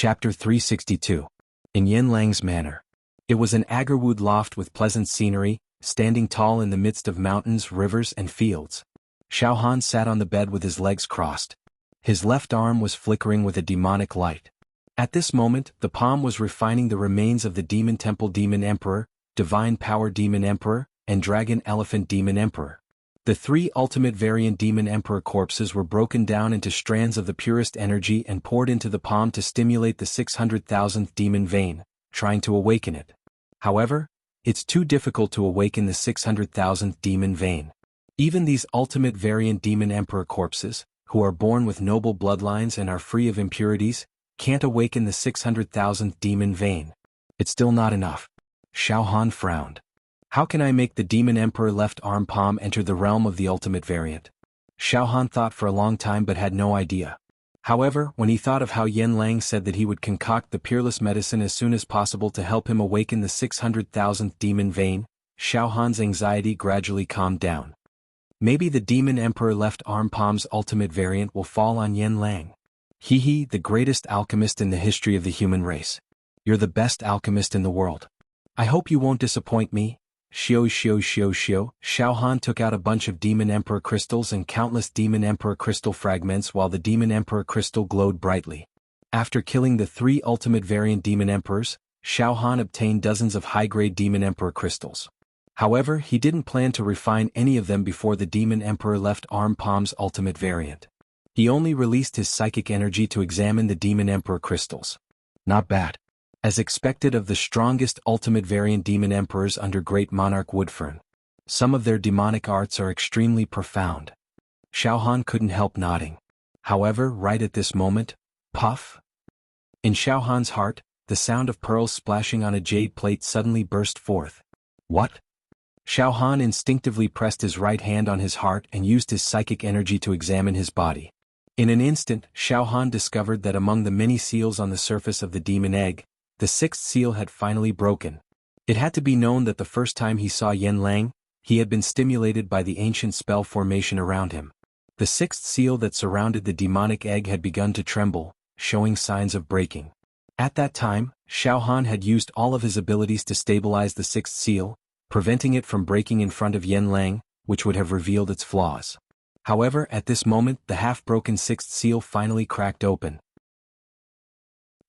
Chapter 362. In Yanlang's Manor. It was an agarwood loft with pleasant scenery, standing tall in the midst of mountains, rivers, and fields. Xiaohan sat on the bed with his legs crossed. His left arm was flickering with a demonic light. At this moment, the palm was refining the remains of the Demon Temple Demon Emperor, Divine Power Demon Emperor, and Dragon Elephant Demon Emperor. The three ultimate variant Demon Emperor corpses were broken down into strands of the purest energy and poured into the palm to stimulate the 600,000th demon vein, trying to awaken it. However, it's too difficult to awaken the 600,000th demon vein. Even these ultimate variant Demon Emperor corpses, who are born with noble bloodlines and are free of impurities, can't awaken the 600,000th demon vein. It's still not enough. Xiaohan frowned. How can I make the Demon Emperor left arm palm enter the realm of the ultimate variant? Xiaohan thought for a long time but had no idea. However, when he thought of how Yanlang said that he would concoct the peerless medicine as soon as possible to help him awaken the 600,000th demon vein, Xiaohan's anxiety gradually calmed down. Maybe the Demon Emperor left arm palm's ultimate variant will fall on Yanlang. He, the greatest alchemist in the history of the human race. You're the best alchemist in the world. I hope you won't disappoint me. Xiaohan took out a bunch of Demon Emperor crystals and countless Demon Emperor crystal fragments while the Demon Emperor crystal glowed brightly. After killing the three ultimate variant Demon Emperors, Xiaohan obtained dozens of high-grade Demon Emperor crystals. However, he didn't plan to refine any of them before the Demon Emperor left arm palm's ultimate variant. He only released his psychic energy to examine the Demon Emperor crystals. Not bad. As expected of the strongest ultimate variant demon emperors under Great Monarch Woodfern. Some of their demonic arts are extremely profound. Xiaohan couldn't help nodding. However, right at this moment, puff! In Xiaohan's heart, the sound of pearls splashing on a jade plate suddenly burst forth. What? Xiaohan instinctively pressed his right hand on his heart and used his psychic energy to examine his body. In an instant, Xiaohan discovered that among the many seals on the surface of the demon egg, the sixth seal had finally broken. It had to be known that the first time he saw Yanlang, he had been stimulated by the ancient spell formation around him. The sixth seal that surrounded the demonic egg had begun to tremble, showing signs of breaking. At that time, Xiaohan had used all of his abilities to stabilize the sixth seal, preventing it from breaking in front of Yanlang, which would have revealed its flaws. However, at this moment, the half-broken sixth seal finally cracked open.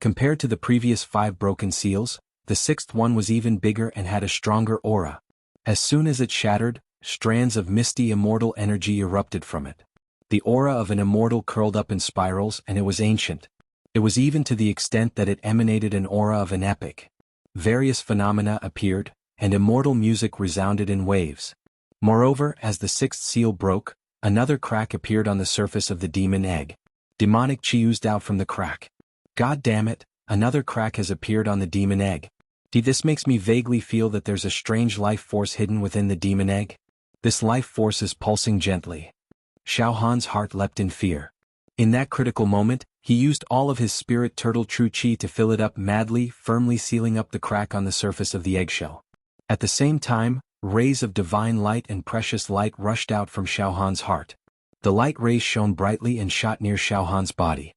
Compared to the previous 5 broken seals, the sixth one was even bigger and had a stronger aura. As soon as it shattered, strands of misty immortal energy erupted from it. The aura of an immortal curled up in spirals, and it was ancient. It was even to the extent that it emanated an aura of an epic. Various phenomena appeared, and immortal music resounded in waves. Moreover, as the sixth seal broke, another crack appeared on the surface of the demon egg. Demonic chi oozed out from the crack. God damn it, another crack has appeared on the demon egg. This makes me vaguely feel that there's a strange life force hidden within the demon egg. This life force is pulsing gently. Xiaohan's heart leapt in fear. In that critical moment, he used all of his spirit turtle true chi to fill it up madly, firmly sealing up the crack on the surface of the eggshell. At the same time, rays of divine light and precious light rushed out from Xiaohan's heart. The light rays shone brightly and shot near Xiaohan's body.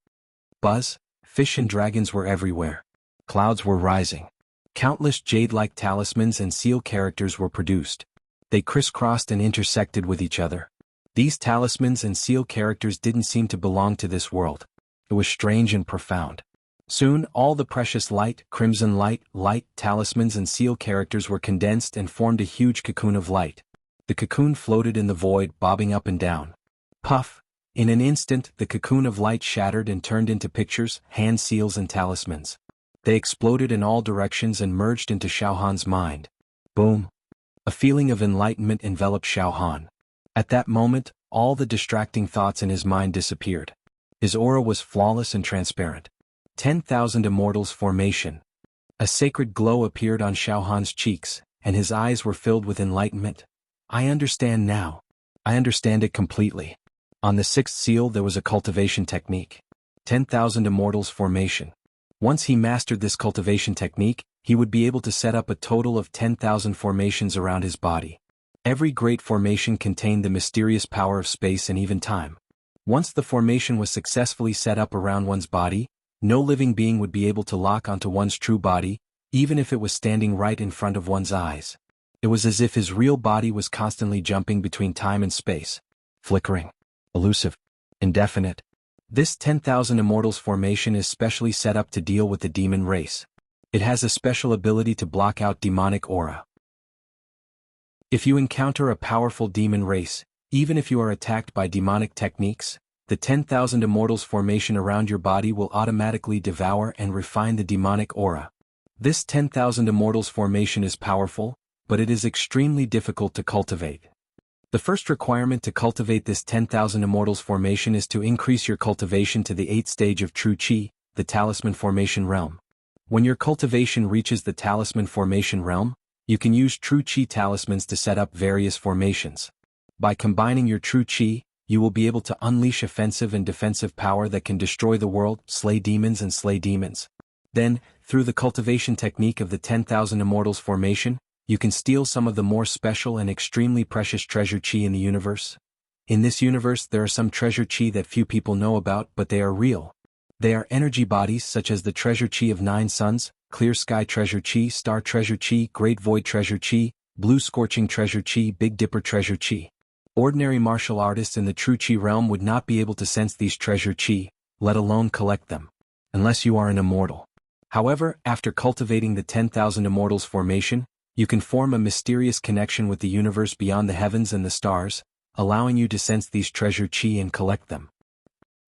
Buzz! Fish and dragons were everywhere. Clouds were rising. Countless jade-like talismans and seal characters were produced. They crisscrossed and intersected with each other. These talismans and seal characters didn't seem to belong to this world. It was strange and profound. Soon, all the precious light, crimson light, talismans and seal characters were condensed and formed a huge cocoon of light. The cocoon floated in the void, bobbing up and down. Puff! In an instant, the cocoon of light shattered and turned into pictures, hand seals and talismans. They exploded in all directions and merged into Xiaohan's mind. Boom! A feeling of enlightenment enveloped Xiaohan. At that moment, all the distracting thoughts in his mind disappeared. His aura was flawless and transparent. 10,000 Immortals formation. A sacred glow appeared on Xiaohan's cheeks, and his eyes were filled with enlightenment. I understand now. I understand it completely. On the sixth seal there was a cultivation technique. 10,000 Immortals formation. Once he mastered this cultivation technique, he would be able to set up a total of 10,000 formations around his body. Every great formation contained the mysterious power of space and even time. Once the formation was successfully set up around one's body, No living being would be able to lock onto one's true body, even if it was standing right in front of one's eyes. It was as if his real body was constantly jumping between time and space, flickering, elusive, indefinite. This 10,000 Immortals formation is specially set up to deal with the demon race. It has a special ability to block out demonic aura. If you encounter a powerful demon race, even if you are attacked by demonic techniques, the 10,000 Immortals formation around your body will automatically devour and refine the demonic aura. This 10,000 Immortals formation is powerful, but it is extremely difficult to cultivate. The first requirement to cultivate this 10,000 Immortals formation is to increase your cultivation to the 8th stage of True Qi, the Talisman Formation realm. When your cultivation reaches the Talisman Formation realm, you can use True Qi talismans to set up various formations. By combining your True Qi, you will be able to unleash offensive and defensive power that can destroy the world, slay demons and slay demons. Then, through the cultivation technique of the 10,000 Immortals formation, you can steal some of the more special and extremely precious treasure Qi in the universe. In this universe there are some treasure Qi that few people know about, but they are real. They are energy bodies such as the treasure Qi of 9 suns, clear sky treasure Qi, star treasure Qi, great void treasure Qi, blue scorching treasure Qi, big dipper treasure Qi. Ordinary martial artists in the True Qi realm would not be able to sense these treasure Qi, let alone collect them, unless you are an immortal. However, after cultivating the 10,000 Immortals formation, you can form a mysterious connection with the universe beyond the heavens and the stars, allowing you to sense these treasure Qi and collect them.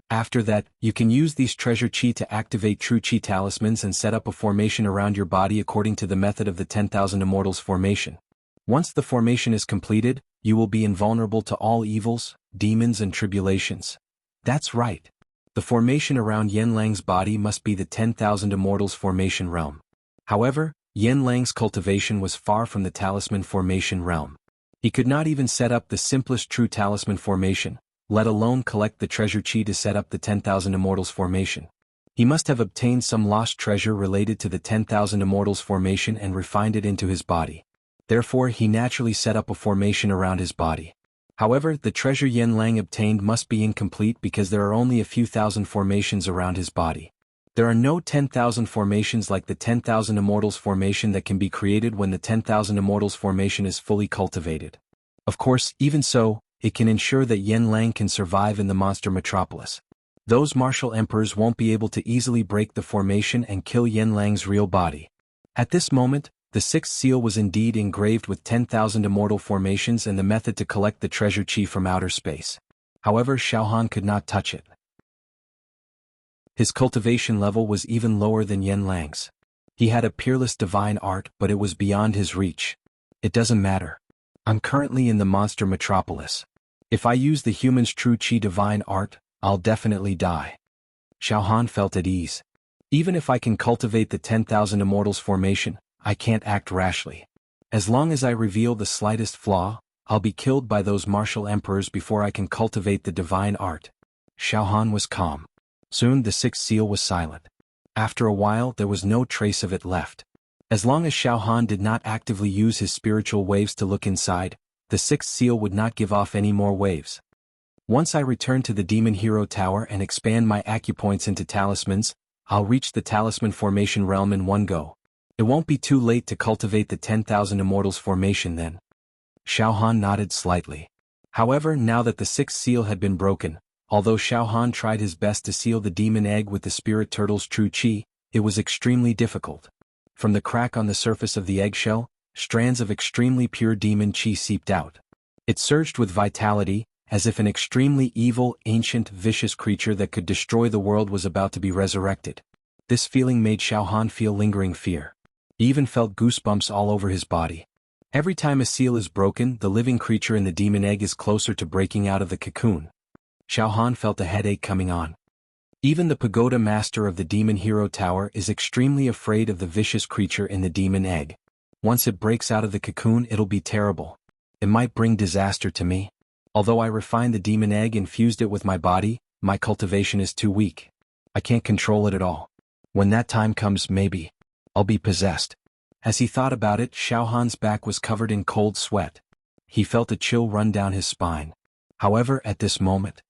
After that, you can use these treasure Qi to activate True Qi talismans and set up a formation around your body according to the method of the 10,000 Immortals formation. Once the formation is completed, you will be invulnerable to all evils, demons and tribulations. That's right. The formation around Yen Lang's body must be the 10,000 Immortals formation realm. However, Yen Lang's cultivation was far from the talisman formation realm. He could not even set up the simplest true talisman formation, let alone collect the treasure Qi to set up the 10,000 Immortals formation. He must have obtained some lost treasure related to the 10,000 Immortals formation and refined it into his body. Therefore he naturally set up a formation around his body. However, the treasure Yen Lang obtained must be incomplete because there are only a few thousand formations around his body. There are no 10,000 formations like the 10,000 Immortals formation that can be created when the 10,000 Immortals formation is fully cultivated. Of course, even so, it can ensure that Yen Lang can survive in the monster metropolis. Those martial emperors won't be able to easily break the formation and kill Yen Lang's real body. At this moment, the 6th seal was indeed engraved with 10,000 immortal formations and the method to collect the treasure Qi from outer space. However, Xiaohan could not touch it. His cultivation level was even lower than Yen Lang's. He had a peerless divine art, but it was beyond his reach. It doesn't matter. I'm currently in the monster metropolis. If I use the human's true Qi divine art, I'll definitely die. Xiaohan felt at ease. Even if I can cultivate the 10,000 Immortals formation, I can't act rashly. As long as I reveal the slightest flaw, I'll be killed by those martial emperors before I can cultivate the divine art. Xiaohan was calm. Soon the 6th seal was silent. After a while there was no trace of it left. As long as Xiaohan did not actively use his spiritual waves to look inside, the 6th seal would not give off any more waves. Once I return to the Demon Hero Tower and expand my acupoints into talismans, I'll reach the talisman formation realm in one go. It won't be too late to cultivate the 10,000 Immortals formation then. Xiaohan nodded slightly. However, now that the 6th seal had been broken, although Xiaohan tried his best to seal the demon egg with the spirit turtle's true Qi, it was extremely difficult. From the crack on the surface of the eggshell, strands of extremely pure demon Qi seeped out. It surged with vitality, as if an extremely evil, ancient, vicious creature that could destroy the world was about to be resurrected. This feeling made Xiaohan feel lingering fear. He even felt goosebumps all over his body. Every time a seal is broken, the living creature in the demon egg is closer to breaking out of the cocoon. Xiaohan felt a headache coming on. Even the pagoda master of the Demon Hero Tower is extremely afraid of the vicious creature in the demon egg. Once it breaks out of the cocoon, it'll be terrible. It might bring disaster to me. Although I refined the demon egg and fused it with my body, my cultivation is too weak. I can't control it at all. When that time comes, maybe I'll be possessed. As he thought about it, Xiaohan's back was covered in cold sweat. He felt a chill run down his spine. However, at this moment,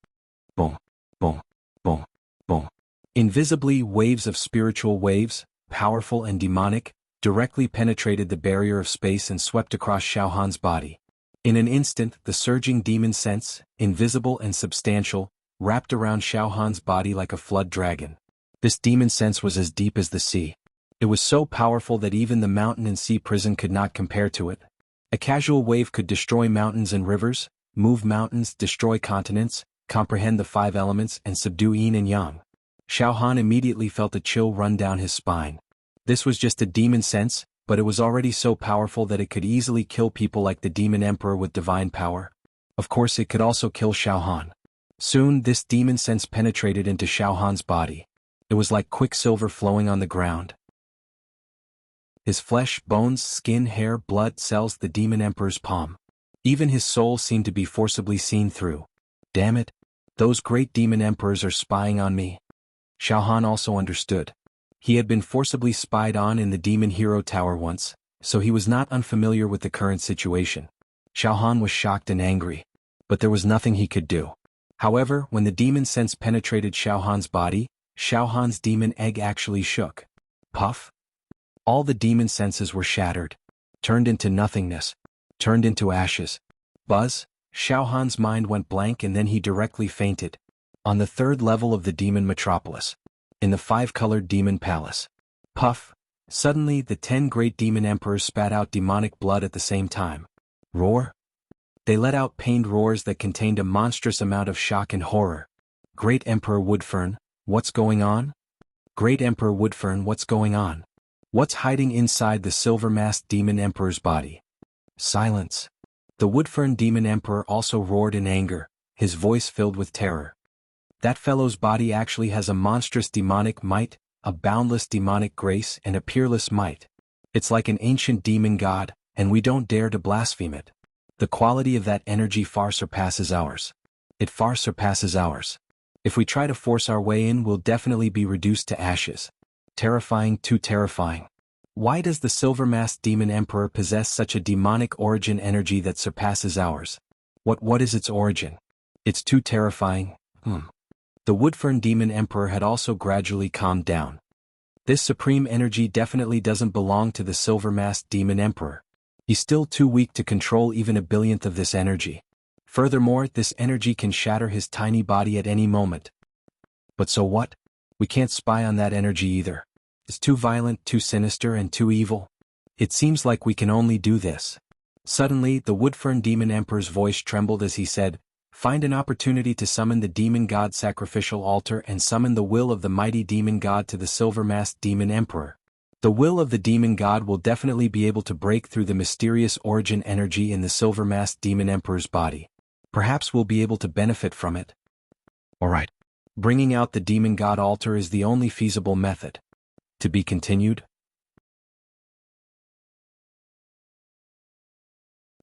boom, boom, boom, boom, Invisibly, waves of spiritual waves, powerful and demonic, directly penetrated the barrier of space and swept across Xiaohan's body. In an instant, the surging demon sense, invisible and substantial, wrapped around Xiaohan's body like a flood dragon. This demon sense was as deep as the sea. It was so powerful that even the mountain and sea prison could not compare to it. A casual wave could destroy mountains and rivers, move mountains, destroy continents, comprehend the 5 elements and subdue yin and yang. Xiaohan immediately felt a chill run down his spine. This was just a demon sense, but it was already so powerful that it could easily kill people like the demon emperor with divine power. Of course, it could also kill Xiaohan. Soon, this demon sense penetrated into Xiaohan's body. It was like quicksilver flowing on the ground. His flesh, bones, skin, hair, blood, cells, the demon emperor's palm. Even his soul seemed to be forcibly seen through. Damn it! Those great demon emperors are spying on me. Xiaohan also understood. He had been forcibly spied on in the Demon Hero Tower once, so he was not unfamiliar with the current situation. Xiaohan was shocked and angry, but there was nothing he could do. However, when the demon sense penetrated Xiaohan's body, Xiaohan's demon egg actually shook. Puff! All the demon senses were shattered, turned into nothingness, turned into ashes. Buzz! Xiaohan's mind went blank and then he directly fainted. On the 3rd level of the demon metropolis. In the 5-colored demon palace. Puff! Suddenly the 10 great demon emperors spat out demonic blood at the same time. Roar! They let out pained roars that contained a monstrous amount of shock and horror. Great Emperor Woodfern, what's going on? Great Emperor Woodfern, what's going on? What's hiding inside the silver-masked demon emperor's body? Silence! The Woodfern demon emperor also roared in anger, his voice filled with terror. That fellow's body actually has a monstrous demonic might, a boundless demonic grace and a peerless might. It's like an ancient demon god, and we don't dare to blaspheme it. The quality of that energy far surpasses ours. It far surpasses ours. If we try to force our way in, we'll definitely be reduced to ashes. Terrifying, too terrifying. Why does the silver-masked demon emperor possess such a demonic origin energy that surpasses ours? What is its origin? It's too terrifying. The Woodfern demon emperor had also gradually calmed down. This supreme energy definitely doesn't belong to the silver-masked demon emperor. He's still too weak to control even a billionth of this energy. Furthermore, this energy can shatter his tiny body at any moment. But so what? We can't spy on that energy either. It's too violent, too sinister, and too evil. It seems like we can only do this. Suddenly, the Woodfern demon emperor's voice trembled as he said, "Find an opportunity to summon the demon god sacrificial altar and summon the will of the mighty demon god to the silver-masked demon emperor. The will of the demon god will definitely be able to break through the mysterious origin energy in the silver-masked demon emperor's body. Perhaps we'll be able to benefit from it." Alright. Bringing out the demon god altar is the only feasible method. To be continued.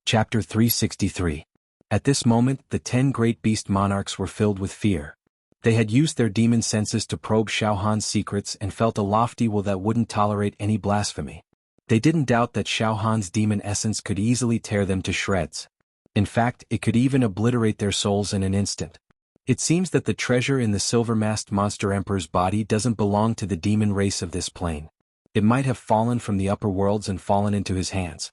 Chapter 363. At this moment, the 10 great beast monarchs were filled with fear. They had used their demon senses to probe Xiaohan's secrets and felt a lofty will that wouldn't tolerate any blasphemy. They didn't doubt that Xiaohan's demon essence could easily tear them to shreds. In fact, it could even obliterate their souls in an instant. It seems that the treasure in the silver-masked monster emperor's body doesn't belong to the demon race of this plane. It might have fallen from the upper worlds and fallen into his hands.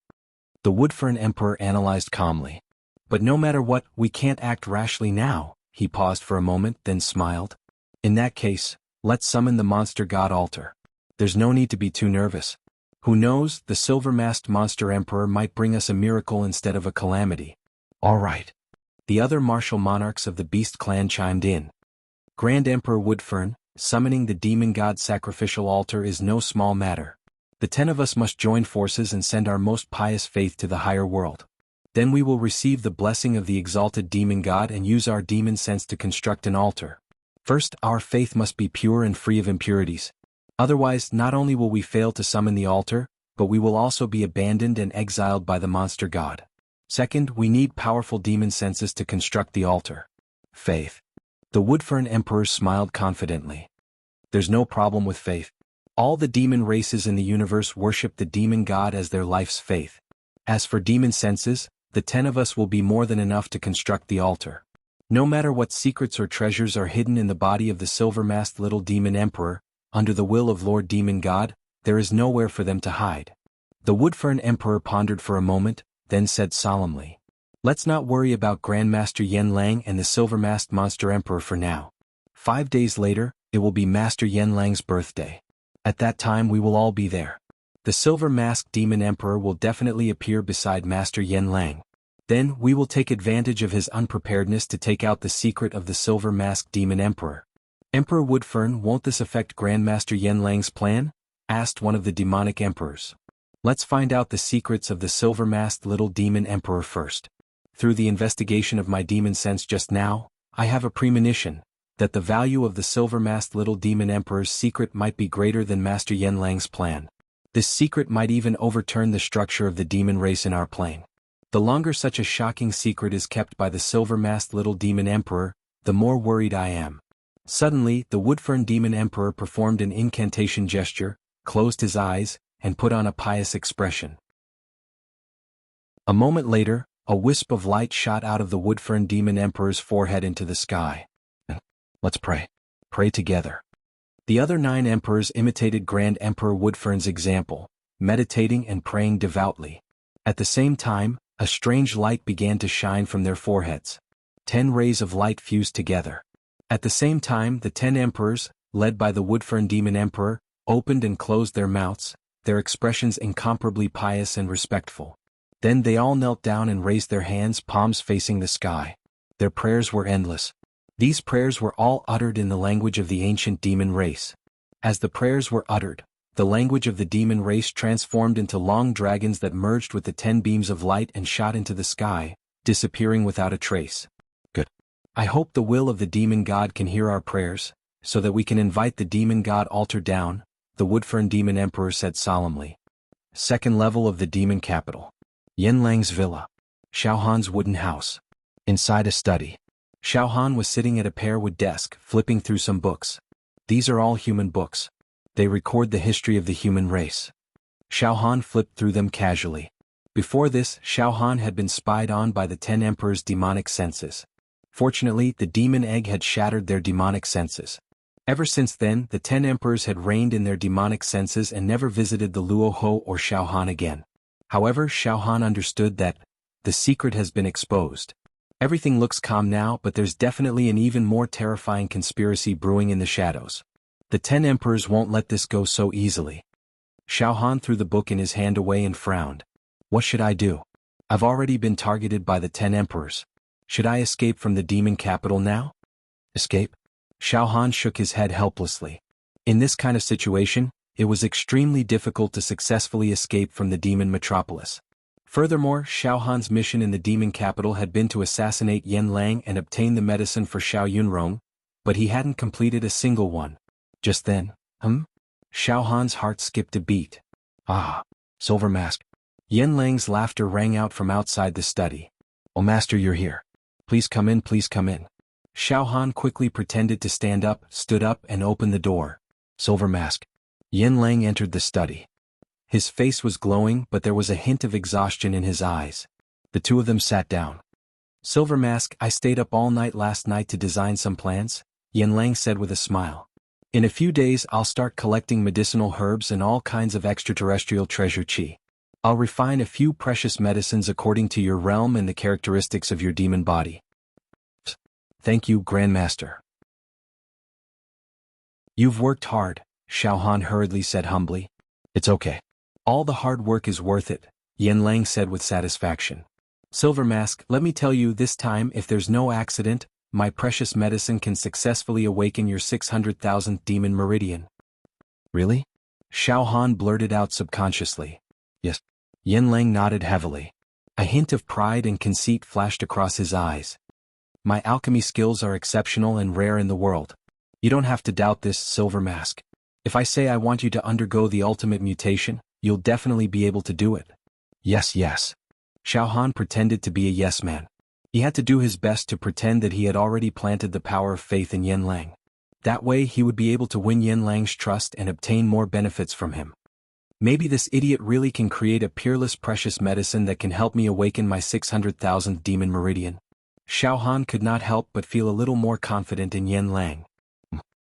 The Woodfern emperor analyzed calmly. But no matter what, we can't act rashly now. He paused for a moment, then smiled. In that case, let's summon the monster god altar. There's no need to be too nervous. Who knows, the silver-masked monster emperor might bring us a miracle instead of a calamity. All right. The other martial monarchs of the beast clan chimed in. Grand Emperor Woodfern, summoning the demon god sacrificial altar is no small matter. The 10 of us must join forces and send our most pious faith to the higher world. Then we will receive the blessing of the exalted demon god and use our demon sense to construct an altar. First, our faith must be pure and free of impurities. Otherwise, not only will we fail to summon the altar, but we will also be abandoned and exiled by the monster god. Second, we need powerful demon senses to construct the altar. Faith. The Woodfern emperor smiled confidently. There's no problem with faith. All the demon races in the universe worship the demon god as their life's faith. As for demon senses, the 10 of us will be more than enough to construct the altar. No matter what secrets or treasures are hidden in the body of the silver-masked little demon emperor, under the will of Lord Demon God, there is nowhere for them to hide. The Woodfern Emperor pondered for a moment, then said solemnly, "Let's not worry about Grandmaster Yen Lang and the silver-masked monster emperor for now. 5 days later, it will be Master Yen Lang's birthday. At that time we will all be there. The silver-masked demon emperor will definitely appear beside Master Yen Lang. Then we will take advantage of his unpreparedness to take out the secret of the silver-masked demon emperor." "Emperor Woodfern, won't this affect Grandmaster Yen Lang's plan?" asked one of the demonic emperors. "Let's find out the secrets of the silver-masked little demon emperor first. Through the investigation of my demon sense just now, I have a premonition that the value of the silver-masked little demon emperor's secret might be greater than Master Yen Lang's plan. This secret might even overturn the structure of the demon race in our plane. The longer such a shocking secret is kept by the silver-masked little demon emperor, the more worried I am." Suddenly, the Woodfern demon emperor performed an incantation gesture, closed his eyes, and put on a pious expression. A moment later, a wisp of light shot out of the Woodfern demon emperor's forehead into the sky. "Let's pray. Pray together." The other 9 emperors imitated Grand Emperor Woodfern's example, meditating and praying devoutly. At the same time, a strange light began to shine from their foreheads. 10 rays of light fused together. At the same time, the 10 emperors, led by the Woodfern demon emperor, opened and closed their mouths, their expressions incomparably pious and respectful. Then they all knelt down and raised their hands, palms facing the sky. Their prayers were endless. These prayers were all uttered in the language of the ancient demon race. As the prayers were uttered, the language of the demon race transformed into long dragons that merged with the 10 beams of light and shot into the sky, disappearing without a trace. Good. I hope the will of the demon god can hear our prayers, so that we can invite the demon god altar down, the Woodfern demon emperor said solemnly. Second level of the demon capital. Yen Lang's villa. Xiaohan's wooden house. Inside a study. Xiaohan was sitting at a pear-wood desk, flipping through some books. These are all human books. They record the history of the human race. Xiaohan flipped through them casually. Before this, Xiaohan had been spied on by the 10 emperors' demonic senses. Fortunately, the demon egg had shattered their demonic senses. Ever since then, the 10 emperors had reigned in their demonic senses and never visited the Luoho or Xiaohan again. However, Xiaohan understood that the secret has been exposed. Everything looks calm now, but there's definitely an even more terrifying conspiracy brewing in the shadows. The 10 emperors won't let this go so easily. Xiaohan threw the book in his hand away and frowned. What should I do? I've already been targeted by the 10 emperors. Should I escape from the demon capital now? Escape? Xiaohan shook his head helplessly. In this kind of situation, it was extremely difficult to successfully escape from the demon metropolis. Furthermore, Xiaohan's mission in the demon capital had been to assassinate Yen Lang and obtain the medicine for Xiao Yunrong, but he hadn't completed a single one. Just then, Xiaohan's heart skipped a beat. Ah, Silver Mask. Yen Lang's laughter rang out from outside the study. "Oh master, you're here. Please come in, please come in." Xiaohan quickly pretended to stand up, stood up and opened the door. "Silver Mask." Yen Lang entered the study. His face was glowing, but there was a hint of exhaustion in his eyes. The two of them sat down. "Silver Mask, I stayed up all night last night to design some plans," Yen Lang said with a smile. "In a few days I'll start collecting medicinal herbs and all kinds of extraterrestrial treasure chi. I'll refine a few precious medicines according to your realm and the characteristics of your demon body." "Thank you, Grandmaster." "You've worked hard," Xiaohan hurriedly said humbly. "It's okay. All the hard work is worth it," Yen Lang said with satisfaction. "Silver Mask, let me tell you this time, if there's no accident, my precious medicine can successfully awaken your 600,000th demon meridian." "Really?" Xiaohan blurted out subconsciously. "Yes." Yen Lang nodded heavily. A hint of pride and conceit flashed across his eyes. "My alchemy skills are exceptional and rare in the world. You don't have to doubt this, Silver Mask. If I say I want you to undergo the ultimate mutation, you'll definitely be able to do it." "Yes, yes." Xiaohan pretended to be a yes man. He had to do his best to pretend that he had already planted the power of faith in Yen Lang. That way he would be able to win Yen Lang's trust and obtain more benefits from him. Maybe this idiot really can create a peerless precious medicine that can help me awaken my 600,000th demon meridian. Xiao Han could not help but feel a little more confident in Yen Lang.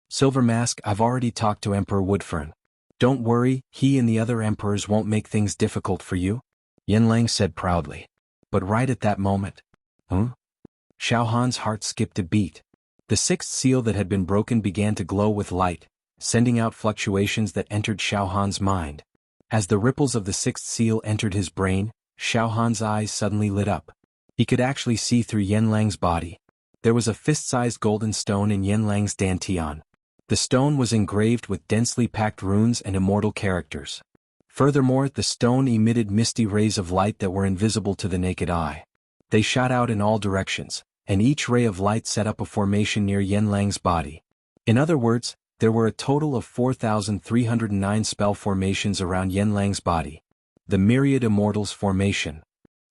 Silver Mask, I've already talked to Emperor Woodfern. Don't worry, he and the other emperors won't make things difficult for you, Yen Lang said proudly. But right at that moment, Xiao Han's heart skipped a beat. The sixth seal that had been broken began to glow with light, sending out fluctuations that entered Xiao Han's mind. As the ripples of the sixth seal entered his brain, Xiao Han's eyes suddenly lit up. He could actually see through Yen Lang's body. There was a fist-sized golden stone in Yen Lang's dantian. The stone was engraved with densely packed runes and immortal characters. Furthermore, the stone emitted misty rays of light that were invisible to the naked eye. They shot out in all directions, and each ray of light set up a formation near Yen Lang's body. In other words, there were a total of 4,309 spell formations around Yen Lang's body. The Myriad Immortals formation.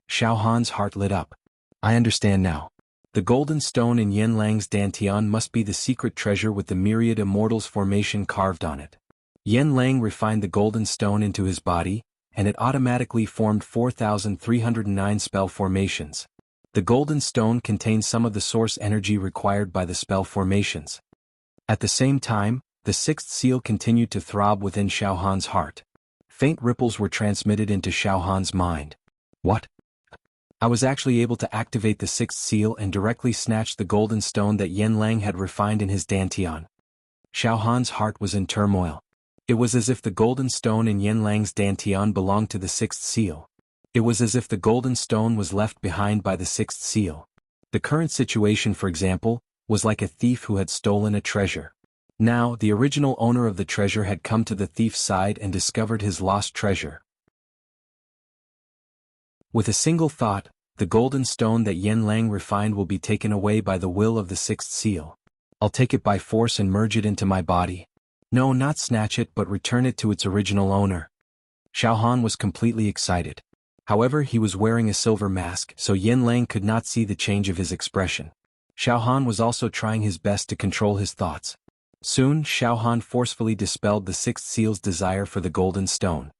Xiao Han's heart lit up. I understand now. The golden stone in Yen Lang's dantian must be the secret treasure with the Myriad Immortals formation carved on it. Yen Lang refined the golden stone into his body, and it automatically formed 4,309 spell formations. The golden stone contained some of the source energy required by the spell formations. At the same time, the sixth seal continued to throb within Xiao Han's heart. Faint ripples were transmitted into Xiao Han's mind. What? I was actually able to activate the sixth seal and directly snatch the golden stone that Yen Lang had refined in his dantian. Xiao Han's heart was in turmoil. It was as if the golden stone in Yen Lang's dantian belonged to the sixth seal. It was as if the golden stone was left behind by the sixth seal. The current situation, for example, was like a thief who had stolen a treasure. Now, the original owner of the treasure had come to the thief's side and discovered his lost treasure. With a single thought, the golden stone that Yen Lang refined will be taken away by the will of the sixth seal. I'll take it by force and merge it into my body. No, not snatch it but return it to its original owner. Xiao Han was completely excited. However, he was wearing a silver mask, so Yen Lang could not see the change of his expression. Xiao Han was also trying his best to control his thoughts. Soon, Xiao Han forcefully dispelled the sixth seal's desire for the golden stone.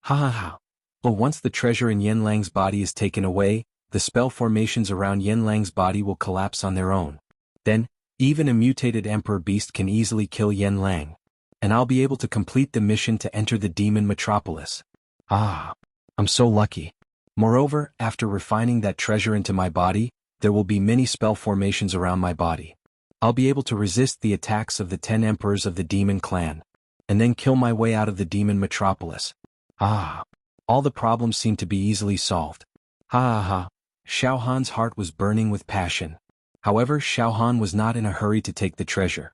Ha ha ha. But once the treasure in Yen Lang's body is taken away, the spell formations around Yen Lang's body will collapse on their own. Then, even a mutated emperor beast can easily kill Yen Lang. And I'll be able to complete the mission to enter the demon metropolis. Ah, I'm so lucky. Moreover, after refining that treasure into my body, there will be many spell formations around my body. I'll be able to resist the attacks of the 10 emperors of the demon clan, and then kill my way out of the demon metropolis. Ah. All the problems seemed to be easily solved. Ha ha ha. Xiao Han's heart was burning with passion. However, Xiao Han was not in a hurry to take the treasure.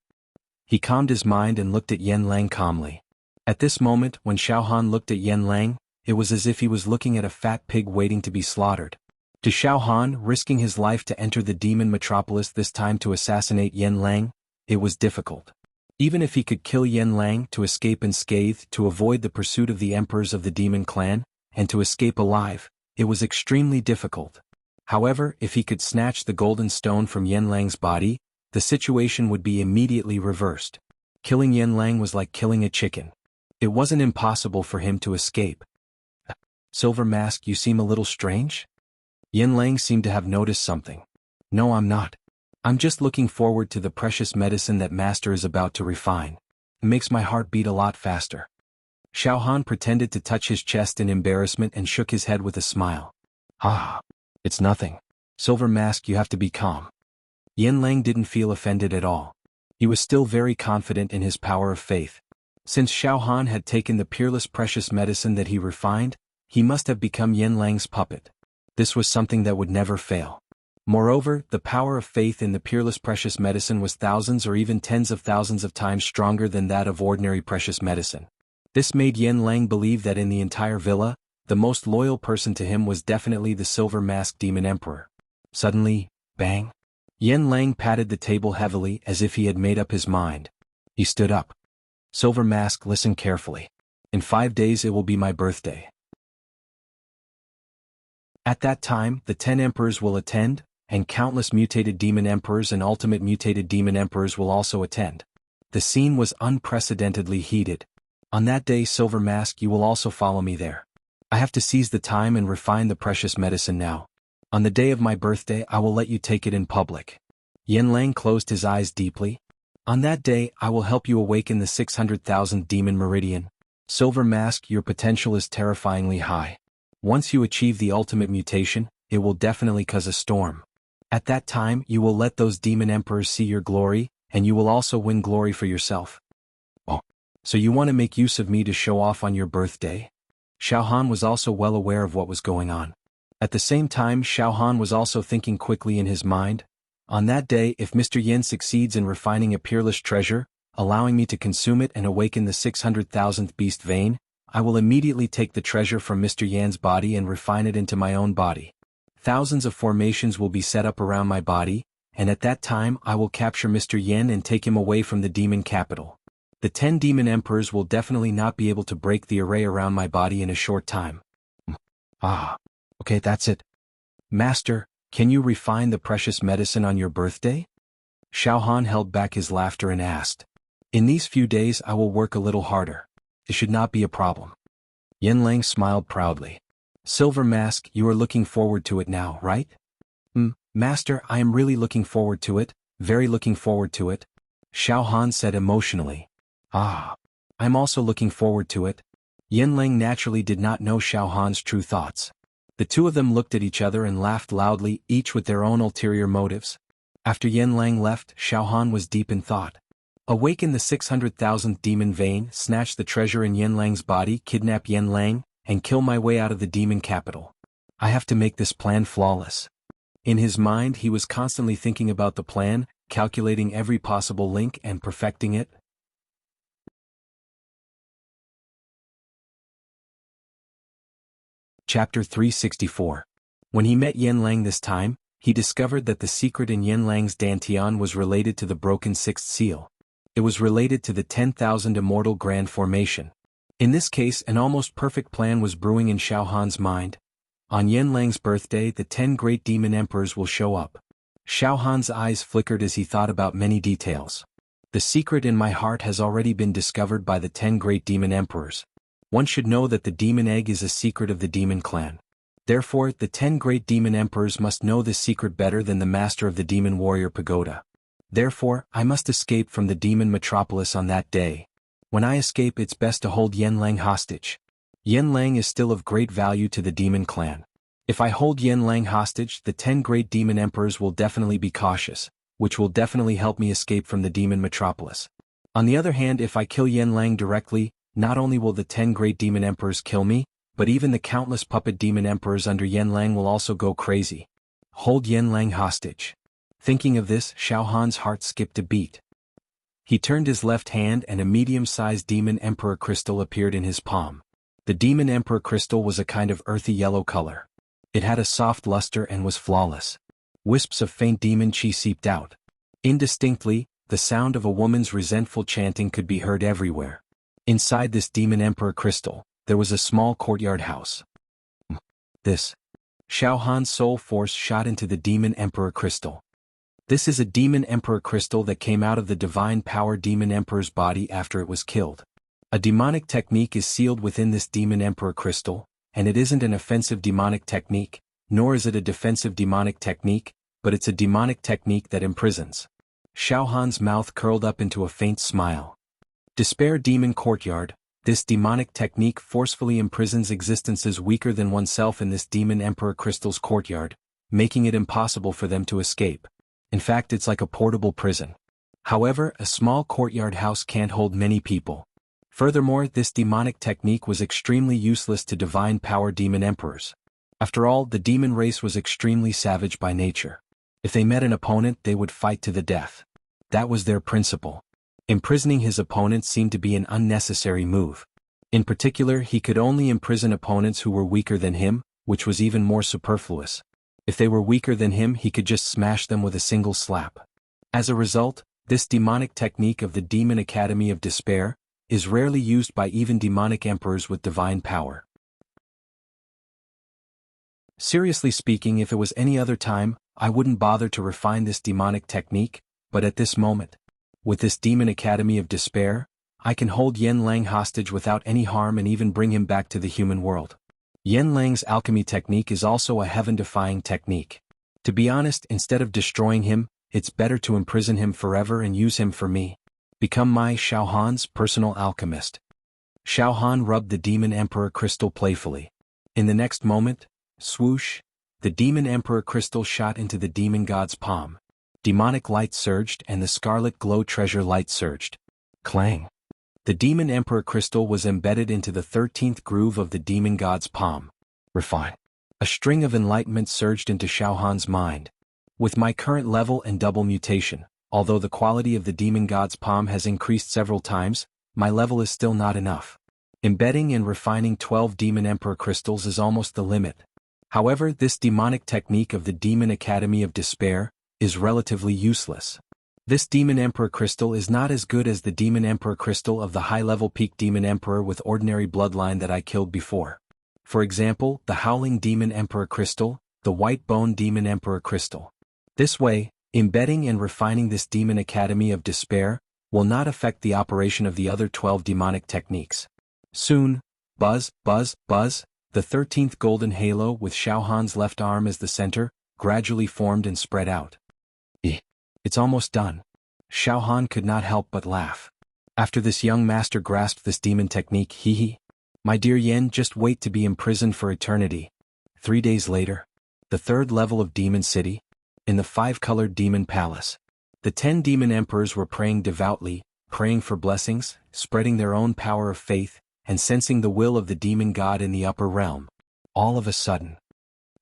He calmed his mind and looked at Yen Lang calmly. At this moment, when Xiao Han looked at Yen Lang, it was as if he was looking at a fat pig waiting to be slaughtered. To Xiao Han, risking his life to enter the demon metropolis this time to assassinate Yen Lang, it was difficult. Even if he could kill Yen Lang to escape unscathed, to avoid the pursuit of the emperors of the demon clan, and to escape alive, it was extremely difficult. However, if he could snatch the golden stone from Yen Lang's body, the situation would be immediately reversed. Killing Yen Lang was like killing a chicken. It wasn't impossible for him to escape. Silver Mask, you seem a little strange? Yen Lang seemed to have noticed something. No, I'm not. I'm just looking forward to the precious medicine that Master is about to refine. It makes my heart beat a lot faster. Xiao Han pretended to touch his chest in embarrassment and shook his head with a smile. Ah, it's nothing. Silver Mask, you have to be calm. Yen Lang didn't feel offended at all. He was still very confident in his power of faith. Since Xiao Han had taken the peerless precious medicine that he refined, he must have become Yen Lang's puppet. This was something that would never fail. Moreover, the power of faith in the peerless precious medicine was thousands or even tens of thousands of times stronger than that of ordinary precious medicine. This made Yen Lang believe that in the entire villa, the most loyal person to him was definitely the Silver Mask Demon Emperor. Suddenly, bang! Yen Lang patted the table heavily as if he had made up his mind. He stood up. Silver Mask, listen carefully. In 5 days it will be my birthday. At that time, the 10 emperors will attend, and countless mutated demon emperors and ultimate mutated demon emperors will also attend. The scene was unprecedentedly heated. On that day, Silver Mask, you will also follow me there. I have to seize the time and refine the precious medicine now. On the day of my birthday I will let you take it in public. Yanlang closed his eyes deeply. On that day I will help you awaken the 600,000 demon meridian. Silver Mask, your potential is terrifyingly high. Once you achieve the ultimate mutation, it will definitely cause a storm. At that time you will let those demon emperors see your glory, and you will also win glory for yourself. Oh, so you want to make use of me to show off on your birthday? Xiaohan was also well aware of what was going on. At the same time Xiaohan was also thinking quickly in his mind. On that day, if Mr. Yin succeeds in refining a peerless treasure, allowing me to consume it and awaken the 600,000th beast vein, I will immediately take the treasure from Mr. Yan's body and refine it into my own body. Thousands of formations will be set up around my body, and at that time I will capture Mr. Yin and take him away from the demon capital. The 10 demon emperors will definitely not be able to break the array around my body in a short time. Okay, that's it. Master, can you refine the precious medicine on your birthday? Xiaohan held back his laughter and asked. In these few days I will work a little harder. It should not be a problem. Yanlang smiled proudly. Silver Mask, you are looking forward to it now, right? Master, I am really looking forward to it, very looking forward to it. Xiaohan said emotionally. I'm also looking forward to it. Yanlang naturally did not know Xiaohan's true thoughts. The two of them looked at each other and laughed loudly, each with their own ulterior motives. After Yanlang left, Xiaohan was deep in thought. Awaken the 600,000th demon vein, snatch the treasure in Yanlang's body, kidnap Yanlang, and kill my way out of the demon capital. I have to make this plan flawless. In his mind he was constantly thinking about the plan, calculating every possible link and perfecting it. Chapter 364. When he met Yanlang this time, he discovered that the secret in Yanlang's dantian was related to the broken sixth seal. It was related to the 10,000 immortal grand formation. In this case an almost perfect plan was brewing in Xiaohan's mind. On Yanlang's birthday the 10 great demon emperors will show up. Xiaohan's eyes flickered as he thought about many details. The secret in my heart has already been discovered by the 10 great demon emperors. One should know that the demon egg is a secret of the demon clan. Therefore, the 10 great demon emperors must know this secret better than the master of the demon warrior pagoda. Therefore, I must escape from the demon metropolis on that day. When I escape it's best to hold Yanlang hostage. Yanlang is still of great value to the demon clan. If I hold Yanlang hostage, the 10 great demon emperors will definitely be cautious, which will definitely help me escape from the demon metropolis. On the other hand, if I kill Yanlang directly, not only will the 10 great demon emperors kill me, but even the countless puppet demon emperors under Yanlang will also go crazy. Hold Yanlang hostage. Thinking of this, Xiaohan's heart skipped a beat. He turned his left hand and a medium-sized demon emperor crystal appeared in his palm. The demon emperor crystal was a kind of earthy yellow color. It had a soft luster and was flawless. Wisps of faint demon chi seeped out. Indistinctly, the sound of a woman's resentful chanting could be heard everywhere. Inside this demon emperor crystal, there was a small courtyard house. Xiaohan's soul force shot into the demon emperor crystal. This is a demon emperor crystal that came out of the divine power demon emperor's body after it was killed. A demonic technique is sealed within this demon emperor crystal, and it isn't an offensive demonic technique, nor is it a defensive demonic technique, but it's a demonic technique that imprisons. Xiaohan's mouth curled up into a faint smile. Despair Demon Courtyard. This demonic technique forcefully imprisons existences weaker than oneself in this demon emperor crystal's courtyard, making it impossible for them to escape. In fact, it's like a portable prison. However, a small courtyard house can't hold many people. Furthermore, this demonic technique was extremely useless to divine power demon emperors. After all, the demon race was extremely savage by nature. If they met an opponent, they would fight to the death. That was their principle. Imprisoning his opponents seemed to be an unnecessary move. In particular, he could only imprison opponents who were weaker than him, which was even more superfluous. If they were weaker than him, he could just smash them with a single slap. As a result, this demonic technique of the Demon Academy of Despair is rarely used by even demonic emperors with divine power. Seriously speaking, if it was any other time, I wouldn't bother to refine this demonic technique, but at this moment, with this Demon Academy of Despair, I can hold Yanlang hostage without any harm and even bring him back to the human world. Yen Lang's alchemy technique is also a heaven-defying technique. To be honest, instead of destroying him, it's better to imprison him forever and use him for me. Become my Xiao Han's personal alchemist. Xiao Han rubbed the Demon Emperor crystal playfully. In the next moment, swoosh, the Demon Emperor crystal shot into the demon god's palm. Demonic light surged and the scarlet glow treasure light surged. Clang. The Demon Emperor crystal was embedded into the 13th groove of the demon god's palm. Refine. A string of enlightenment surged into Xiao Han's mind. With my current level and double mutation, although the quality of the demon god's palm has increased several times, my level is still not enough. Embedding and refining 12 Demon Emperor crystals is almost the limit. However, this demonic technique of the Demon Academy of Despair is relatively useless. This Demon Emperor crystal is not as good as the Demon Emperor crystal of the high-level peak Demon Emperor with ordinary bloodline that I killed before. For example, the Howling Demon Emperor crystal, the White Bone Demon Emperor crystal. This way, embedding and refining this Demon Academy of Despair will not affect the operation of the other 12 demonic techniques. Soon, buzz, buzz, buzz, the 13th golden halo with Xiao Han's left arm as the center, gradually formed and spread out. It's almost done. Xiao Han could not help but laugh. After this young master grasped this demon technique, hee. My dear Yen, just wait to be imprisoned for eternity. 3 days later, the 3rd level of Demon City, in the 5-colored Demon Palace. The 10 demon emperors were praying devoutly, praying for blessings, spreading their own power of faith, and sensing the will of the demon god in the upper realm. All of a sudden,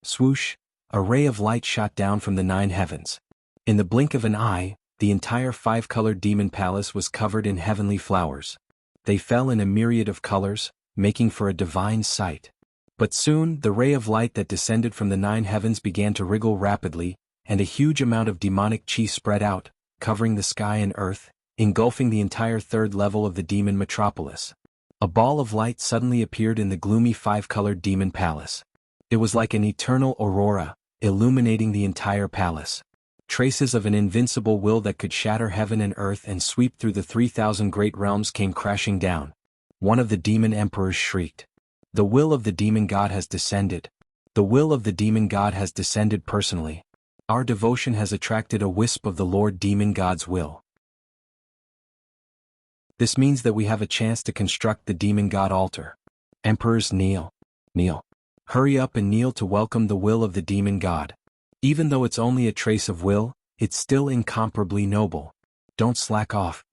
swoosh, a ray of light shot down from the 9 heavens. In the blink of an eye, the entire 5-colored demon palace was covered in heavenly flowers. They fell in a myriad of colors, making for a divine sight. But soon, the ray of light that descended from the 9 heavens began to wriggle rapidly, and a huge amount of demonic chi spread out, covering the sky and earth, engulfing the entire 3rd level of the demon metropolis. A ball of light suddenly appeared in the gloomy 5-colored demon palace. It was like an eternal aurora, illuminating the entire palace. Traces of an invincible will that could shatter heaven and earth and sweep through the 3,000 great realms came crashing down. One of the demon emperors shrieked. The will of the demon god has descended. The will of the demon god has descended personally. Our devotion has attracted a wisp of the Lord Demon God's will. This means that we have a chance to construct the Demon God altar. Emperors kneel. Kneel. Hurry up and kneel to welcome the will of the Demon God. Even though it's only a trace of will, it's still incomparably noble. Don't slack off.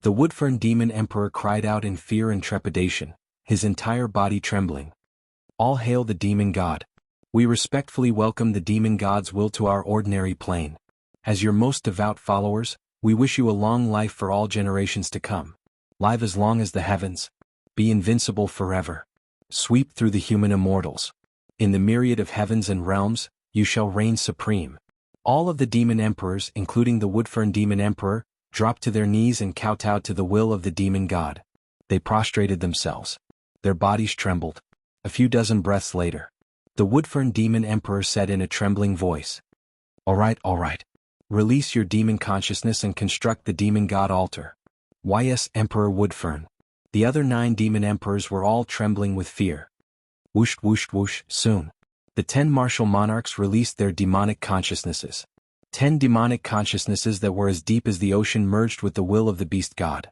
The Woodfern Demon Emperor cried out in fear and trepidation, his entire body trembling. All hail the Demon God. We respectfully welcome the Demon God's will to our ordinary plane. As your most devout followers, we wish you a long life for all generations to come. Live as long as the heavens. Be invincible forever. Sweep through the human immortals. In the myriad of heavens and realms, you shall reign supreme. All of the demon emperors, including the Woodfern Demon Emperor, dropped to their knees and kowtowed to the will of the Demon God. They prostrated themselves. Their bodies trembled. A few dozen breaths later, the Woodfern Demon Emperor said in a trembling voice, all right. Release your demon consciousness and construct the Demon God altar. Yes, Emperor Woodfern. The other 9 demon emperors were all trembling with fear. Whoosh whoosh whoosh, soon. The 10 martial monarchs released their demonic consciousnesses. 10 demonic consciousnesses that were as deep as the ocean merged with the will of the beast god.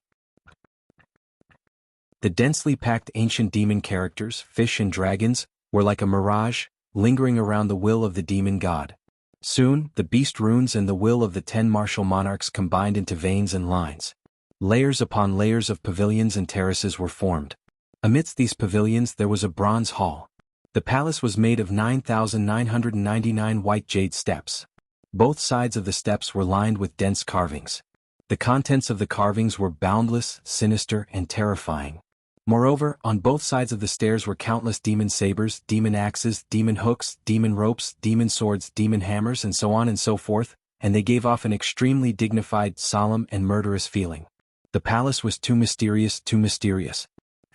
The densely packed ancient demon characters, fish and dragons, were like a mirage, lingering around the will of the demon god. Soon, the beast runes and the will of the 10 martial monarchs combined into veins and lines. Layers upon layers of pavilions and terraces were formed. Amidst these pavilions there was a bronze hall. The palace was made of 9,999 white jade steps. Both sides of the steps were lined with dense carvings. The contents of the carvings were boundless, sinister, and terrifying. Moreover, on both sides of the stairs were countless demon sabers, demon axes, demon hooks, demon ropes, demon swords, demon hammers, and so on and so forth, and they gave off an extremely dignified, solemn, and murderous feeling. The palace was too mysterious, too mysterious.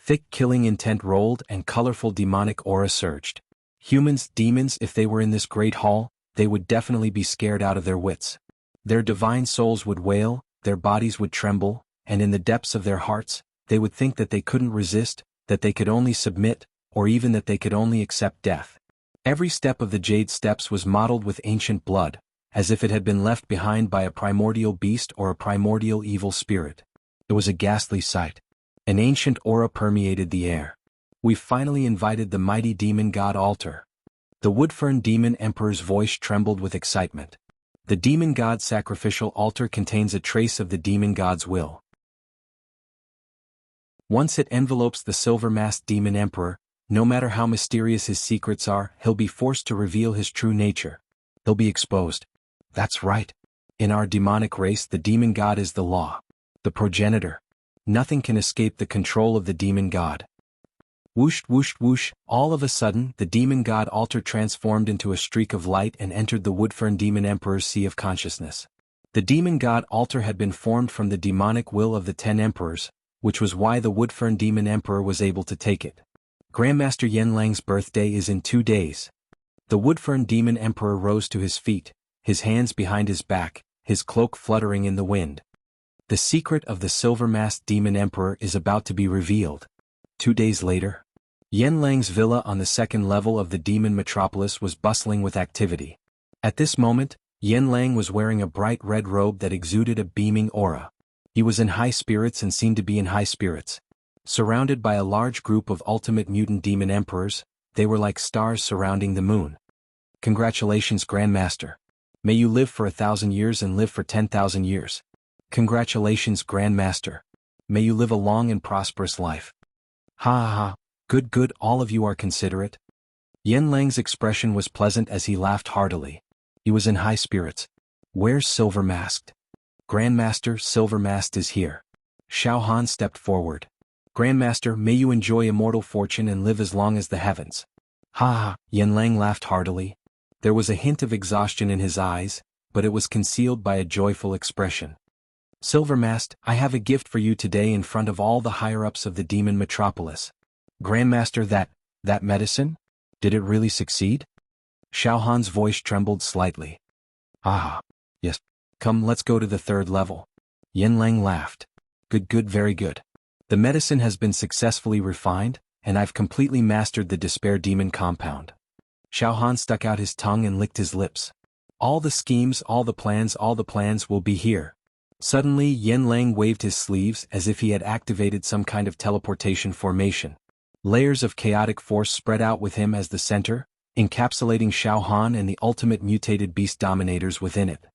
Thick killing intent rolled and colorful demonic aura surged. Humans, demons, if they were in this great hall, they would definitely be scared out of their wits. Their divine souls would wail, their bodies would tremble, and in the depths of their hearts, they would think that they couldn't resist, that they could only submit, or even that they could only accept death. Every step of the jade steps was mottled with ancient blood, as if it had been left behind by a primordial beast or a primordial evil spirit. It was a ghastly sight. An ancient aura permeated the air. We finally invited the mighty demon god altar. The Woodfern demon emperor's voice trembled with excitement. The demon god's sacrificial altar contains a trace of the demon god's will. Once it envelopes the silver-masked demon emperor, no matter how mysterious his secrets are, he'll be forced to reveal his true nature. He'll be exposed. That's right. In our demonic race, the demon god is the law. The progenitor. Nothing can escape the control of the demon god. Whoosh, whoosh, whoosh, all of a sudden, the demon god altar transformed into a streak of light and entered the Woodfern demon emperor's sea of consciousness. The demon god altar had been formed from the demonic will of the 10 emperors, which was why the Woodfern demon emperor was able to take it. Grandmaster Yanlang's birthday is in 2 days. The Woodfern demon emperor rose to his feet, his hands behind his back, his cloak fluttering in the wind. The secret of the silver-masked demon emperor is about to be revealed. 2 days later, Yanlang's villa on the 2nd level of the demon metropolis was bustling with activity. At this moment, Yanlang was wearing a bright red robe that exuded a beaming aura. He was in high spirits and seemed to be in high spirits. Surrounded by a large group of ultimate mutant demon emperors, they were like stars surrounding the moon. Congratulations, Grandmaster. May you live for 1,000 years and live for 10,000 years. Congratulations, Grandmaster. May you live a long and prosperous life. Ha ha ha, good good, all of you are considerate. Yanlang's expression was pleasant as he laughed heartily. He was in high spirits. Where's Silver Masked? Grandmaster, Silver Masked is here. Xiao Han stepped forward. Grandmaster, may you enjoy immortal fortune and live as long as the heavens. Ha ha, Yanlang laughed heartily. There was a hint of exhaustion in his eyes, but it was concealed by a joyful expression. Silver Masked, I have a gift for you today in front of all the higher-ups of the demon metropolis. Grandmaster, that medicine? Did it really succeed? Xiao Han's voice trembled slightly. Ah, yes. Come, let's go to the 3rd level. Yanlang laughed. Good good, very good. The medicine has been successfully refined, and I've completely mastered the despair demon compound. Xiao Han stuck out his tongue and licked his lips. All the schemes, all the plans will be here. Suddenly, Yanlang waved his sleeves as if he had activated some kind of teleportation formation. Layers of chaotic force spread out with him as the center, encapsulating Xiao Han and the ultimate mutated beast dominators within it.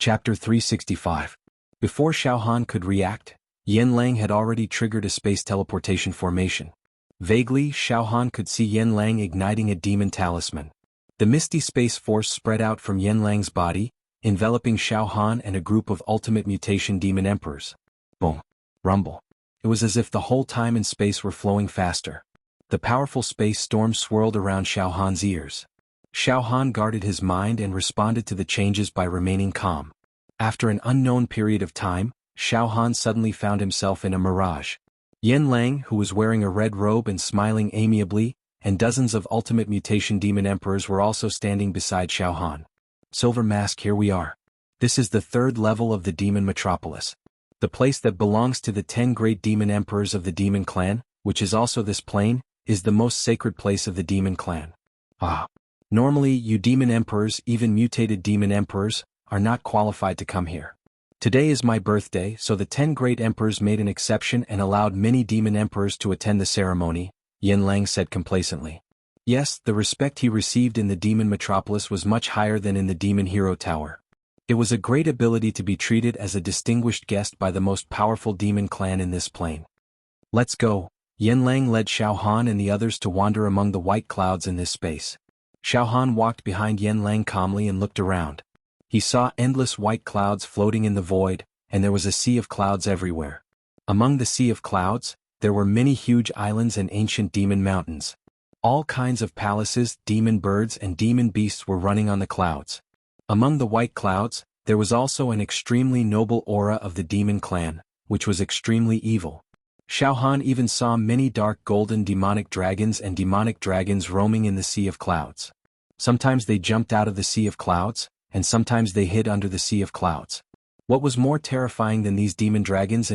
Chapter 365. Before Xiao Han could react, Yanlang had already triggered a space teleportation formation. Vaguely, Xiao Han could see Yanlang igniting a demon talisman. The misty space force spread out from Yanlang's body, enveloping Xiao Han and a group of ultimate mutation demon emperors. Boom. Rumble. It was as if the whole time and space were flowing faster. The powerful space storm swirled around Xiao Han's ears. Xiao Han guarded his mind and responded to the changes by remaining calm. After an unknown period of time, Xiao Han suddenly found himself in a mirage. Yanlang, who was wearing a red robe and smiling amiably, and dozens of ultimate mutation demon emperors were also standing beside Xiao Han. Silver Mask, here we are. This is the 3rd level of the demon metropolis. The place that belongs to the 10 great demon emperors of the demon clan, which is also this plane, is the most sacred place of the demon clan. Ah. Normally, you demon emperors, even mutated demon emperors, are not qualified to come here. Today is my birthday, so the 10 great emperors made an exception and allowed many demon emperors to attend the ceremony, Yanlang said complacently. Yes, the respect he received in the demon metropolis was much higher than in the demon hero tower. It was a great ability to be treated as a distinguished guest by the most powerful demon clan in this plane. Let's go. Yanlang led Xiao Han and the others to wander among the white clouds in this space. Xiao Han walked behind Yanlang calmly and looked around. He saw endless white clouds floating in the void, and there was a sea of clouds everywhere. Among the sea of clouds, there were many huge islands and ancient demon mountains. All kinds of palaces, demon birds and demon beasts were running on the clouds. Among the white clouds, there was also an extremely noble aura of the demon clan, which was extremely evil. Xiao Han even saw many dark golden demonic dragons and demonic dragons roaming in the sea of clouds. Sometimes they jumped out of the sea of clouds, and sometimes they hid under the sea of clouds. What was more terrifying than these demon dragons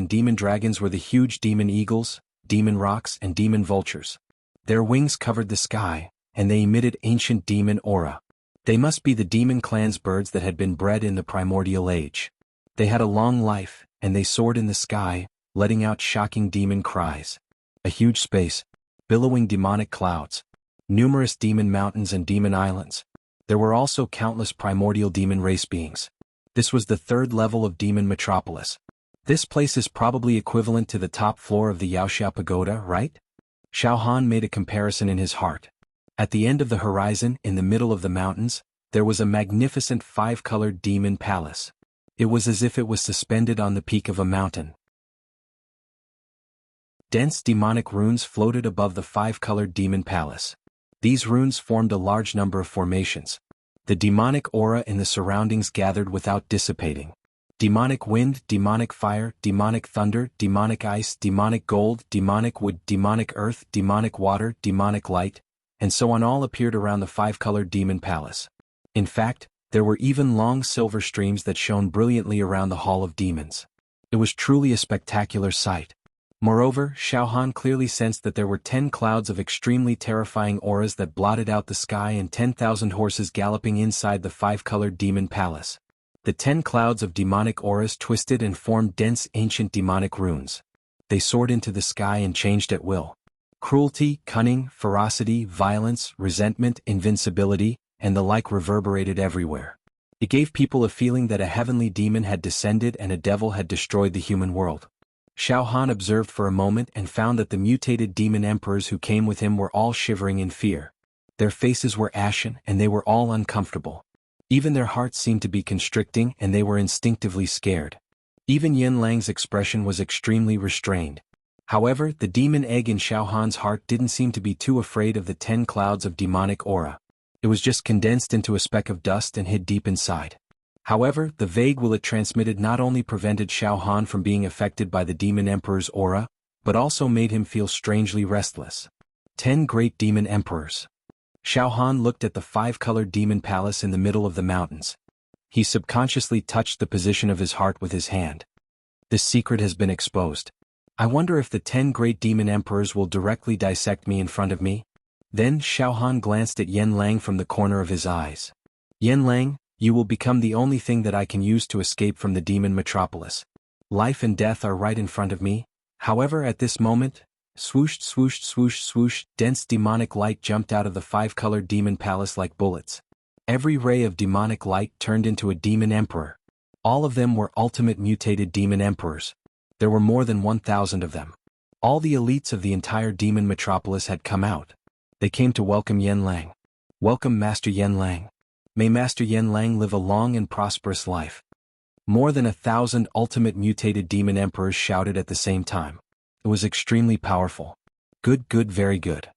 were the huge demon eagles, demon rocks and demon vultures. Their wings covered the sky, and they emitted ancient demon aura. They must be the demon clan's birds that had been bred in the primordial age. They had a long life, and they soared in the sky, letting out shocking demon cries. A huge space, billowing demonic clouds, numerous demon mountains and demon islands. There were also countless primordial demon race beings. This was the third level of demon metropolis. This place is probably equivalent to the top floor of the Yaoxia Pagoda, right? Xiao Han made a comparison in his heart. At the end of the horizon, in the middle of the mountains, there was a magnificent five-colored demon palace. It was as if it was suspended on the peak of a mountain. Dense demonic runes floated above the five-colored demon palace. These runes formed a large number of formations. The demonic aura in the surroundings gathered without dissipating. Demonic wind, demonic fire, demonic thunder, demonic ice, demonic gold, demonic wood, demonic earth, demonic water, demonic light, and so on all appeared around the five-colored demon palace. In fact, there were even long silver streams that shone brilliantly around the Hall of Demons. It was truly a spectacular sight. Moreover, Xiao Han clearly sensed that there were 10 clouds of extremely terrifying auras that blotted out the sky and 10,000 horses galloping inside the five-colored demon palace. The 10 clouds of demonic auras twisted and formed dense ancient demonic runes. They soared into the sky and changed at will. Cruelty, cunning, ferocity, violence, resentment, invincibility, and the like reverberated everywhere. It gave people a feeling that a heavenly demon had descended and a devil had destroyed the human world. Xiao Han observed for a moment and found that the mutated demon emperors who came with him were all shivering in fear. Their faces were ashen and they were all uncomfortable. Even their hearts seemed to be constricting and they were instinctively scared. Even Yin Lang's expression was extremely restrained. However, the demon egg in Xiao Han's heart didn't seem to be too afraid of the 10 clouds of demonic aura. It was just condensed into a speck of dust and hid deep inside. However, the vague will it transmitted not only prevented Xiao Han from being affected by the demon emperor's aura, but also made him feel strangely restless. 10 great demon emperors. Xiao Han looked at the five-colored demon palace in the middle of the mountains. He subconsciously touched the position of his heart with his hand. This secret has been exposed. I wonder if the 10 great demon emperors will directly dissect me in front of me? Then Xiao Han glanced at Yin Lang from the corner of his eyes. Yin Lang, you will become the only thing that I can use to escape from the demon metropolis. Life and death are right in front of me. However, at this moment, swoosh, swoosh, swoosh, swoosh, dense demonic light jumped out of the five-colored demon palace like bullets. Every ray of demonic light turned into a demon emperor. All of them were ultimate mutated demon emperors. There were more than 1,000 of them. All the elites of the entire demon metropolis had come out. They came to welcome Yin Lang. Welcome Master Yin Lang. May Master Yin Lang live a long and prosperous life. More than 1,000 ultimate mutated demon emperors shouted at the same time. It was extremely powerful. Good, good, very good.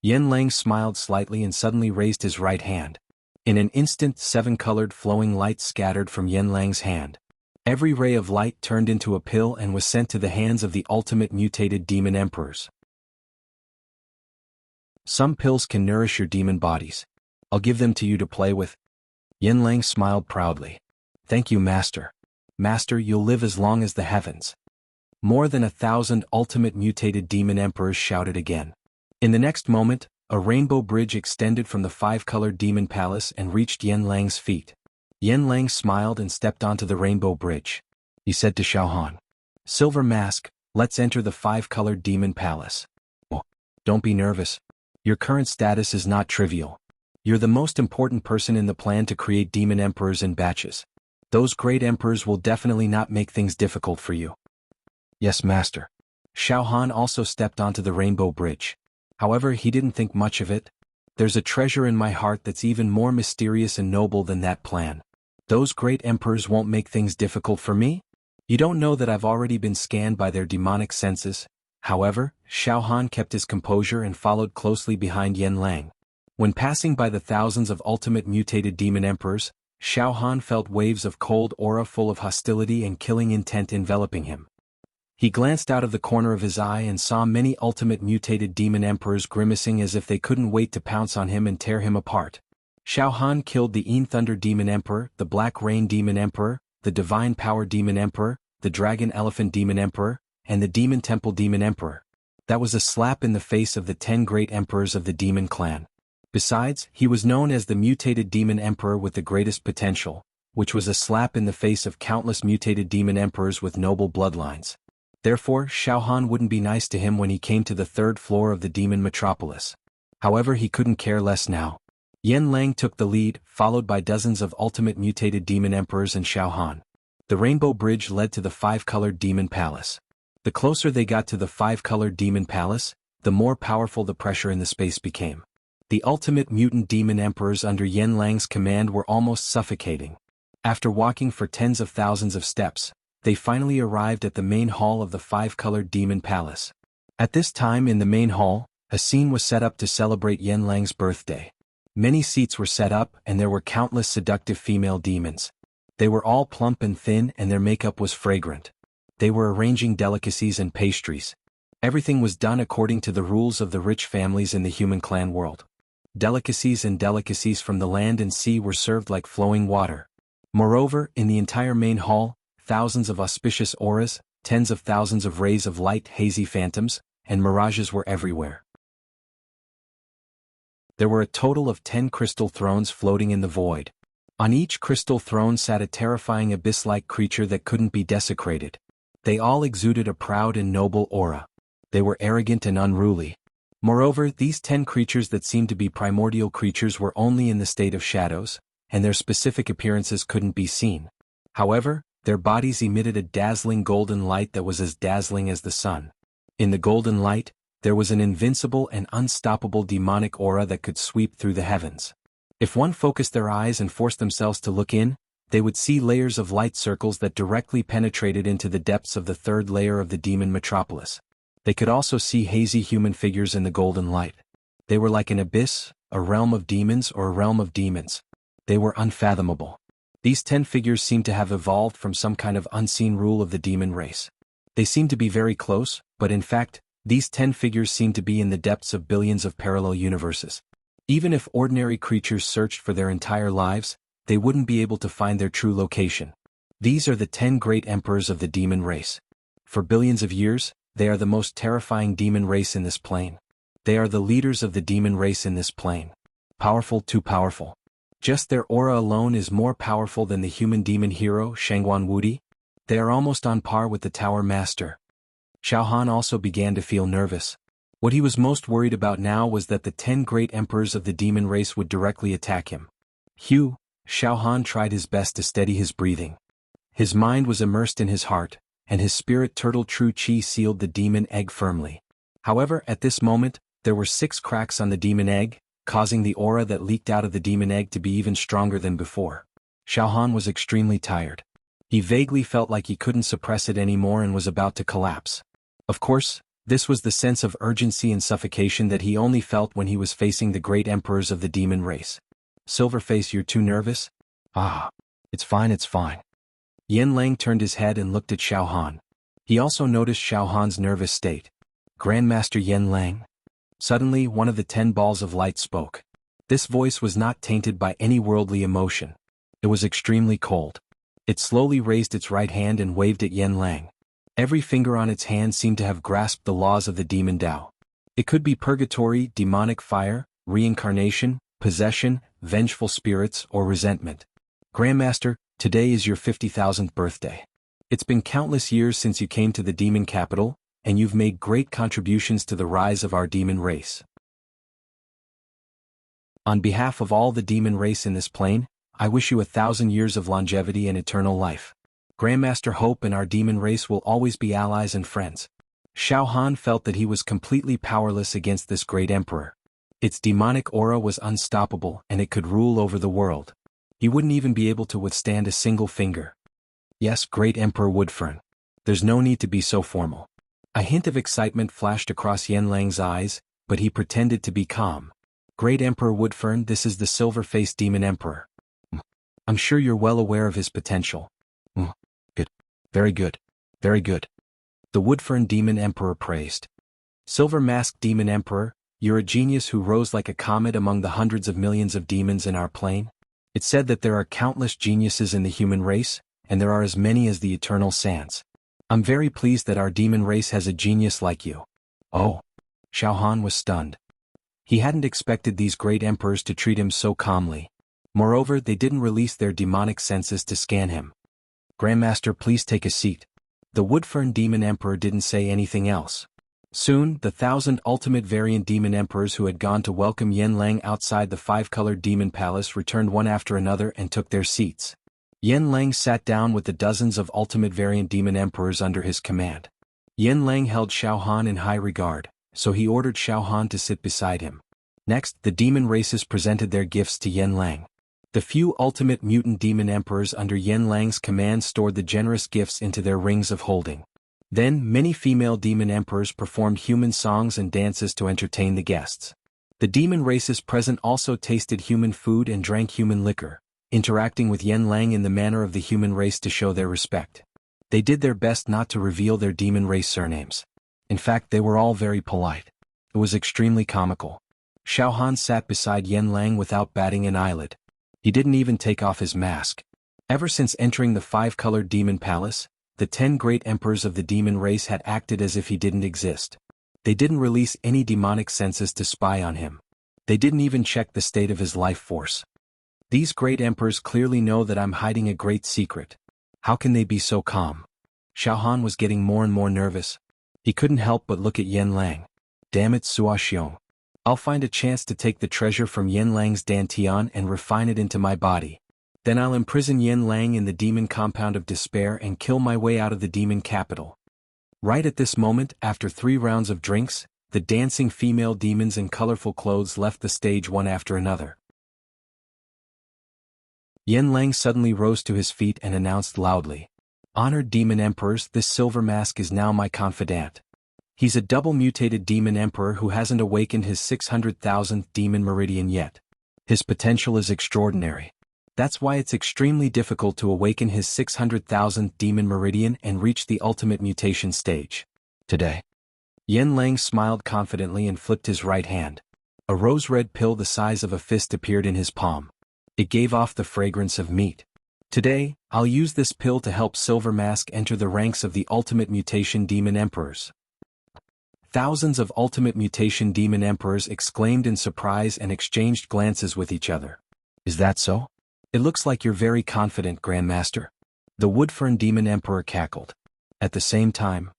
Yin Lang smiled slightly and suddenly raised his right hand. In an instant, 7-colored flowing light scattered from Yin Lang's hand. Every ray of light turned into a pill and was sent to the hands of the ultimate mutated demon emperors. Some pills can nourish your demon bodies. I'll give them to you to play with. Yin Lang smiled proudly. Thank you, Master. Master, you'll live as long as the heavens. More than 1,000 ultimate mutated demon emperors shouted again. In the next moment, a rainbow bridge extended from the five-colored demon palace and reached Yin Lang's feet. Yin Lang smiled and stepped onto the rainbow bridge. He said to Xiao Han, Silver Mask, let's enter the five-colored demon palace. Oh, don't be nervous. Your current status is not trivial. You're the most important person in the plan to create demon emperors in batches. Those great emperors will definitely not make things difficult for you. Yes, Master. Xiao Han also stepped onto the rainbow bridge. However, he didn't think much of it. There's a treasure in my heart that's even more mysterious and noble than that plan. Those great emperors won't make things difficult for me? You don't know that I've already been scanned by their demonic senses. However, Xiao Han kept his composure and followed closely behind Yin Lang. When passing by the thousands of ultimate mutated demon emperors, Xiao Han felt waves of cold aura full of hostility and killing intent enveloping him. He glanced out of the corner of his eye and saw many ultimate mutated demon emperors grimacing as if they couldn't wait to pounce on him and tear him apart. Xiao Han killed the Yin Thunder Demon Emperor, the Black Rain Demon Emperor, the the Divine Power Demon Emperor, the Dragon Elephant Demon Emperor, and the Demon Temple Demon Emperor. That was a slap in the face of the 10 great emperors of the demon clan. Besides, he was known as the mutated demon emperor with the greatest potential, which was a slap in the face of countless mutated demon emperors with noble bloodlines. Therefore, Xiao Han wouldn't be nice to him when he came to the 3rd floor of the demon metropolis. However, he couldn't care less now. Yan Lang took the lead, followed by dozens of ultimate mutated demon emperors and Xiao Han. The Rainbow Bridge led to the 5-colored demon palace. The closer they got to the 5-colored demon palace, the more powerful the pressure in the space became. The ultimate mutant demon emperors under Yan Lang's command were almost suffocating. After walking for tens of thousands of steps, they finally arrived at the main hall of the 5-colored demon palace. At this time in the main hall, a scene was set up to celebrate Yan Lang's birthday. Many seats were set up and there were countless seductive female demons. They were all plump and thin and their makeup was fragrant. They were arranging delicacies and pastries. Everything was done according to the rules of the rich families in the human clan world. Delicacies from the land and sea were served like flowing water. Moreover, in the entire main hall, thousands of auspicious auras, tens of thousands of rays of light, hazy phantoms, and mirages were everywhere. There were a total of 10 crystal thrones floating in the void. On each crystal throne sat a terrifying abyss-like creature that couldn't be desecrated. They all exuded a proud and noble aura. They were arrogant and unruly. Moreover, these 10 creatures that seemed to be primordial creatures were only in the state of shadows, and their specific appearances couldn't be seen. However, their bodies emitted a dazzling golden light that was as dazzling as the sun. In the golden light, there was an invincible and unstoppable demonic aura that could sweep through the heavens. If one focused their eyes and forced themselves to look in, they would see layers of light circles that directly penetrated into the depths of the 3rd layer of the demon metropolis. They could also see hazy human figures in the golden light. They were like an abyss, a realm of demons or a realm of demons. They were unfathomable. These 10 figures seemed to have evolved from some kind of unseen rule of the demon race. They seemed to be very close, but in fact, these 10 figures seemed to be in the depths of billions of parallel universes. Even if ordinary creatures searched for their entire lives, they wouldn't be able to find their true location. These are the 10 great emperors of the demon race. For billions of years, they are the most terrifying demon race in this plane. They are the leaders of the demon race in this plane. Powerful, too powerful. Just their aura alone is more powerful than the human demon hero, Shangguan Wudi. They are almost on par with the Tower Master. Xiao Han also began to feel nervous. What he was most worried about now was that the 10 great emperors of the demon race would directly attack him. Xiao Han tried his best to steady his breathing. His mind was immersed in his heart, and his spirit turtle true chi sealed the demon egg firmly. However, at this moment, there were 6 cracks on the demon egg, causing the aura that leaked out of the demon egg to be even stronger than before. Xiao Han was extremely tired. He vaguely felt like he couldn't suppress it anymore and was about to collapse. Of course, this was the sense of urgency and suffocation that he only felt when he was facing the great emperors of the demon race. Silverface, you're too nervous? It's fine. Yan Lang turned his head and looked at Xiao Han. He also noticed Xiao Han's nervous state. Grandmaster Yan Lang? Suddenly, one of the 10 balls of light spoke. This voice was not tainted by any worldly emotion. It was extremely cold. It slowly raised its right hand and waved at Yan Lang. Every finger on its hand seemed to have grasped the laws of the demon Tao. It could be purgatory, demonic fire, reincarnation, possession, vengeful spirits, or resentment. Grandmaster, today is your 50,000th birthday. It's been countless years since you came to the demon capital, and you've made great contributions to the rise of our demon race. On behalf of all the demon race in this plane, I wish you 1,000 years of longevity and eternal life. Grandmaster Hope and our demon race will always be allies and friends. Xiao Han felt that he was completely powerless against this great emperor. Its demonic aura was unstoppable and it could rule over the world. He wouldn't even be able to withstand a single finger. Yes, great Emperor Woodfern. There's no need to be so formal. A hint of excitement flashed across Yan Lang's eyes, but he pretended to be calm. Great Emperor Woodfern, this is the silver-faced demon emperor. I'm sure you're well aware of his potential. Good. Very good. Very good. The Woodfern demon emperor praised. Silver-masked demon emperor, you're a genius who rose like a comet among the hundreds of millions of demons in our plane. It's said that there are countless geniuses in the human race, and there are as many as the eternal sands. I'm very pleased that our demon race has a genius like you. Oh. Xiao Han was stunned. He hadn't expected these great emperors to treat him so calmly. Moreover, they didn't release their demonic senses to scan him. Grandmaster, please take a seat. The Woodfern Demon Emperor didn't say anything else. Soon, the 1,000 ultimate variant demon emperors who had gone to welcome Yen Lang outside the 5-colored demon palace returned one after another and took their seats. Yen Lang sat down with the dozens of ultimate variant demon emperors under his command. Yen Lang held Xiao Han in high regard, so he ordered Xiao Han to sit beside him. Next, the demon races presented their gifts to Yen Lang. The few ultimate mutant demon emperors under Yen Lang's command stored the generous gifts into their rings of holding. Then, many female demon emperors performed human songs and dances to entertain the guests. The demon races present also tasted human food and drank human liquor, interacting with Yen Lang in the manner of the human race to show their respect. They did their best not to reveal their demon race surnames. In fact, they were all very polite. It was extremely comical. Xiao Han sat beside Yen Lang without batting an eyelid. He didn't even take off his mask. Ever since entering the 5-colored demon palace, the 10 great emperors of the demon race had acted as if he didn't exist. They didn't release any demonic senses to spy on him. They didn't even check the state of his life force. These great emperors clearly know that I'm hiding a great secret. How can they be so calm? Xiao Han was getting more and more nervous. He couldn't help but look at Yen Lang. Damn it, Sua Xiong. I'll find a chance to take the treasure from Yen Lang's Dantian and refine it into my body. Then I'll imprison Yen Lang in the demon compound of despair and kill my way out of the demon capital. Right at this moment, after 3 rounds of drinks, the dancing female demons in colorful clothes left the stage one after another. Yen Lang suddenly rose to his feet and announced loudly, "Honored demon emperors, this silver mask is now my confidant. He's a double-mutated demon emperor who hasn't awakened his 600,000th demon meridian yet. His potential is extraordinary. That's why it's extremely difficult to awaken his 600,000th demon meridian and reach the ultimate mutation stage. Today." Yen Lang smiled confidently and flipped his right hand. A rose-red pill the size of a fist appeared in his palm. It gave off the fragrance of meat. Today, I'll use this pill to help Silver Mask enter the ranks of the ultimate mutation demon emperors. Thousands of ultimate mutation demon emperors exclaimed in surprise and exchanged glances with each other. Is that so? It looks like you're very confident, Grandmaster. The Woodfern demon emperor cackled. At the same time,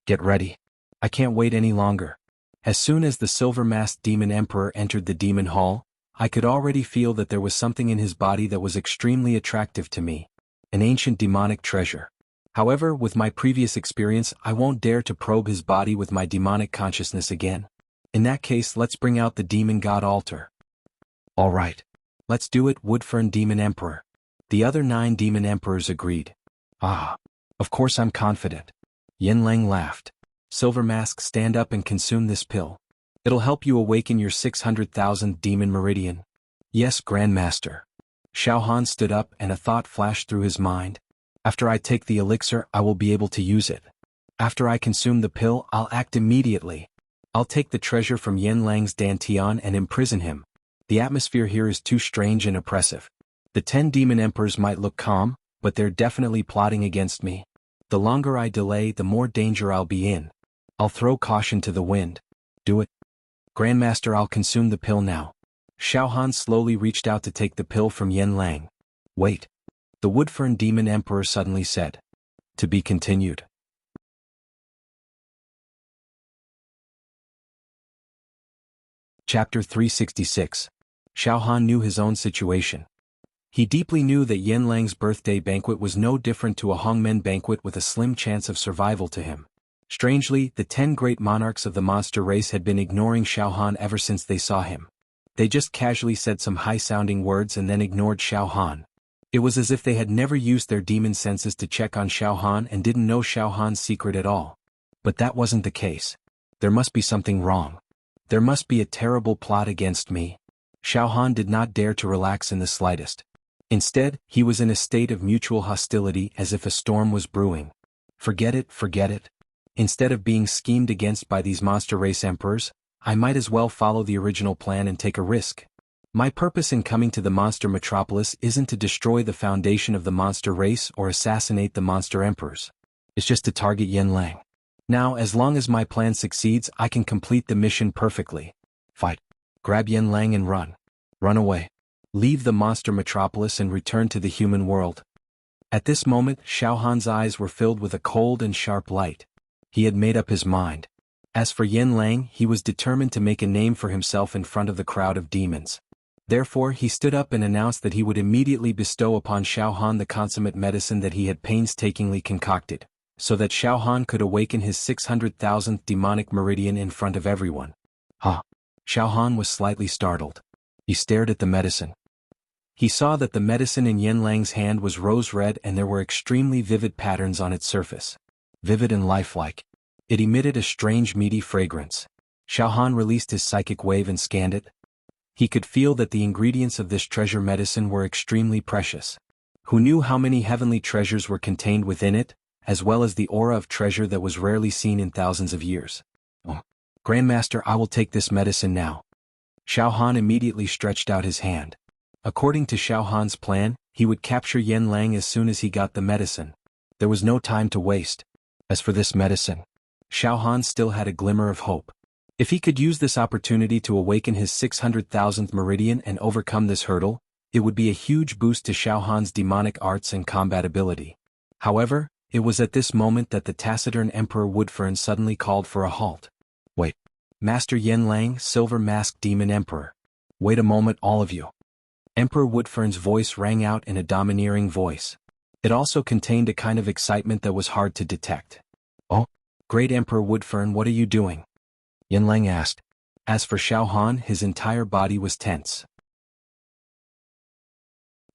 get ready. I can't wait any longer. As soon as the silver-masked demon emperor entered the demon hall, I could already feel that there was something in his body that was extremely attractive to me. An ancient demonic treasure. However, with my previous experience, I won't dare to probe his body with my demonic consciousness again. In that case, let's bring out the demon god altar. All right. Let's do it, Woodfern demon emperor. The other 9 demon emperors agreed. Ah. Of course I'm confident. Yen Lang laughed. Silver Mask, stand up and consume this pill. It'll help you awaken your 600,000th demon meridian. Yes, Grandmaster. Xiao Han stood up and a thought flashed through his mind. After I take the elixir, I will be able to use it. After I consume the pill, I'll act immediately. I'll take the treasure from Yen Lang's Dantian and imprison him. The atmosphere here is too strange and oppressive. The 10 demon emperors might look calm, but they're definitely plotting against me. The longer I delay, the more danger I'll be in. I'll throw caution to the wind. Do it. Grandmaster, I'll consume the pill now. Xiao Han slowly reached out to take the pill from Yen Lang. Wait. The Woodfern demon emperor suddenly said. To be continued. Chapter 366. Xiao Han knew his own situation. He deeply knew that Yen Lang's birthday banquet was no different to a Hongmen banquet with a slim chance of survival to him. Strangely, the 10 great monarchs of the monster race had been ignoring Xiao Han ever since they saw him. They just casually said some high-sounding words and then ignored Xiao Han. It was as if they had never used their demon senses to check on Xiao Han and didn't know Xiao Han's secret at all. But that wasn't the case. There must be something wrong. There must be a terrible plot against me. Xiao Han did not dare to relax in the slightest. Instead, he was in a state of mutual hostility as if a storm was brewing. Forget it, forget it. Instead of being schemed against by these monster race emperors, I might as well follow the original plan and take a risk. My purpose in coming to the monster metropolis isn't to destroy the foundation of the monster race or assassinate the monster emperors. It's just to target Yanlang. Now, as long as my plan succeeds, I can complete the mission perfectly. Fight. Grab Yanlang and run. Run away. Leave the monster metropolis and return to the human world. At this moment, Xiaohan's eyes were filled with a cold and sharp light. He had made up his mind. As for Yanlang, he was determined to make a name for himself in front of the crowd of demons. Therefore, he stood up and announced that he would immediately bestow upon Xiaohan the consummate medicine that he had painstakingly concocted, so that Xiaohan could awaken his 600,000th demonic meridian in front of everyone. Huh. Xiaohan was slightly startled. He stared at the medicine. He saw that the medicine in Yanlang's hand was rose-red and there were extremely vivid patterns on its surface. Vivid and lifelike. It emitted a strange meaty fragrance. Xiaohan released his psychic wave and scanned it. He could feel that the ingredients of this treasure medicine were extremely precious. Who knew how many heavenly treasures were contained within it, as well as the aura of treasure that was rarely seen in thousands of years. Oh. Grandmaster, I will take this medicine now. Xiaohan immediately stretched out his hand. According to Xiaohan's plan, he would capture Yanlang as soon as he got the medicine. There was no time to waste. As for this medicine, Xiaohan still had a glimmer of hope. If he could use this opportunity to awaken his 600,000th meridian and overcome this hurdle, it would be a huge boost to Xiaohan's demonic arts and combat ability. However, it was at this moment that the taciturn Emperor Woodfern suddenly called for a halt. Wait. Master Yanlang, Silver Masked Demon Emperor. Wait a moment, all of you. Emperor Woodfern's voice rang out in a domineering voice. It also contained a kind of excitement that was hard to detect. Oh, great Emperor Woodfern, what are you doing? Yanlang asked. As for Xiaohan, his entire body was tense.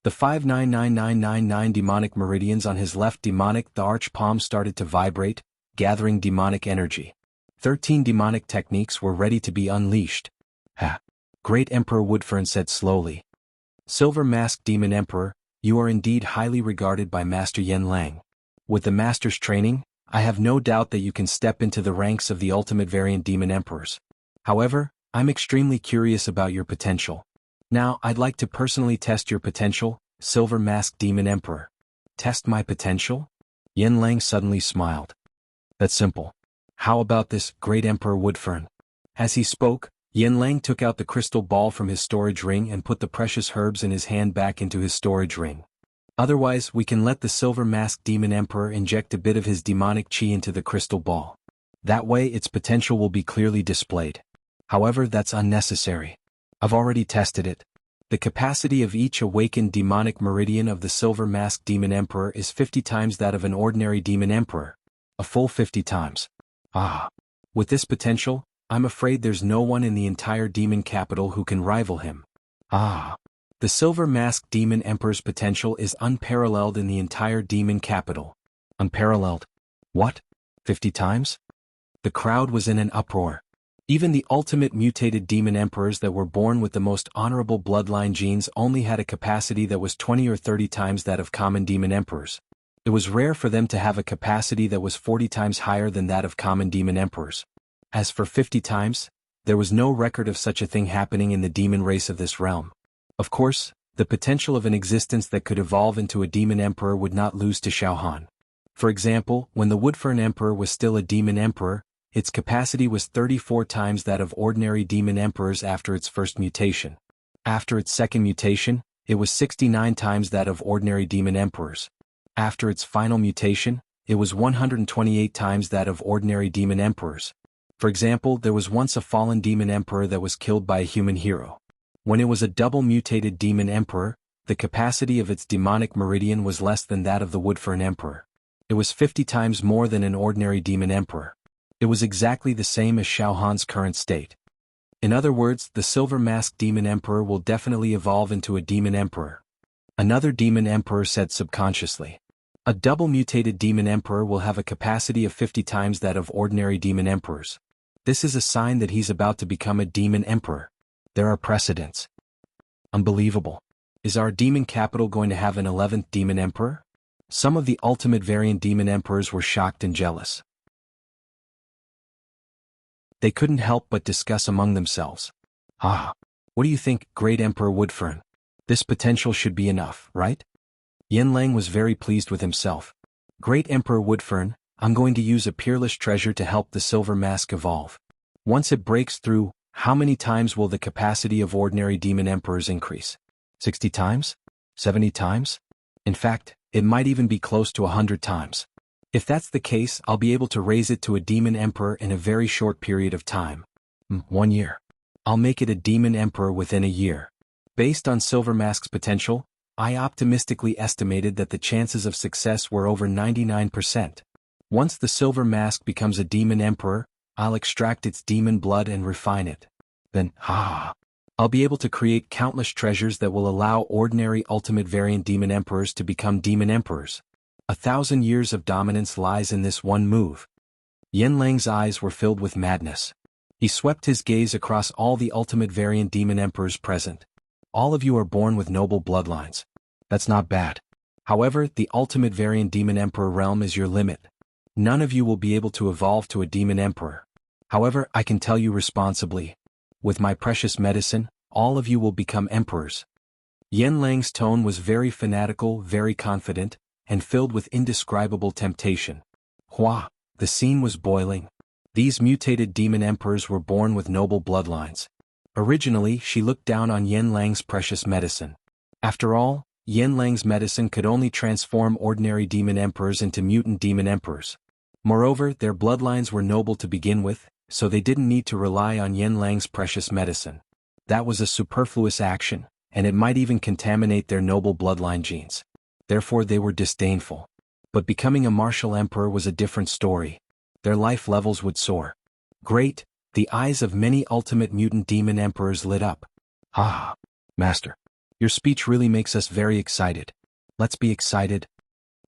The 599999 demonic meridians on his left demonic the arch palm started to vibrate, gathering demonic energy. 13 demonic techniques were ready to be unleashed. Ha! Great Emperor Woodfern said slowly. Silver Masked Demon Emperor, you are indeed highly regarded by Master Yanlang. With the Master's training, I have no doubt that you can step into the ranks of the ultimate variant demon emperors. However, I'm extremely curious about your potential. Now, I'd like to personally test your potential, Silver Masked Demon Emperor. Test my potential? Yanlang suddenly smiled. That's simple. How about this, Great Emperor Woodfern? As he spoke, Yanlang took out the crystal ball from his storage ring and put the precious herbs in his hand back into his storage ring. Otherwise, we can let the Silver Masked Demon Emperor inject a bit of his demonic chi into the crystal ball. That way its potential will be clearly displayed. However, that's unnecessary. I've already tested it. The capacity of each awakened demonic meridian of the Silver Masked Demon Emperor is 50 times that of an ordinary demon emperor. A full 50 times. Ah. With this potential, I'm afraid there's no one in the entire demon capital who can rival him. Ah. The Silver Masked Demon Emperor's potential is unparalleled in the entire demon capital. Unparalleled? What? 50 times? The crowd was in an uproar. Even the ultimate mutated demon emperors that were born with the most honorable bloodline genes only had a capacity that was 20 or 30 times that of common demon emperors. It was rare for them to have a capacity that was 40 times higher than that of common demon emperors. As for 50 times, there was no record of such a thing happening in the demon race of this realm. Of course, the potential of an existence that could evolve into a demon emperor would not lose to Xiaohan. For example, when the Woodfern Emperor was still a demon emperor, its capacity was 34 times that of ordinary demon emperors after its first mutation. After its second mutation, it was 69 times that of ordinary demon emperors. After its final mutation, it was 128 times that of ordinary demon emperors. For example, there was once a fallen demon emperor that was killed by a human hero. When it was a double mutated demon emperor, the capacity of its demonic meridian was less than that of the Woodfern Emperor. It was 50 times more than an ordinary demon emperor. It was exactly the same as Xiaohan's current state. In other words, the Silver Masked Demon Emperor will definitely evolve into a demon emperor. Another demon emperor said subconsciously. A double mutated demon emperor will have a capacity of 50 times that of ordinary demon emperors. This is a sign that he's about to become a demon emperor. There are precedents. Unbelievable. Is our demon capital going to have an 11th demon emperor? Some of the ultimate variant demon emperors were shocked and jealous. They couldn't help but discuss among themselves. Ah. What do you think, Great Emperor Woodfern? This potential should be enough, right? Yanlang was very pleased with himself. Great Emperor Woodfern, I'm going to use a peerless treasure to help the silver mask evolve. Once it breaks through, how many times will the capacity of ordinary demon emperors increase? 60 times? 70 times? In fact, it might even be close to 100 times. If that's the case, I'll be able to raise it to a demon emperor in a very short period of time. 1 year. I'll make it a demon emperor within a year. Based on Silver Mask's potential, I optimistically estimated that the chances of success were over 99%. Once the Silver Mask becomes a demon emperor, I'll extract its demon blood and refine it. Then, I'll be able to create countless treasures that will allow ordinary ultimate variant demon emperors to become demon emperors. 1,000 years of dominance lies in this one move. Yanlang's eyes were filled with madness. He swept his gaze across all the ultimate variant demon emperors present. All of you are born with noble bloodlines. That's not bad. However, the ultimate variant demon emperor realm is your limit. None of you will be able to evolve to a demon emperor. However, I can tell you responsibly, with my precious medicine, all of you will become emperors. Yanlang's tone was very fanatical, very confident, and filled with indescribable temptation. The scene was boiling. These mutated demon emperors were born with noble bloodlines. Originally, she looked down on Yanlang's precious medicine. After all, Yanlang's medicine could only transform ordinary demon emperors into mutant demon emperors. Moreover, their bloodlines were noble to begin with, so they didn't need to rely on Yanlang's precious medicine. That was a superfluous action, and it might even contaminate their noble bloodline genes. Therefore they were disdainful. But becoming a martial emperor was a different story. Their life levels would soar. Great, the eyes of many ultimate mutant demon emperors lit up. Master. Your speech really makes us very excited. Let's be excited.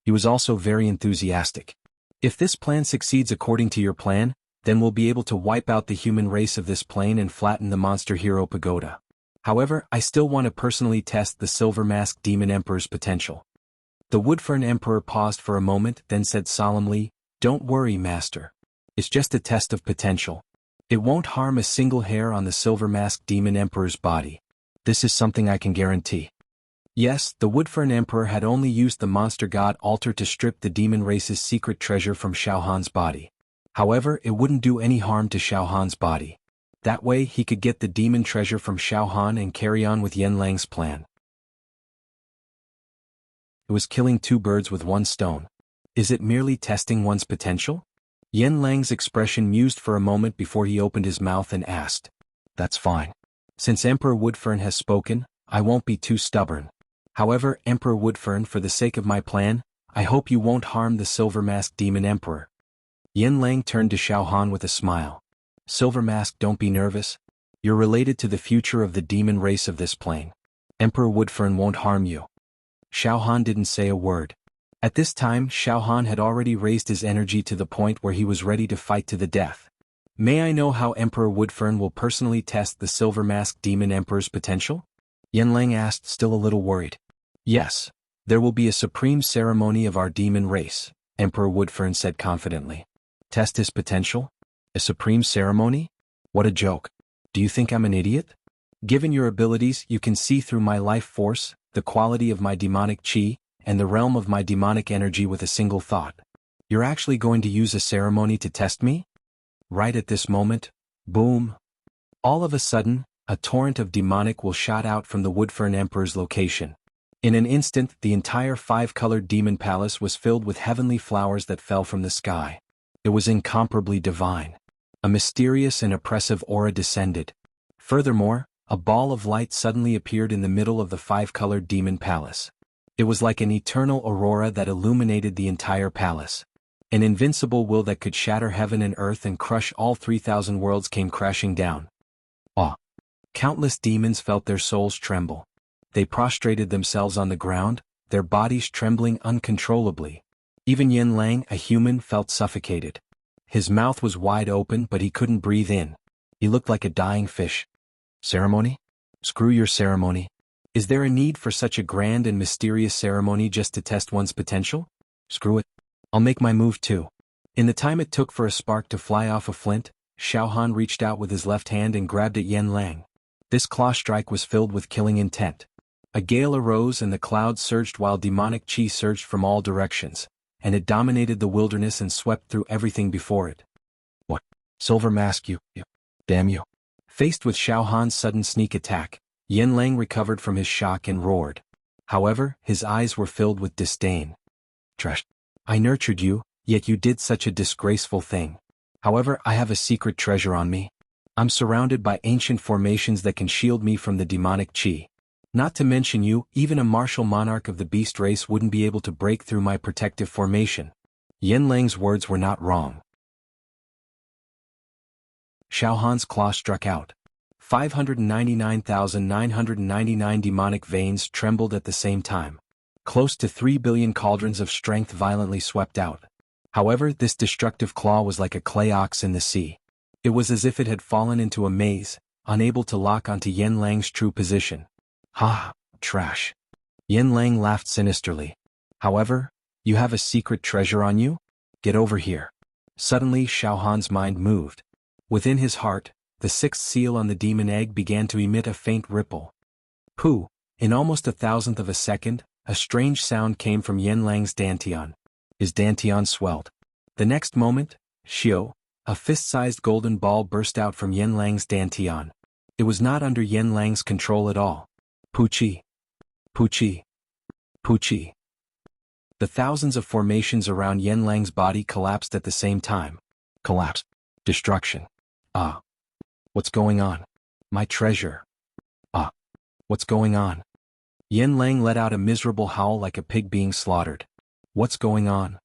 He was also very enthusiastic. If this plan succeeds according to your plan, then we'll be able to wipe out the human race of this plane and flatten the monster hero pagoda. However, I still want to personally test the Silver Mask Demon Emperor's potential. The Woodfern Emperor paused for a moment, then said solemnly, "Don't worry, Master. It's just a test of potential. It won't harm a single hair on the Silver Mask Demon Emperor's body. This is something I can guarantee." Yes, the Woodfern Emperor had only used the monster god altar to strip the demon race's secret treasure from Xiaohan's body. However, it wouldn't do any harm to Xiaohan's body. That way he could get the demon treasure from Xiaohan and carry on with Yanlang's plan. It was killing two birds with one stone. Is it merely testing one's potential? Yanlang's expression mused for a moment before he opened his mouth and asked. That's fine. Since Emperor Woodfern has spoken, I won't be too stubborn. However, Emperor Woodfern, for the sake of my plan, I hope you won't harm the Silver Mask Demon Emperor. Yanlang turned to Xiaohan with a smile. Silver Mask, don't be nervous. You're related to the future of the demon race of this plane. Emperor Woodfern won't harm you. Xiaohan didn't say a word. At this time, Xiaohan had already raised his energy to the point where he was ready to fight to the death. May I know how Emperor Woodfern will personally test the Silver Mask Demon Emperor's potential? Yanlang asked, still a little worried. Yes. There will be a supreme ceremony of our demon race, Emperor Woodfern said confidently. Test his potential? A supreme ceremony? What a joke. Do you think I'm an idiot? Given your abilities, you can see through my life force, the quality of my demonic chi, and the realm of my demonic energy with a single thought. You're actually going to use a ceremony to test me? Right at this moment, boom. All of a sudden, a torrent of demonic will shot out from the Woodfern Emperor's location. In an instant, the entire five-colored demon palace was filled with heavenly flowers that fell from the sky. It was incomparably divine. A mysterious and oppressive aura descended. Furthermore, a ball of light suddenly appeared in the middle of the five-colored demon palace. It was like an eternal aurora that illuminated the entire palace. An invincible will that could shatter heaven and earth and crush all 3,000 worlds came crashing down. Countless demons felt their souls tremble. They prostrated themselves on the ground, their bodies trembling uncontrollably. Even Yanlang, a human, felt suffocated. His mouth was wide open but he couldn't breathe in. He looked like a dying fish. Ceremony? Screw your ceremony. Is there a need for such a grand and mysterious ceremony just to test one's potential? Screw it. I'll make my move too. In the time it took for a spark to fly off a flint, Xiaohan reached out with his left hand and grabbed at Yanlang. This claw strike was filled with killing intent. A gale arose and the clouds surged while demonic chi surged from all directions, and it dominated the wilderness and swept through everything before it. What? Silver Mask, you. Damn you. Faced with Xiao Han's sudden sneak attack, Yen Lang recovered from his shock and roared. However, his eyes were filled with disdain. Trash. I nurtured you, yet you did such a disgraceful thing. However, I have a secret treasure on me. I'm surrounded by ancient formations that can shield me from the demonic chi. Not to mention you, even a martial monarch of the beast race wouldn't be able to break through my protective formation. Yen Lang's words were not wrong. Xiao Han's claw struck out. 599,999 demonic veins trembled at the same time. Close to 3 billion cauldrons of strength violently swept out. However, this destructive claw was like a clay ox in the sea. It was as if it had fallen into a maze, unable to lock onto Yen Lang's true position. Ha, trash. Yen Lang laughed sinisterly. However, you have a secret treasure on you? Get over here. Suddenly Xiao Han's mind moved. Within his heart, the sixth seal on the demon egg began to emit a faint ripple. Pooh! In almost 1,000th of a second, a strange sound came from Yen Lang's dantian. His dantian swelled. The next moment, Xiao, a fist-sized golden ball burst out from Yen Lang's dantian. It was not under Yen Lang's control at all. Puchi. Puchi. Puchi. The thousands of formations around Yen Lang's body collapsed at the same time. Collapse. Destruction. Ah. What's going on? My treasure. Ah. What's going on? Yen Lang let out a miserable howl like a pig being slaughtered. What's going on?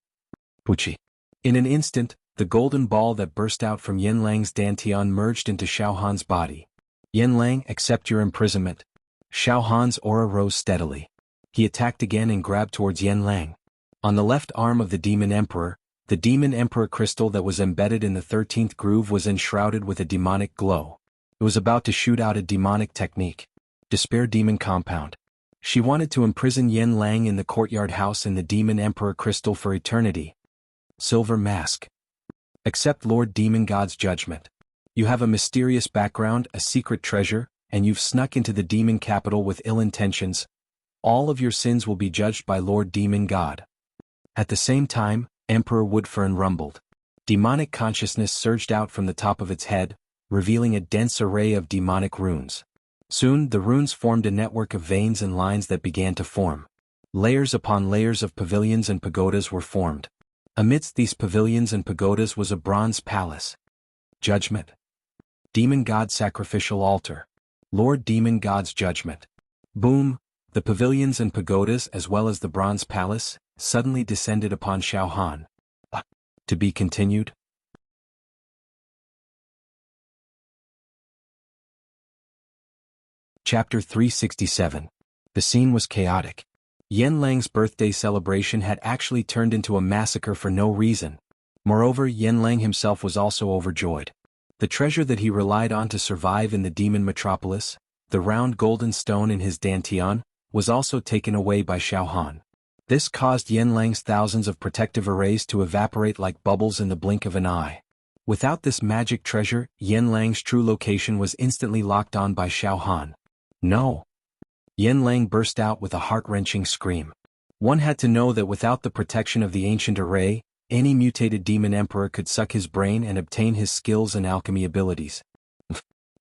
Puchi. In an instant, the golden ball that burst out from Yen Lang's dantian merged into Xiao Han's body. Yen Lang, accept your imprisonment. Xiao Han's aura rose steadily. He attacked again and grabbed towards Yen Lang. On the left arm of the Demon Emperor, the Demon Emperor crystal that was embedded in the 13th groove was enshrouded with a demonic glow. It was about to shoot out a demonic technique. Despair Demon Compound. She wanted to imprison Yen Lang in the courtyard house in the Demon Emperor crystal for eternity. Silver Mask. Accept Lord Demon God's judgment. You have a mysterious background, a secret treasure, and you've snuck into the demon capital with ill intentions. All of your sins will be judged by Lord Demon God. At the same time, Emperor Woodfern rumbled. Demonic consciousness surged out from the top of its head, revealing a dense array of demonic runes. Soon, the runes formed a network of veins and lines that began to form. Layers upon layers of pavilions and pagodas were formed. Amidst these pavilions and pagodas was a bronze palace. Judgment. Demon God Sacrificial Altar. Lord Demon God's Judgment. Boom! The pavilions and pagodas as well as the bronze palace suddenly descended upon Xiao Han. To be continued? Chapter 367. The scene was chaotic. Yen Lang's birthday celebration had actually turned into a massacre for no reason. Moreover, Yen Lang himself was also overjoyed. The treasure that he relied on to survive in the demon metropolis, the round golden stone in his dantian, was also taken away by Xiao Han. This caused Yen Lang's thousands of protective arrays to evaporate like bubbles in the blink of an eye. Without this magic treasure, Yen Lang's true location was instantly locked on by Xiao Han. No! Yen Lang burst out with a heart-wrenching scream. One had to know that without the protection of the ancient array, any mutated demon emperor could suck his brain and obtain his skills and alchemy abilities.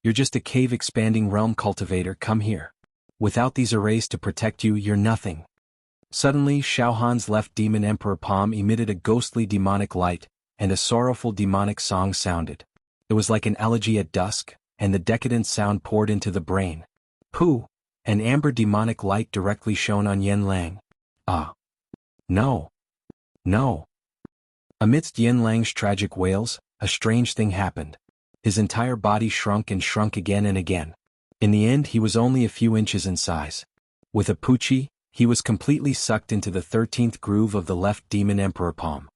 You're just a cave-expanding realm cultivator, come here. Without these arrays to protect you, you're nothing. Suddenly, Xiao Han's left demon emperor palm emitted a ghostly demonic light, and a sorrowful demonic song sounded. It was like an elegy at dusk, and the decadent sound poured into the brain. Pooh! An amber demonic light directly shone on Yen Lang. Ah! No! No! Amidst Yen Lang's tragic wails, a strange thing happened. His entire body shrunk and shrunk again and again. In the end, he was only a few inches in size. With a puchi, he was completely sucked into the 13th groove of the left demon emperor palm.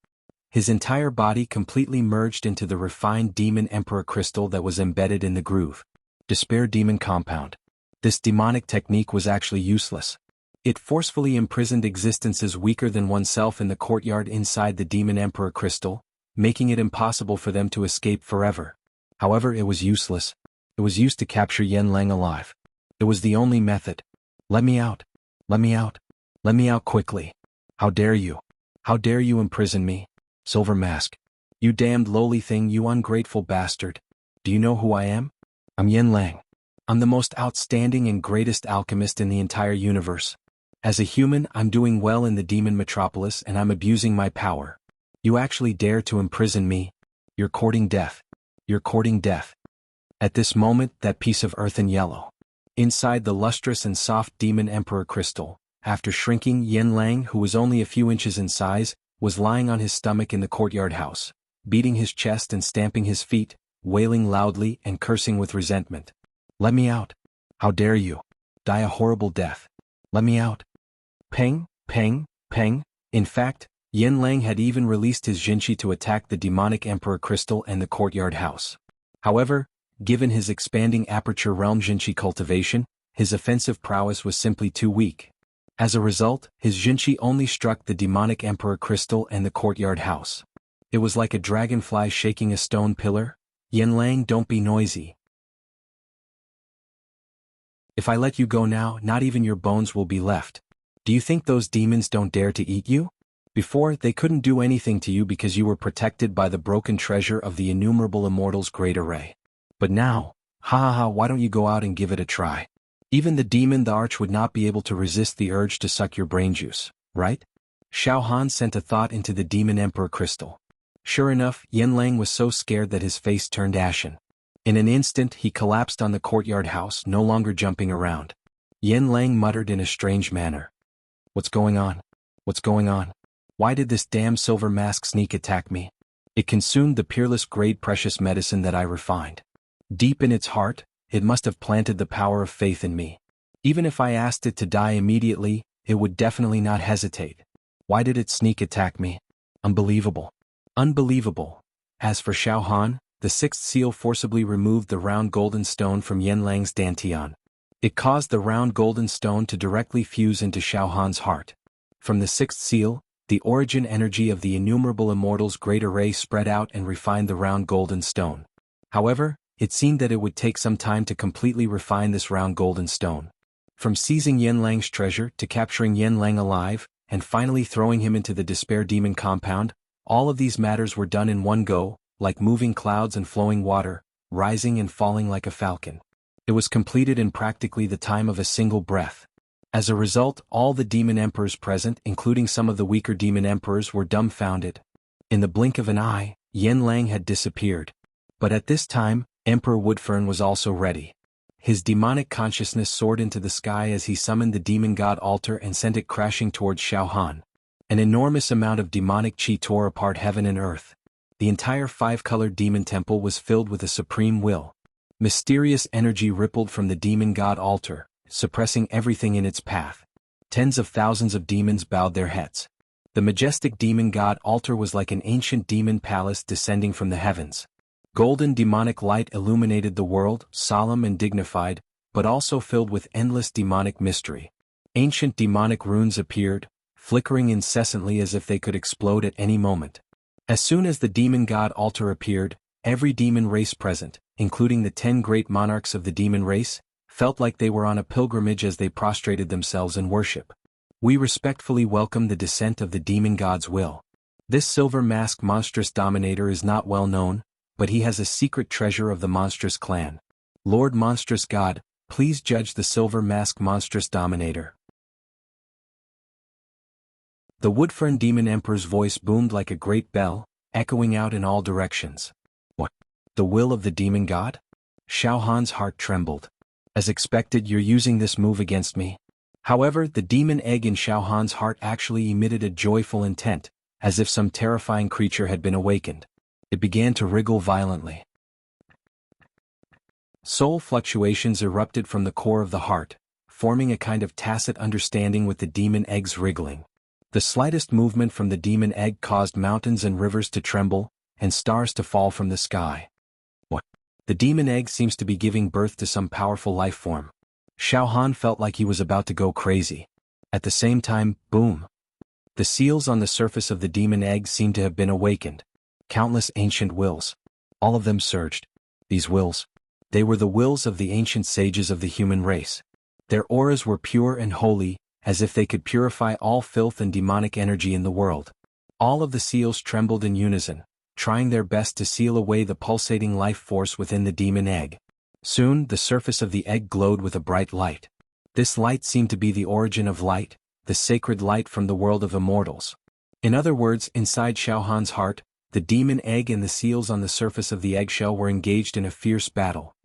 His entire body completely merged into the refined demon emperor crystal that was embedded in the groove. Despair Demon Compound. This demonic technique was actually useless. It forcefully imprisoned existences weaker than oneself in the courtyard inside the Demon Emperor crystal, making it impossible for them to escape forever. However, it was useless. It was used to capture Yen Lang alive. It was the only method. Let me out. Let me out. Let me out quickly. How dare you? How dare you imprison me? Silver Mask. You damned lowly thing, you ungrateful bastard. Do you know who I am? I'm Yen Lang. I'm the most outstanding and greatest alchemist in the entire universe. As a human, I'm doing well in the demon metropolis and I'm abusing my power. You actually dare to imprison me? You're courting death. You're courting death. At this moment, that piece of earth in yellow. Inside the lustrous and soft demon emperor crystal, after shrinking, Yen Lang, who was only a few inches in size, was lying on his stomach in the courtyard house, beating his chest and stamping his feet, wailing loudly and cursing with resentment. Let me out. How dare you? Die a horrible death. Let me out. Peng, peng, peng. In fact, Yen Lang had even released his Jinchi to attack the demonic emperor crystal and the courtyard house. However, given his expanding aperture realm Jinchi cultivation, his offensive prowess was simply too weak. As a result, his Jinchi only struck the demonic emperor crystal and the courtyard house. It was like a dragonfly shaking a stone pillar. Yen Lang, don't be noisy. If I let you go now, not even your bones will be left. Do you think those demons don't dare to eat you? Before, they couldn't do anything to you because you were protected by the broken treasure of the innumerable immortals' great array. But now, ha ha ha, why don't you go out and give it a try? Even the demon the arch would not be able to resist the urge to suck your brain juice, right? Xiao Han sent a thought into the demon emperor crystal. Sure enough, Yen Lang was so scared that his face turned ashen. In an instant, he collapsed on the courtyard house, no longer jumping around. Yen Lang muttered in a strange manner. What's going on? What's going on? Why did this damn silver mask sneak attack me? It consumed the peerless grade precious medicine that I refined. Deep in its heart, it must have planted the power of faith in me. Even if I asked it to die immediately, it would definitely not hesitate. Why did it sneak attack me? Unbelievable. Unbelievable. As for Xiao Han, the sixth seal forcibly removed the round golden stone from Yen Lang's dantian. It caused the round golden stone to directly fuse into Xiao Han's heart. From the sixth seal, the origin energy of the innumerable immortals' great array spread out and refined the round golden stone. However, it seemed that it would take some time to completely refine this round golden stone. From seizing Yen Lang's treasure to capturing Yen Lang alive, and finally throwing him into the despair demon compound, all of these matters were done in one go, like moving clouds and flowing water, rising and falling like a falcon. It was completed in practically the time of a single breath. As a result, all the demon emperors present, including some of the weaker demon emperors, were dumbfounded. In the blink of an eye, Yen Lang had disappeared. But at this time, Emperor Woodfern was also ready. His demonic consciousness soared into the sky as he summoned the demon god altar and sent it crashing towards Xiao Han. An enormous amount of demonic chi tore apart heaven and earth. The entire five-colored demon temple was filled with a supreme will. Mysterious energy rippled from the demon god altar, suppressing everything in its path. Tens of thousands of demons bowed their heads. The majestic demon god altar was like an ancient demon palace descending from the heavens. Golden demonic light illuminated the world, solemn and dignified, but also filled with endless demonic mystery. Ancient demonic runes appeared, flickering incessantly as if they could explode at any moment. As soon as the demon god altar appeared, every demon race present, including the 10 great monarchs of the demon race, felt like they were on a pilgrimage as they prostrated themselves in worship. We respectfully welcome the descent of the demon god's will. This silver mask monstrous dominator is not well known, but he has a secret treasure of the monstrous clan. Lord Monstrous God, please judge the silver mask monstrous dominator. The Woodfern demon emperor's voice boomed like a great bell, echoing out in all directions. What? The will of the demon god? Xiao Han's heart trembled. As expected, you're using this move against me. However, the demon egg in Xiao Han's heart actually emitted a joyful intent, as if some terrifying creature had been awakened. It began to wriggle violently. Soul fluctuations erupted from the core of the heart, forming a kind of tacit understanding with the demon egg's wriggling. The slightest movement from the demon egg caused mountains and rivers to tremble, and stars to fall from the sky. What? The demon egg seems to be giving birth to some powerful life form. Xiao Han felt like he was about to go crazy. At the same time, boom! The seals on the surface of the demon egg seemed to have been awakened. Countless ancient wills. All of them surged. These wills. They were the wills of the ancient sages of the human race. Their auras were pure and holy, as if they could purify all filth and demonic energy in the world. All of the seals trembled in unison, trying their best to seal away the pulsating life force within the demon egg. Soon, the surface of the egg glowed with a bright light. This light seemed to be the origin of light, the sacred light from the world of immortals. In other words, inside Xiao Han's heart, the demon egg and the seals on the surface of the eggshell were engaged in a fierce battle.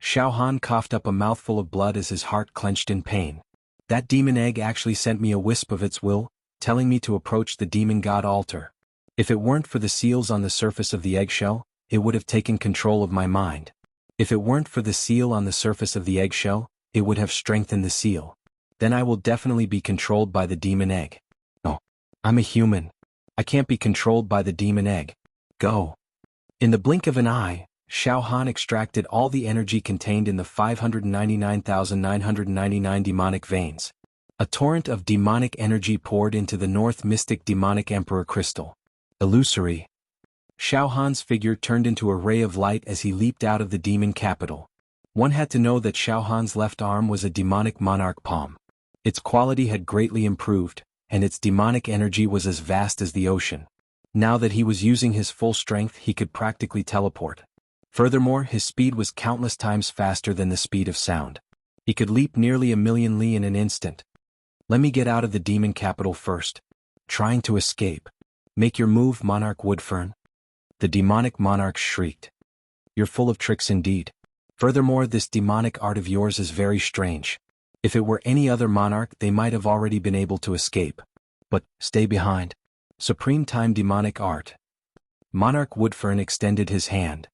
Xiao Han coughed up a mouthful of blood as his heart clenched in pain. That demon egg actually sent me a wisp of its will, telling me to approach the demon god altar. If it weren't for the seals on the surface of the eggshell, it would have taken control of my mind. If it weren't for the seal on the surface of the eggshell, it would have strengthened the seal. Then I will definitely be controlled by the demon egg. No. I'm a human. I can't be controlled by the demon egg. Go. In the blink of an eye, Xiao Han extracted all the energy contained in the 599,999 demonic veins. A torrent of demonic energy poured into the North Mystic Demonic Emperor crystal. Illusory. Xiao Han's figure turned into a ray of light as he leaped out of the demon capital. One had to know that Xiao Han's left arm was a demonic monarch palm. Its quality had greatly improved, and its demonic energy was as vast as the ocean. Now that he was using his full strength, he could practically teleport. Furthermore, his speed was countless times faster than the speed of sound. He could leap nearly 1,000,000 li in an instant. Let me get out of the demon capital first. Trying to escape. Make your move, Monarch Woodfern. The demonic monarch shrieked. You're full of tricks indeed. Furthermore, this demonic art of yours is very strange. If it were any other monarch, they might have already been able to escape. But, stay behind. Supreme Time Demonic Art. Monarch Woodfern extended his hand.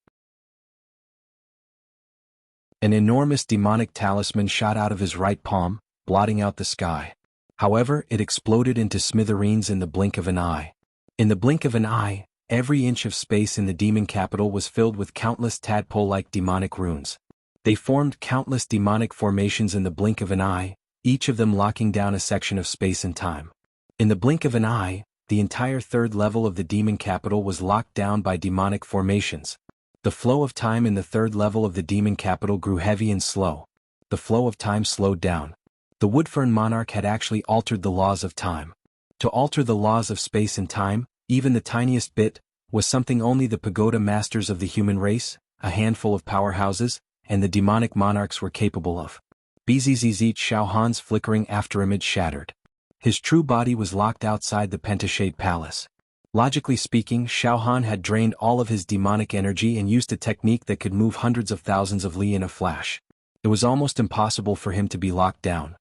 An enormous demonic talisman shot out of his right palm, blotting out the sky. However, it exploded into smithereens in the blink of an eye. In the blink of an eye, every inch of space in the demon capital was filled with countless tadpole-like demonic runes. They formed countless demonic formations in the blink of an eye, each of them locking down a section of space and time. In the blink of an eye, the entire third level of the demon capital was locked down by demonic formations. The flow of time in the third level of the demon capital grew heavy and slow. The flow of time slowed down. The Woodfern monarch had actually altered the laws of time. To alter the laws of space and time, even the tiniest bit, was something only the pagoda masters of the human race, a handful of powerhouses, and the demonic monarchs were capable of. Bzzz Xiao Han's flickering afterimage shattered. His true body was locked outside the Pentashade Palace. Logically speaking, Xiao Han had drained all of his demonic energy and used a technique that could move hundreds of thousands of li in a flash. It was almost impossible for him to be locked down.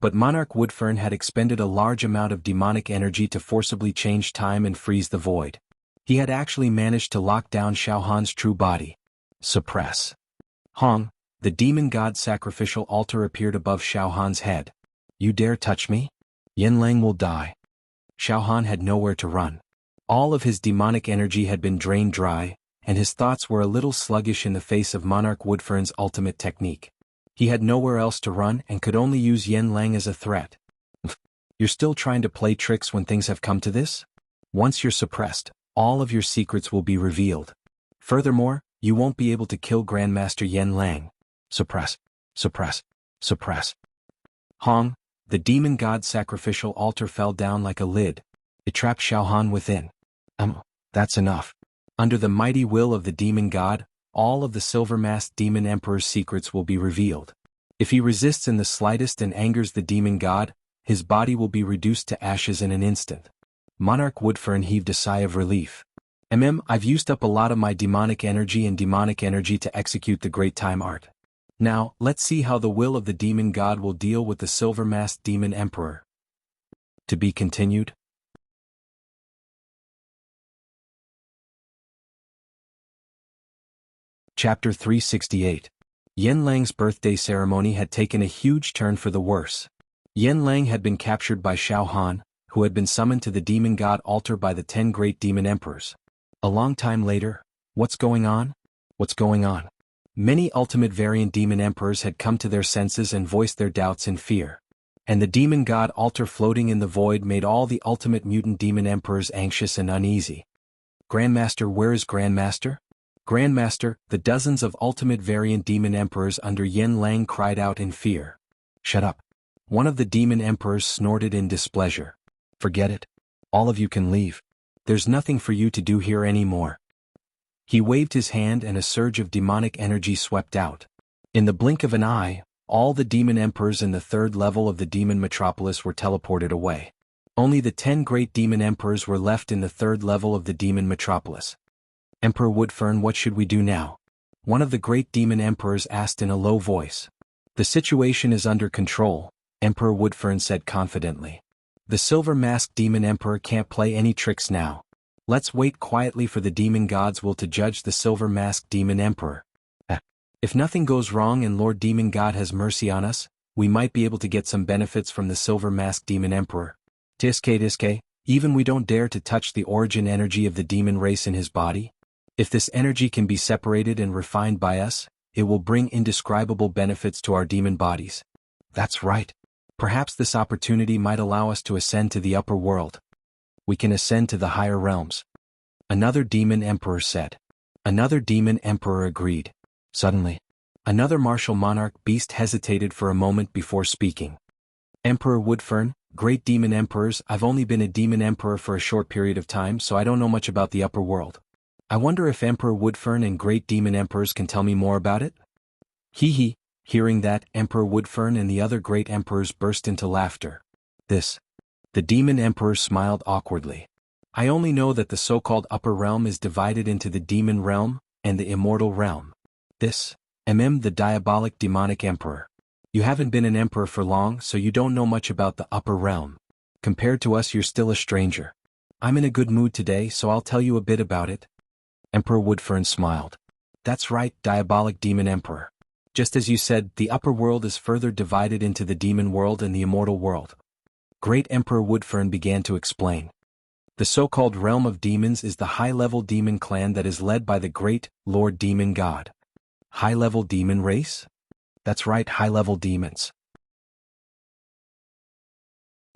But Monarch Woodfern had expended a large amount of demonic energy to forcibly change time and freeze the void. He had actually managed to lock down Xiao Han's true body. Suppress. Hong, the demon god sacrificial altar appeared above Xiao Han's head. You dare touch me? Yanlang will die. Xiao Han had nowhere to run. All of his demonic energy had been drained dry, and his thoughts were a little sluggish in the face of Monarch Woodfern's ultimate technique. He had nowhere else to run and could only use Yanlang as a threat. You're still trying to play tricks when things have come to this? Once you're suppressed, all of your secrets will be revealed. Furthermore, you won't be able to kill Grandmaster Yanlang. Suppress. Suppress. Suppress. Hong, the demon god sacrificial altar fell down like a lid. It trapped Xiao Han within. That's enough. Under the mighty will of the demon god, all of the silver-masked demon emperor's secrets will be revealed. If he resists in the slightest and angers the demon god, his body will be reduced to ashes in an instant. Monarch Woodfern heaved a sigh of relief. I've used up a lot of my demonic energy to execute the great time art. Now, let's see how the will of the demon god will deal with the silver-masked demon emperor. To be continued. Chapter 368. Yanlang's birthday ceremony had taken a huge turn for the worse. Yanlang had been captured by Xiao Han, who had been summoned to the demon god altar by the 10 great demon emperors. A long time later, what's going on? What's going on? Many ultimate variant demon emperors had come to their senses and voiced their doubts and fear. And the demon god altar floating in the void made all the ultimate mutant demon emperors anxious and uneasy. Grandmaster, where is Grandmaster? Grandmaster, the dozens of ultimate variant demon emperors under Yen Lang cried out in fear. Shut up. One of the demon emperors snorted in displeasure. Forget it. All of you can leave. There's nothing for you to do here anymore. He waved his hand and a surge of demonic energy swept out. In the blink of an eye, all the demon emperors in the third level of the demon metropolis were teleported away. Only the 10 great demon emperors were left in the third level of the demon metropolis. Emperor Woodfern, what should we do now? One of the great demon emperors asked in a low voice. The situation is under control, Emperor Woodfern said confidently. The silver-masked demon emperor can't play any tricks now. Let's wait quietly for the demon god's will to judge the silver-masked demon emperor. If nothing goes wrong and Lord Demon God has mercy on us, we might be able to get some benefits from the silver-masked demon emperor. Tiske, even we don't dare to touch the origin energy of the demon race in his body. If this energy can be separated and refined by us, it will bring indescribable benefits to our demon bodies. That's right. Perhaps this opportunity might allow us to ascend to the upper world. We can ascend to the higher realms. Another demon emperor said. Another demon emperor agreed. Suddenly, another martial monarch beast hesitated for a moment before speaking. Emperor Woodfern, great demon emperors, I've only been a demon emperor for a short period of time, so I don't know much about the upper world. I wonder if Emperor Woodfern and great demon emperors can tell me more about it? Hee. Hearing that, Emperor Woodfern and the other great emperors burst into laughter. The demon emperor smiled awkwardly. I only know that the so-called upper realm is divided into the demon realm and the immortal realm. The diabolic demonic emperor. You haven't been an emperor for long, so you don't know much about the upper realm. Compared to us, you're still a stranger. I'm in a good mood today, so I'll tell you a bit about it. Emperor Woodfern smiled. That's right, diabolic demon emperor. Just as you said, the upper world is further divided into the demon world and the immortal world. Great Emperor Woodfern began to explain. The so-called realm of demons is the high-level demon clan that is led by the great Lord Demon God. High-level demon race? That's right, high-level demons.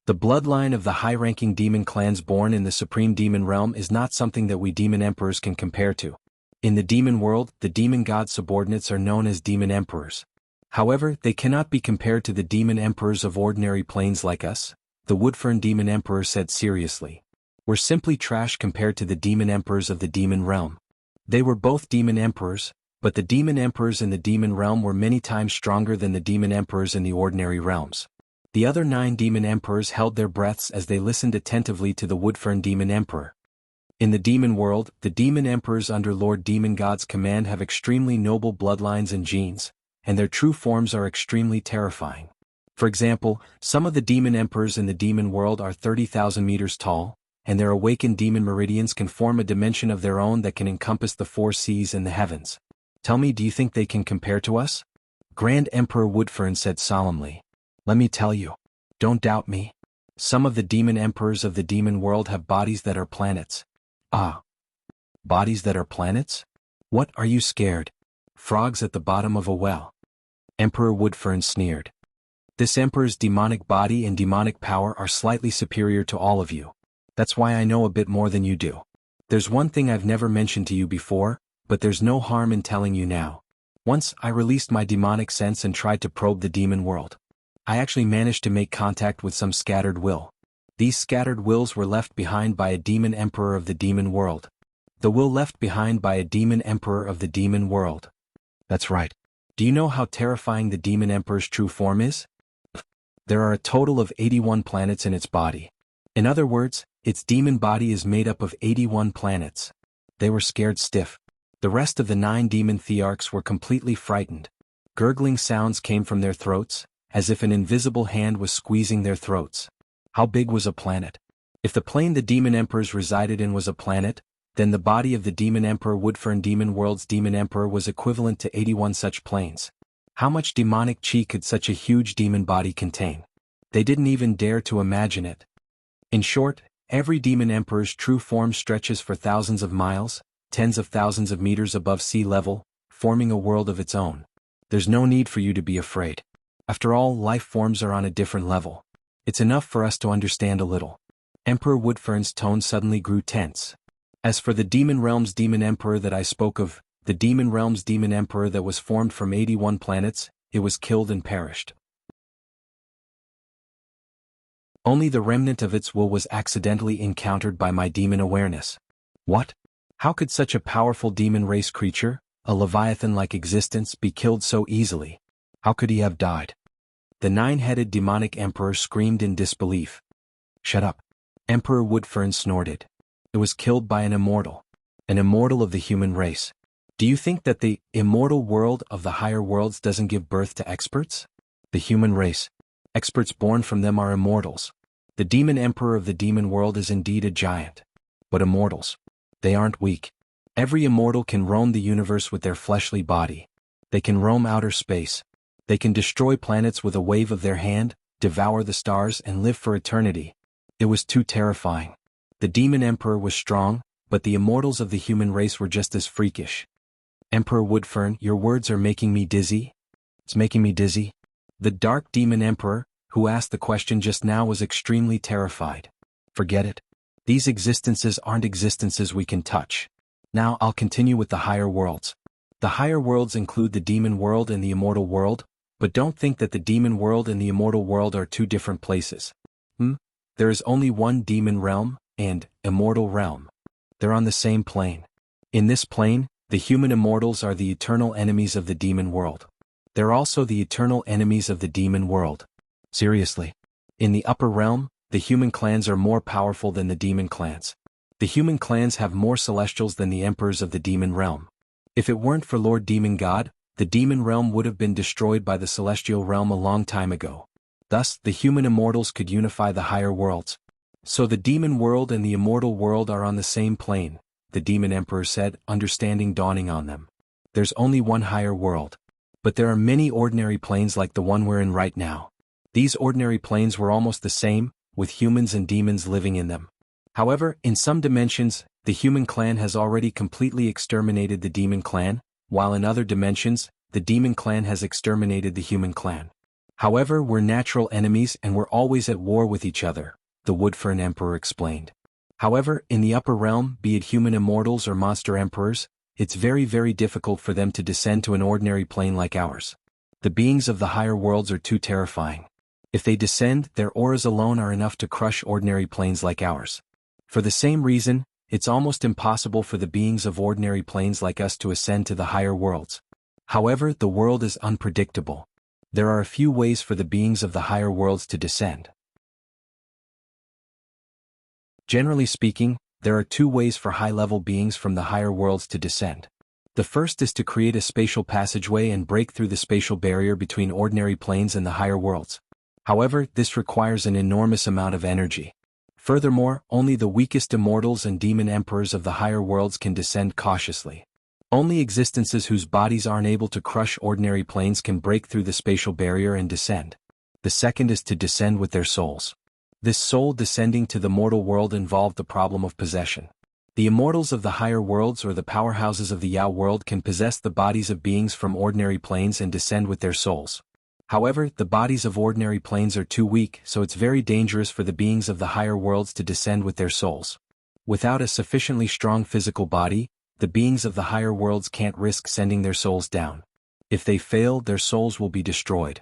The bloodline of the high-ranking demon clans born in the supreme demon realm is not something that we demon emperors can compare to. In the demon world, the demon god subordinates are known as demon emperors. However, they cannot be compared to the demon emperors of ordinary planes like us, the Woodfern demon emperor said seriously. We're simply trash compared to the demon emperors of the demon realm. They were both demon emperors, but the demon emperors in the demon realm were many times stronger than the demon emperors in the ordinary realms. The other 9 demon emperors held their breaths as they listened attentively to the Woodfern demon emperor. In the demon world, the demon emperors under Lord Demon God's command have extremely noble bloodlines and genes, and their true forms are extremely terrifying. For example, some of the demon emperors in the demon world are 30,000 meters tall, and their awakened demon meridians can form a dimension of their own that can encompass the 4 seas and the heavens. Tell me, do you think they can compare to us? Grand Emperor Woodfern said solemnly. Let me tell you. Don't doubt me. Some of the demon emperors of the demon world have bodies that are planets. Ah. Bodies that are planets? What, are you scared? Frogs at the bottom of a well. Emperor Woodfern sneered. This emperor's demonic body and demonic power are slightly superior to all of you. That's why I know a bit more than you do. There's one thing I've never mentioned to you before, but there's no harm in telling you now. Once, I released my demonic sense and tried to probe the demon world. I actually managed to make contact with some scattered will. These scattered wills were left behind by a demon emperor of the demon world. The will left behind by a demon emperor of the demon world. That's right. Do you know how terrifying the demon emperor's true form is? There are a total of 81 planets in its body. In other words, its demon body is made up of 81 planets. They were scared stiff. The rest of the 9 demon thearchs were completely frightened. Gurgling sounds came from their throats, as if an invisible hand was squeezing their throats. How big was a planet? If the plane the demon emperors resided in was a planet, then the body of the demon emperor Woodfern demon world's demon emperor was equivalent to 81 such planes. How much demonic chi could such a huge demon body contain? They didn't even dare to imagine it. In short, every demon emperor's true form stretches for thousands of miles, tens of thousands of meters above sea level, forming a world of its own. There's no need for you to be afraid. After all, life forms are on a different level. It's enough for us to understand a little. Emperor Woodfern's tone suddenly grew tense. As for the demon realm's demon emperor that I spoke of, The demon realm's demon emperor that was formed from 81 planets, it was killed and perished. Only the remnant of its will was accidentally encountered by my demon awareness. What? How could such a powerful demon race creature, a leviathan-like existence, be killed so easily? How could he have died? The nine-headed demonic emperor screamed in disbelief. Shut up. Emperor Woodfern snorted. It was killed by an immortal of the human race. Do you think that the immortal world of the higher worlds doesn't give birth to experts? The human race. Experts born from them are immortals. The demon emperor of the demon world is indeed a giant. But immortals. They aren't weak. Every immortal can roam the universe with their fleshly body. They can roam outer space. They can destroy planets with a wave of their hand, devour the stars and live for eternity. It was too terrifying. The demon emperor was strong, but the immortals of the human race were just as freakish. Emperor Woodfern, your words are making me dizzy. It's making me dizzy. The dark demon emperor, who asked the question just now, was extremely terrified. Forget it. These existences aren't existences we can touch. Now I'll continue with the higher worlds. The higher worlds include the demon world and the immortal world, but don't think that the demon world and the immortal world are two different places. There is only one demon realm and immortal realm. They're on the same plane. In this plane, the human immortals are the eternal enemies of the demon world. They're also the eternal enemies of the demon world. Seriously. In the upper realm, the human clans are more powerful than the demon clans. The human clans have more celestials than the emperors of the demon realm. If it weren't for Lord Demon God, the demon realm would have been destroyed by the celestial realm a long time ago. Thus, the human immortals could unify the higher worlds. So the demon world and the immortal world are on the same plane, the demon emperor said, understanding dawning on them. There's only one higher world. But there are many ordinary planes like the one we're in right now. These ordinary planes were almost the same, with humans and demons living in them. However, in some dimensions, the human clan has already completely exterminated the demon clan, while in other dimensions, the demon clan has exterminated the human clan. However, we're natural enemies and we're always at war with each other, the Woodfern Emperor explained. However, in the upper realm, be it human immortals or monster emperors, it's very, very difficult for them to descend to an ordinary plane like ours. The beings of the higher worlds are too terrifying. If they descend, their auras alone are enough to crush ordinary planes like ours. For the same reason, it's almost impossible for the beings of ordinary planes like us to ascend to the higher worlds. However, the world is unpredictable. There are a few ways for the beings of the higher worlds to descend. Generally speaking, there are two ways for high-level beings from the higher worlds to descend. The first is to create a spatial passageway and break through the spatial barrier between ordinary planes and the higher worlds. However, this requires an enormous amount of energy. Furthermore, only the weakest immortals and demon emperors of the higher worlds can descend cautiously. Only existences whose bodies aren't able to crush ordinary planes can break through the spatial barrier and descend. The second is to descend with their souls. This soul descending to the mortal world involved the problem of possession. The immortals of the higher worlds or the powerhouses of the Yao world can possess the bodies of beings from ordinary planes and descend with their souls. However, the bodies of ordinary planes are too weak, so it's very dangerous for the beings of the higher worlds to descend with their souls. Without a sufficiently strong physical body, the beings of the higher worlds can't risk sending their souls down. If they fail, their souls will be destroyed.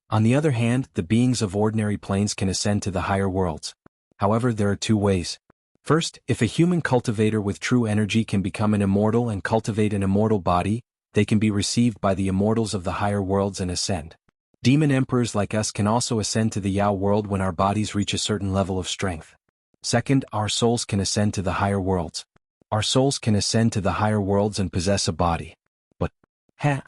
On the other hand, the beings of ordinary planes can ascend to the higher worlds. However, there are two ways. First, if a human cultivator with true energy can become an immortal and cultivate an immortal body, they can be received by the immortals of the higher worlds and ascend. Demon emperors like us can also ascend to the Yao world when our bodies reach a certain level of strength. Second, our souls can ascend to the higher worlds. Our souls can ascend to the higher worlds and possess a body. But,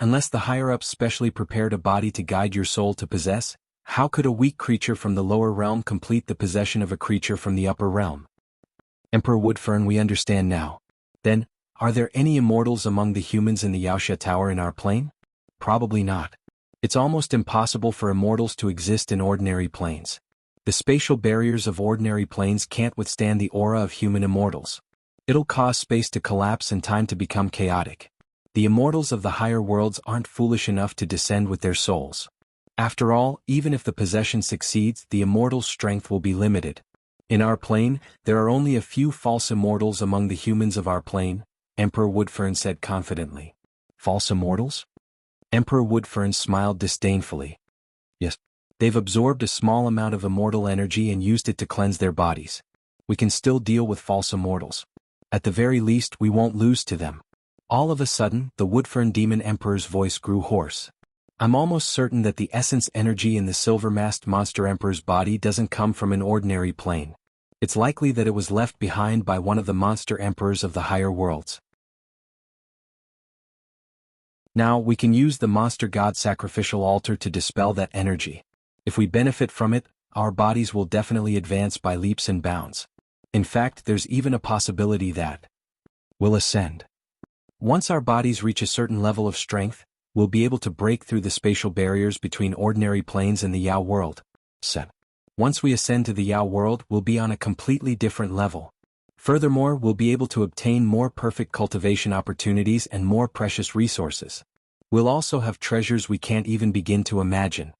unless the higher-ups specially prepared a body to guide your soul to possess, how could a weak creature from the lower realm complete the possession of a creature from the upper realm? Emperor Woodfern, we understand now. Then, are there any immortals among the humans in the Yaoxia Tower in our plane? Probably not. It's almost impossible for immortals to exist in ordinary planes. The spatial barriers of ordinary planes can't withstand the aura of human immortals. It'll cause space to collapse and time to become chaotic. The immortals of the higher worlds aren't foolish enough to descend with their souls. After all, even if the possession succeeds, the immortal's strength will be limited. In our plane, there are only a few false immortals among the humans of our plane, Emperor Woodfern said confidently. False immortals? Emperor Woodfern smiled disdainfully. Yes. They've absorbed a small amount of immortal energy and used it to cleanse their bodies. We can still deal with false immortals. At the very least, we won't lose to them. All of a sudden, the Woodfern Demon Emperor's voice grew hoarse. I'm almost certain that the essence energy in the silver-masked monster emperor's body doesn't come from an ordinary plane. It's likely that it was left behind by one of the monster emperors of the higher worlds. Now, we can use the monster god sacrificial altar to dispel that energy. If we benefit from it, our bodies will definitely advance by leaps and bounds. In fact, there's even a possibility that we'll ascend. Once our bodies reach a certain level of strength, we'll be able to break through the spatial barriers between ordinary planes and the Yao world. Once we ascend to the Yao world, we'll be on a completely different level. Furthermore, we'll be able to obtain more perfect cultivation opportunities and more precious resources. We'll also have treasures we can't even begin to imagine.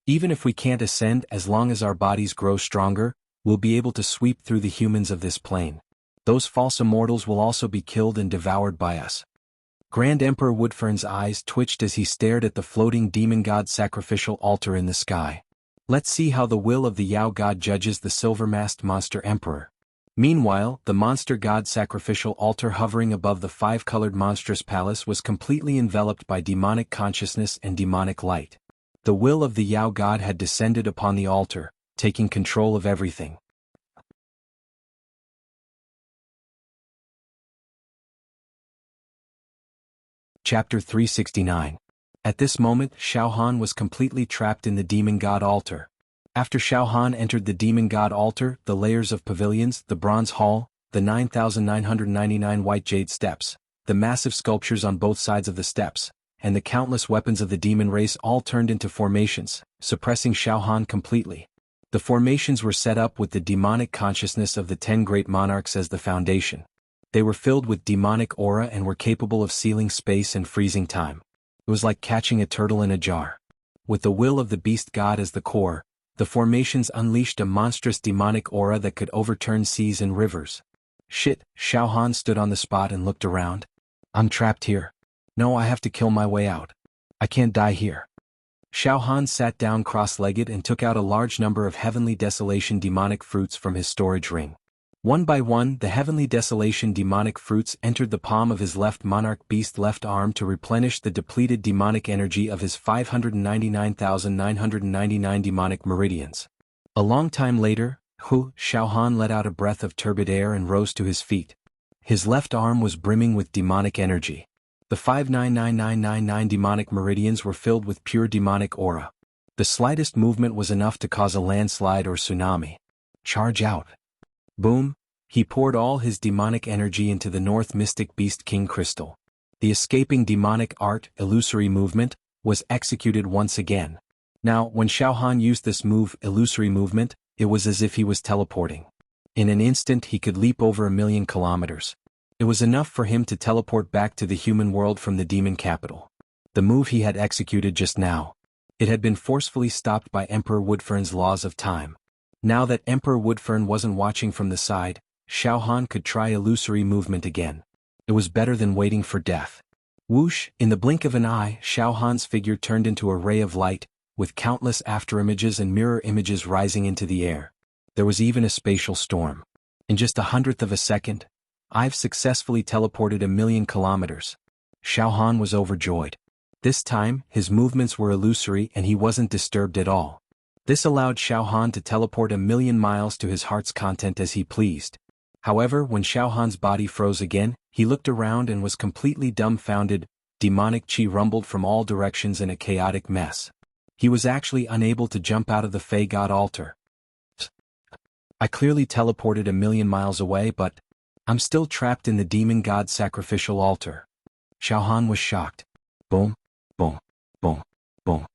Even if we can't ascend, as long as our bodies grow stronger, we'll be able to sweep through the humans of this plane. Those false immortals will also be killed and devoured by us. Grand Emperor Woodfern's eyes twitched as he stared at the floating demon god sacrificial altar in the sky. Let's see how the will of the Yao god judges the silver-masked monster emperor. Meanwhile, the monster god sacrificial altar hovering above the five-colored monstrous palace was completely enveloped by demonic consciousness and demonic light. The will of the Yao god had descended upon the altar, taking control of everything. Chapter 369. At this moment, Xiaohan was completely trapped in the demon god altar. After Xiaohan entered the demon god altar, the layers of pavilions, the bronze hall, the 9,999 white jade steps, the massive sculptures on both sides of the steps, and the countless weapons of the demon race all turned into formations, suppressing Xiaohan completely. The formations were set up with the demonic consciousness of the 10 great monarchs as the foundation. They were filled with demonic aura and were capable of sealing space and freezing time. It was like catching a turtle in a jar. With the will of the beast god as the core, the formations unleashed a monstrous demonic aura that could overturn seas and rivers. Shit, Xiaohan stood on the spot and looked around. I'm trapped here. No, I have to kill my way out. I can't die here. Xiaohan sat down cross-legged and took out a large number of Heavenly Desolation demonic fruits from his storage ring. One by one, the Heavenly Desolation demonic fruits entered the palm of his left monarch beast left arm to replenish the depleted demonic energy of his 599,999 demonic meridians. A long time later, Xiaohan let out a breath of turbid air and rose to his feet. His left arm was brimming with demonic energy. The 599,999 demonic meridians were filled with pure demonic aura. The slightest movement was enough to cause a landslide or tsunami. Charge out. Boom, he poured all his demonic energy into the North Mystic Beast King Crystal. The escaping demonic art, illusory movement, was executed once again. Now, when Xiaohan used this move, illusory movement, it was as if he was teleporting. In an instant he could leap over 1,000,000 kilometers. It was enough for him to teleport back to the human world from the demon capital. The move he had executed just now. It had been forcefully stopped by Emperor Woodfern's laws of time. Now that Emperor Woodfern wasn't watching from the side, Xiaohan could try illusory movement again. It was better than waiting for death. Whoosh, in the blink of an eye, Xiaohan's figure turned into a ray of light, with countless afterimages and mirror images rising into the air. There was even a spatial storm. In just 1/100th of a second, I've successfully teleported 1,000,000 kilometers. Xiaohan was overjoyed. This time, his movements were illusory and he wasn't disturbed at all. This allowed Xiaohan to teleport 1,000,000 miles to his heart's content as he pleased. However, when Xiaohan's body froze again, he looked around and was completely dumbfounded. Demonic chi rumbled from all directions in a chaotic mess. He was actually unable to jump out of the Fey God altar. I clearly teleported 1,000,000 miles away, but I'm still trapped in the demon god sacrificial altar. Xiaohan was shocked. Boom, boom, boom, boom.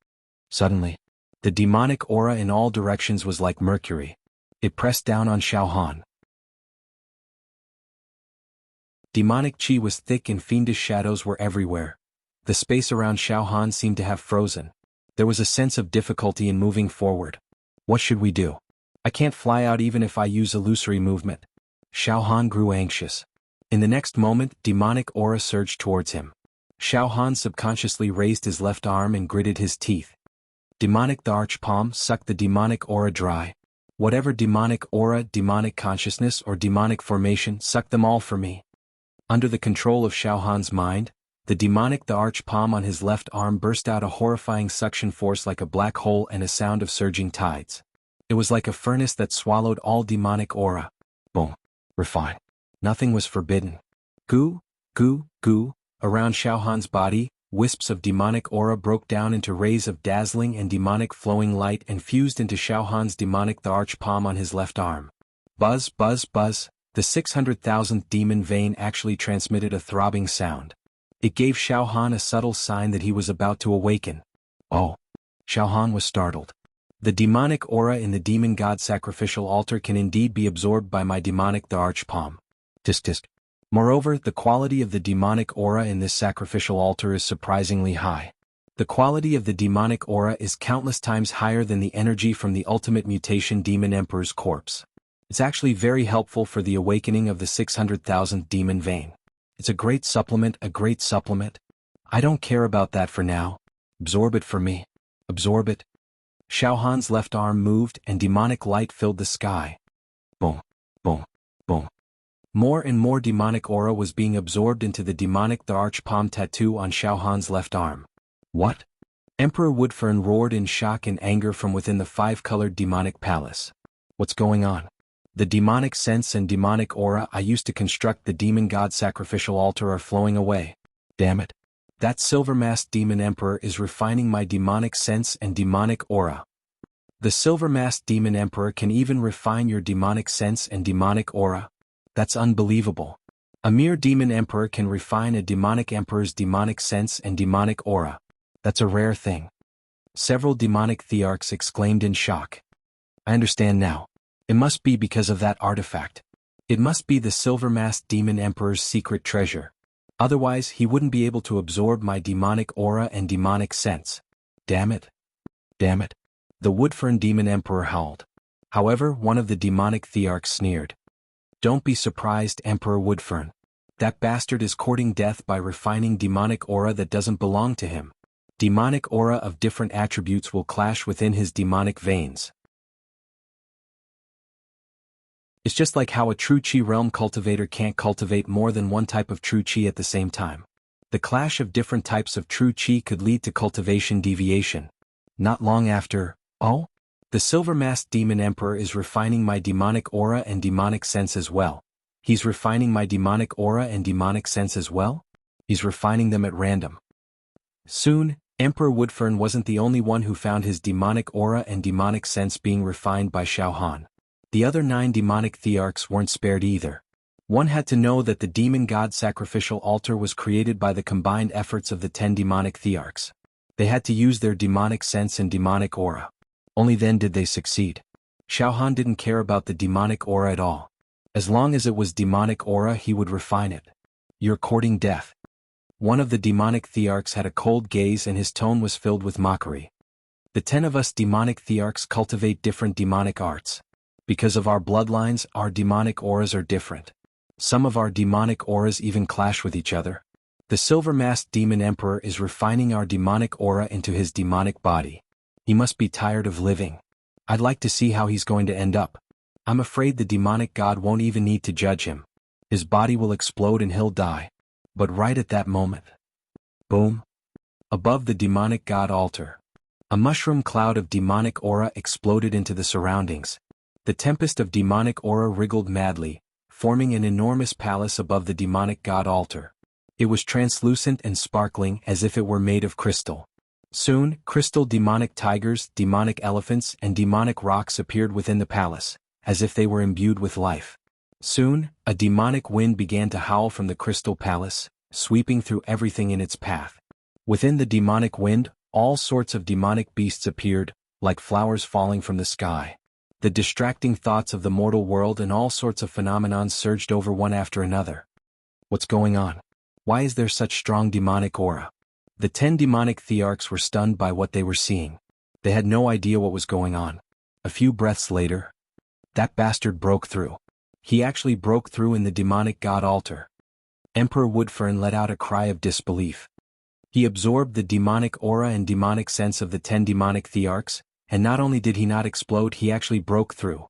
Suddenly, the demonic aura in all directions was like mercury. It pressed down on Xiaohan. Demonic chi was thick and fiendish shadows were everywhere. The space around Xiaohan seemed to have frozen. There was a sense of difficulty in moving forward. What should we do? I can't fly out even if I use illusory movement. Xiaohan grew anxious. In the next moment, demonic aura surged towards him. Xiao Han subconsciously raised his left arm and gritted his teeth. Demonic, the arch palm sucked the demonic aura dry. Whatever demonic aura, demonic consciousness, or demonic formation, suck them all for me. Under the control of Xiao Han's mind, the demonic, the arch palm on his left arm burst out a horrifying suction force like a black hole and a sound of surging tides. It was like a furnace that swallowed all demonic aura. Boom. Refine. Nothing was forbidden. Goo, goo, goo. Around Xiao Han's body, wisps of demonic aura broke down into rays of dazzling and demonic flowing light and fused into Xiao Han's demonic, the arch palm on his left arm. Buzz, buzz, buzz. The 600,000th demon vein actually transmitted a throbbing sound. It gave Xiao Han a subtle sign that he was about to awaken. Oh! Xiao Han was startled. The demonic aura in the demon god sacrificial altar can indeed be absorbed by my demonic, the arch palm. Tisk tisk. Moreover, the quality of the demonic aura in this sacrificial altar is surprisingly high. The quality of the demonic aura is countless times higher than the energy from the ultimate mutation demon emperor's corpse. It's actually very helpful for the awakening of the 600,000th demon vein. It's a great supplement, a great supplement. I don't care about that for now. Absorb it for me. Absorb it. Xiao Han's left arm moved and demonic light filled the sky. Boom, boom, boom. More and more demonic aura was being absorbed into the demonic, the arch palm tattoo on Xiao Han's left arm. What? Emperor Woodfern roared in shock and anger from within the five-colored demonic palace. What's going on? The demonic sense and demonic aura I used to construct the demon god sacrificial altar are flowing away. Damn it. That silver-masked demon emperor is refining my demonic sense and demonic aura. The silver-masked demon emperor can even refine your demonic sense and demonic aura. That's unbelievable. A mere demon emperor can refine a demonic emperor's demonic sense and demonic aura. That's a rare thing. Several demonic thearchs exclaimed in shock. I understand now. It must be because of that artifact. It must be the silver-masked demon emperor's secret treasure. Otherwise, he wouldn't be able to absorb my demonic aura and demonic sense. Damn it. Damn it. The Woodfern demon emperor howled. However, one of the demonic thearchs sneered. Don't be surprised, Emperor Woodfern. That bastard is courting death by refining demonic aura that doesn't belong to him. Demonic aura of different attributes will clash within his demonic veins. It's just like how a true Qi realm cultivator can't cultivate more than one type of true Qi at the same time. The clash of different types of true Qi could lead to cultivation deviation. Not long after, oh? The silver-masked demon emperor is refining my demonic aura and demonic sense as well. He's refining my demonic aura and demonic sense as well? He's refining them at random. Soon, Emperor Woodfern wasn't the only one who found his demonic aura and demonic sense being refined by Xiao Han. The other 9 demonic thearchs weren't spared either. One had to know that the demon god sacrificial altar was created by the combined efforts of the 10 demonic thearchs. They had to use their demonic sense and demonic aura. Only then did they succeed. Xiao Han didn't care about the demonic aura at all. As long as it was demonic aura, he would refine it. You're courting death. One of the demonic thearchs had a cold gaze and his tone was filled with mockery. The 10 of us demonic thearchs cultivate different demonic arts. Because of our bloodlines, our demonic auras are different. Some of our demonic auras even clash with each other. The silver-masked demon emperor is refining our demonic aura into his demonic body. He must be tired of living. I'd like to see how he's going to end up. I'm afraid the demonic god won't even need to judge him. His body will explode and he'll die. But right at that moment. Boom. Above the demonic god altar. A mushroom cloud of demonic aura exploded into the surroundings. The tempest of demonic aura wriggled madly, forming an enormous palace above the demonic god altar. It was translucent and sparkling as if it were made of crystal. Soon, crystal demonic tigers, demonic elephants, and demonic rocks appeared within the palace, as if they were imbued with life. Soon, a demonic wind began to howl from the crystal palace, sweeping through everything in its path. Within the demonic wind, all sorts of demonic beasts appeared, like flowers falling from the sky. The distracting thoughts of the mortal world and all sorts of phenomenons surged over one after another. What's going on? Why is there such strong demonic aura? The 10 demonic thearchs were stunned by what they were seeing. They had no idea what was going on. A few breaths later, that bastard broke through. He actually broke through in the demonic god altar. Emperor Woodfern let out a cry of disbelief. He absorbed the demonic aura and demonic sense of the 10 demonic thearchs, and not only did he not explode, he actually broke through.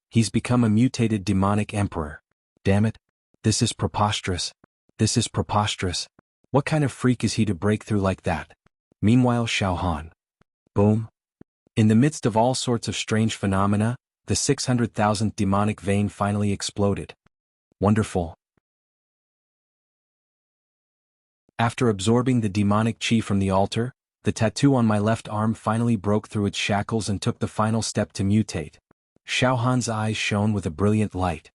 He's become a mutated demonic emperor. Damn it. This is preposterous. This is preposterous. What kind of freak is he to break through like that? Meanwhile, Xiaohan. Boom. In the midst of all sorts of strange phenomena, the 600,000th demonic vein finally exploded. Wonderful. After absorbing the demonic chi from the altar, the tattoo on my left arm finally broke through its shackles and took the final step to mutate. Xiaohan's eyes shone with a brilliant light.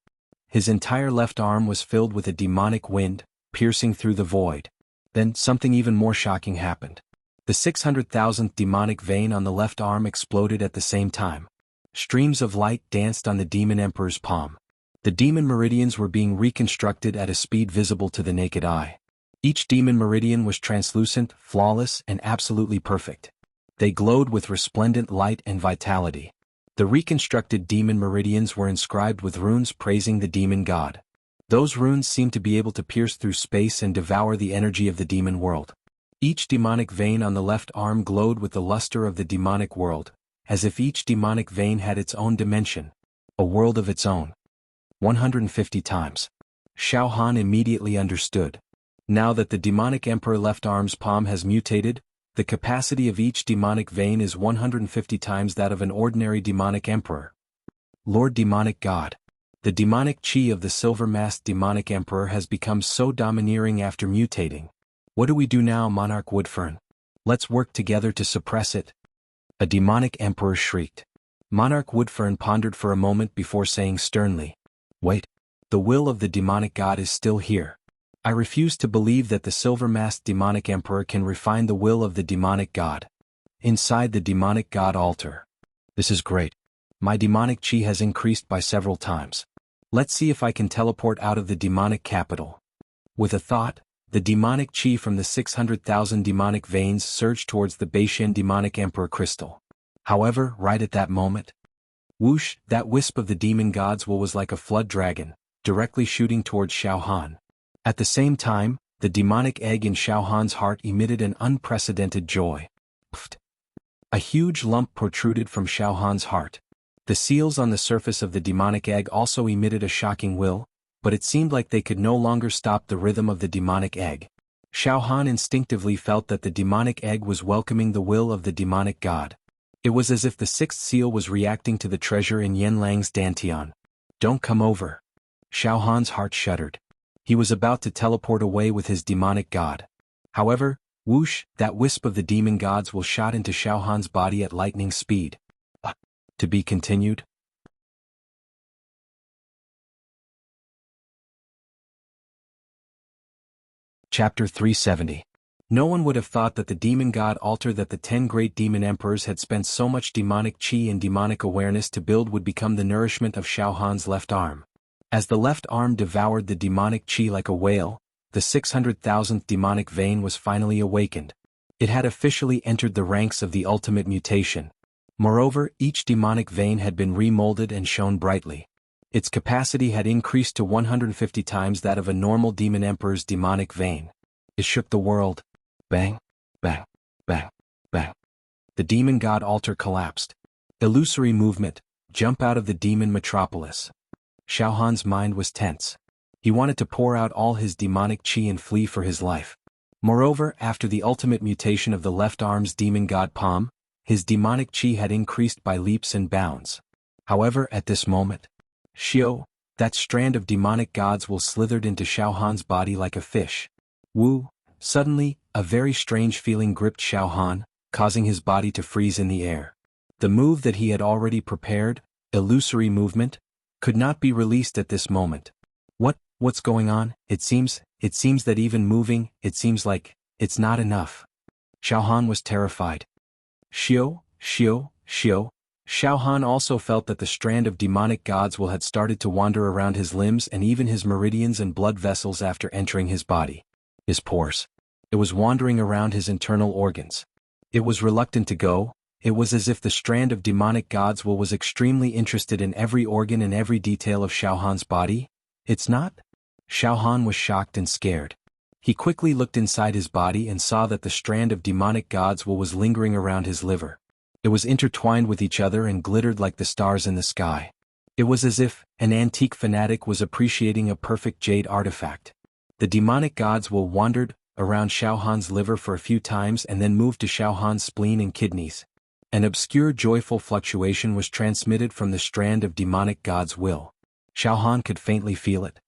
His entire left arm was filled with a demonic wind, piercing through the void. Then something even more shocking happened. The 600,000th demonic vein on the left arm exploded at the same time. Streams of light danced on the demon emperor's palm. The demon meridians were being reconstructed at a speed visible to the naked eye. Each demon meridian was translucent, flawless, and absolutely perfect. They glowed with resplendent light and vitality. The reconstructed demon meridians were inscribed with runes praising the demon god. Those runes seemed to be able to pierce through space and devour the energy of the demon world. Each demonic vein on the left arm glowed with the luster of the demonic world, as if each demonic vein had its own dimension, a world of its own. 150 times. Xiaohan immediately understood. Now that the demonic emperor left arm's palm has mutated, the capacity of each demonic vein is 150 times that of an ordinary demonic emperor. Lord Demonic God. The demonic chi of the silver-masked demonic emperor has become so domineering after mutating. What do we do now, Monarch Woodfern? Let's work together to suppress it. A demonic emperor shrieked. Monarch Woodfern pondered for a moment before saying sternly, "Wait. The will of the demonic god is still here. I refuse to believe that the silver-masked demonic emperor can refine the will of the demonic god." Inside the demonic god altar. This is great. My demonic chi has increased by several times. Let's see if I can teleport out of the demonic capital. With a thought, the demonic chi from the 600,000 demonic veins surged towards the Beishan demonic emperor crystal. However, right at that moment, whoosh, that wisp of the demon god's will was like a flood dragon, directly shooting towards Xiaohan. At the same time, the demonic egg in Xiaohan's heart emitted an unprecedented joy. Pfft. A huge lump protruded from Xiaohan's heart. The seals on the surface of the demonic egg also emitted a shocking will, but it seemed like they could no longer stop the rhythm of the demonic egg. Xiaohan instinctively felt that the demonic egg was welcoming the will of the demonic god. It was as if the sixth seal was reacting to the treasure in Yanlang's dantian. Don't come over. Xiaohan's heart shuddered. He was about to teleport away with his demonic god. However, whoosh, that wisp of the demon god's will shot into Xiaohan's body at lightning speed. To be continued. Chapter 370. No one would have thought that the demon god altar that the 10 great demon emperors had spent so much demonic chi and demonic awareness to build would become the nourishment of Xiaohan's left arm. As the left arm devoured the demonic chi like a whale, the 600,000th demonic vein was finally awakened. It had officially entered the ranks of the ultimate mutation. Moreover, each demonic vein had been remolded and shone brightly. Its capacity had increased to 150 times that of a normal demon emperor's demonic vein. It shook the world. Bang, bang, bang, bang. The demon god altar collapsed. Illusory movement, jump out of the demon metropolis. Xiaohan's mind was tense. He wanted to pour out all his demonic chi and flee for his life. Moreover, after the ultimate mutation of the left arm's demon god palm, his demonic chi had increased by leaps and bounds. However, at this moment, Xiao, that strand of demonic gods will slithered into Xiaohan's body like a fish. Wu, suddenly, a very strange feeling gripped Xiaohan, causing his body to freeze in the air. The move that he had already prepared, illusory movement, could not be released at this moment. What's going on? It seems that even moving, it seems like, it's not enough. Xiaohan was terrified. Xiao. Xiaohan also felt that the strand of demonic gods will had started to wander around his limbs and even his meridians and blood vessels after entering his body. His pores. It was wandering around his internal organs. It was reluctant to go. It was as if the strand of demonic gods will was extremely interested in every organ and every detail of Xiaohan's body. It's not? Xiaohan was shocked and scared. He quickly looked inside his body and saw that the strand of demonic God's will was lingering around his liver. It was intertwined with each other and glittered like the stars in the sky. It was as if an antique fanatic was appreciating a perfect jade artifact. The demonic God's will wandered around Xiaohan's liver for a few times and then moved to Xiaohan's spleen and kidneys. An obscure joyful fluctuation was transmitted from the strand of demonic God's will. Xiaohan could faintly feel it.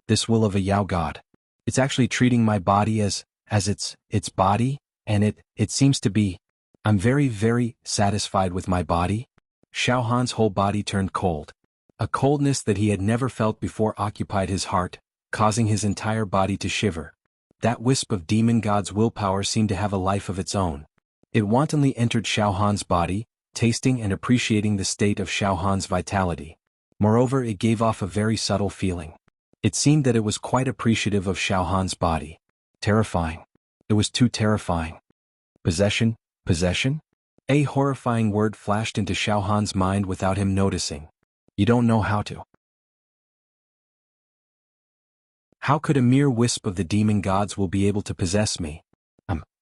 This will of a Yao God. It's actually treating my body as its body, and it seems to be. I'm very, very satisfied with my body. Xiaohan's whole body turned cold. A coldness that he had never felt before occupied his heart, causing his entire body to shiver. That wisp of demon God's willpower seemed to have a life of its own. It wantonly entered Xiaohan's body, tasting and appreciating the state of Xiaohan's vitality. Moreover, it gave off a very subtle feeling. It seemed that it was quite appreciative of Xiaohan's body. Terrifying. It was too terrifying. Possession? Possession? A horrifying word flashed into Xiaohan's mind without him noticing. You don't know how to. How could a mere wisp of the demon God's will be able to possess me?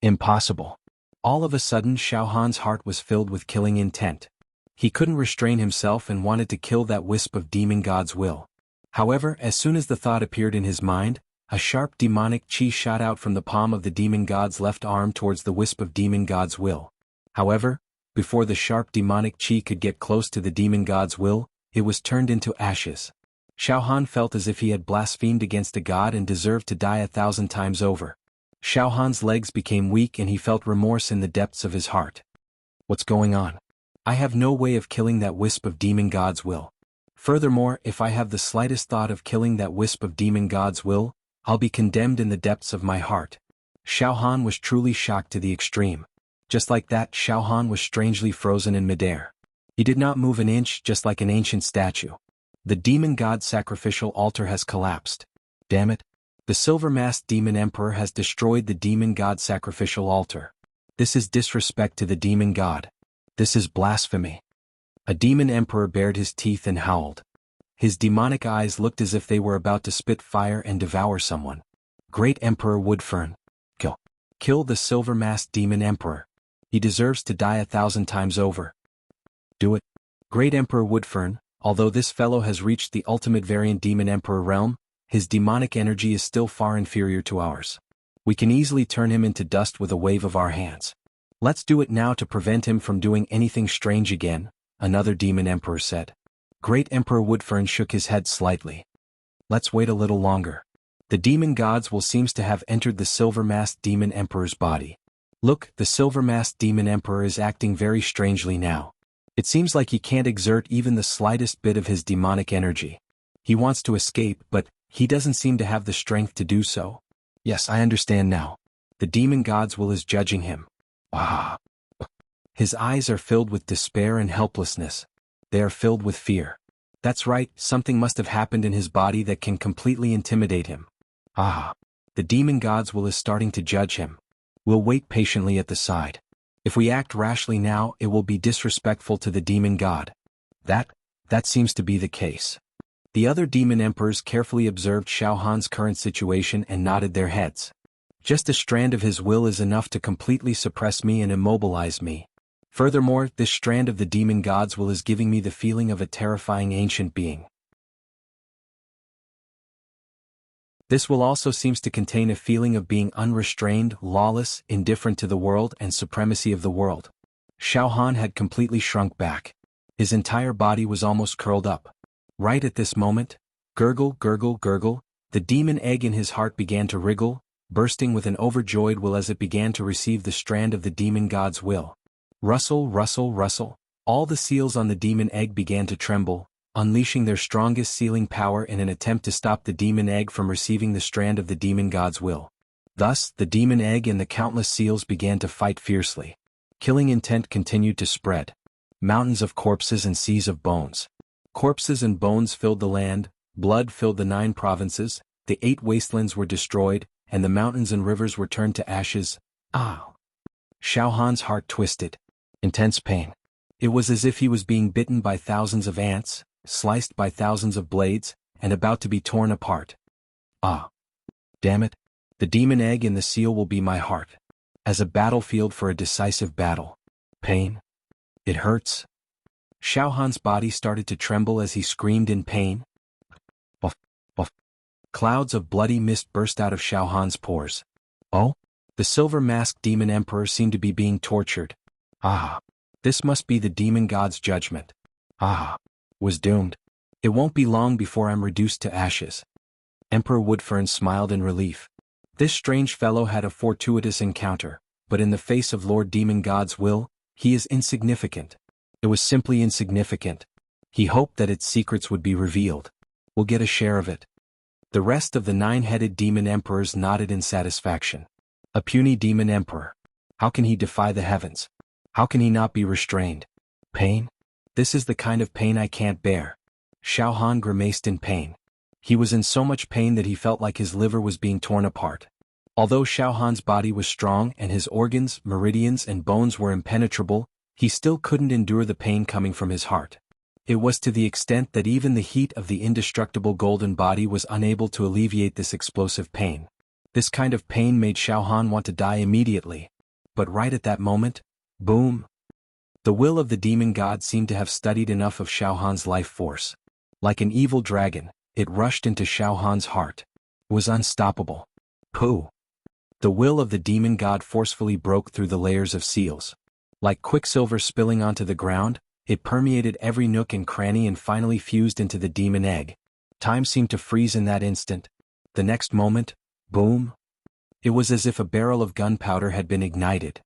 Impossible. All of a sudden Xiaohan's heart was filled with killing intent. He couldn't restrain himself and wanted to kill that wisp of demon God's will. However, as soon as the thought appeared in his mind, a sharp demonic chi shot out from the palm of the demon God's left arm towards the wisp of demon God's will. However, before the sharp demonic chi could get close to the demon God's will, it was turned into ashes. Xiaohan felt as if he had blasphemed against a god and deserved to die 1,000 times over. Xiaohan's legs became weak and he felt remorse in the depths of his heart. What's going on? I have no way of killing that wisp of demon God's will. Furthermore, if I have the slightest thought of killing that wisp of demon God's will, I'll be condemned in the depths of my heart. Xiaohan was truly shocked to the extreme. Just like that, Xiaohan was strangely frozen in midair. He did not move an inch, just like an ancient statue. The demon God's sacrificial altar has collapsed. Damn it. The silver-masked demon emperor has destroyed the demon God's sacrificial altar. This is disrespect to the demon God. This is blasphemy. A demon emperor bared his teeth and howled. His demonic eyes looked as if they were about to spit fire and devour someone. Great Emperor Woodfern. Kill the silver-masked demon emperor. He deserves to die 1,000 times over. Do it. Great Emperor Woodfern, although this fellow has reached the ultimate variant demon emperor realm, his demonic energy is still far inferior to ours. We can easily turn him into dust with a wave of our hands. Let's do it now to prevent him from doing anything strange again, another demon emperor said. Great Emperor Woodfern shook his head slightly. Let's wait a little longer. The demon God's will seems to have entered the silver-masked demon emperor's body. Look, the silver-masked demon emperor is acting very strangely now. It seems like he can't exert even the slightest bit of his demonic energy. He wants to escape, but he doesn't seem to have the strength to do so. Yes, I understand now. The demon God's will is judging him. Ah. His eyes are filled with despair and helplessness. They are filled with fear. That's right, something must have happened in his body that can completely intimidate him. Ah. The demon God's will is starting to judge him. We'll wait patiently at the side. If we act rashly now, it will be disrespectful to the demon God. That seems to be the case. The other demon emperors carefully observed Xiaohan's current situation and nodded their heads. Just a strand of his will is enough to completely suppress me and immobilize me. Furthermore, this strand of the demon God's will is giving me the feeling of a terrifying ancient being. This will also seems to contain a feeling of being unrestrained, lawless, indifferent to the world and supremacy of the world. Xiaohan had completely shrunk back. His entire body was almost curled up. Right at this moment, gurgle, gurgle, gurgle, the demon egg in his heart began to wriggle, bursting with an overjoyed will as it began to receive the strand of the demon God's will. Rustle, rustle, rustle. All the seals on the demon egg began to tremble, unleashing their strongest sealing power in an attempt to stop the demon egg from receiving the strand of the demon God's will. Thus, the demon egg and the countless seals began to fight fiercely. Killing intent continued to spread. Mountains of corpses and seas of bones. Corpses and bones filled the land, blood filled the 9 provinces, the 8 wastelands were destroyed, and the mountains and rivers were turned to ashes. Ah! Xiaohan's heart twisted. Intense pain. It was as if he was being bitten by thousands of ants, sliced by thousands of blades, and about to be torn apart. Ah. Damn it. The demon egg in the seal will be my heart. As a battlefield for a decisive battle. Pain. It hurts. Xiao Han's body started to tremble as he screamed in pain. Buff, buff. Clouds of bloody mist burst out of Xiao Han's pores. Oh? The silver-masked demon emperor seemed to be being tortured. Ah. This must be the demon god's judgment. Ah. Was doomed. It won't be long before I'm reduced to ashes. Emperor Woodfern smiled in relief. This strange fellow had a fortuitous encounter, but in the face of Lord Demon God's will, he is insignificant. It was simply insignificant. He hoped that its secrets would be revealed. We'll get a share of it. The rest of the 9-headed demon emperors nodded in satisfaction. A puny demon emperor. How can he defy the heavens? How can he not be restrained? Pain? This is the kind of pain I can't bear. Xiao Han grimaced in pain. He was in so much pain that he felt like his liver was being torn apart. Although Xiao Han's body was strong and his organs, meridians and bones were impenetrable, he still couldn't endure the pain coming from his heart. It was to the extent that even the heat of the indestructible golden body was unable to alleviate this explosive pain. This kind of pain made Xiao Han want to die immediately. But right at that moment, boom! The will of the demon god seemed to have studied enough of Xiao Han's life force. Like an evil dragon, it rushed into Xiao Han's heart. It was unstoppable. Pooh! The will of the demon god forcefully broke through the layers of seals. Like quicksilver spilling onto the ground, it permeated every nook and cranny and finally fused into the demon egg. Time seemed to freeze in that instant. The next moment, boom! It was as if a barrel of gunpowder had been ignited.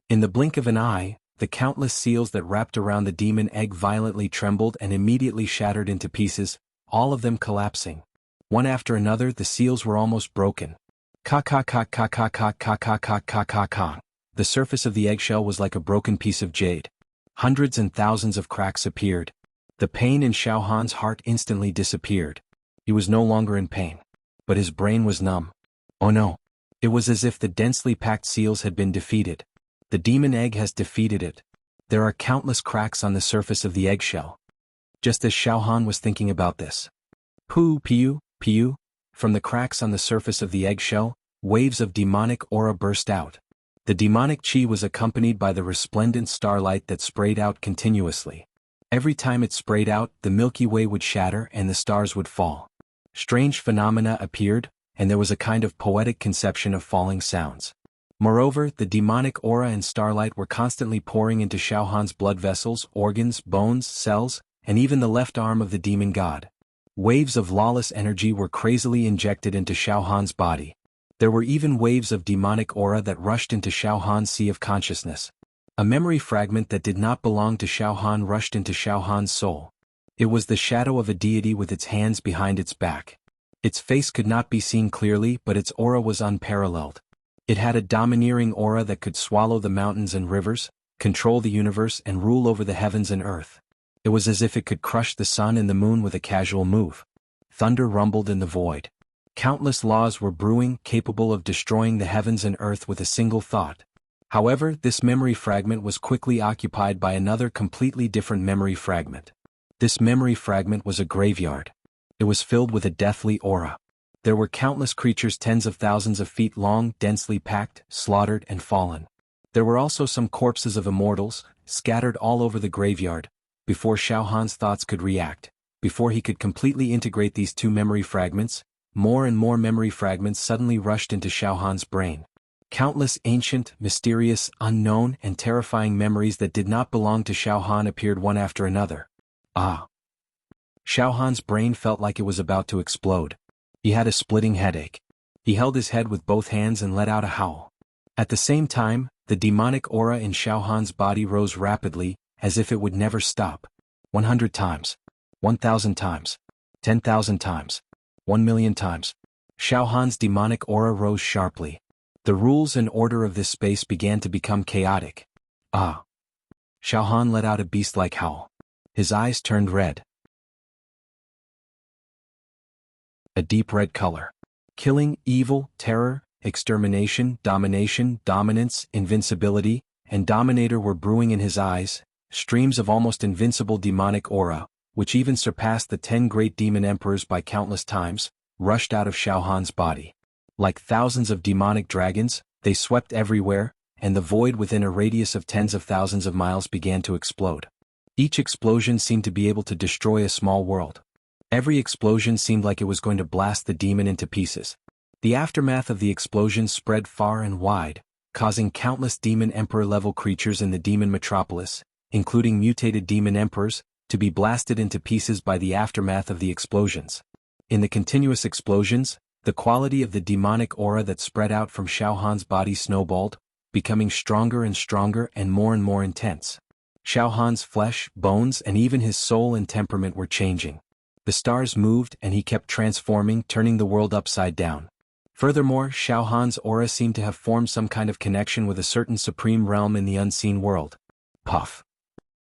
In the blink of an eye, the countless seals that wrapped around the demon egg violently trembled and immediately shattered into pieces, all of them collapsing. One after another, the seals were almost broken. Ka-ka-ka-ka-ka-ka-ka-ka-ka-ka-ka. The surface of the eggshell was like a broken piece of jade. Hundreds and thousands of cracks appeared. The pain in Xiao Han's heart instantly disappeared. He was no longer in pain. But his brain was numb. Oh no. It was as if the densely packed seals had been defeated. The demon egg has defeated it. There are countless cracks on the surface of the eggshell. Just as Xiao Han was thinking about this. Piu, piu, from the cracks on the surface of the eggshell, waves of demonic aura burst out. The demonic chi was accompanied by the resplendent starlight that sprayed out continuously. Every time it sprayed out, the Milky Way would shatter and the stars would fall. Strange phenomena appeared, and there was a kind of poetic conception of falling sounds. Moreover, the demonic aura and starlight were constantly pouring into Xiao Han's blood vessels, organs, bones, cells, and even the left arm of the demon god. Waves of lawless energy were crazily injected into Xiao Han's body. There were even waves of demonic aura that rushed into Xiao Han's sea of consciousness. A memory fragment that did not belong to Xiao Han rushed into Xiao Han's soul. It was the shadow of a deity with its hands behind its back. Its face could not be seen clearly, but its aura was unparalleled. It had a domineering aura that could swallow the mountains and rivers, control the universe and rule over the heavens and earth. It was as if it could crush the sun and the moon with a casual move. Thunder rumbled in the void. Countless laws were brewing, capable of destroying the heavens and earth with a single thought. However, this memory fragment was quickly occupied by another completely different memory fragment. This memory fragment was a graveyard. It was filled with a deathly aura. There were countless creatures tens of thousands of feet long, densely packed, slaughtered and fallen. There were also some corpses of immortals, scattered all over the graveyard. Before Xiao Han's thoughts could react, before he could completely integrate these two memory fragments, more and more memory fragments suddenly rushed into Xiao Han's brain. Countless ancient, mysterious, unknown, and terrifying memories that did not belong to Xiao Han appeared one after another. Ah! Xiao Han's brain felt like it was about to explode. He had a splitting headache. He held his head with both hands and let out a howl. At the same time, the demonic aura in Xiao Han's body rose rapidly, as if it would never stop. 100 times. 1,000 times. 10,000 times. 1,000,000 times. Xiao Han's demonic aura rose sharply. The rules and order of this space began to become chaotic. Ah! Xiao Han let out a beast-like howl. His eyes turned red. A deep red color. Killing, evil, terror, extermination, domination, dominance, invincibility, and dominator were brewing in his eyes. Streams of almost invincible demonic aura, which even surpassed the 10 great demon emperors by countless times, rushed out of Xiao Han's body. Like thousands of demonic dragons, they swept everywhere, and the void within a radius of tens of thousands of miles began to explode. Each explosion seemed to be able to destroy a small world. Every explosion seemed like it was going to blast the demon into pieces. The aftermath of the explosion spread far and wide, causing countless demon emperor-level creatures in the demon metropolis, including mutated demon emperors, to be blasted into pieces by the aftermath of the explosions. In the continuous explosions, the quality of the demonic aura that spread out from Xiao Han's body snowballed, becoming stronger and more intense. Xiao Han's flesh, bones, and even his soul and temperament were changing. The stars moved and he kept transforming, turning the world upside down. Furthermore, Xiao Han's aura seemed to have formed some kind of connection with a certain supreme realm in the unseen world. Puff.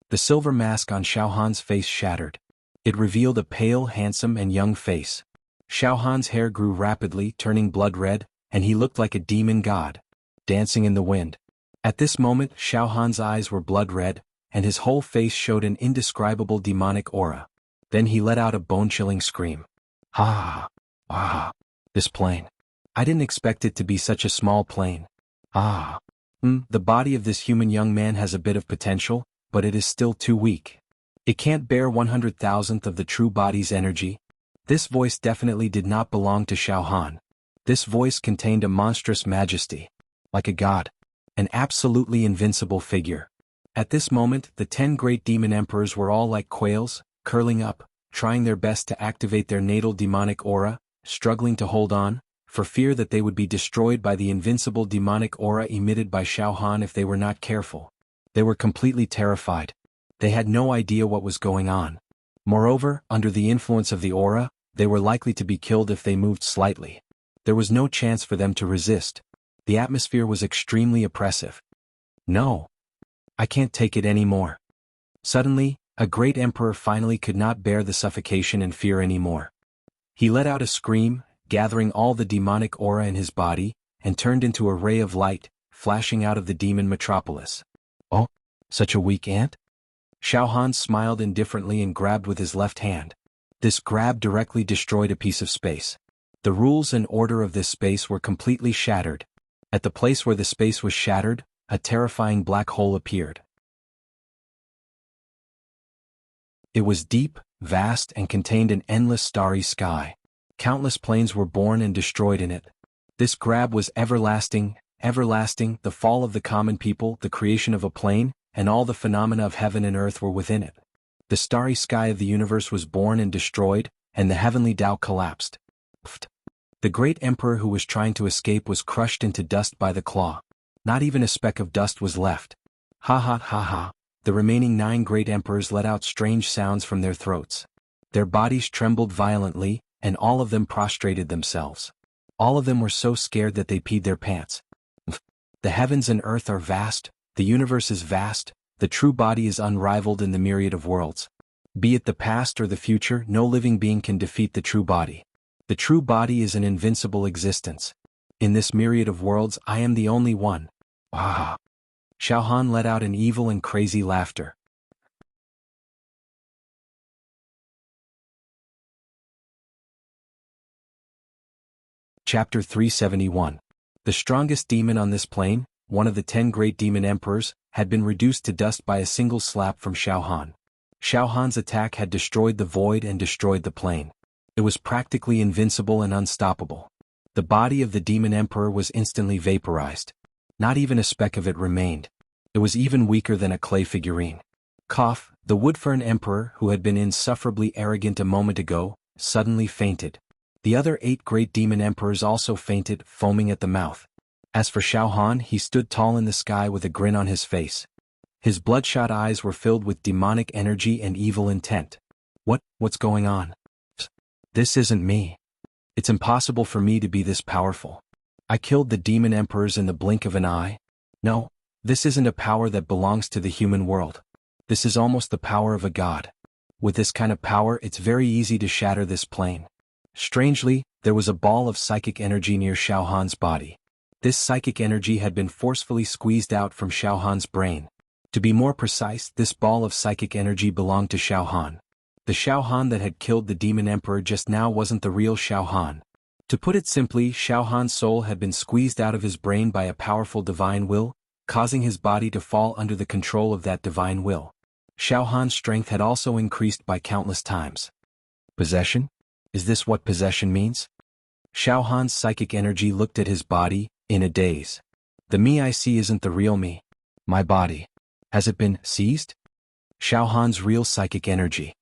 The silver mask on Xiao Han's face shattered. It revealed a pale, handsome, and young face. Xiao Han's hair grew rapidly, turning blood red, and he looked like a demon god, dancing in the wind. At this moment, Xiao Han's eyes were blood red, and his whole face showed an indescribable demonic aura. Then he let out a bone-chilling scream. Ah! Ah! This plane. I didn't expect it to be such a small plane. Ah! The body of this human young man has a bit of potential, but it is still too weak. It can't bear 100,000th of the true body's energy. This voice definitely did not belong to Xiao Han. This voice contained a monstrous majesty. Like a god. An absolutely invincible figure. At this moment, the 10 great demon emperors were all like quails, curling up, trying their best to activate their natal demonic aura, struggling to hold on, for fear that they would be destroyed by the invincible demonic aura emitted by Xiao Han if they were not careful. They were completely terrified. They had no idea what was going on. Moreover, under the influence of the aura, they were likely to be killed if they moved slightly. There was no chance for them to resist. The atmosphere was extremely oppressive. No. I can't take it anymore. Suddenly, a great emperor finally could not bear the suffocation and fear anymore. He let out a scream, gathering all the demonic aura in his body, and turned into a ray of light, flashing out of the demon metropolis. Oh, such a weak ant? Xiao Han smiled indifferently and grabbed with his left hand. This grab directly destroyed a piece of space. The rules and order of this space were completely shattered. At the place where the space was shattered, a terrifying black hole appeared. It was deep, vast, and contained an endless starry sky. Countless planes were born and destroyed in it. This grab was everlasting, the fall of the common people, the creation of a plane, and all the phenomena of heaven and earth were within it. The starry sky of the universe was born and destroyed, and the heavenly Tao collapsed. The great emperor who was trying to escape was crushed into dust by the claw. Not even a speck of dust was left. Ha ha ha ha. The remaining 9 great emperors let out strange sounds from their throats. Their bodies trembled violently, and all of them prostrated themselves. All of them were so scared that they peed their pants. The heavens and earth are vast, the universe is vast, the true body is unrivaled in the myriad of worlds. Be it the past or the future, no living being can defeat the true body. The true body is an invincible existence. In this myriad of worlds, I am the only one. Ah! Xiao Han let out an evil and crazy laughter. Chapter 371. The strongest demon on this plane, one of the 10 great demon emperors, had been reduced to dust by a single slap from Xiao Han. Xiao Han's attack had destroyed the void and destroyed the plane. It was practically invincible and unstoppable. The body of the demon emperor was instantly vaporized. Not even a speck of it remained. It was even weaker than a clay figurine. Cough, the Woodfern emperor, who had been insufferably arrogant a moment ago, suddenly fainted. The other 8 great demon emperors also fainted, foaming at the mouth. As for Xiao Han, he stood tall in the sky with a grin on his face. His bloodshot eyes were filled with demonic energy and evil intent. What's going on? This isn't me. It's impossible for me to be this powerful. I killed the demon emperors in the blink of an eye. No, this isn't a power that belongs to the human world. This is almost the power of a god. With this kind of power, it's very easy to shatter this plane. Strangely, there was a ball of psychic energy near Xiao Han's body. This psychic energy had been forcefully squeezed out from Xiao Han's brain. To be more precise, this ball of psychic energy belonged to Xiao Han. The Xiao Han that had killed the demon emperor just now wasn't the real Xiao Han. To put it simply, Xiao Han's soul had been squeezed out of his brain by a powerful divine will, causing his body to fall under the control of that divine will. Xiao Han's strength had also increased by countless times. Possession? Is this what possession means? Xiao Han's psychic energy looked at his body, in a daze. The me I see isn't the real me. My body. Has it been seized? Xiao Han's real psychic energy.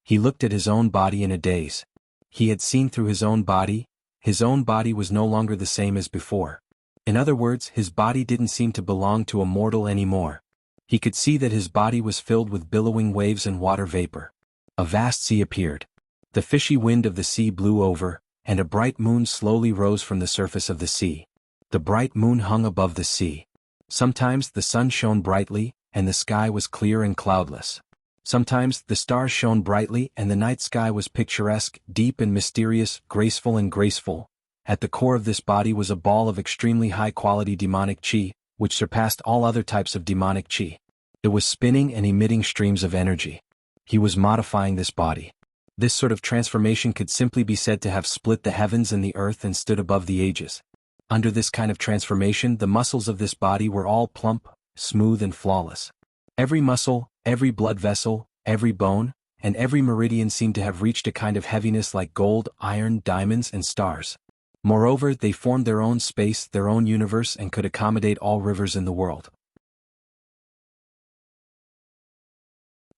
He looked at his own body in a daze. He had seen through his own body. His own body was no longer the same as before. In other words, his body didn't seem to belong to a mortal anymore. He could see that his body was filled with billowing waves and water vapor. A vast sea appeared. The fishy wind of the sea blew over, and a bright moon slowly rose from the surface of the sea. The bright moon hung above the sea. Sometimes the sun shone brightly, and the sky was clear and cloudless. Sometimes the stars shone brightly and the night sky was picturesque, deep and mysterious, graceful and graceful. At the core of this body was a ball of extremely high-quality demonic chi, which surpassed all other types of demonic chi. It was spinning and emitting streams of energy. He was modifying this body. This sort of transformation could simply be said to have split the heavens and the earth and stood above the ages. Under this kind of transformation, the muscles of this body were all plump, smooth and flawless. Every muscle, every blood vessel, every bone, and every meridian seemed to have reached a kind of heaviness like gold, iron, diamonds, and stars. Moreover, they formed their own space, their own universe, and could accommodate all rivers in the world.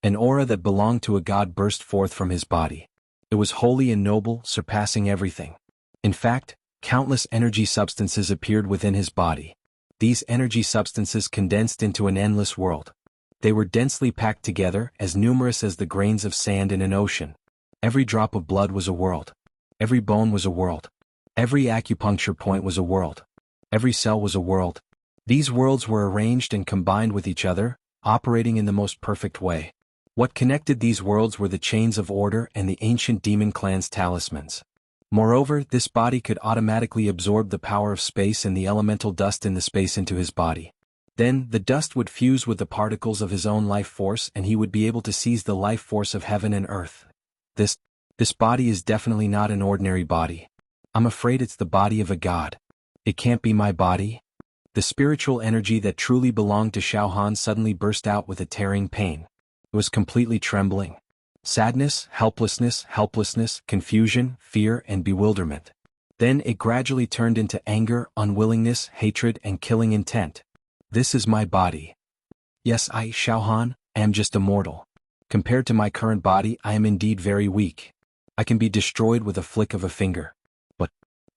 An aura that belonged to a god burst forth from his body. It was holy and noble, surpassing everything. In fact, countless energy substances appeared within his body. These energy substances condensed into an endless world. They were densely packed together, as numerous as the grains of sand in an ocean. Every drop of blood was a world. Every bone was a world. Every acupuncture point was a world. Every cell was a world. These worlds were arranged and combined with each other, operating in the most perfect way. What connected these worlds were the chains of order and the ancient demon clan's talismans. Moreover, this body could automatically absorb the power of space and the elemental dust in the space into his body. Then, the dust would fuse with the particles of his own life force and he would be able to seize the life force of heaven and earth. This body is definitely not an ordinary body. I'm afraid it's the body of a god. It can't be my body. The spiritual energy that truly belonged to Xiao Han suddenly burst out with a tearing pain. It was completely trembling. Sadness, helplessness, confusion, fear, and bewilderment. Then it gradually turned into anger, unwillingness, hatred, and killing intent. This is my body. Yes, I, Xiao Han, am just a mortal. Compared to my current body, I am indeed very weak. I can be destroyed with a flick of a finger. But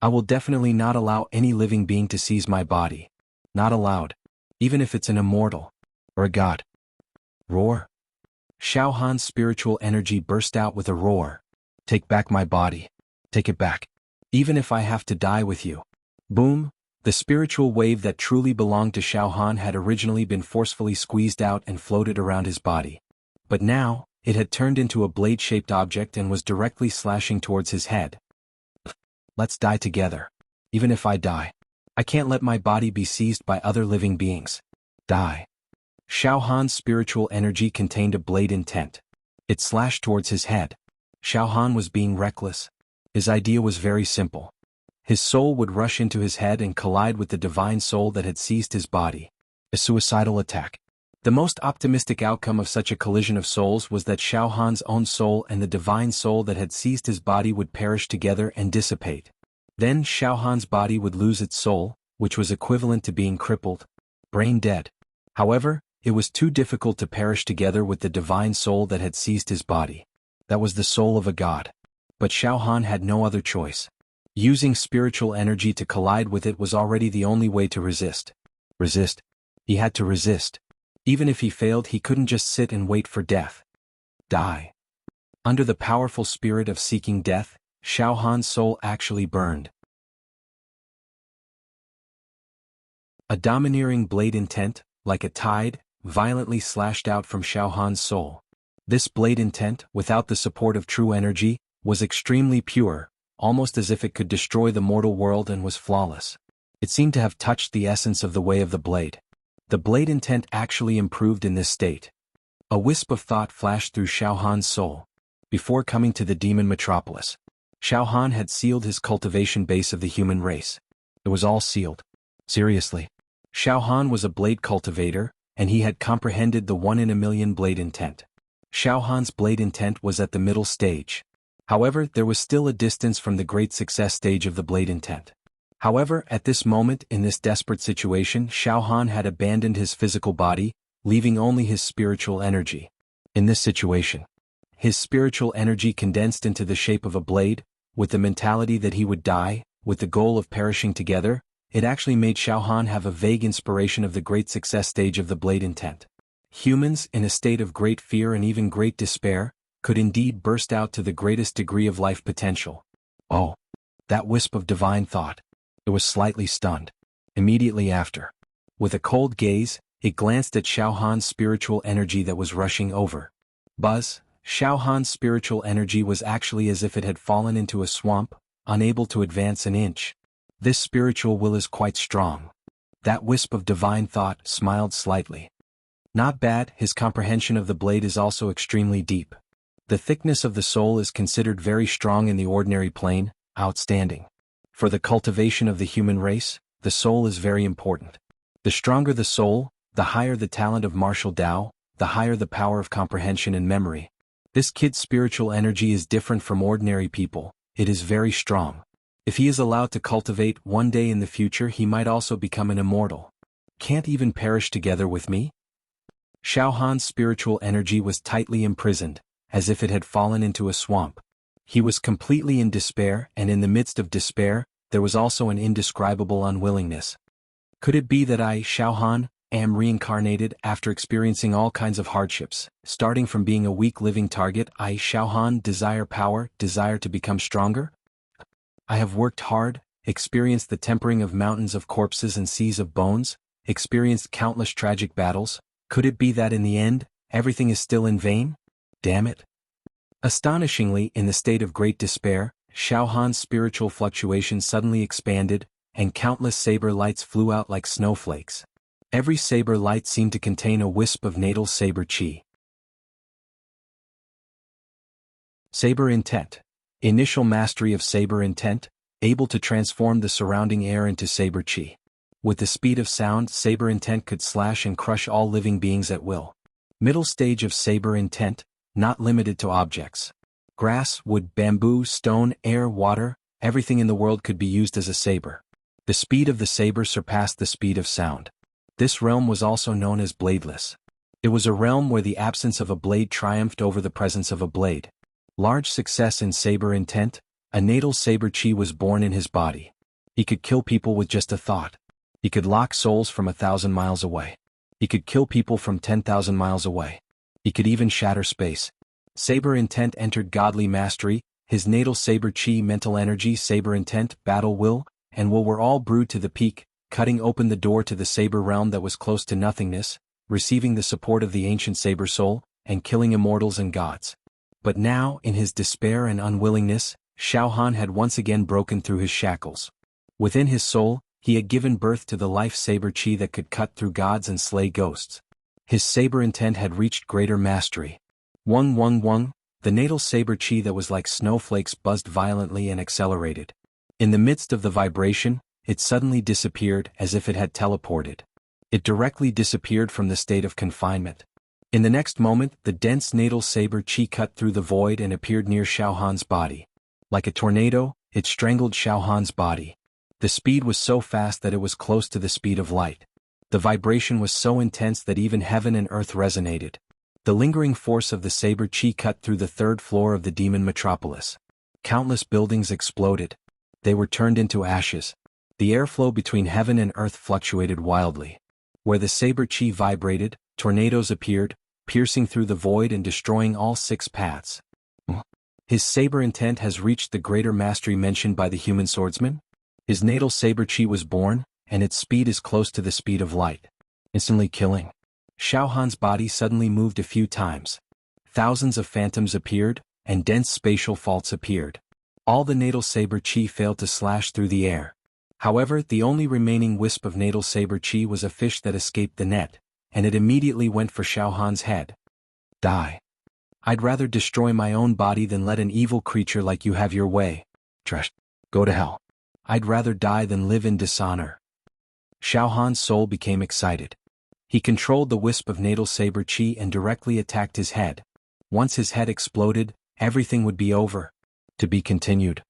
I will definitely not allow any living being to seize my body. Not allowed. Even if it's an immortal. Or a god. Roar. Xiao Han's spiritual energy burst out with a roar. Take back my body. Take it back. Even if I have to die with you. Boom. The spiritual wave that truly belonged to Xiao Han had originally been forcefully squeezed out and floated around his body. But now, it had turned into a blade-shaped object and was directly slashing towards his head. Let's die together. Even if I die. I can't let my body be seized by other living beings. Die. Xiao Han's spiritual energy contained a blade intent. It slashed towards his head. Xiao Han was being reckless. His idea was very simple. His soul would rush into his head and collide with the divine soul that had seized his body. A suicidal attack. The most optimistic outcome of such a collision of souls was that Xiao Han's own soul and the divine soul that had seized his body would perish together and dissipate. Then Xiao Han's body would lose its soul, which was equivalent to being crippled, brain dead. However, it was too difficult to perish together with the divine soul that had seized his body. That was the soul of a god. But Xiao Han had no other choice. Using spiritual energy to collide with it was already the only way to resist. Resist. He had to resist. Even if he failed, he couldn't just sit and wait for death. Die. Under the powerful spirit of seeking death, Xiao Han's soul actually burned. A domineering blade intent, like a tide, violently slashed out from Xiao Han's soul. This blade intent, without the support of true energy, was extremely pure, almost as if it could destroy the mortal world and was flawless. It seemed to have touched the essence of the way of the blade. The blade intent actually improved in this state. A wisp of thought flashed through Xiao Han's soul. before coming to the demon metropolis. Xiao Han had sealed his cultivation base of the human race. It was all sealed. Seriously. Xiao Han was a blade cultivator, and he had comprehended the 1-in-a-million blade intent. Xiao Han's blade intent was at the middle stage. However, there was still a distance from the great success stage of the blade intent. However, at this moment, in this desperate situation, Xiao Han had abandoned his physical body, leaving only his spiritual energy. In this situation, his spiritual energy condensed into the shape of a blade, with the mentality that he would die, with the goal of perishing together. It actually made Xiao Han have a vague inspiration of the great success stage of the blade intent. Humans, in a state of great fear and even great despair, could indeed burst out to the greatest degree of life potential. Oh, that wisp of divine thought. It was slightly stunned. Immediately after, with a cold gaze, it glanced at Xiao Han's spiritual energy that was rushing over. Buzz, Xiao Han's spiritual energy was actually as if it had fallen into a swamp, unable to advance an inch. This spiritual will is quite strong. That wisp of divine thought smiled slightly. Not bad, his comprehension of the blade is also extremely deep. The thickness of the soul is considered very strong in the ordinary plane, outstanding. For the cultivation of the human race, the soul is very important. The stronger the soul, the higher the talent of martial Tao, the higher the power of comprehension and memory. This kid's spiritual energy is different from ordinary people. It is very strong. If he is allowed to cultivate, one day in the future he might also become an immortal. Can't even perish together with me? Xiao Han's spiritual energy was tightly imprisoned, as if it had fallen into a swamp. He was completely in despair, and in the midst of despair, there was also an indescribable unwillingness. Could it be that I, Xiao Han, am reincarnated after experiencing all kinds of hardships? Starting from being a weak living target, I, Xiao Han, desire power, desire to become stronger? I have worked hard, experienced the tempering of mountains of corpses and seas of bones, experienced countless tragic battles. Could it be that in the end, everything is still in vain? Damn it. Astonishingly, in the state of great despair, Xiao Han's spiritual fluctuation suddenly expanded, and countless saber lights flew out like snowflakes. Every saber light seemed to contain a wisp of natal saber chi. Saber intent. Initial mastery of saber intent, able to transform the surrounding air into saber chi. With the speed of sound, saber intent could slash and crush all living beings at will. Middle stage of saber intent, not limited to objects. Grass, wood, bamboo, stone, air, water, everything in the world could be used as a saber. The speed of the saber surpassed the speed of sound. This realm was also known as bladeless. It was a realm where the absence of a blade triumphed over the presence of a blade. Large success in saber intent, a natal saber chi was born in his body. He could kill people with just a thought. He could lock souls from 1,000 miles away. He could kill people from 10,000 miles away. He could even shatter space. Saber intent entered godly mastery, his natal saber chi, mental energy, saber intent, battle will, and will were all brewed to the peak, cutting open the door to the saber realm that was close to nothingness, receiving the support of the ancient saber soul, and killing immortals and gods. But now, in his despair and unwillingness, Xiao Han had once again broken through his shackles. Within his soul, he had given birth to the life saber chi that could cut through gods and slay ghosts. His saber intent had reached greater mastery. Wung wung wung, the natal saber chi that was like snowflakes buzzed violently and accelerated. In the midst of the vibration, it suddenly disappeared as if it had teleported. It directly disappeared from the state of confinement. In the next moment, the dense natal saber chi cut through the void and appeared near Xiao Han's body. Like a tornado, it strangled Xiao Han's body. The speed was so fast that it was close to the speed of light. The vibration was so intense that even heaven and earth resonated. The lingering force of the saber chi cut through the third floor of the demon metropolis. Countless buildings exploded. They were turned into ashes. The airflow between heaven and earth fluctuated wildly. Where the saber chi vibrated, tornadoes appeared, piercing through the void and destroying all 6 paths. His saber intent has reached the greater mastery mentioned by the human swordsman. His natal saber chi was born, and its speed is close to the speed of light. Instantly killing. Xiao Han's body suddenly moved a few times. Thousands of phantoms appeared, and dense spatial faults appeared. All the natal saber chi failed to slash through the air. However, the only remaining wisp of natal saber chi was a fish that escaped the net, and it immediately went for Xiao Han's head. Die. I'd rather destroy my own body than let an evil creature like you have your way. Trash. Go to hell. I'd rather die than live in dishonor. Xiao Han's soul became excited. He controlled the wisp of natal saber chi and directly attacked his head. Once his head exploded, everything would be over. To be continued.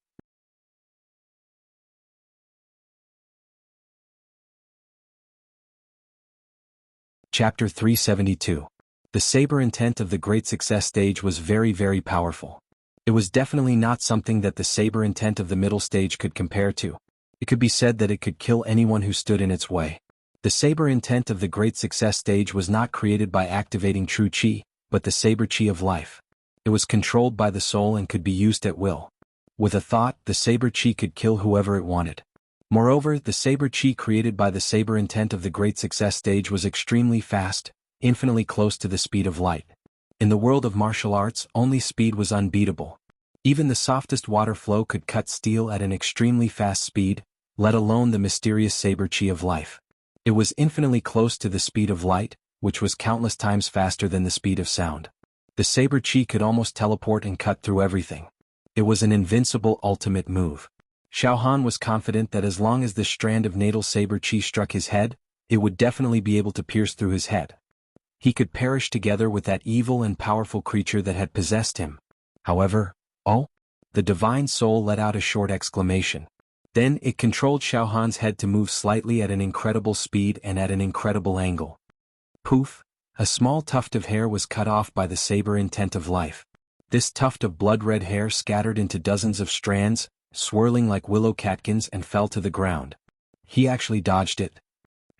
Chapter 372. The saber intent of the Great Success stage was very powerful. It was definitely not something that the saber intent of the middle stage could compare to. It could be said that it could kill anyone who stood in its way. The saber intent of the Great Success stage was not created by activating true chi, but the saber chi of life. It was controlled by the soul and could be used at will. With a thought, the saber chi could kill whoever it wanted. Moreover, the saber chi created by the saber intent of the Great Success stage was extremely fast, infinitely close to the speed of light. In the world of martial arts, only speed was unbeatable. Even the softest water flow could cut steel at an extremely fast speed, let alone the mysterious saber chi of life. It was infinitely close to the speed of light, which was countless times faster than the speed of sound. The saber chi could almost teleport and cut through everything. It was an invincible ultimate move. Xiao Han was confident that as long as this strand of natal saber chi struck his head, it would definitely be able to pierce through his head. He could perish together with that evil and powerful creature that had possessed him. However, the divine soul let out a short exclamation. Then it controlled Xiao Han's head to move slightly at an incredible speed and at an incredible angle. Poof! A small tuft of hair was cut off by the saber intent of life. This tuft of blood-red hair scattered into dozens of strands, swirling like willow catkins, and fell to the ground. He actually dodged it.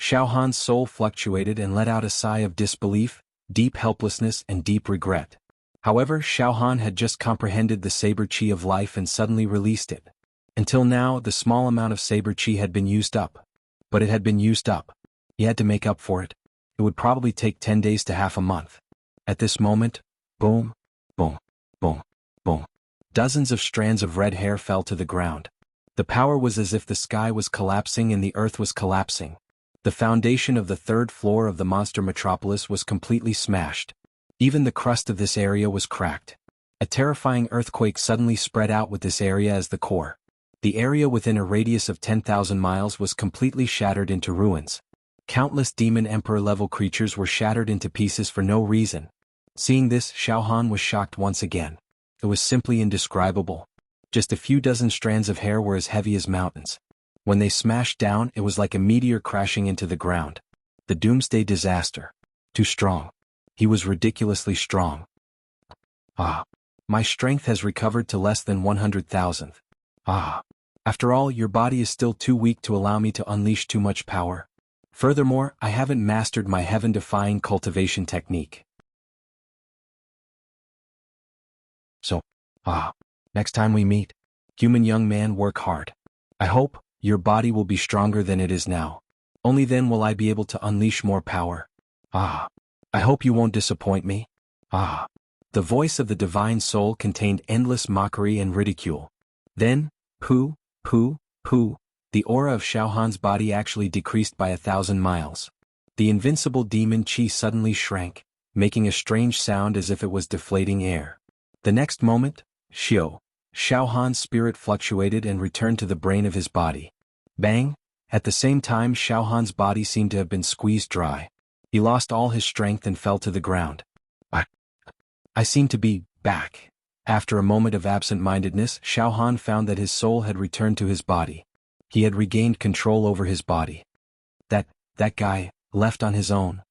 Xiao Han's soul fluctuated and let out a sigh of disbelief, deep helplessness and deep regret. However, Xiao Han had just comprehended the saber chi of life and suddenly released it. Until now, the small amount of saber chi had been used up. But it had been used up. He had to make up for it. It would probably take 10 days to half a month. At this moment, boom, boom, boom, boom. Dozens of strands of red hair fell to the ground. The power was as if the sky was collapsing and the earth was collapsing. The foundation of the third floor of the monster metropolis was completely smashed. Even the crust of this area was cracked. A terrifying earthquake suddenly spread out with this area as the core. The area within a radius of 10,000 miles was completely shattered into ruins. Countless demon emperor-level creatures were shattered into pieces for no reason. Seeing this, Xiao Han was shocked once again. It was simply indescribable. Just a few dozen strands of hair were as heavy as mountains. When they smashed down, it was like a meteor crashing into the ground. The doomsday disaster. Too strong. He was ridiculously strong. My strength has recovered to less than 100,000th. After all, your body is still too weak to allow me to unleash too much power. Furthermore, I haven't mastered my heaven-defying cultivation technique. So, next time we meet, human young man, work hard. I hope your body will be stronger than it is now. Only then will I be able to unleash more power. I hope you won't disappoint me. The voice of the divine soul contained endless mockery and ridicule. Then, pooh, the aura of Xiao Han's body actually decreased by 1,000 miles. The invincible demon chi suddenly shrank, making a strange sound as if it was deflating air. The next moment, Xiao Han's spirit fluctuated and returned to the brain of his body. Bang! At the same time, Xiao Han's body seemed to have been squeezed dry. He lost all his strength and fell to the ground. I seem to be back. After a moment of absent-mindedness, Xiao Han found that his soul had returned to his body. He had regained control over his body. That guy, left on his own.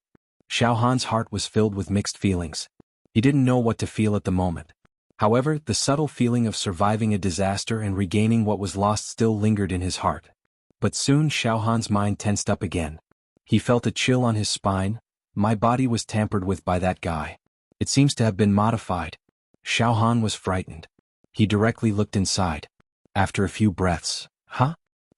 Xiao Han's heart was filled with mixed feelings. He didn't know what to feel at the moment. However, the subtle feeling of surviving a disaster and regaining what was lost still lingered in his heart. But soon Xiao Han's mind tensed up again. He felt a chill on his spine. My body was tampered with by that guy. It seems to have been modified. Xiao Han was frightened. He directly looked inside. After a few breaths,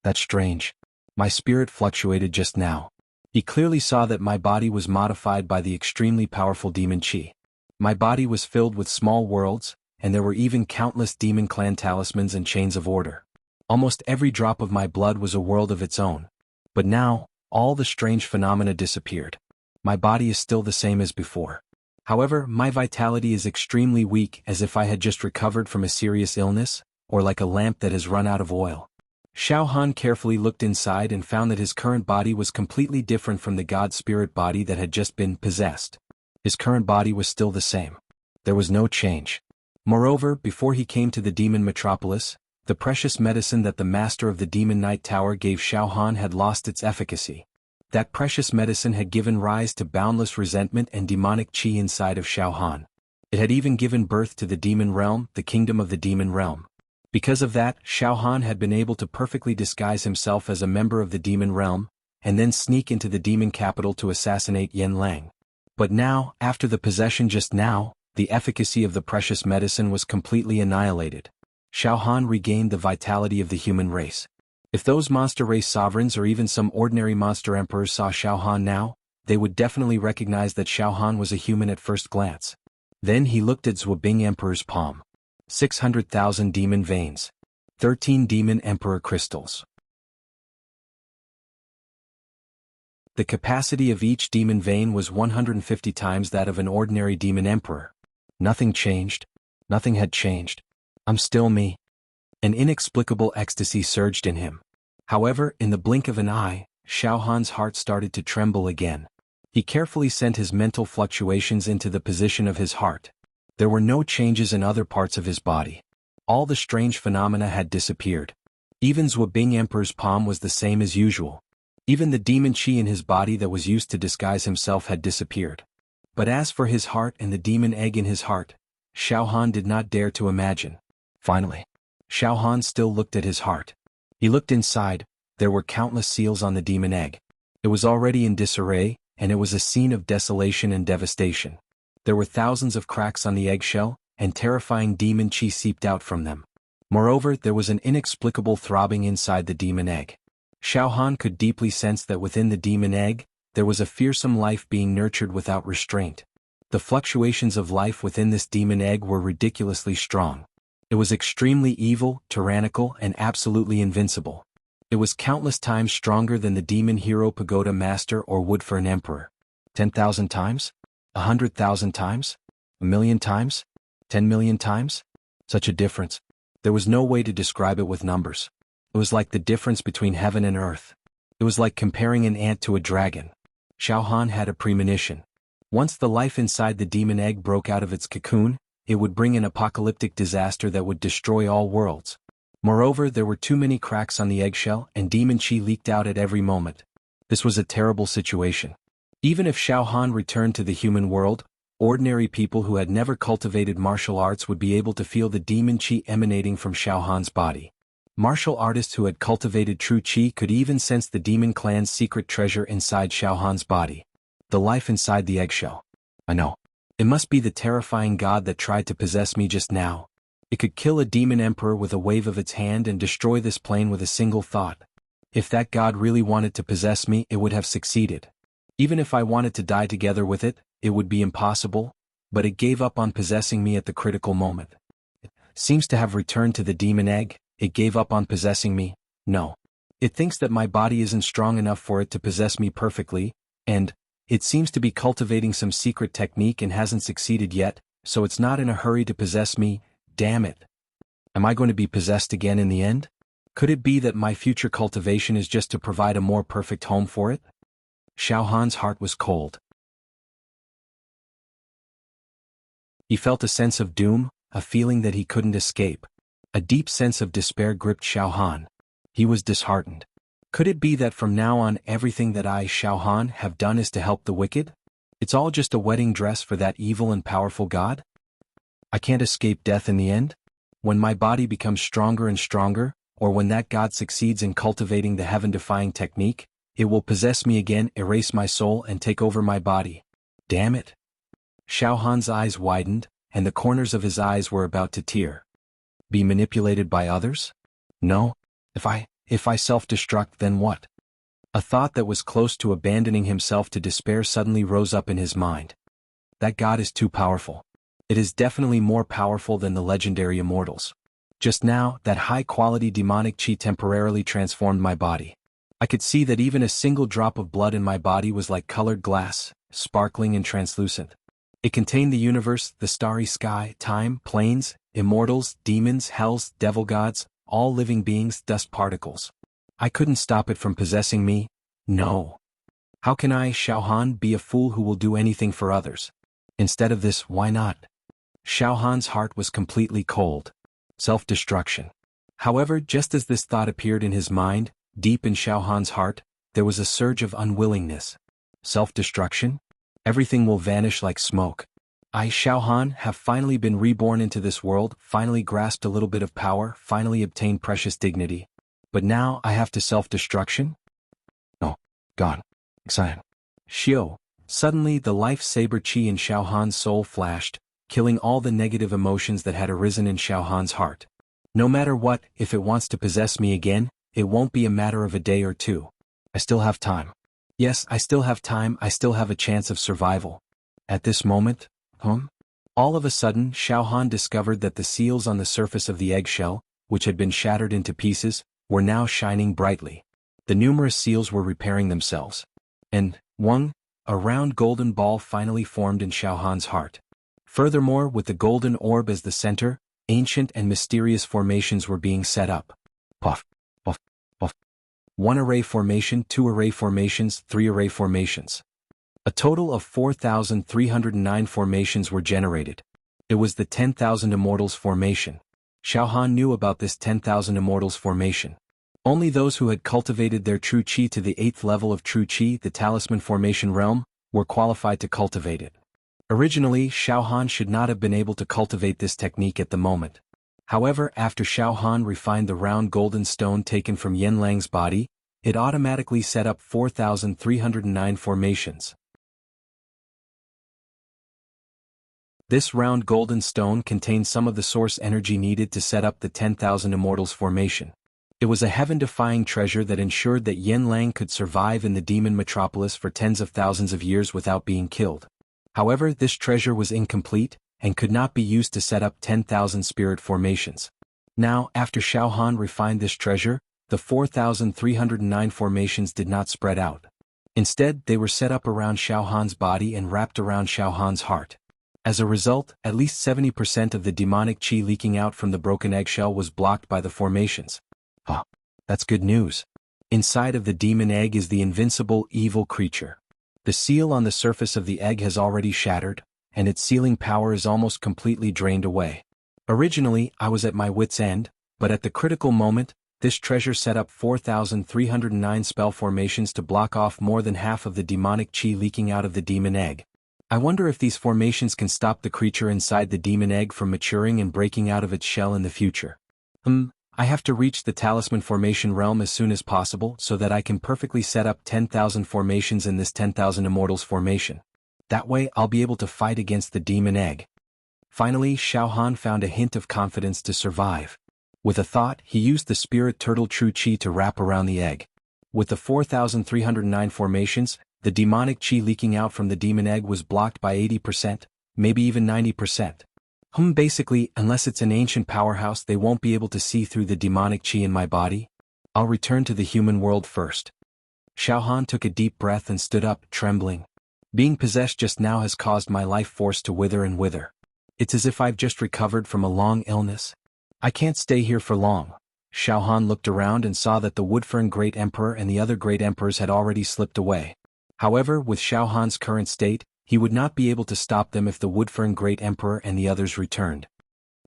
That's strange. My spirit fluctuated just now. He clearly saw that my body was modified by the extremely powerful demon chi. My body was filled with small worlds, and there were even countless demon clan talismans and chains of order. Almost every drop of my blood was a world of its own. But now, all the strange phenomena disappeared. My body is still the same as before. However, my vitality is extremely weak, as if I had just recovered from a serious illness, or like a lamp that has run out of oil. Xiao Han carefully looked inside and found that his current body was completely different from the god spirit body that had just been possessed. His current body was still the same. There was no change. Moreover, before he came to the demon metropolis, the precious medicine that the master of the demon night tower gave Xiao Han had lost its efficacy. That precious medicine had given rise to boundless resentment and demonic qi inside of Xiao Han. It had even given birth to the demon realm, the kingdom of the demon realm. Because of that, Xiao Han had been able to perfectly disguise himself as a member of the demon realm, and then sneak into the demon capital to assassinate Yen Lang. But now, after the possession just now, the efficacy of the precious medicine was completely annihilated. Xiao Han regained the vitality of the human race. If those monster race sovereigns or even some ordinary monster emperors saw Xiao Han now, they would definitely recognize that Xiao Han was a human at first glance. Then he looked at Zhuobing Emperor's palm. 600,000 demon veins. 13 demon emperor crystals. The capacity of each demon vein was 150 times that of an ordinary demon emperor. Nothing changed. Nothing had changed. I'm still me. An inexplicable ecstasy surged in him. However, in the blink of an eye, Xiao Han's heart started to tremble again. He carefully sent his mental fluctuations into the position of his heart. There were no changes in other parts of his body. All the strange phenomena had disappeared. Even Zhuobing Emperor's palm was the same as usual. Even the demon qi in his body that was used to disguise himself had disappeared. But as for his heart and the demon egg in his heart, Xiao Han did not dare to imagine. Finally, Xiao Han still looked at his heart. He looked inside. There were countless seals on the demon egg. It was already in disarray, and it was a scene of desolation and devastation. There were thousands of cracks on the eggshell, and terrifying demon qi seeped out from them. Moreover, there was an inexplicable throbbing inside the demon egg. Xiao Han could deeply sense that within the demon egg, there was a fearsome life being nurtured without restraint. The fluctuations of life within this demon egg were ridiculously strong. It was extremely evil, tyrannical, and absolutely invincible. It was countless times stronger than the demon hero pagoda master or wood fern emperor. 10,000 times? 100,000 times? 1,000,000 times? 10,000,000 times? Such a difference. There was no way to describe it with numbers. It was like the difference between heaven and earth. It was like comparing an ant to a dragon. Xiao Han had a premonition. Once the life inside the demon egg broke out of its cocoon, it would bring an apocalyptic disaster that would destroy all worlds. Moreover, there were too many cracks on the eggshell, and demon qi leaked out at every moment. This was a terrible situation. Even if Xiao Han returned to the human world, ordinary people who had never cultivated martial arts would be able to feel the demon qi emanating from Xiao Han's body. Martial artists who had cultivated true qi could even sense the demon clan's secret treasure inside Xiao Han's body. The life inside the eggshell. I know. It must be the terrifying god that tried to possess me just now. It could kill a demon emperor with a wave of its hand and destroy this plane with a single thought. If that god really wanted to possess me, it would have succeeded. Even if I wanted to die together with it, it would be impossible, but it gave up on possessing me at the critical moment. It seems to have returned to the demon egg. It gave up on possessing me. No. It thinks that my body isn't strong enough for it to possess me perfectly, and it seems to be cultivating some secret technique and hasn't succeeded yet, so it's not in a hurry to possess me. Damn it. Am I going to be possessed again in the end? Could it be that my future cultivation is just to provide a more perfect home for it? Xiao Han's heart was cold. He felt a sense of doom, a feeling that he couldn't escape. A deep sense of despair gripped Xiao Han. He was disheartened. Could it be that from now on everything that I, Xiao Han, have done is to help the wicked? It's all just a wedding dress for that evil and powerful god? I can't escape death in the end? When my body becomes stronger and stronger, or when that god succeeds in cultivating the heaven-defying technique, it will possess me again, erase my soul, and take over my body. Damn it. Xiao Han's eyes widened, and the corners of his eyes were about to tear. Be manipulated by others? No. If I self-destruct, then what? A thought that was close to abandoning himself to despair suddenly rose up in his mind. That god is too powerful. It is definitely more powerful than the legendary immortals. Just now, that high-quality demonic qi temporarily transformed my body. I could see that even a single drop of blood in my body was like colored glass, sparkling and translucent. It contained the universe, the starry sky, time, planes, immortals, demons, hells, devil gods, all living beings, dust particles. I couldn't stop it from possessing me. No. How can I, Xiaohan, be a fool who will do anything for others? Instead of this, why not? Xiaohan's heart was completely cold. Self-destruction. However, just as this thought appeared in his mind, deep in Xiaohan's heart, there was a surge of unwillingness. Self-destruction? Everything will vanish like smoke. I, Xiaohan, have finally been reborn into this world, finally grasped a little bit of power, finally obtained precious dignity. But now I have to self-destruction? Oh, gone. Excited. Xiao. Suddenly the life-saber qi in Xiaohan's soul flashed, killing all the negative emotions that had arisen in Xiaohan's heart. No matter what, if it wants to possess me again, it won't be a matter of a day or two. I still have time. Yes, I still have time, I still have a chance of survival. At this moment, all of a sudden, Xiaohan discovered that the seals on the surface of the eggshell, which had been shattered into pieces, were now shining brightly. The numerous seals were repairing themselves. And, a round golden ball finally formed in Xiaohan's heart. Furthermore, with the golden orb as the center, ancient and mysterious formations were being set up. Puff, puff, puff. 1 array formation, 2 array formations, 3 array formations. A total of 4,309 formations were generated. It was the 10,000 Immortals formation. Xiaohan knew about this 10,000 Immortals formation. Only those who had cultivated their true qi to the 8th level of true qi, the talisman formation realm, were qualified to cultivate it. Originally, Xiaohan should not have been able to cultivate this technique at the moment. However, after Xiaohan refined the round golden stone taken from Yanlang's body, it automatically set up 4,309 formations. This round golden stone contained some of the source energy needed to set up the 10,000 Immortals formation. It was a heaven-defying treasure that ensured that Yanlang could survive in the demon metropolis for tens of thousands of years without being killed. However, this treasure was incomplete, and could not be used to set up 10,000 spirit formations. Now, after Xiaohan refined this treasure, the 4,309 formations did not spread out. Instead, they were set up around Xiaohan's body and wrapped around Xiaohan's heart. As a result, at least 70% of the demonic qi leaking out from the broken eggshell was blocked by the formations. That's good news. Inside of the demon egg is the invincible, evil creature. The seal on the surface of the egg has already shattered, and its sealing power is almost completely drained away. Originally, I was at my wit's end, but at the critical moment, this treasure set up 4,309 spell formations to block off more than half of the demonic qi leaking out of the demon egg. I wonder if these formations can stop the creature inside the demon egg from maturing and breaking out of its shell in the future. I have to reach the talisman formation realm as soon as possible so that I can perfectly set up 10,000 formations in this 10,000 Immortals formation. That way I'll be able to fight against the demon egg. Finally, Xiaohan found a hint of confidence to survive. With a thought, he used the spirit turtle true qi to wrap around the egg. With the 4,309 formations, the demonic qi leaking out from the demon egg was blocked by 80%, maybe even 90%. Basically, unless it's an ancient powerhouse, they won't be able to see through the demonic qi in my body. I'll return to the human world first. Xiaohan took a deep breath and stood up, trembling. Being possessed just now has caused my life force to wither and wither. It's as if I've just recovered from a long illness. I can't stay here for long. Xiaohan looked around and saw that the Woodfern Great Emperor and the other Great Emperors had already slipped away. However, with Xiaohan's current state, he would not be able to stop them if the Woodfern Great Emperor and the others returned.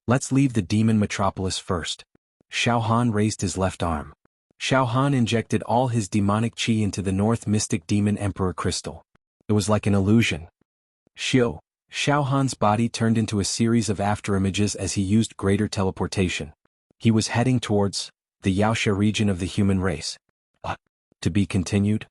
Let's leave the demon metropolis first. Xiaohan raised his left arm. Xiaohan injected all his demonic qi into the North Mystic Demon Emperor crystal. It was like an illusion. Xiaohan's body turned into a series of afterimages as he used greater teleportation. He was heading towards the Yaoxia region of the human race. To be continued.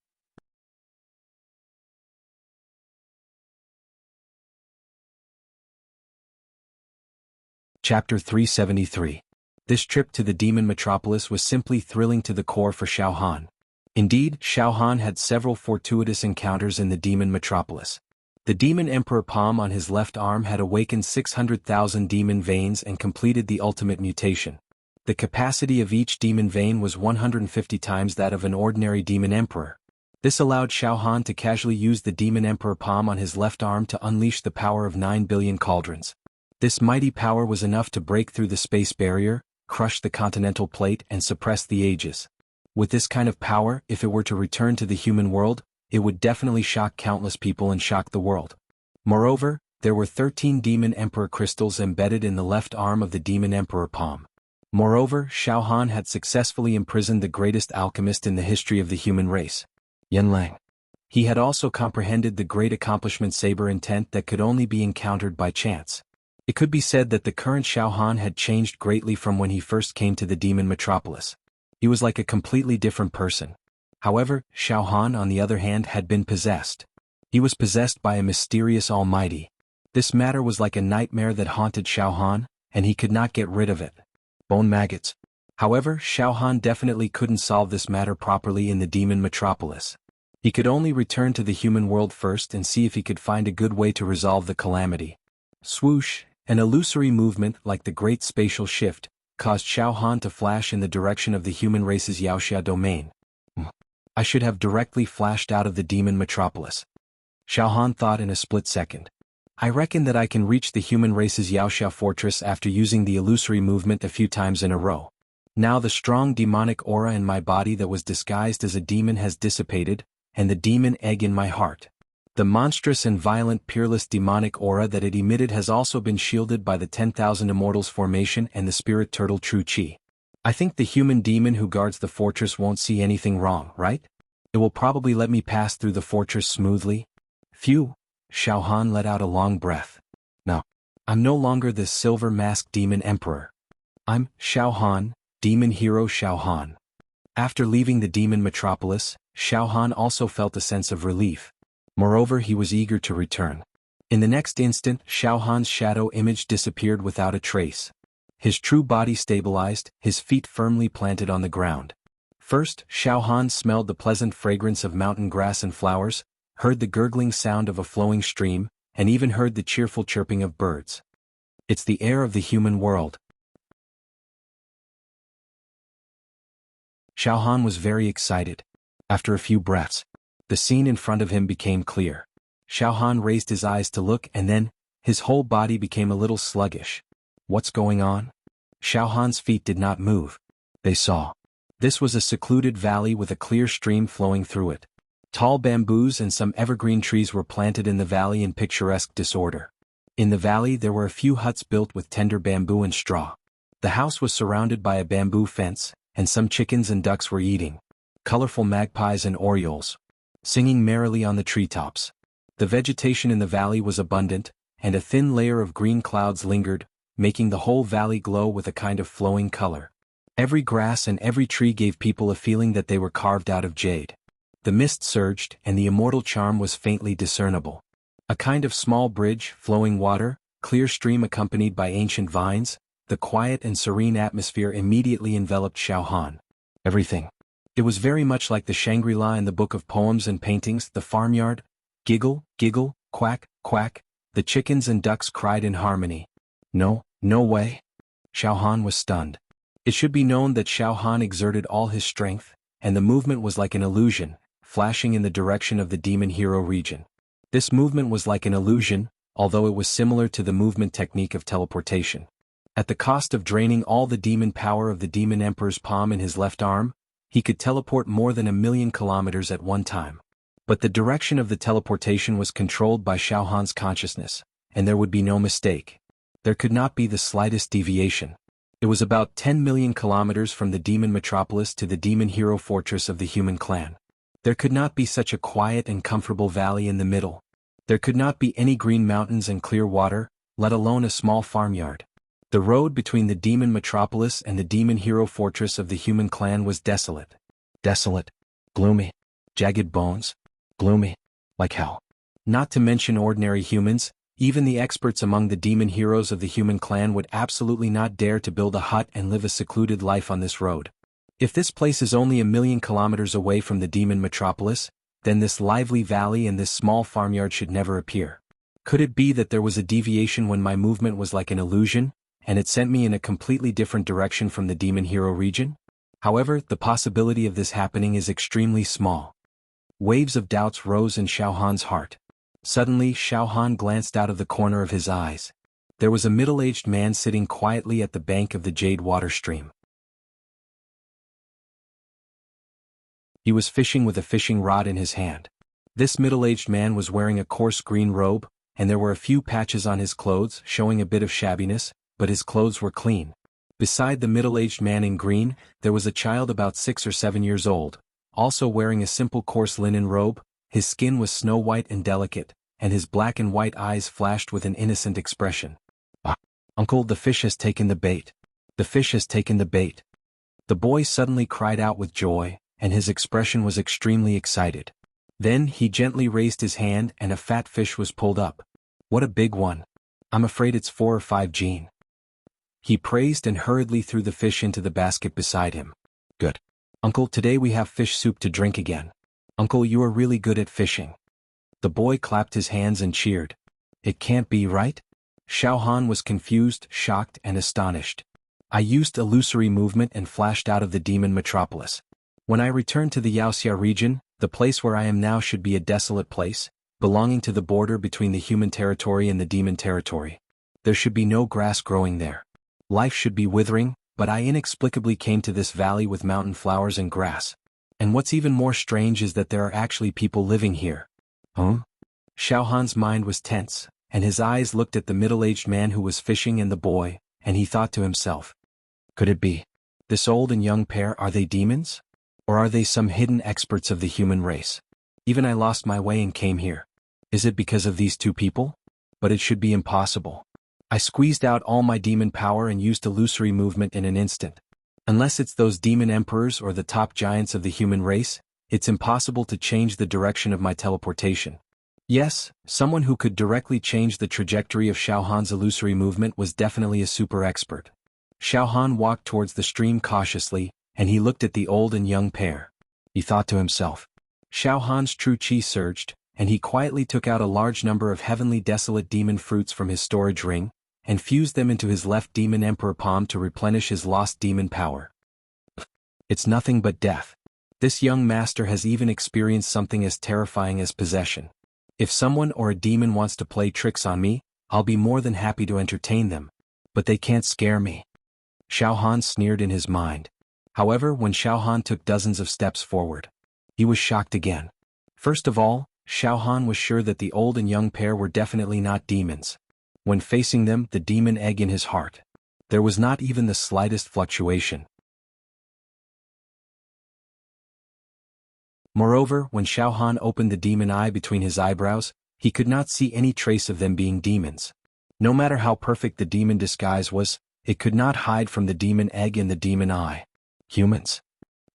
Chapter 373. This trip to the demon metropolis was simply thrilling to the core for Xiaohan. Indeed, Xiaohan had several fortuitous encounters in the demon metropolis. The demon emperor palm on his left arm had awakened 600,000 demon veins and completed the ultimate mutation. The capacity of each demon vein was 150 times that of an ordinary demon emperor. This allowed Xiao Han to casually use the Demon Emperor palm on his left arm to unleash the power of 9 billion cauldrons. This mighty power was enough to break through the space barrier, crush the continental plate and suppress the ages. With this kind of power, if it were to return to the human world, it would definitely shock countless people and shock the world. Moreover, there were 13 Demon Emperor crystals embedded in the left arm of the Demon Emperor palm. Moreover, Xiao Han had successfully imprisoned the greatest alchemist in the history of the human race, Yan Lang. He had also comprehended the great accomplishment saber intent that could only be encountered by chance. It could be said that the current Xiao Han had changed greatly from when he first came to the demon metropolis. He was like a completely different person. However, Xiao Han on the other hand had been possessed. He was possessed by a mysterious almighty. This matter was like a nightmare that haunted Xiao Han, and he could not get rid of it. Bone maggots. However, Xiao Han definitely couldn't solve this matter properly in the demon metropolis. He could only return to the human world first and see if he could find a good way to resolve the calamity. Swoosh, an illusory movement like the Great Spatial Shift, caused Xiao Han to flash in the direction of the human race's Yaoxia domain. I should have directly flashed out of the demon metropolis. Xiao Han thought in a split second. I reckon that I can reach the human race's Yaoxia fortress after using the illusory movement a few times in a row. Now the strong demonic aura in my body that was disguised as a demon has dissipated, and the demon egg in my heart. The monstrous and violent peerless demonic aura that it emitted has also been shielded by the 10,000 Immortals formation and the spirit turtle True Chi. I think the human demon who guards the fortress won't see anything wrong, right? It will probably let me pass through the fortress smoothly. Phew, Xiao Han let out a long breath. No, I'm no longer this silver-masked demon emperor. I'm Xiao Han, demon hero Xiao Han. After leaving the demon metropolis, Xiao Han also felt a sense of relief. Moreover, he was eager to return. In the next instant, Xiao Han's shadow image disappeared without a trace. His true body stabilized, his feet firmly planted on the ground. First, Xiao Han smelled the pleasant fragrance of mountain grass and flowers, heard the gurgling sound of a flowing stream, and even heard the cheerful chirping of birds. It's the air of the human world. Xiao Han was very excited. After a few breaths, the scene in front of him became clear. Xiao Han raised his eyes to look and then, his whole body became a little sluggish. What's going on? Xiao Han's feet did not move. They saw. This was a secluded valley with a clear stream flowing through it. Tall bamboos and some evergreen trees were planted in the valley in picturesque disorder. In the valley there were a few huts built with tender bamboo and straw. The house was surrounded by a bamboo fence, and some chickens and ducks were eating. Colorful magpies and orioles, singing merrily on the treetops. The vegetation in the valley was abundant, and a thin layer of green clouds lingered, making the whole valley glow with a kind of flowing color. Every grass and every tree gave people a feeling that they were carved out of jade. The mist surged, and the immortal charm was faintly discernible. A kind of small bridge, flowing water, clear stream accompanied by ancient vines, the quiet and serene atmosphere immediately enveloped Xiao Han. Everything. It was very much like the Shangri-La in the book of poems and paintings, the farmyard. Giggle, giggle, quack, quack, the chickens and ducks cried in harmony. No, no way. Xiao Han was stunned. It should be known that Xiao Han exerted all his strength, and the movement was like an illusion, flashing in the direction of the demon hero region. This movement was like an illusion, although it was similar to the movement technique of teleportation. At the cost of draining all the demon power of the demon emperor's palm in his left arm, he could teleport more than 1,000,000 kilometers at one time. But the direction of the teleportation was controlled by Xiao Han's consciousness, and there would be no mistake. There could not be the slightest deviation. It was about 10 million kilometers from the demon metropolis to the demon hero fortress of the human clan. There could not be such a quiet and comfortable valley in the middle. There could not be any green mountains and clear water, let alone a small farmyard. The road between the demon metropolis and the demon hero fortress of the human clan was desolate. Desolate. Gloomy. Jagged bones. Gloomy. Like hell. Not to mention ordinary humans, even the experts among the demon heroes of the human clan would absolutely not dare to build a hut and live a secluded life on this road. If this place is only 1,000,000 kilometers away from the demon metropolis, then this lively valley and this small farmyard should never appear. Could it be that there was a deviation when my movement was like an illusion, and it sent me in a completely different direction from the demon hero region? However, the possibility of this happening is extremely small. Waves of doubts rose in Xiao Han's heart. Suddenly Xiao Han glanced out of the corner of his eyes. There was a middle-aged man sitting quietly at the bank of the jade water stream. He was fishing with a fishing rod in his hand. This middle-aged man was wearing a coarse green robe, and there were a few patches on his clothes showing a bit of shabbiness, but his clothes were clean. Beside the middle-aged man in green, there was a child about 6 or 7 years old, also wearing a simple coarse linen robe. His skin was snow-white and delicate, and his black and white eyes flashed with an innocent expression. "Ah, Uncle, the fish has taken the bait. The fish has taken the bait." The boy suddenly cried out with joy, and his expression was extremely excited. Then he gently raised his hand and a fat fish was pulled up. "What a big one. I'm afraid it's 4 or 5 Jin." He praised and hurriedly threw the fish into the basket beside him. "Good. Uncle, today we have fish soup to drink again. Uncle, you are really good at fishing." The boy clapped his hands and cheered. "It can't be right?" Xiao Han was confused, shocked, and astonished. "I used illusory movement and flashed out of the demon metropolis. When I return to the Yaoxia region, the place where I am now should be a desolate place, belonging to the border between the human territory and the demon territory. There should be no grass growing there. Life should be withering, but I inexplicably came to this valley with mountain flowers and grass. And what's even more strange is that there are actually people living here." Huh? Xiao Han's mind was tense, and his eyes looked at the middle-aged man who was fishing and the boy, and he thought to himself, "Could it be? This old and young pair, are they demons? Or are they some hidden experts of the human race? Even I lost my way and came here. Is it because of these two people? But it should be impossible. I squeezed out all my demon power and used illusory movement in an instant. Unless it's those demon emperors or the top giants of the human race, it's impossible to change the direction of my teleportation." Yes, someone who could directly change the trajectory of Xiao Han's illusory movement was definitely a super expert. Xiao Han walked towards the stream cautiously, and he looked at the old and young pair. He thought to himself. Xiao Han's true chi surged, and he quietly took out a large number of heavenly desolate demon fruits from his storage ring, and fused them into his left demon emperor palm to replenish his lost demon power. It's nothing but death. This young master has even experienced something as terrifying as possession. If someone or a demon wants to play tricks on me, I'll be more than happy to entertain them. But they can't scare me. Xiao Han sneered in his mind. However, when Xiao Han took dozens of steps forward, he was shocked again. First of all, Xiao Han was sure that the old and young pair were definitely not demons. When facing them, the demon egg in his heart, there was not even the slightest fluctuation. Moreover, when Xiao Han opened the demon eye between his eyebrows, he could not see any trace of them being demons. No matter how perfect the demon disguise was, it could not hide from the demon egg in the demon eye. Humans?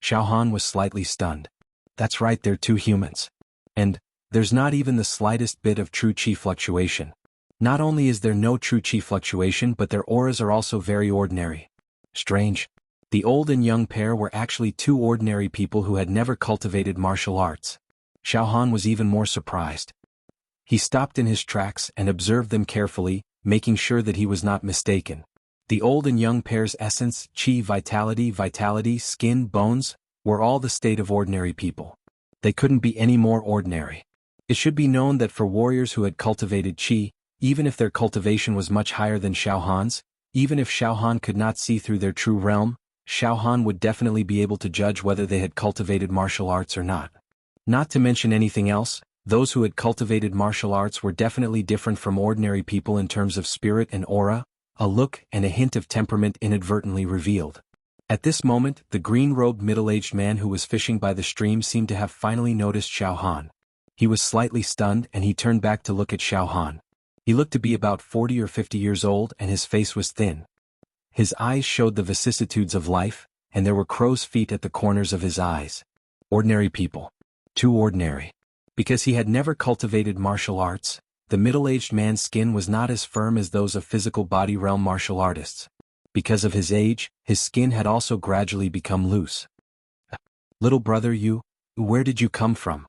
Xiao Han was slightly stunned. That's right, they're 2 humans. And there's not even the slightest bit of true chi fluctuation. Not only is there no true chi fluctuation, but their auras are also very ordinary. Strange. The old and young pair were actually 2 ordinary people who had never cultivated martial arts. Xiao Han was even more surprised. He stopped in his tracks and observed them carefully, making sure that he was not mistaken. The old and young pair's essence, chi, vitality, skin, bones, were all the state of ordinary people. They couldn't be any more ordinary. It should be known that for warriors who had cultivated chi, even if their cultivation was much higher than Xiao Han's, even if Xiao Han could not see through their true realm, Xiao Han would definitely be able to judge whether they had cultivated martial arts or not. Not to mention anything else, those who had cultivated martial arts were definitely different from ordinary people in terms of spirit and aura, a look and a hint of temperament inadvertently revealed. At this moment, the green-robed middle-aged man who was fishing by the stream seemed to have finally noticed Xiao Han. He was slightly stunned and he turned back to look at Xiao Han. He looked to be about 40 or 50 years old and his face was thin. His eyes showed the vicissitudes of life, and there were crow's feet at the corners of his eyes. Ordinary people. Too ordinary. Because he had never cultivated martial arts, the middle-aged man's skin was not as firm as those of physical body realm martial artists. Because of his age, his skin had also gradually become loose. "Little brother, where did you come from?"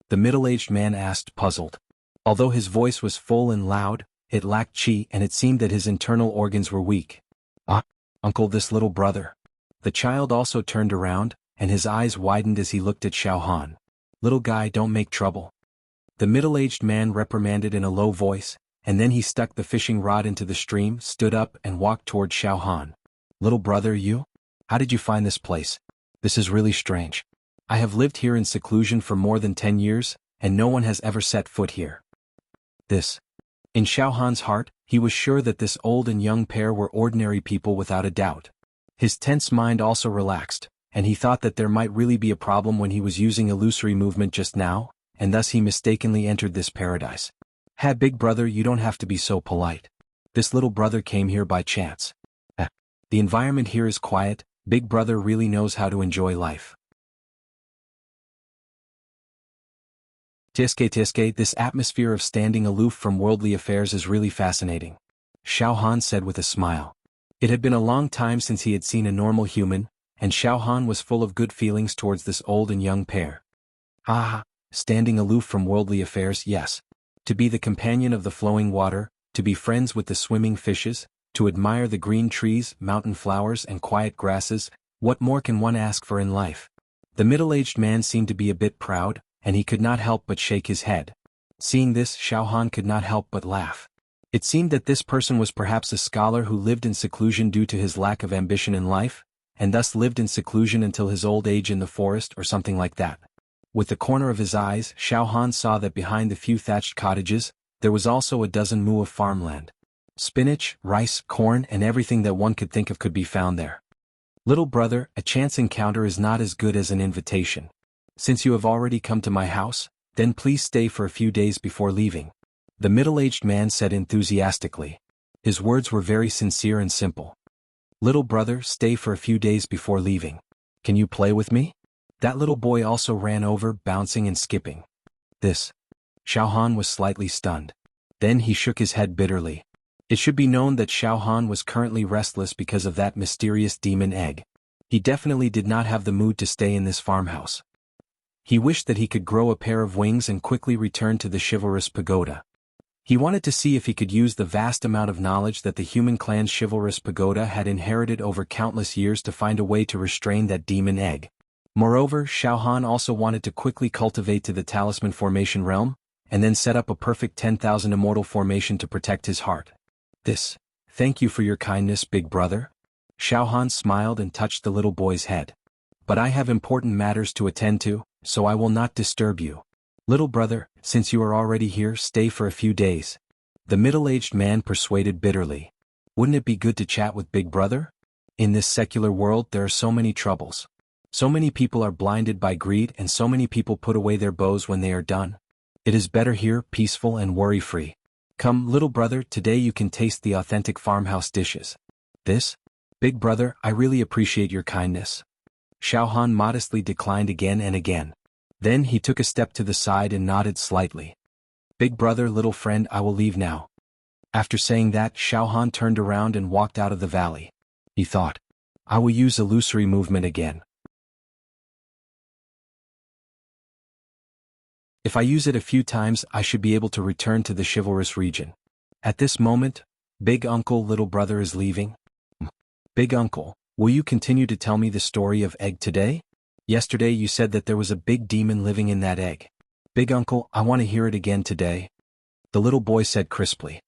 The middle-aged man asked, puzzled. Although his voice was full and loud, it lacked chi and it seemed that his internal organs were weak. "Ah, uncle, this little brother." The child also turned around, and his eyes widened as he looked at Xiao Han. Little guy, don't make trouble. The middle-aged man reprimanded in a low voice, and then he stuck the fishing rod into the stream, stood up, and walked toward Xiao Han. Little brother, you? How did you find this place? This is really strange. I have lived here in seclusion for more than 10 years, and no one has ever set foot here. In Xiao Han's heart, he was sure that this old and young pair were ordinary people without a doubt. His tense mind also relaxed, and he thought that there might really be a problem when he was using illusory movement just now, and thus he mistakenly entered this paradise. Big brother, you don't have to be so polite. This little brother came here by chance. The environment here is quiet. Big brother really knows how to enjoy life. Tiske, this atmosphere of standing aloof from worldly affairs is really fascinating. Xiao Han said with a smile. It had been a long time since he had seen a normal human, and Xiao Han was full of good feelings towards this old and young pair. Standing aloof from worldly affairs, yes. To be the companion of the flowing water, to be friends with the swimming fishes, to admire the green trees, mountain flowers, and quiet grasses, what more can one ask for in life? The middle-aged man seemed to be a bit proud, and he could not help but shake his head. Seeing this, Xiao Han could not help but laugh. It seemed that this person was perhaps a scholar who lived in seclusion due to his lack of ambition in life, and thus lived in seclusion until his old age in the forest or something like that. With the corner of his eyes, Xiao Han saw that behind the few thatched cottages, there was also a dozen mu of farmland. Spinach, rice, corn, and everything that one could think of could be found there. Little brother, a chance encounter is not as good as an invitation. Since you have already come to my house, then please stay for a few days before leaving. The middle-aged man said enthusiastically. His words were very sincere and simple. Little brother, stay for a few days before leaving. Can you play with me? That little boy also ran over, bouncing and skipping. Xiao Han was slightly stunned. Then he shook his head bitterly. It should be known that Xiao Han was currently restless because of that mysterious demon egg. He definitely did not have the mood to stay in this farmhouse. He wished that he could grow a pair of wings and quickly return to the chivalrous pagoda. He wanted to see if he could use the vast amount of knowledge that the human clan's chivalrous pagoda had inherited over countless years to find a way to restrain that demon egg. Moreover, Xiao Han also wanted to quickly cultivate to the talisman formation realm, and then set up a perfect 10,000 immortal formation to protect his heart. Thank you for your kindness, big brother. Xiao Han smiled and touched the little boy's head. But I have important matters to attend to, so I will not disturb you. Little brother, since you are already here, stay for a few days. The middle-aged man persuaded bitterly. Wouldn't it be good to chat with big brother? In this secular world there are so many troubles. So many people are blinded by greed and so many people put away their bows when they are done. It is better here, peaceful and worry-free. Come, little brother, today you can taste the authentic farmhouse dishes. Big brother, I really appreciate your kindness. Xiao Han modestly declined again and again. Then he took a step to the side and nodded slightly. Big brother, little friend, I will leave now. After saying that, Xiao Han turned around and walked out of the valley. He thought, I will use illusory movement again. If I use it a few times, I should be able to return to the chivalrous region. At this moment, big uncle, little brother is leaving. Big uncle, will you continue to tell me the story of egg today? Yesterday you said that there was a big demon living in that egg. Big uncle, I want to hear it again today. The little boy said crisply.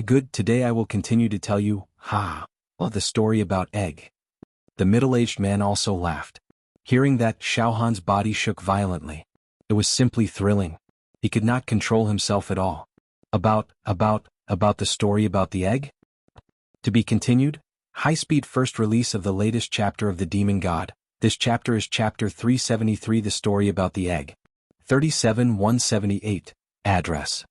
Good, today I will continue to tell you, the story about egg. The middle-aged man also laughed. Hearing that, Xiao Han's body shook violently. It was simply thrilling. He could not control himself at all. About the story about the egg? To be continued? High-speed first release of the latest chapter of The Demon God. This chapter is chapter 373, The Story About the Egg. 37-178. Address.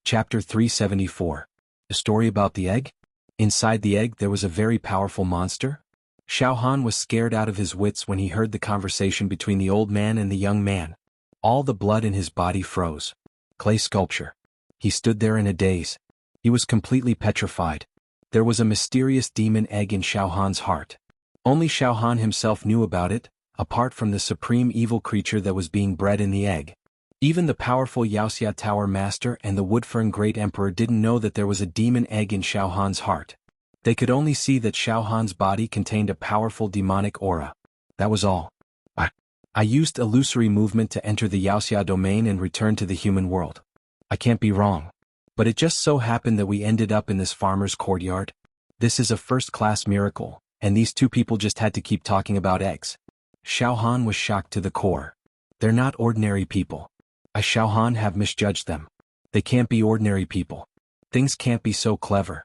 Chapter 374. The Story About the Egg? Inside the egg there was a very powerful monster? Xiao Han was scared out of his wits when he heard the conversation between the old man and the young man. All the blood in his body froze. Clay sculpture. He stood there in a daze. He was completely petrified. There was a mysterious demon egg in Xiao Han's heart. Only Xiao Han himself knew about it, apart from the supreme evil creature that was being bred in the egg. Even the powerful Yaoxia Tower Master and the Woodfern Great Emperor didn't know that there was a demon egg in Xiao Han's heart. They could only see that Xiao Han's body contained a powerful demonic aura. That was all. I used illusory movement to enter the Yaoxia domain and return to the human world. I can't be wrong. But it just so happened that we ended up in this farmer's courtyard. This is a first-class miracle, and these two people just had to keep talking about eggs. Xiao Han was shocked to the core. They're not ordinary people. Xiao Han have misjudged them. They can't be ordinary people. Things can't be so clever.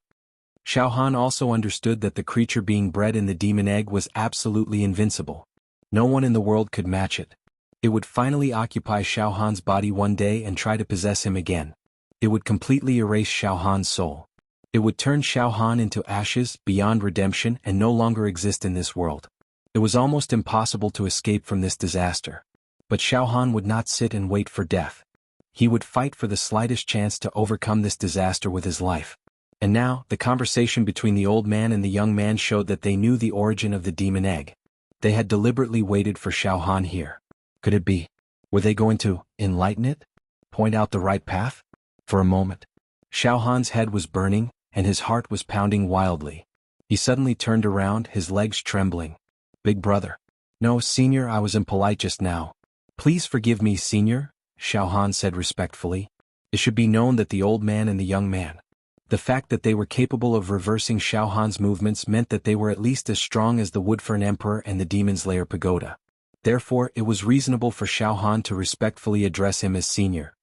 Xiao Han also understood that the creature being bred in the demon egg was absolutely invincible. No one in the world could match it. It would finally occupy Xiao Han's body one day and try to possess him again. It would completely erase Xiao Han's soul. It would turn Xiao Han into ashes, beyond redemption, and no longer exist in this world. It was almost impossible to escape from this disaster. But Xiao Han would not sit and wait for death. He would fight for the slightest chance to overcome this disaster with his life. And now, the conversation between the old man and the young man showed that they knew the origin of the demon egg. They had deliberately waited for Xiao Han here. Could it be? Were they going to enlighten it? Point out the right path? For a moment, Xiao Han's head was burning, and his heart was pounding wildly. He suddenly turned around, his legs trembling. Big brother. No, senior, I was impolite just now. Please forgive me, senior, Xiao Han said respectfully. It should be known that the old man and the young man. The fact that they were capable of reversing Xiao Han's movements meant that they were at least as strong as the Woodfern Emperor and the Demon's Lair Pagoda. Therefore, it was reasonable for Xiao Han to respectfully address him as senior.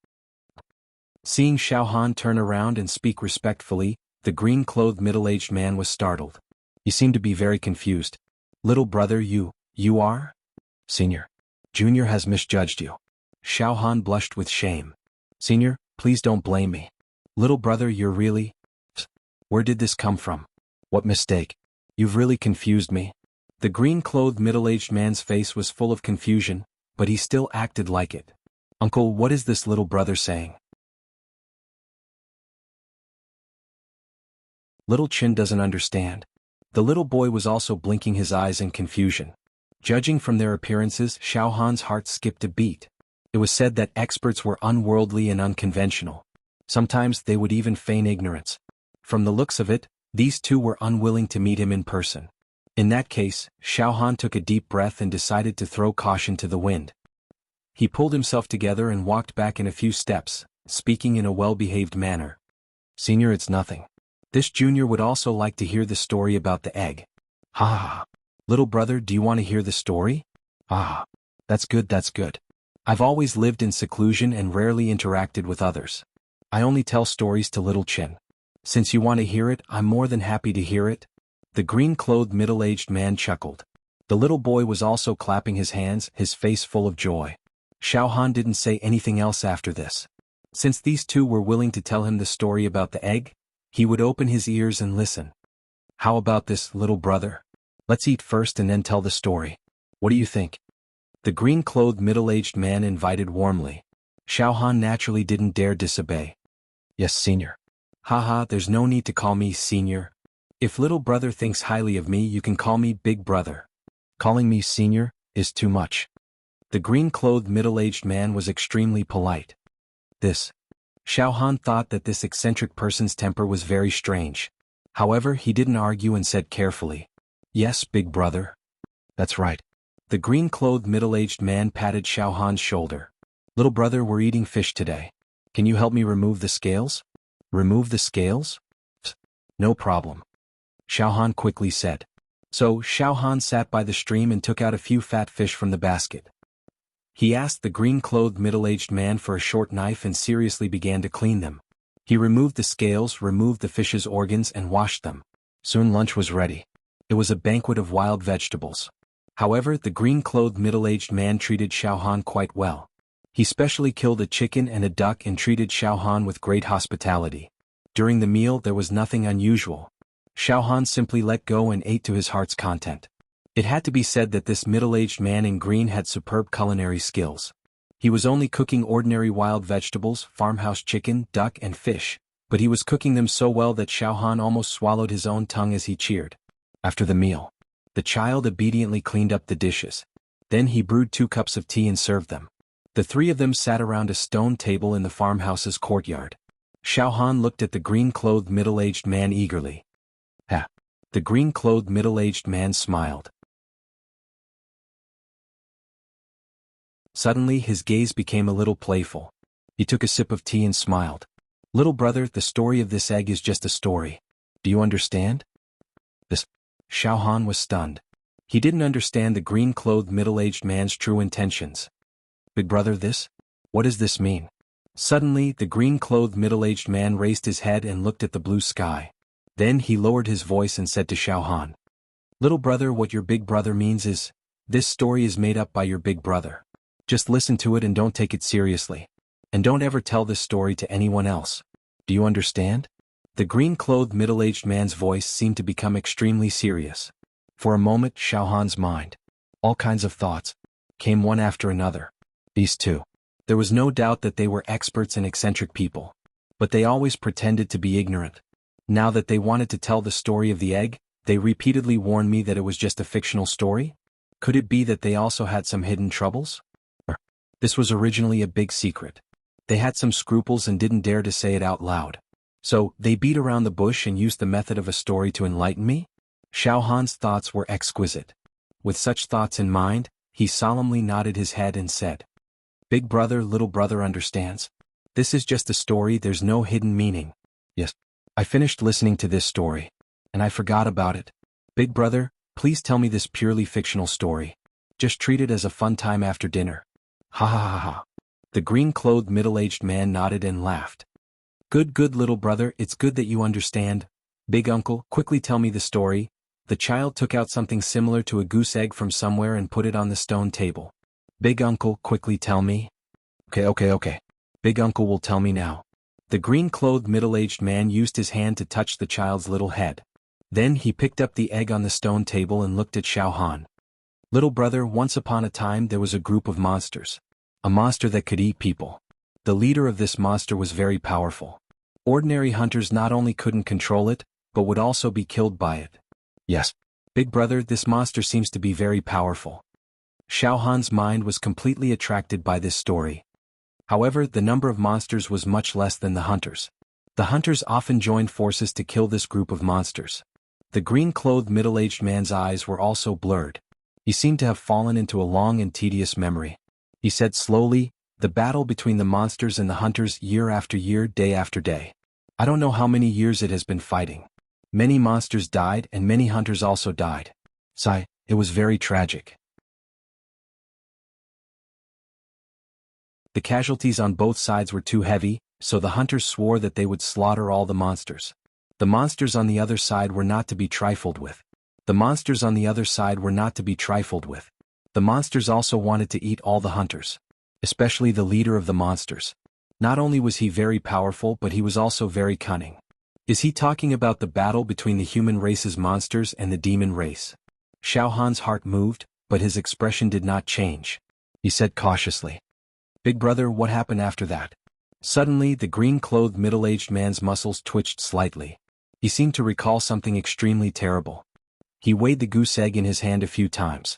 Seeing Xiao Han turn around and speak respectfully, the green-clothed middle-aged man was startled. He seemed to be very confused. Little brother, you are? Senior. Junior has misjudged you. Xiao Han blushed with shame. Senior, please don't blame me. Little brother, you're really... Where did this come from? What mistake? You've really confused me. The green-clothed middle-aged man's face was full of confusion, but he still acted like it. Uncle, what is this little brother saying? Little Chin doesn't understand. The little boy was also blinking his eyes in confusion. Judging from their appearances, Xiao Han's heart skipped a beat. It was said that experts were unworldly and unconventional. Sometimes they would even feign ignorance. From the looks of it, these two were unwilling to meet him in person. In that case, Xiao Han took a deep breath and decided to throw caution to the wind. He pulled himself together and walked back in a few steps, speaking in a well-behaved manner. Senior, it's nothing. This junior would also like to hear the story about the egg. Ha ha. Little brother, do you want to hear the story? Ah. That's good, that's good. I've always lived in seclusion and rarely interacted with others. I only tell stories to Little Chin. Since you want to hear it, I'm more than happy to hear it. The green-clothed middle-aged man chuckled. The little boy was also clapping his hands, his face full of joy. Xiao Han didn't say anything else after this. Since these two were willing to tell him the story about the egg, he would open his ears and listen. How about this, little brother? Let's eat first and then tell the story. What do you think? The green-clothed middle-aged man invited warmly. Xiao Han naturally didn't dare disobey. Yes, senior. Haha, there's no need to call me senior. If little brother thinks highly of me, you can call me big brother. Calling me senior is too much. The green-clothed middle-aged man was extremely polite. Xiao Han thought that this eccentric person's temper was very strange. However, he didn't argue and said carefully, Yes, big brother. That's right. The green-clothed middle-aged man patted Xiao Han's shoulder. Little brother, we're eating fish today. Can you help me remove the scales? Remove the scales? No problem. Xiao Han quickly said. So, Xiao Han sat by the stream and took out a few fat fish from the basket. He asked the green-clothed middle-aged man for a short knife and seriously began to clean them. He removed the scales, removed the fish's organs, and washed them. Soon lunch was ready. It was a banquet of wild vegetables. However, the green-clothed middle-aged man treated Xiao Han quite well. He specially killed a chicken and a duck and treated Xiao Han with great hospitality. During the meal there was nothing unusual. Xiao Han simply let go and ate to his heart's content. It had to be said that this middle-aged man in green had superb culinary skills. He was only cooking ordinary wild vegetables, farmhouse chicken, duck and fish, but he was cooking them so well that Xiao Han almost swallowed his own tongue as he cheered. After the meal, the child obediently cleaned up the dishes. Then he brewed 2 cups of tea and served them. The three of them sat around a stone table in the farmhouse's courtyard. Xiaohan looked at the green-clothed middle-aged man eagerly. Ha! The green-clothed middle-aged man smiled. Suddenly his gaze became a little playful. He took a sip of tea and smiled. Little brother, the story of this egg is just a story. Do you understand? This. Xiaohan was stunned. He didn't understand the green-clothed middle-aged man's true intentions. Big brother, this? What does this mean? Suddenly, the green-clothed middle-aged man raised his head and looked at the blue sky. Then he lowered his voice and said to Xiaohan, Little brother, what your big brother means is, this story is made up by your big brother. Just listen to it and don't take it seriously. And don't ever tell this story to anyone else. Do you understand? The green-clothed middle-aged man's voice seemed to become extremely serious. For a moment, Xiaohan's mind, all kinds of thoughts, came one after another. These two. There was no doubt that they were experts and eccentric people. But they always pretended to be ignorant. Now that they wanted to tell the story of the egg, they repeatedly warned me that it was just a fictional story? Could it be that they also had some hidden troubles? This was originally a big secret. They had some scruples and didn't dare to say it out loud. So, they beat around the bush and used the method of a story to enlighten me? Xiaohan's thoughts were exquisite. With such thoughts in mind, he solemnly nodded his head and said, Big brother, little brother understands. This is just a story, there's no hidden meaning. Yes. I finished listening to this story. And I forgot about it. Big brother, please tell me this purely fictional story. Just treat it as a fun time after dinner. Ha ha ha ha. The green-clothed middle-aged man nodded and laughed. Good little brother, it's good that you understand. Big uncle, quickly tell me the story. The child took out something similar to a goose egg from somewhere and put it on the stone table. Big uncle, quickly tell me. Okay. Big uncle will tell me now. The green-clothed middle-aged man used his hand to touch the child's little head. Then he picked up the egg on the stone table and looked at Xiaohan. Little brother, once upon a time there was a group of monsters. A monster that could eat people. The leader of this monster was very powerful. Ordinary hunters not only couldn't control it, but would also be killed by it. Yes. Big brother, this monster seems to be very powerful. Xiaohan's mind was completely attracted by this story. However, the number of monsters was much less than the hunters. The hunters often joined forces to kill this group of monsters. The green-clothed middle-aged man's eyes were also blurred. He seemed to have fallen into a long and tedious memory. He said slowly, the battle between the monsters and the hunters year after year, day after day. I don't know how many years it has been fighting. Many monsters died and many hunters also died. Sigh, it was very tragic. The casualties on both sides were too heavy, so the hunters swore that they would slaughter all the monsters. The monsters on the other side were not to be trifled with. The monsters on the other side were not to be trifled with. The monsters also wanted to eat all the hunters. Especially the leader of the monsters. Not only was he very powerful but he was also very cunning. Is he talking about the battle between the human race's monsters and the demon race? Xiaohan's heart moved, but his expression did not change. He said cautiously. Big brother, what happened after that? Suddenly the green-clothed middle-aged man's muscles twitched slightly. He seemed to recall something extremely terrible. He weighed the goose egg in his hand a few times.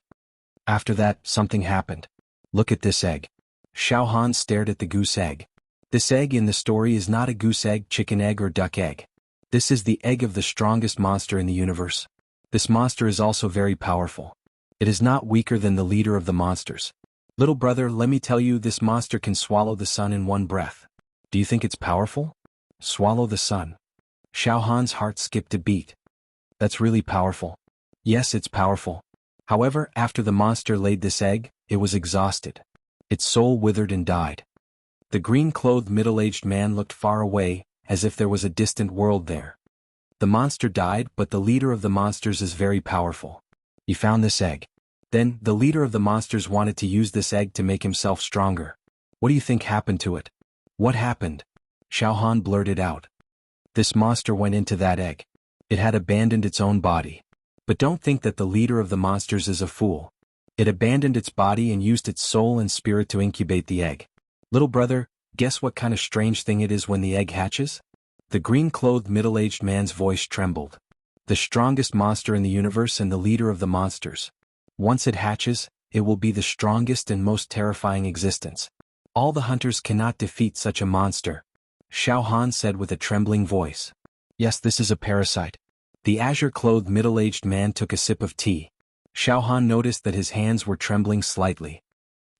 After that, something happened. Look at this egg. Xiaohan stared at the goose egg. This egg in the story is not a goose egg, chicken egg or duck egg. This is the egg of the strongest monster in the universe. This monster is also very powerful. It is not weaker than the leader of the monsters. Little brother, let me tell you, this monster can swallow the sun in one breath. Do you think it's powerful? Swallow the sun. Xiaohan's heart skipped a beat. That's really powerful. Yes, it's powerful. However, after the monster laid this egg, it was exhausted. Its soul withered and died. The green-clothed middle-aged man looked far away, as if there was a distant world there. The monster died, but the leader of the monsters is very powerful. He found this egg. Then, the leader of the monsters wanted to use this egg to make himself stronger. What do you think happened to it? What happened? Xiaohan blurted out. This monster went into that egg. It had abandoned its own body. But don't think that the leader of the monsters is a fool. It abandoned its body and used its soul and spirit to incubate the egg. Little brother, guess what kind of strange thing it is when the egg hatches? The green-clothed middle-aged man's voice trembled. The strongest monster in the universe and the leader of the monsters. Once it hatches, it will be the strongest and most terrifying existence. All the hunters cannot defeat such a monster, Xiao Han said with a trembling voice. Yes, this is a parasite. The azure-clothed middle-aged man took a sip of tea. Xiao Han noticed that his hands were trembling slightly.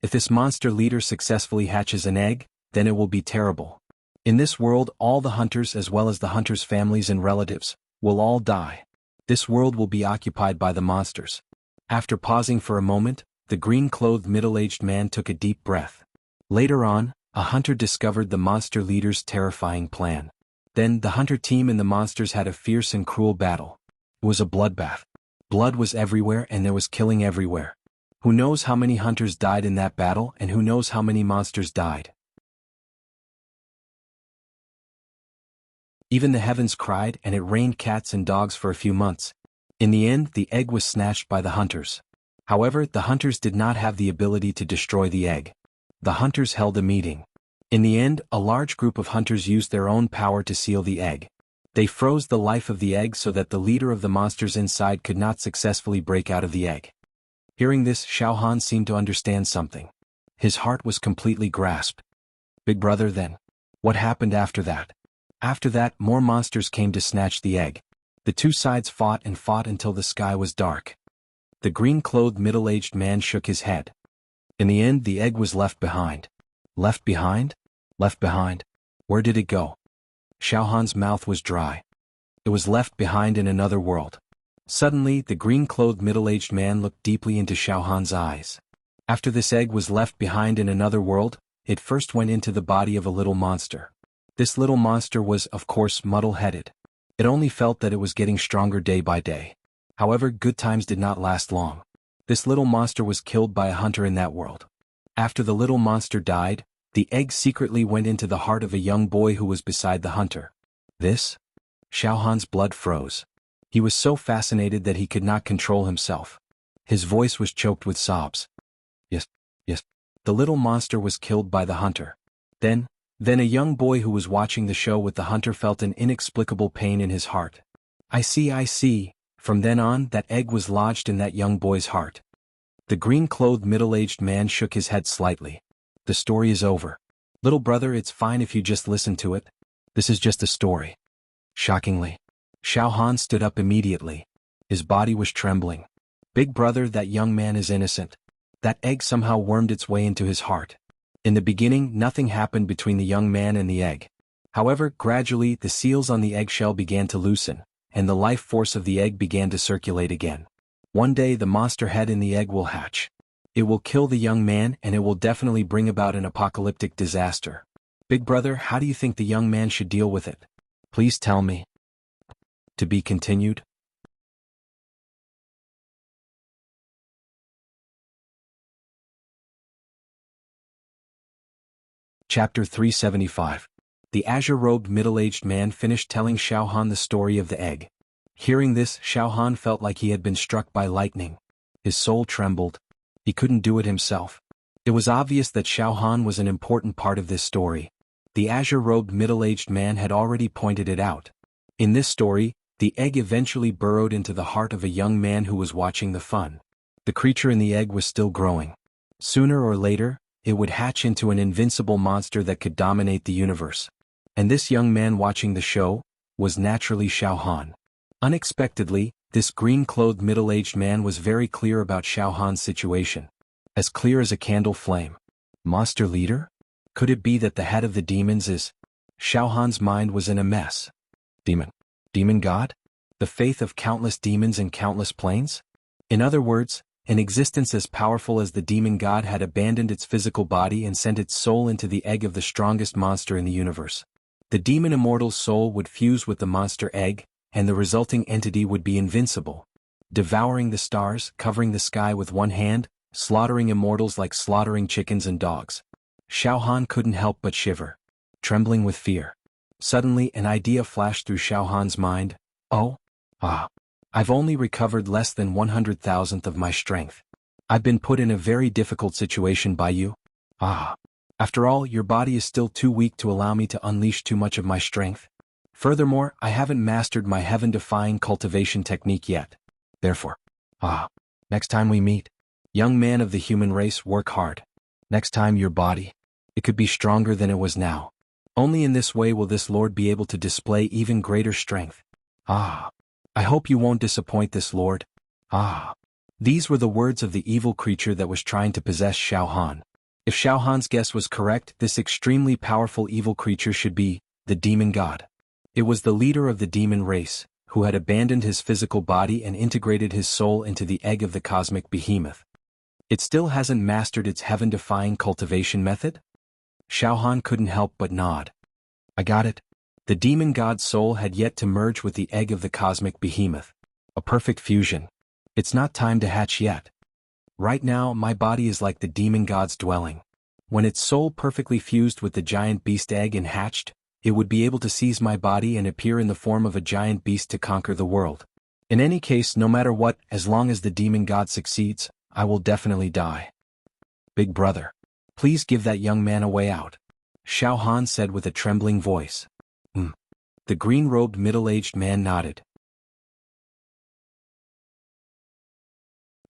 If this monster leader successfully hatches an egg, then it will be terrible. In this world, all the hunters as well as the hunters' families and relatives will all die. This world will be occupied by the monsters. After pausing for a moment, the green-clothed middle-aged man took a deep breath. Later on, a hunter discovered the monster leader's terrifying plan. Then the hunter team and the monsters had a fierce and cruel battle. It was a bloodbath. Blood was everywhere and there was killing everywhere. Who knows how many hunters died in that battle and who knows how many monsters died. Even the heavens cried and it rained cats and dogs for a few months. In the end, the egg was snatched by the hunters. However, the hunters did not have the ability to destroy the egg. The hunters held a meeting. In the end, a large group of hunters used their own power to seal the egg. They froze the life of the egg so that the leader of the monsters inside could not successfully break out of the egg. Hearing this, Xiao Han seemed to understand something. His heart was completely grasped. Big brother, then. What happened after that? After that, more monsters came to snatch the egg. The two sides fought and fought until the sky was dark. The green-clothed middle-aged man shook his head. In the end, the egg was left behind. Left behind? Left behind? Where did it go? Xiao Han's mouth was dry. It was left behind in another world. Suddenly, the green-clothed middle-aged man looked deeply into Xiao Han's eyes. After this egg was left behind in another world, it first went into the body of a little monster. This little monster was, of course, muddle-headed. It only felt that it was getting stronger day by day. However, good times did not last long. This little monster was killed by a hunter in that world. After the little monster died, the egg secretly went into the heart of a young boy who was beside the hunter. This? Xiao Han's blood froze. He was so fascinated that he could not control himself. His voice was choked with sobs. Yes, yes. The little monster was killed by the hunter. Then a young boy who was watching the show with the hunter felt an inexplicable pain in his heart. I see. From then on, that egg was lodged in that young boy's heart. The green-clothed middle-aged man shook his head slightly. The story is over. Little brother, it's fine if you just listen to it. This is just a story. Shockingly, Xiao Han stood up immediately. His body was trembling. Big brother, that young man is innocent. That egg somehow wormed its way into his heart. In the beginning, nothing happened between the young man and the egg. However, gradually, the seals on the eggshell began to loosen, and the life force of the egg began to circulate again. One day, the monster head in the egg will hatch. It will kill the young man and it will definitely bring about an apocalyptic disaster. Big brother, how do you think the young man should deal with it? Please tell me. To be continued. Chapter 375. The azure-robed middle-aged man finished telling Xiao Han the story of the egg. Hearing this, Xiao Han felt like he had been struck by lightning. His soul trembled. He couldn't do it himself. It was obvious that Xiao Han was an important part of this story. The azure-robed middle-aged man had already pointed it out. In this story, the egg eventually burrowed into the heart of a young man who was watching the fun. The creature in the egg was still growing. Sooner or later, it would hatch into an invincible monster that could dominate the universe. And this young man watching the show was naturally Xiao Han. Unexpectedly, this green-clothed middle-aged man was very clear about Xiao Han's situation. As clear as a candle flame. Monster leader? Could it be that the head of the demons is? Xiao Han's mind was in a mess. Demon? Demon god? The faith of countless demons and countless planes? In other words, an existence as powerful as the demon god had abandoned its physical body and sent its soul into the egg of the strongest monster in the universe. The demon immortal's soul would fuse with the monster egg, and the resulting entity would be invincible. Devouring the stars, covering the sky with one hand, slaughtering immortals like slaughtering chickens and dogs. Xiao Han couldn't help but shiver, trembling with fear. Suddenly an idea flashed through Xiao Han's mind. I've only recovered less than 100,000th of my strength. I've been put in a very difficult situation by you. After all, your body is still too weak to allow me to unleash too much of my strength. Furthermore, I haven't mastered my heaven-defying cultivation technique yet. Therefore, next time we meet, young man of the human race, work hard. Next time your body. It could be stronger than it was now. Only in this way will this Lord be able to display even greater strength. Ah. I hope you won't disappoint this Lord. Ah. These were the words of the evil creature that was trying to possess Xiao Han. If Xiao Han's guess was correct, this extremely powerful evil creature should be the demon god. It was the leader of the demon race, who had abandoned his physical body and integrated his soul into the egg of the cosmic behemoth. It still hasn't mastered its heaven-defying cultivation method? Xiao Han couldn't help but nod. I got it. The demon god's soul had yet to merge with the egg of the cosmic behemoth. A perfect fusion. It's not time to hatch yet. Right now, my body is like the demon god's dwelling. When its soul perfectly fused with the giant beast egg and hatched, it would be able to seize my body and appear in the form of a giant beast to conquer the world. In any case, no matter what, as long as the demon god succeeds, I will definitely die. Big brother, please give that young man a way out, Xiao Han said with a trembling voice. The green-robed middle-aged man nodded.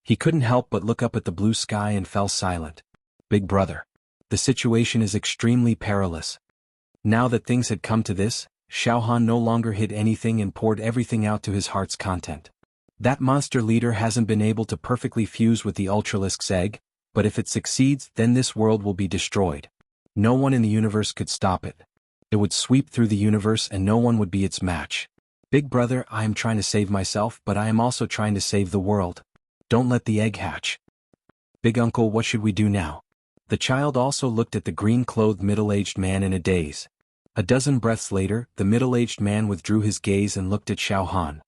He couldn't help but look up at the blue sky and fell silent. Big brother, the situation is extremely perilous. Now that things had come to this, Xiao Han no longer hid anything and poured everything out to his heart's content. That monster leader hasn't been able to perfectly fuse with the Ultralisk's egg, but if it succeeds, then this world will be destroyed. No one in the universe could stop it. It would sweep through the universe and no one would be its match. Big brother, I am trying to save myself, but I am also trying to save the world. Don't let the egg hatch. Big uncle, what should we do now? The child also looked at the green-clothed middle-aged man in a daze. A dozen breaths later, the middle-aged man withdrew his gaze and looked at Xiao Han.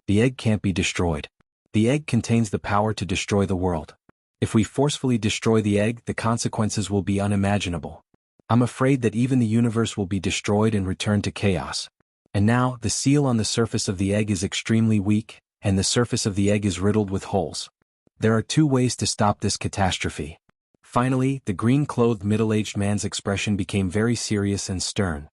The egg can't be destroyed. The egg contains the power to destroy the world. If we forcefully destroy the egg, the consequences will be unimaginable. I'm afraid that even the universe will be destroyed and return to chaos. And now, the seal on the surface of the egg is extremely weak, and the surface of the egg is riddled with holes. There are two ways to stop this catastrophe. Finally, the green-clothed middle-aged man's expression became very serious and stern.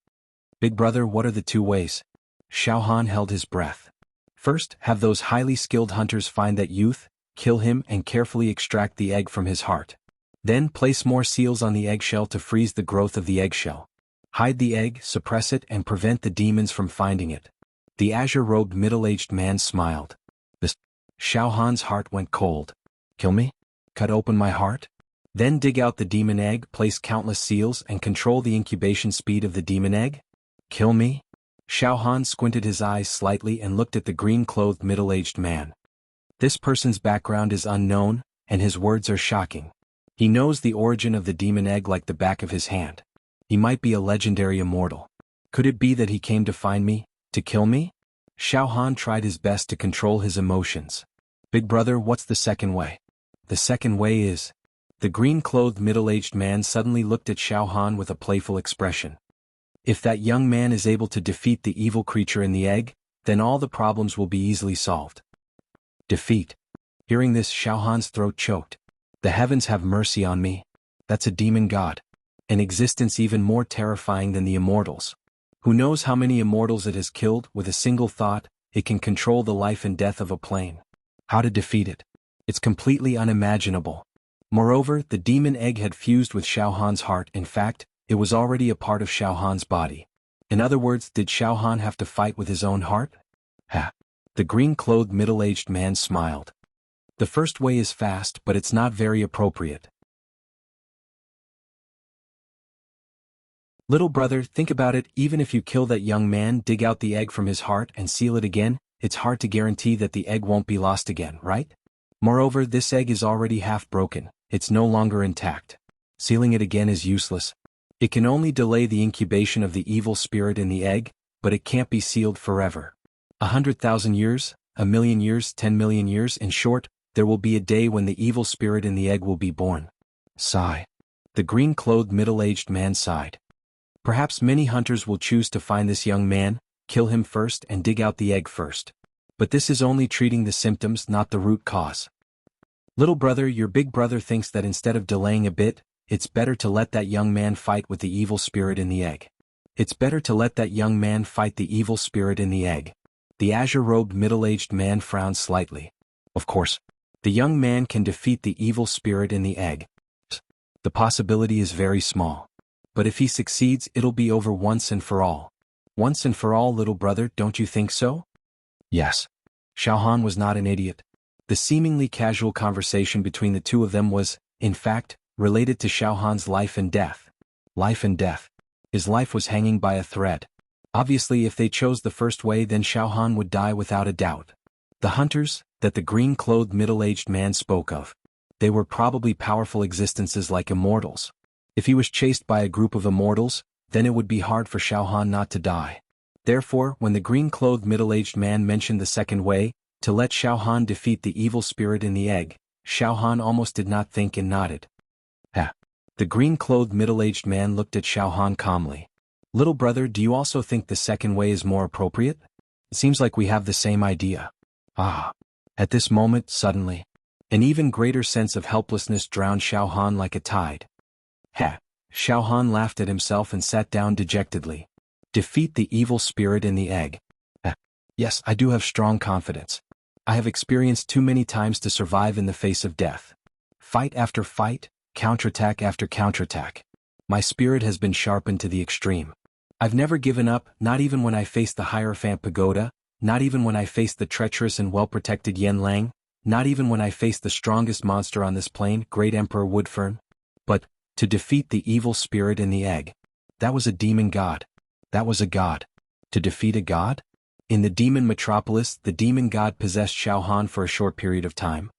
Big brother, what are the two ways? Xiao Han held his breath. First, have those highly skilled hunters find that youth, kill him and carefully extract the egg from his heart. Then place more seals on the eggshell to freeze the growth of the eggshell. Hide the egg, suppress it, and prevent the demons from finding it. The azure-robed middle-aged man smiled. Xiao Han's heart went cold. Kill me? Cut open my heart? Then dig out the demon egg, place countless seals, and control the incubation speed of the demon egg? Kill me? Xiao Han squinted his eyes slightly and looked at the green-clothed middle-aged man. This person's background is unknown, and his words are shocking. He knows the origin of the demon egg like the back of his hand. He might be a legendary immortal. Could it be that he came to find me, to kill me? Xiao Han tried his best to control his emotions. Big brother, what's the second way? The second way is... The green-clothed middle-aged man suddenly looked at Xiao Han with a playful expression. If that young man is able to defeat the evil creature in the egg, then all the problems will be easily solved. Defeat. Hearing this, Xiao Han's throat choked. The heavens have mercy on me. That's a demon god. An existence even more terrifying than the immortals. Who knows how many immortals it has killed? With a single thought, it can control the life and death of a plane. How to defeat it? It's completely unimaginable. Moreover, the demon egg had fused with Xiao Han's heart. In fact, it was already a part of Xiao Han's body. In other words, did Xiao Han have to fight with his own heart? Ha! The green-clothed middle-aged man smiled. The first way is fast, but it's not very appropriate. Little brother, think about it. Even if you kill that young man, dig out the egg from his heart and seal it again, it's hard to guarantee that the egg won't be lost again, right? Moreover, this egg is already half broken. It's no longer intact. Sealing it again is useless. It can only delay the incubation of the evil spirit in the egg, but it can't be sealed forever. 100,000 years, 1,000,000 years, 10 million years, in short, there will be a day when the evil spirit in the egg will be born. Sigh. The green-clothed middle-aged man sighed. Perhaps many hunters will choose to find this young man, kill him first and dig out the egg first. But this is only treating the symptoms, not the root cause. Little brother, your big brother thinks that instead of delaying a bit, it's better to let that young man fight with the evil spirit in the egg. It's better to let that young man fight the evil spirit in the egg. The azure-robed middle-aged man frowned slightly. Of course, the young man can defeat the evil spirit in the egg. The possibility is very small. But if he succeeds, it'll be over once and for all. Once and for all, little brother, don't you think so? Yes. Xiaohan was not an idiot. The seemingly casual conversation between the two of them was, in fact, related to Xiaohan's life and death. Life and death. His life was hanging by a thread. Obviously, if they chose the first way, then Xiaohan would die without a doubt. The hunters, that the green-clothed middle-aged man spoke of. They were probably powerful existences like immortals. If he was chased by a group of immortals, then it would be hard for Xiaohan not to die. Therefore, when the green-clothed middle-aged man mentioned the second way, to let Xiaohan defeat the evil spirit in the egg, Xiaohan almost did not think and nodded. Ha! The green-clothed middle-aged man looked at Xiaohan calmly. Little brother, do you also think the second way is more appropriate? It seems like we have the same idea. Ah! At this moment, suddenly, an even greater sense of helplessness drowned Xiaohan like a tide. Ha! Xiaohan laughed at himself and sat down dejectedly. Defeat the evil spirit in the egg. Yes, I do have strong confidence. I have experienced too many times to survive in the face of death. Fight after fight, counterattack after counterattack. My spirit has been sharpened to the extreme. I've never given up, not even when I faced the Hierophant Pagoda, not even when I faced the treacherous and well-protected Yen Lang, not even when I faced the strongest monster on this plane, Great Emperor Woodfern. But, to defeat the evil spirit in the egg. That was a demon god. That was a god. To defeat a god? In the demon metropolis, the demon god possessed Xiaohan for a short period of time.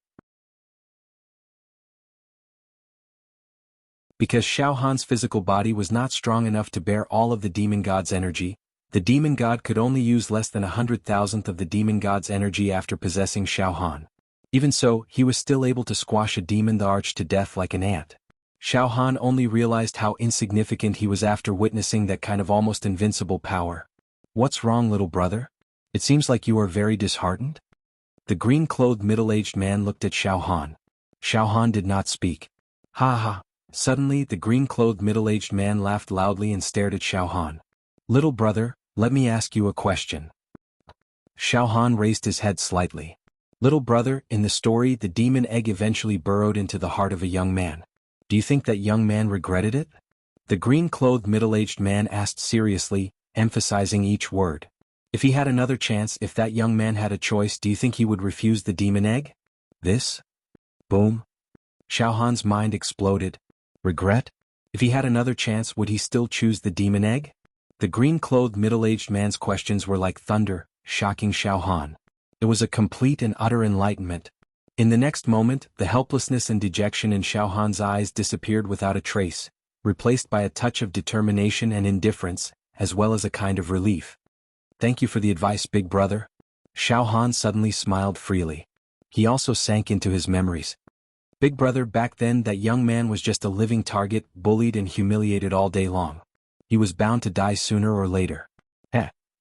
Because Xiaohan's physical body was not strong enough to bear all of the demon god's energy, the demon god could only use less than 100,000th of the demon god's energy after possessing Xiaohan. Even so, he was still able to squash a demon the arch to death like an ant. Xiaohan only realized how insignificant he was after witnessing that kind of almost invincible power. What's wrong, little brother? It seems like you are very disheartened? The green-clothed middle-aged man looked at Xiaohan. Xiaohan did not speak. Ha ha! Suddenly, the green-clothed middle-aged man laughed loudly and stared at Xiaohan. Little brother, let me ask you a question. Xiaohan raised his head slightly. Little brother, in the story, the demon egg eventually burrowed into the heart of a young man. Do you think that young man regretted it? The green-clothed middle-aged man asked seriously, emphasizing each word. If he had another chance, if that young man had a choice, do you think he would refuse the demon egg? This? Boom. Xiaohan's mind exploded. Regret? If he had another chance, would he still choose the demon egg? The green-clothed middle-aged man's questions were like thunder, shocking Xiaohan. It was a complete and utter enlightenment. In the next moment, the helplessness and dejection in Xiaohan's eyes disappeared without a trace, replaced by a touch of determination and indifference, as well as a kind of relief. Thank you for the advice, big brother. Xiaohan suddenly smiled freely. He also sank into his memories. Big brother, back then that young man was just a living target, bullied and humiliated all day long. He was bound to die sooner or later.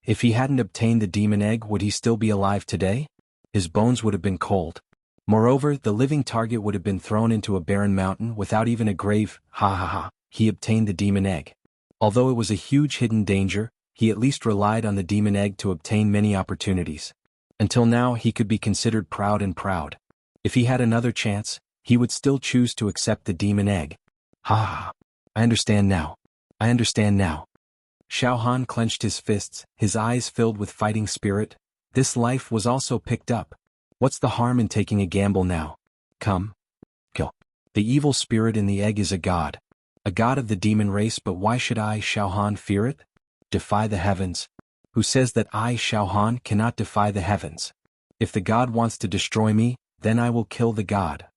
If he hadn't obtained the demon egg, would he still be alive today? His bones would have been cold. Moreover, the living target would have been thrown into a barren mountain without even a grave. Ha ha ha, he obtained the demon egg. Although it was a huge hidden danger, he at least relied on the demon egg to obtain many opportunities. Until now, he could be considered proud. If he had another chance, he would still choose to accept the demon egg. Ha ha, I understand now. Xiaohan clenched his fists, his eyes filled with fighting spirit. This life was also picked up. What's the harm in taking a gamble now? Come. Kill. The evil spirit in the egg is a god of the demon race, but why should I, Xiaohan, fear it? Defy the heavens. Who says that I, Xiaohan, cannot defy the heavens? If the god wants to destroy me, then I will kill the god.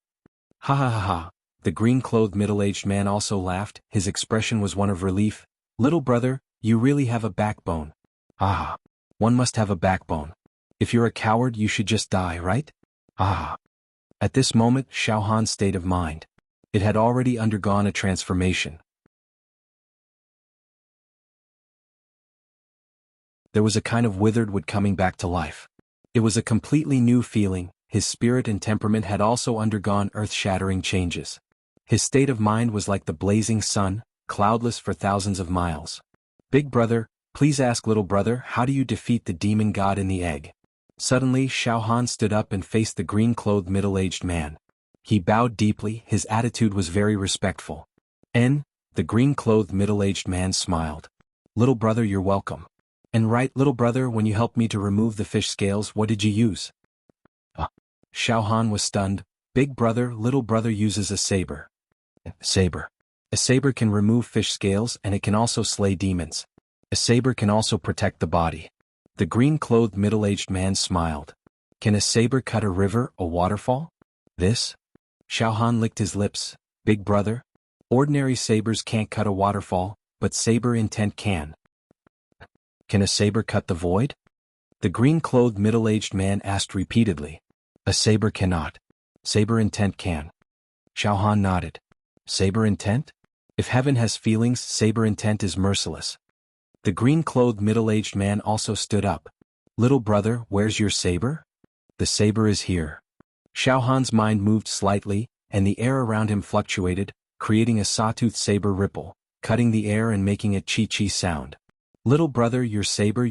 Ha ha ha ha. The green-clothed middle-aged man also laughed, his expression was one of relief. Little brother, you really have a backbone. Ah. One must have a backbone. If you're a coward, you should just die, right? Ah. At this moment, Xiaohan's state of mind. It had already undergone a transformation. There was a kind of withered wood coming back to life. It was a completely new feeling. His spirit and temperament had also undergone earth-shattering changes. His state of mind was like the blazing sun, cloudless for thousands of miles. Big brother, please ask little brother, how do you defeat the demon god in the egg? Suddenly, Xiaohan stood up and faced the green-clothed middle-aged man. He bowed deeply, his attitude was very respectful. The green-clothed middle-aged man smiled. Little brother, you're welcome. And right, little brother, when you helped me to remove the fish scales, what did you use? Xiao Han was stunned. Big brother, little brother uses a saber. Saber. A saber can remove fish scales and it can also slay demons. A saber can also protect the body. The green-clothed middle-aged man smiled. Can a saber cut a river, a waterfall? This? Xiao Han licked his lips. Big brother? Ordinary sabers can't cut a waterfall, but saber intent can. Can a saber cut the void? The green-clothed middle-aged man asked repeatedly. A saber cannot. Saber intent can. Xiao Han nodded. Saber intent? If heaven has feelings, saber intent is merciless. The green-clothed middle-aged man also stood up. Little brother, where's your saber? The saber is here. Xiao Han's mind moved slightly, and the air around him fluctuated, creating a sawtooth saber ripple, cutting the air and making a chi-chi sound. Little brother, your saber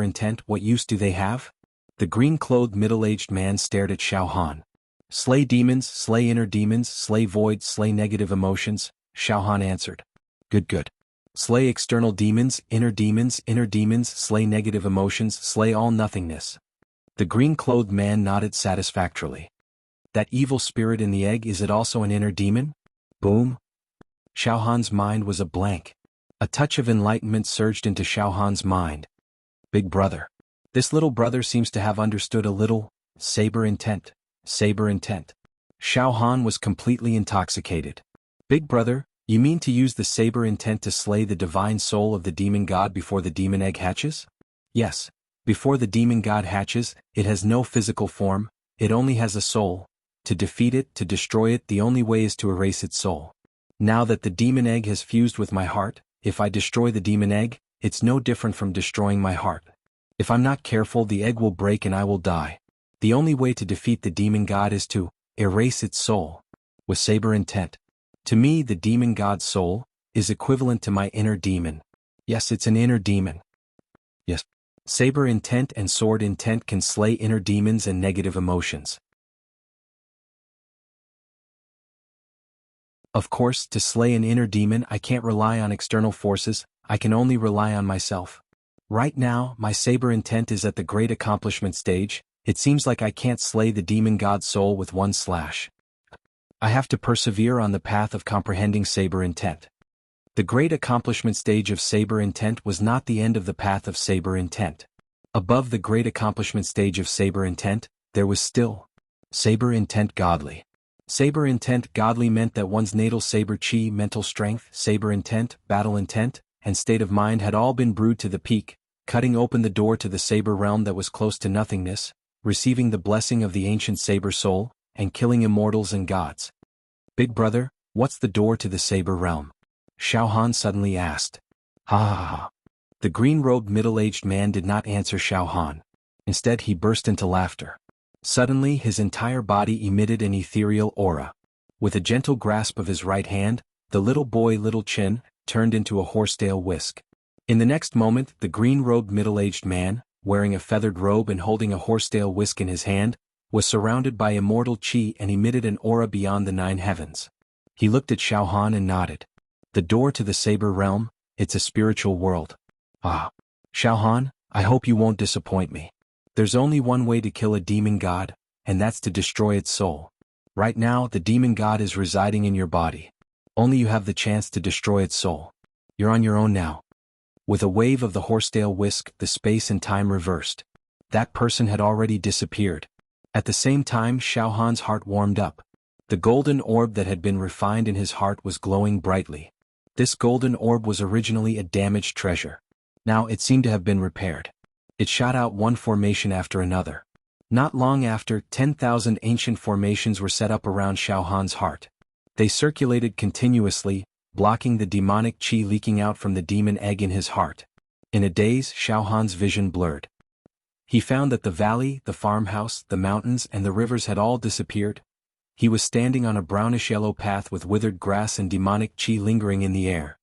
intent, what use do they have? The green-clothed middle-aged man stared at Xiao Han. Slay demons, slay inner demons, slay voids, slay negative emotions, Xiao Han answered. Good. Slay external demons, inner demons, slay negative emotions, slay all nothingness. The green-clothed man nodded satisfactorily. That evil spirit in the egg, is it also an inner demon? Boom. Xiao Han's mind was a blank. A touch of enlightenment surged into Xiao Han's mind. Big brother. This little brother seems to have understood a little. Saber intent. Xiao Han was completely intoxicated. Big brother, you mean to use the saber intent to slay the divine soul of the demon god before the demon egg hatches? Yes. Before the demon god hatches, it has no physical form, it only has a soul. To defeat it, to destroy it, the only way is to erase its soul. Now that the demon egg has fused with my heart, if I destroy the demon egg, it's no different from destroying my heart. If I'm not careful, the egg will break and I will die. The only way to defeat the demon god is to erase its soul. With saber intent. To me, the demon god's soul is equivalent to my inner demon. Yes, it's an inner demon. Yes. Saber intent and sword intent can slay inner demons and negative emotions. Of course, to slay an inner demon, I can't rely on external forces, I can only rely on myself. Right now, my saber intent is at the great accomplishment stage. It seems like I can't slay the demon god's soul with one slash. I have to persevere on the path of comprehending saber intent. The great accomplishment stage of saber intent was not the end of the path of saber intent. Above the great accomplishment stage of saber intent, there was still saber intent godly. Saber intent godly meant that one's natal saber chi, mental strength, saber intent, battle intent, and state of mind had all been brewed to the peak, cutting open the door to the saber realm that was close to nothingness, receiving the blessing of the ancient saber soul, and killing immortals and gods. Big brother, what's the door to the saber realm? Xiao Han suddenly asked. Ha. The green-robed middle-aged man did not answer Xiao Han. Instead, he burst into laughter. Suddenly, his entire body emitted an ethereal aura. With a gentle grasp of his right hand, the little boy Little Chin turned into a horsetail whisk. In the next moment, the green-robed middle-aged man, wearing a feathered robe and holding a horsetail whisk in his hand, was surrounded by immortal chi and emitted an aura beyond the 9 heavens. He looked at Xiao Han and nodded. The door to the saber realm, it's a spiritual world. Ah. Xiao Han, I hope you won't disappoint me. There's only one way to kill a demon god, and that's to destroy its soul. Right now, the demon god is residing in your body. Only you have the chance to destroy its soul. You're on your own now. With a wave of the horsetail whisk, the space and time reversed. That person had already disappeared. At the same time, Xiao Han's heart warmed up. The golden orb that had been refined in his heart was glowing brightly. This golden orb was originally a damaged treasure. Now it seemed to have been repaired. It shot out one formation after another. Not long after, 10,000 ancient formations were set up around Xiao Han's heart. They circulated continuously, blocking the demonic chi leaking out from the demon egg in his heart. In a daze, Xiao Han's vision blurred. He found that the valley, the farmhouse, the mountains, and the rivers had all disappeared. He was standing on a brownish-yellow path with withered grass and demonic chi lingering in the air.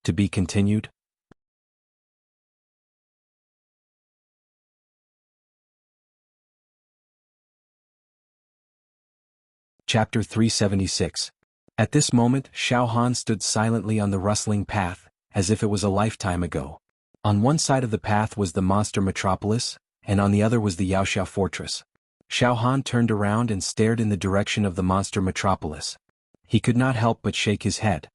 To be continued. Chapter 376. At this moment, Xiao Han stood silently on the rustling path, as if it was a lifetime ago. On one side of the path was the monster metropolis, and on the other was the Yaoxiao fortress. Xiao Han turned around and stared in the direction of the monster metropolis. He could not help but shake his head.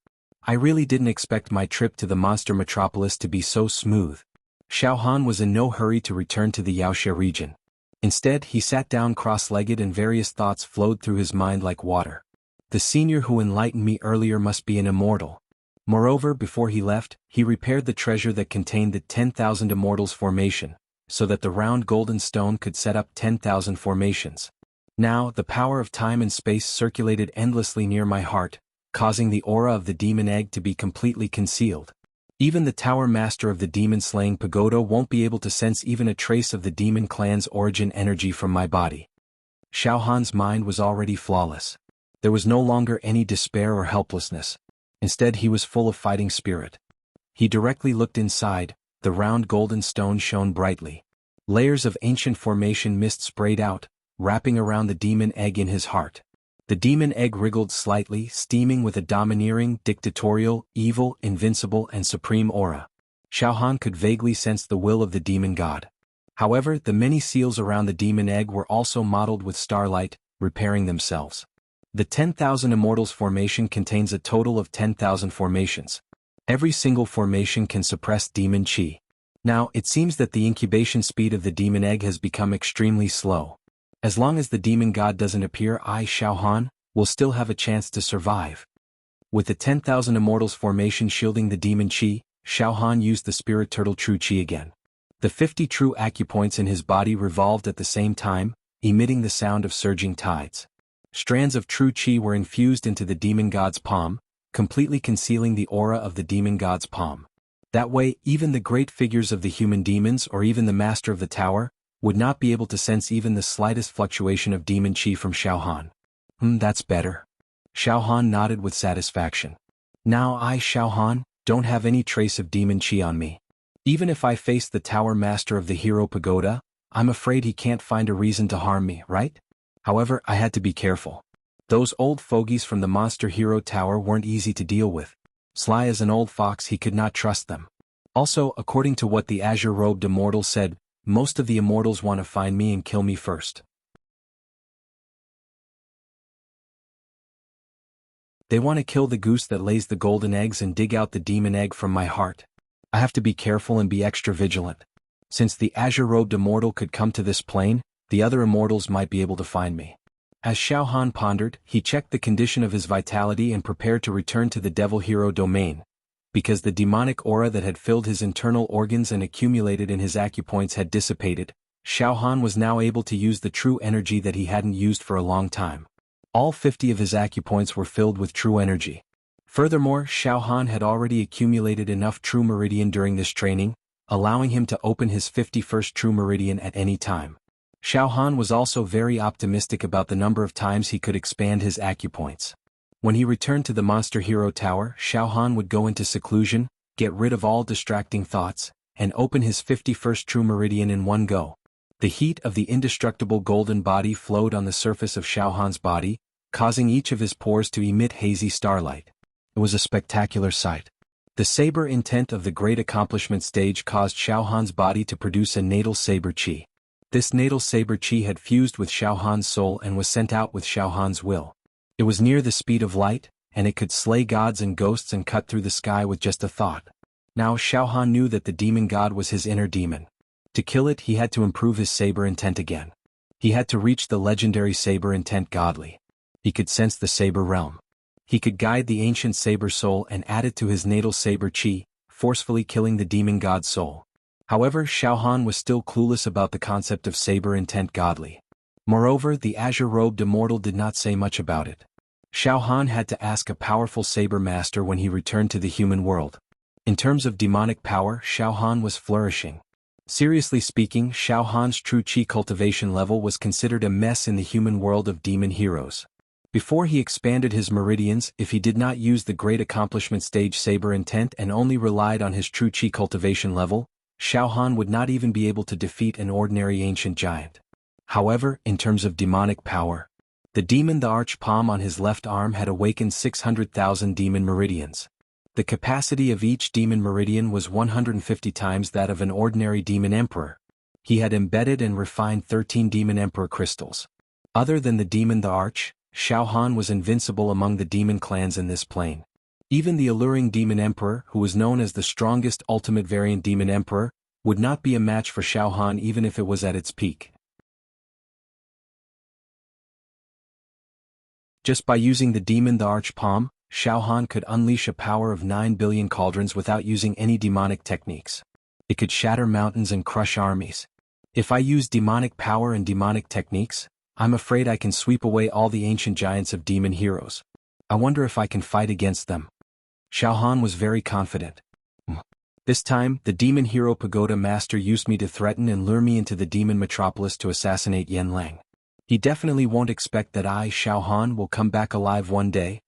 I really didn't expect my trip to the monster metropolis to be so smooth. Xiao Han was in no hurry to return to the Yaoxia region. Instead, he sat down cross-legged and various thoughts flowed through his mind like water. The senior who enlightened me earlier must be an immortal. Moreover, before he left, he repaired the treasure that contained the 10,000 immortals formation, so that the round golden stone could set up 10,000 formations. Now, the power of time and space circulated endlessly near my heart, causing the aura of the demon egg to be completely concealed. Even the tower master of the demon-slaying pagoda won't be able to sense even a trace of the demon clan's origin energy from my body. Xiao Han's mind was already flawless. There was no longer any despair or helplessness. Instead, he was full of fighting spirit. He directly looked inside. The round golden stone shone brightly. Layers of ancient formation mist sprayed out, wrapping around the demon egg in his heart. The demon egg wriggled slightly, steaming with a domineering, dictatorial, evil, invincible and supreme aura. Xiao Han could vaguely sense the will of the demon god. However, the many seals around the demon egg were also mottled with starlight, repairing themselves. The 10,000 immortals formation contains a total of 10,000 formations. Every single formation can suppress demon chi. Now, it seems that the incubation speed of the demon egg has become extremely slow. As long as the demon god doesn't appear, I, Xiao Han, will still have a chance to survive. With the 10,000 immortals formation shielding the demon chi, Xiao Han used the spirit turtle true chi again. The 50 true acupoints in his body revolved at the same time, emitting the sound of surging tides. Strands of true chi were infused into the demon god's palm, completely concealing the aura of the demon god's palm. That way, even the great figures of the human demons or even the master of the tower would not be able to sense even the slightest fluctuation of demon chi from Xiao Han. That's better. Xiao Han nodded with satisfaction. Now I, Xiao Han, don't have any trace of demon chi on me. Even if I face the tower master of the hero pagoda, I'm afraid he can't find a reason to harm me, right? However, I had to be careful. Those old fogies from the monster hero tower weren't easy to deal with. Sly as an old fox, he could not trust them. Also, according to what the azure-robed immortal said, most of the immortals want to find me and kill me first. They want to kill the goose that lays the golden eggs and dig out the demon egg from my heart. I have to be careful and be extra vigilant. Since the azure-robed immortal could come to this plane, the other immortals might be able to find me. As Xiao Han pondered, he checked the condition of his vitality and prepared to return to the devil hero domain. Because the demonic aura that had filled his internal organs and accumulated in his acupoints had dissipated, Xiao Han was now able to use the true energy that he hadn't used for a long time. All 50 of his acupoints were filled with true energy. Furthermore, Xiao Han had already accumulated enough true meridian during this training, allowing him to open his 51st true meridian at any time. Xiao Han was also very optimistic about the number of times he could expand his acupoints. When he returned to the Monster Hero Tower, Xiao Han would go into seclusion, get rid of all distracting thoughts, and open his 51st true meridian in one go. The heat of the indestructible golden body flowed on the surface of Xiao Han's body, causing each of his pores to emit hazy starlight. It was a spectacular sight. The saber intent of the Great Accomplishment stage caused Xiao Han's body to produce a natal saber chi. This natal saber chi had fused with Xiao Han's soul and was sent out with Xiao Han's will. It was near the speed of light, and it could slay gods and ghosts and cut through the sky with just a thought. Now Xiao Han knew that the demon god was his inner demon. To kill it, he had to improve his saber intent again. He had to reach the legendary saber intent godly. He could sense the saber realm. He could guide the ancient saber soul and add it to his natal saber chi, forcefully killing the demon god's soul. However, Xiao Han was still clueless about the concept of saber intent godly. Moreover, the azure-robed immortal did not say much about it. Xiao Han had to ask a powerful saber master when he returned to the human world. In terms of demonic power, Xiao Han was flourishing. Seriously speaking, Xiao Han's true chi cultivation level was considered a mess in the human world of demon heroes. Before he expanded his meridians, if he did not use the Great Accomplishment stage saber intent and only relied on his true chi cultivation level, Xiao Han would not even be able to defeat an ordinary ancient giant. However, in terms of demonic power, The demon, the arch palm on his left arm, had awakened 600,000 demon meridians. The capacity of each demon meridian was 150 times that of an ordinary demon emperor. He had embedded and refined 13 demon emperor crystals. Other than the demon, the arch, Xiao Han was invincible among the demon clans in this plane. Even the alluring demon emperor, who was known as the strongest ultimate variant demon emperor, would not be a match for Xiao Han even if it was at its peak. Just by using the demon, the arch palm, Xiao Han could unleash a power of 9 billion cauldrons without using any demonic techniques. It could shatter mountains and crush armies. If I use demonic power and demonic techniques, I'm afraid I can sweep away all the ancient giants of demon heroes. I wonder if I can fight against them. Xiao Han was very confident. This time, the demon hero Pagoda Master used me to threaten and lure me into the demon metropolis to assassinate Yanlang. He definitely won't expect that I, Xiao Han, will come back alive one day.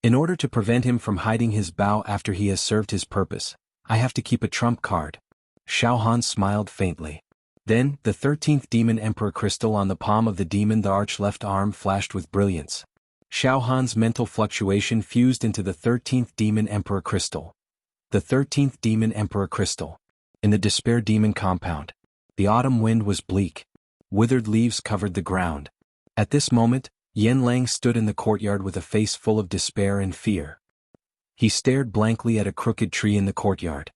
In order to prevent him from hiding his bow after he has served his purpose, I have to keep a trump card. Xiao Han smiled faintly. Then, the 13th demon emperor crystal on the palm of the demon, the arch left arm, flashed with brilliance. Xiao Han's mental fluctuation fused into the 13th demon emperor crystal. The 13th demon emperor crystal. In the despair demon compound. The autumn wind was bleak. Withered leaves covered the ground. At this moment, Yanlang stood in the courtyard with a face full of despair and fear. He stared blankly at a crooked tree in the courtyard.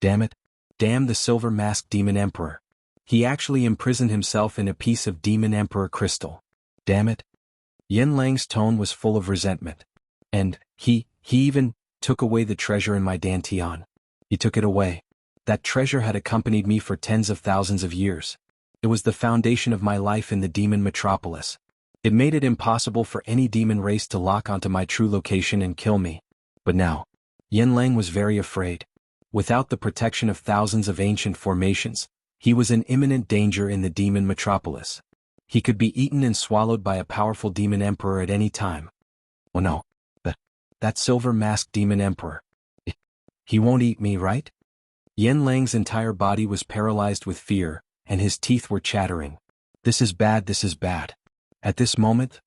Damn it. Damn the silver masked demon emperor. He actually imprisoned himself in a piece of demon emperor crystal. Damn it. Yanlang's tone was full of resentment. And, he even took away the treasure in my dantian. He took it away. That treasure had accompanied me for tens of thousands of years. It was the foundation of my life in the demon metropolis. It made it impossible for any demon race to lock onto my true location and kill me. But now, Yanlang was very afraid. Without the protection of thousands of ancient formations, he was in imminent danger in the demon metropolis. He could be eaten and swallowed by a powerful demon emperor at any time. Oh no. That silver-masked demon emperor. He won't eat me, right? Yanlang's entire body was paralyzed with fear, and his teeth were chattering. This is bad, this is bad. At this moment,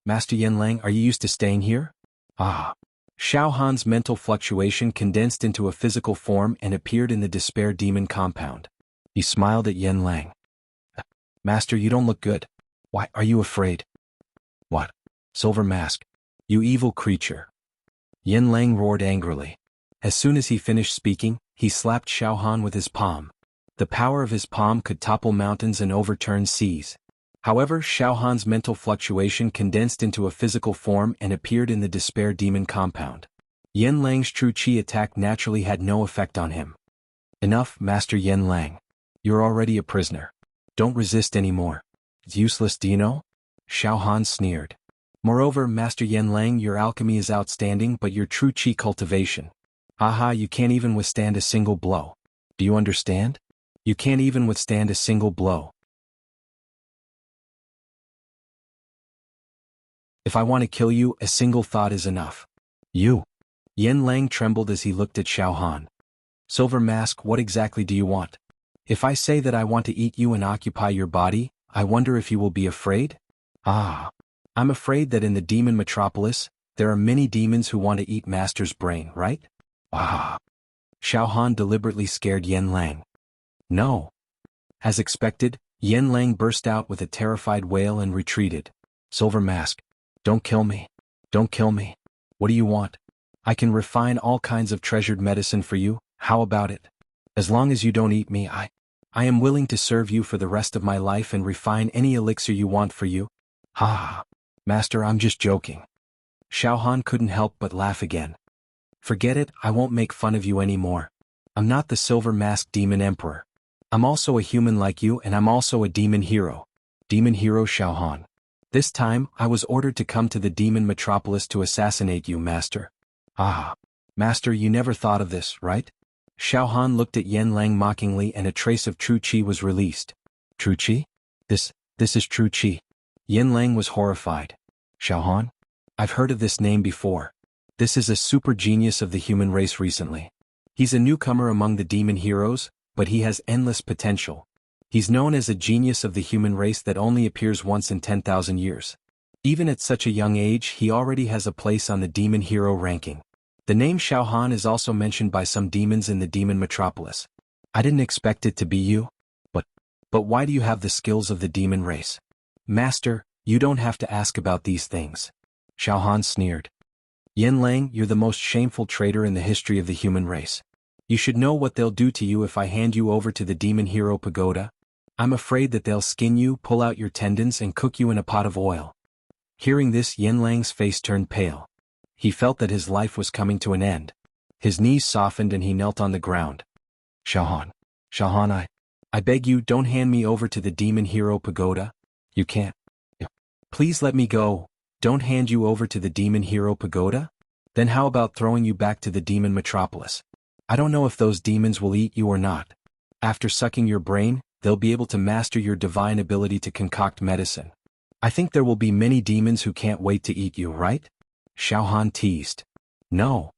Master Yanlang, are you used to staying here? Xiao Han's mental fluctuation condensed into a physical form and appeared in the despair demon compound. He smiled at Yanlang. Master, you don't look good. Why are you afraid? What? Silver Mask. You evil creature. Yanlang roared angrily. As soon as he finished speaking, he slapped Xiao Han with his palm. The power of his palm could topple mountains and overturn seas. However, Xiao Han's mental fluctuation condensed into a physical form and appeared in the despair demon compound. Yanlang's true qi attack naturally had no effect on him. Enough, Master Yanlang. You're already a prisoner. Don't resist anymore. It's useless, do you know? Xiao Han sneered. Moreover, Master Yanlang, your alchemy is outstanding, but your true qi cultivation. You can't even withstand a single blow. Do you understand? You can't even withstand a single blow. If I want to kill you, a single thought is enough. You. Yanlang trembled as he looked at Xiao Han. Silver Mask, what exactly do you want? If I say that I want to eat you and occupy your body, I wonder if you will be afraid? I'm afraid that in the demon metropolis, there are many demons who want to eat Master's brain, right? Xiao Han deliberately scared Yanlang. No. As expected, Yanlang burst out with a terrified wail and retreated. Silver Mask. Don't kill me. Don't kill me. What do you want? I can refine all kinds of treasured medicine for you, how about it? As long as you don't eat me, I am willing to serve you for the rest of my life and refine any elixir you want for you. Master, I'm just joking. Xiao Han couldn't help but laugh again. Forget it, I won't make fun of you anymore. I'm not the silver-masked demon emperor. I'm also a human like you, and I'm also a demon hero. Demon hero Xiao Han. This time, I was ordered to come to the demon metropolis to assassinate you, Master. Master, you never thought of this, right? Xiao Han looked at Yanlang mockingly, and a trace of true qi was released. True qi? This is true qi. Yanlang was horrified. Xiao Han? I've heard of this name before. This is a super genius of the human race recently. He's a newcomer among the demon heroes, but he has endless potential. He's known as a genius of the human race that only appears once in 10,000 years. Even at such a young age, he already has a place on the demon hero ranking. The name Xiaohan is also mentioned by some demons in the demon metropolis. I didn't expect it to be you. But why do you have the skills of the demon race? Master, you don't have to ask about these things. Xiaohan sneered. Yen Lang, you're the most shameful traitor in the history of the human race. You should know what they'll do to you if I hand you over to the demon hero pagoda. I'm afraid that they'll skin you, pull out your tendons and cook you in a pot of oil. Hearing this, Yen Lang's face turned pale. He felt that his life was coming to an end. His knees softened and he knelt on the ground. Xiaohan, I beg you, don't hand me over to the demon hero pagoda. You can't. Please let me go. Don't hand you over to the demon hero pagoda? Then how about throwing you back to the demon metropolis? I don't know if those demons will eat you or not. After sucking your brain, they'll be able to master your divine ability to concoct medicine. I think there will be many demons who can't wait to eat you, right? Xiaohan teased. No.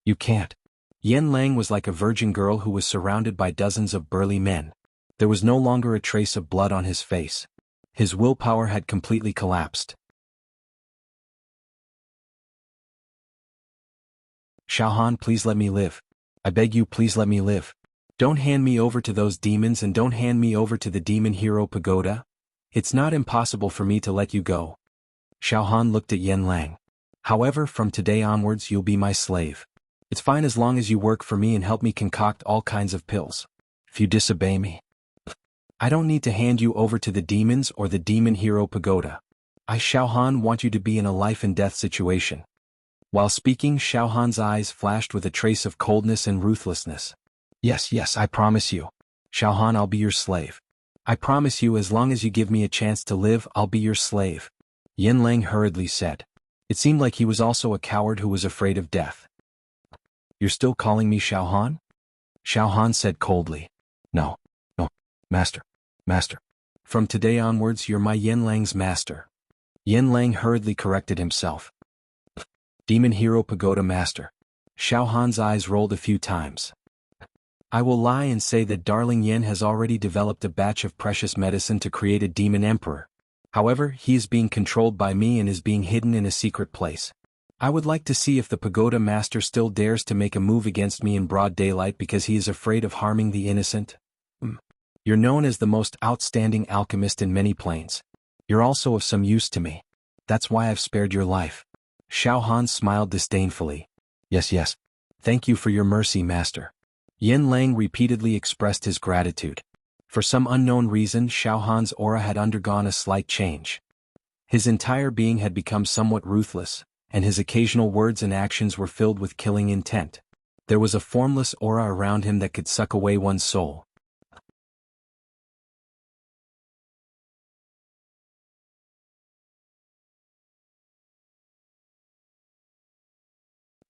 You can't. Yen Lang was like a virgin girl who was surrounded by dozens of burly men. There was no longer a trace of blood on his face. His willpower had completely collapsed. Xiaohan, please let me live. I beg you, please let me live. Don't hand me over to those demons and don't hand me over to the demon hero pagoda. It's not impossible for me to let you go. Xiaohan looked at Yen Lang. However, from today onwards you'll be my slave. It's fine as long as you work for me and help me concoct all kinds of pills. If you disobey me, I don't need to hand you over to the demons or the demon hero pagoda. I, Xiaohan, want you to be in a life and death situation. While speaking, Xiaohan's eyes flashed with a trace of coldness and ruthlessness. Yes, I promise you. Xiaohan, I'll be your slave. I promise you, as long as you give me a chance to live, I'll be your slave. Yen Lang hurriedly said. It seemed like he was also a coward who was afraid of death. You're still calling me Xiaohan? Xiaohan said coldly. No, Master. From today onwards you're my Yen Lang's master. Yen Lang hurriedly corrected himself. Demon Hero Pagoda Master. Xiaohan's eyes rolled a few times. I will lie and say that darling Yen has already developed a batch of precious medicine to create a demon emperor. However, he is being controlled by me and is being hidden in a secret place. I would like to see if the Pagoda Master still dares to make a move against me in broad daylight because he is afraid of harming the innocent. You're known as the most outstanding alchemist in many planes. You're also of some use to me. That's why I've spared your life. Xiaohan smiled disdainfully. Yes. Thank you for your mercy, Master. Yen Lang repeatedly expressed his gratitude. For some unknown reason, Xiaohan's aura had undergone a slight change. His entire being had become somewhat ruthless, and his occasional words and actions were filled with killing intent. There was a formless aura around him that could suck away one's soul.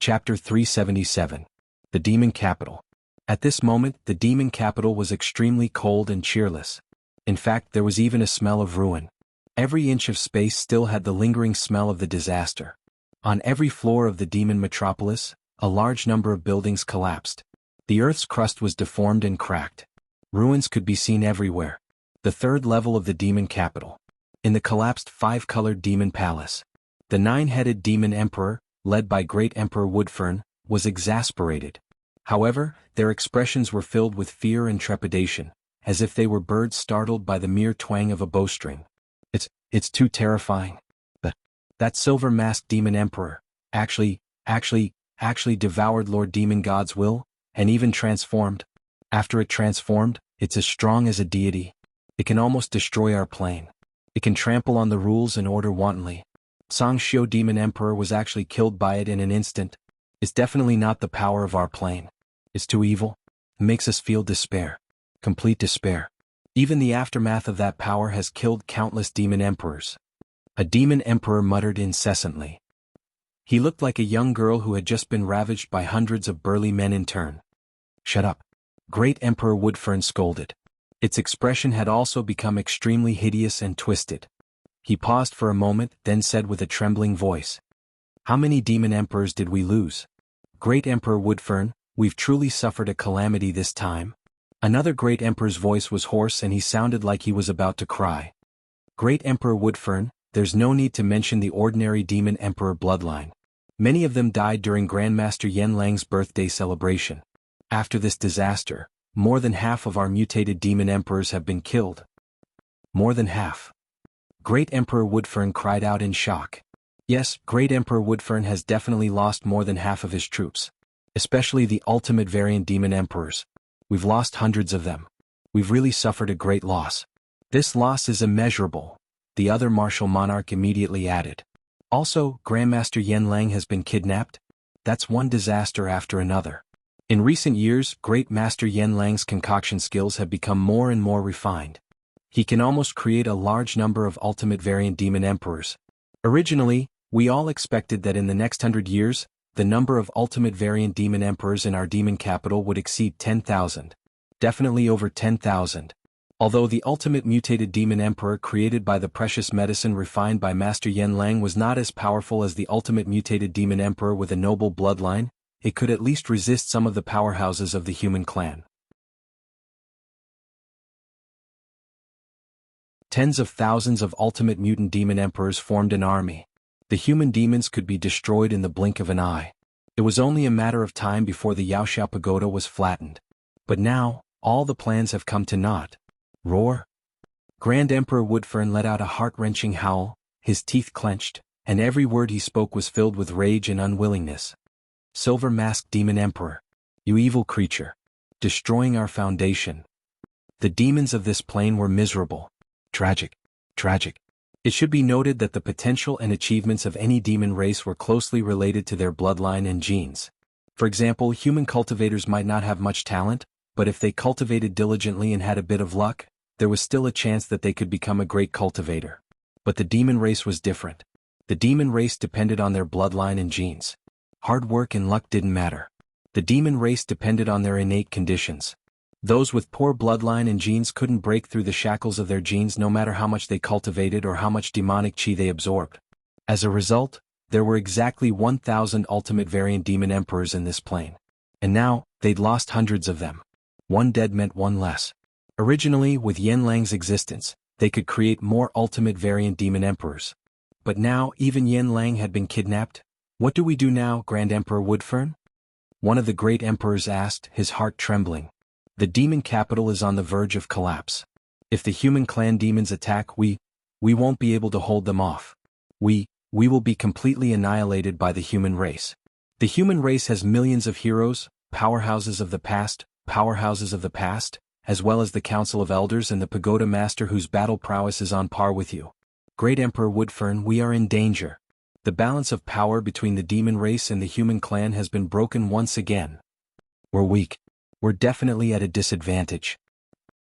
Chapter 377. The Demon Capital. At this moment, the demon capital was extremely cold and cheerless. In fact, there was even a smell of ruin. Every inch of space still had the lingering smell of the disaster. On every floor of the demon metropolis, a large number of buildings collapsed. The earth's crust was deformed and cracked. Ruins could be seen everywhere. The third level of the demon capital. In the collapsed five-colored demon palace. The nine-headed demon emperor, led by Great Emperor Woodfern, was exasperated. However, their expressions were filled with fear and trepidation, as if they were birds startled by the mere twang of a bowstring. It's too terrifying. That silver-masked demon emperor, actually devoured Lord Demon God's will, and even transformed. After it transformed, it's as strong as a deity. It can almost destroy our plane. It can trample on the rules and order wantonly. Sangxiu Demon Emperor was actually killed by it in an instant. It's definitely not the power of our plane. It's too evil. It makes us feel despair. Complete despair. Even the aftermath of that power has killed countless demon emperors. A demon emperor muttered incessantly. He looked like a young girl who had just been ravaged by hundreds of burly men in turn. Shut up. Great Emperor Woodfern scolded. Its expression had also become extremely hideous and twisted. He paused for a moment, then said with a trembling voice. How many demon emperors did we lose? Great Emperor Woodfern, we've truly suffered a calamity this time. Another great emperor's voice was hoarse and he sounded like he was about to cry. Great Emperor Woodfern, there's no need to mention the ordinary demon emperor bloodline. Many of them died during Grandmaster Yan Lang's birthday celebration. After this disaster, more than half of our mutated demon emperors have been killed. More than half. Great Emperor Woodfern cried out in shock. Yes, Great Emperor Woodfern has definitely lost more than half of his troops. Especially the ultimate variant demon emperors. We've lost hundreds of them. We've really suffered a great loss. This loss is immeasurable, the other martial monarch immediately added. Also, Grandmaster Yan Lang has been kidnapped? That's one disaster after another. In recent years, Great Master Yan Lang's concoction skills have become more and more refined. He can almost create a large number of ultimate variant demon emperors. Originally, we all expected that in the next 100 years, the number of ultimate variant demon emperors in our demon capital would exceed 10,000. Definitely over 10,000. Although the ultimate mutated demon emperor created by the precious medicine refined by Master Yan Lang was not as powerful as the ultimate mutated demon emperor with a noble bloodline, it could at least resist some of the powerhouses of the human clan. Tens of thousands of ultimate mutant demon emperors formed an army. The human demons could be destroyed in the blink of an eye. It was only a matter of time before the Yaoxiao Pagoda was flattened. But now, all the plans have come to naught. Roar! Grand Emperor Woodfern let out a heart-wrenching howl, his teeth clenched, and every word he spoke was filled with rage and unwillingness. Silver-masked demon emperor! You evil creature! Destroying our foundation. The demons of this plane were miserable. Tragic. Tragic. It should be noted that the potential and achievements of any demon race were closely related to their bloodline and genes. For example, human cultivators might not have much talent, but if they cultivated diligently and had a bit of luck, there was still a chance that they could become a great cultivator. But the demon race was different. The demon race depended on their bloodline and genes. Hard work and luck didn't matter. The demon race depended on their innate conditions. Those with poor bloodline and genes couldn't break through the shackles of their genes no matter how much they cultivated or how much demonic chi they absorbed. As a result, there were exactly 1,000 ultimate variant demon emperors in this plane. And now, they'd lost hundreds of them. One dead meant one less. Originally, with Yan Lang's existence, they could create more ultimate variant demon emperors. But now, even Yan Lang had been kidnapped. What do we do now, Grand Emperor Woodfern? One of the great emperors asked, his heart trembling. The demon capital is on the verge of collapse. If the human clan demons attack, we won't be able to hold them off. We will be completely annihilated by the human race. The human race has millions of heroes, powerhouses of the past, as well as the Council of Elders and the Pagoda Master whose battle prowess is on par with you. Great Emperor Woodfern, we are in danger. The balance of power between the demon race and the human clan has been broken once again. We're weak. We're definitely at a disadvantage.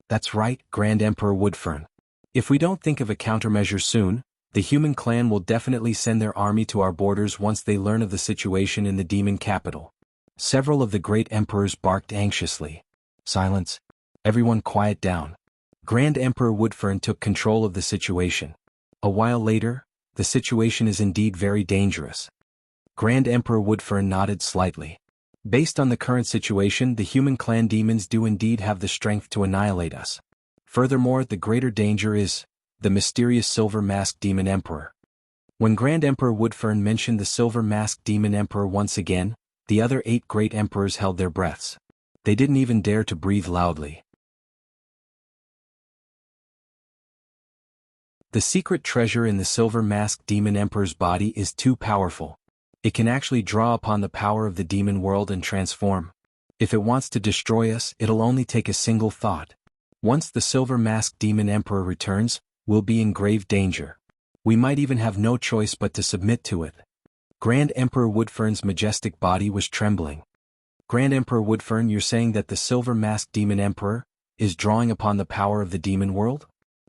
That's right, Grand Emperor Woodfern. If we don't think of a countermeasure soon, the human clan will definitely send their army to our borders once they learn of the situation in the demon capital. Several of the great emperors barked anxiously. Silence. Everyone quiet down. Grand Emperor Woodfern took control of the situation. A while later, the situation is indeed very dangerous. Grand Emperor Woodfern nodded slightly. Based on the current situation, the human clan demons do indeed have the strength to annihilate us. Furthermore, the greater danger is the mysterious silver-masked demon emperor. When Grand Emperor Woodfern mentioned the silver-masked demon emperor once again, the other 8 great emperors held their breaths. They didn't even dare to breathe loudly. The secret treasure in the silver-masked demon emperor's body is too powerful. It can actually draw upon the power of the demon world and transform. If it wants to destroy us, it'll only take a single thought. Once the silver-masked demon emperor returns, we'll be in grave danger. We might even have no choice but to submit to it. Grand Emperor Woodfern's majestic body was trembling. Grand Emperor Woodfern, you're saying that the silver-masked demon emperor is drawing upon the power of the demon world?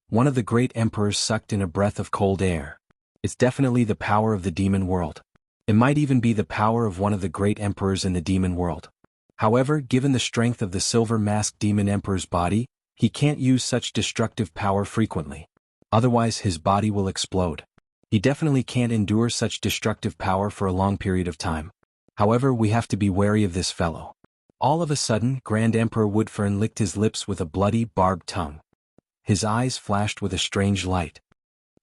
One of the great emperors sucked in a breath of cold air. It's definitely the power of the demon world. It might even be the power of one of the great emperors in the demon world. However, given the strength of the silver-masked demon emperor's body, he can't use such destructive power frequently. Otherwise his body will explode. He definitely can't endure such destructive power for a long period of time. However, we have to be wary of this fellow. All of a sudden, Grand Emperor Woodfern licked his lips with a bloody, barbed tongue. His eyes flashed with a strange light.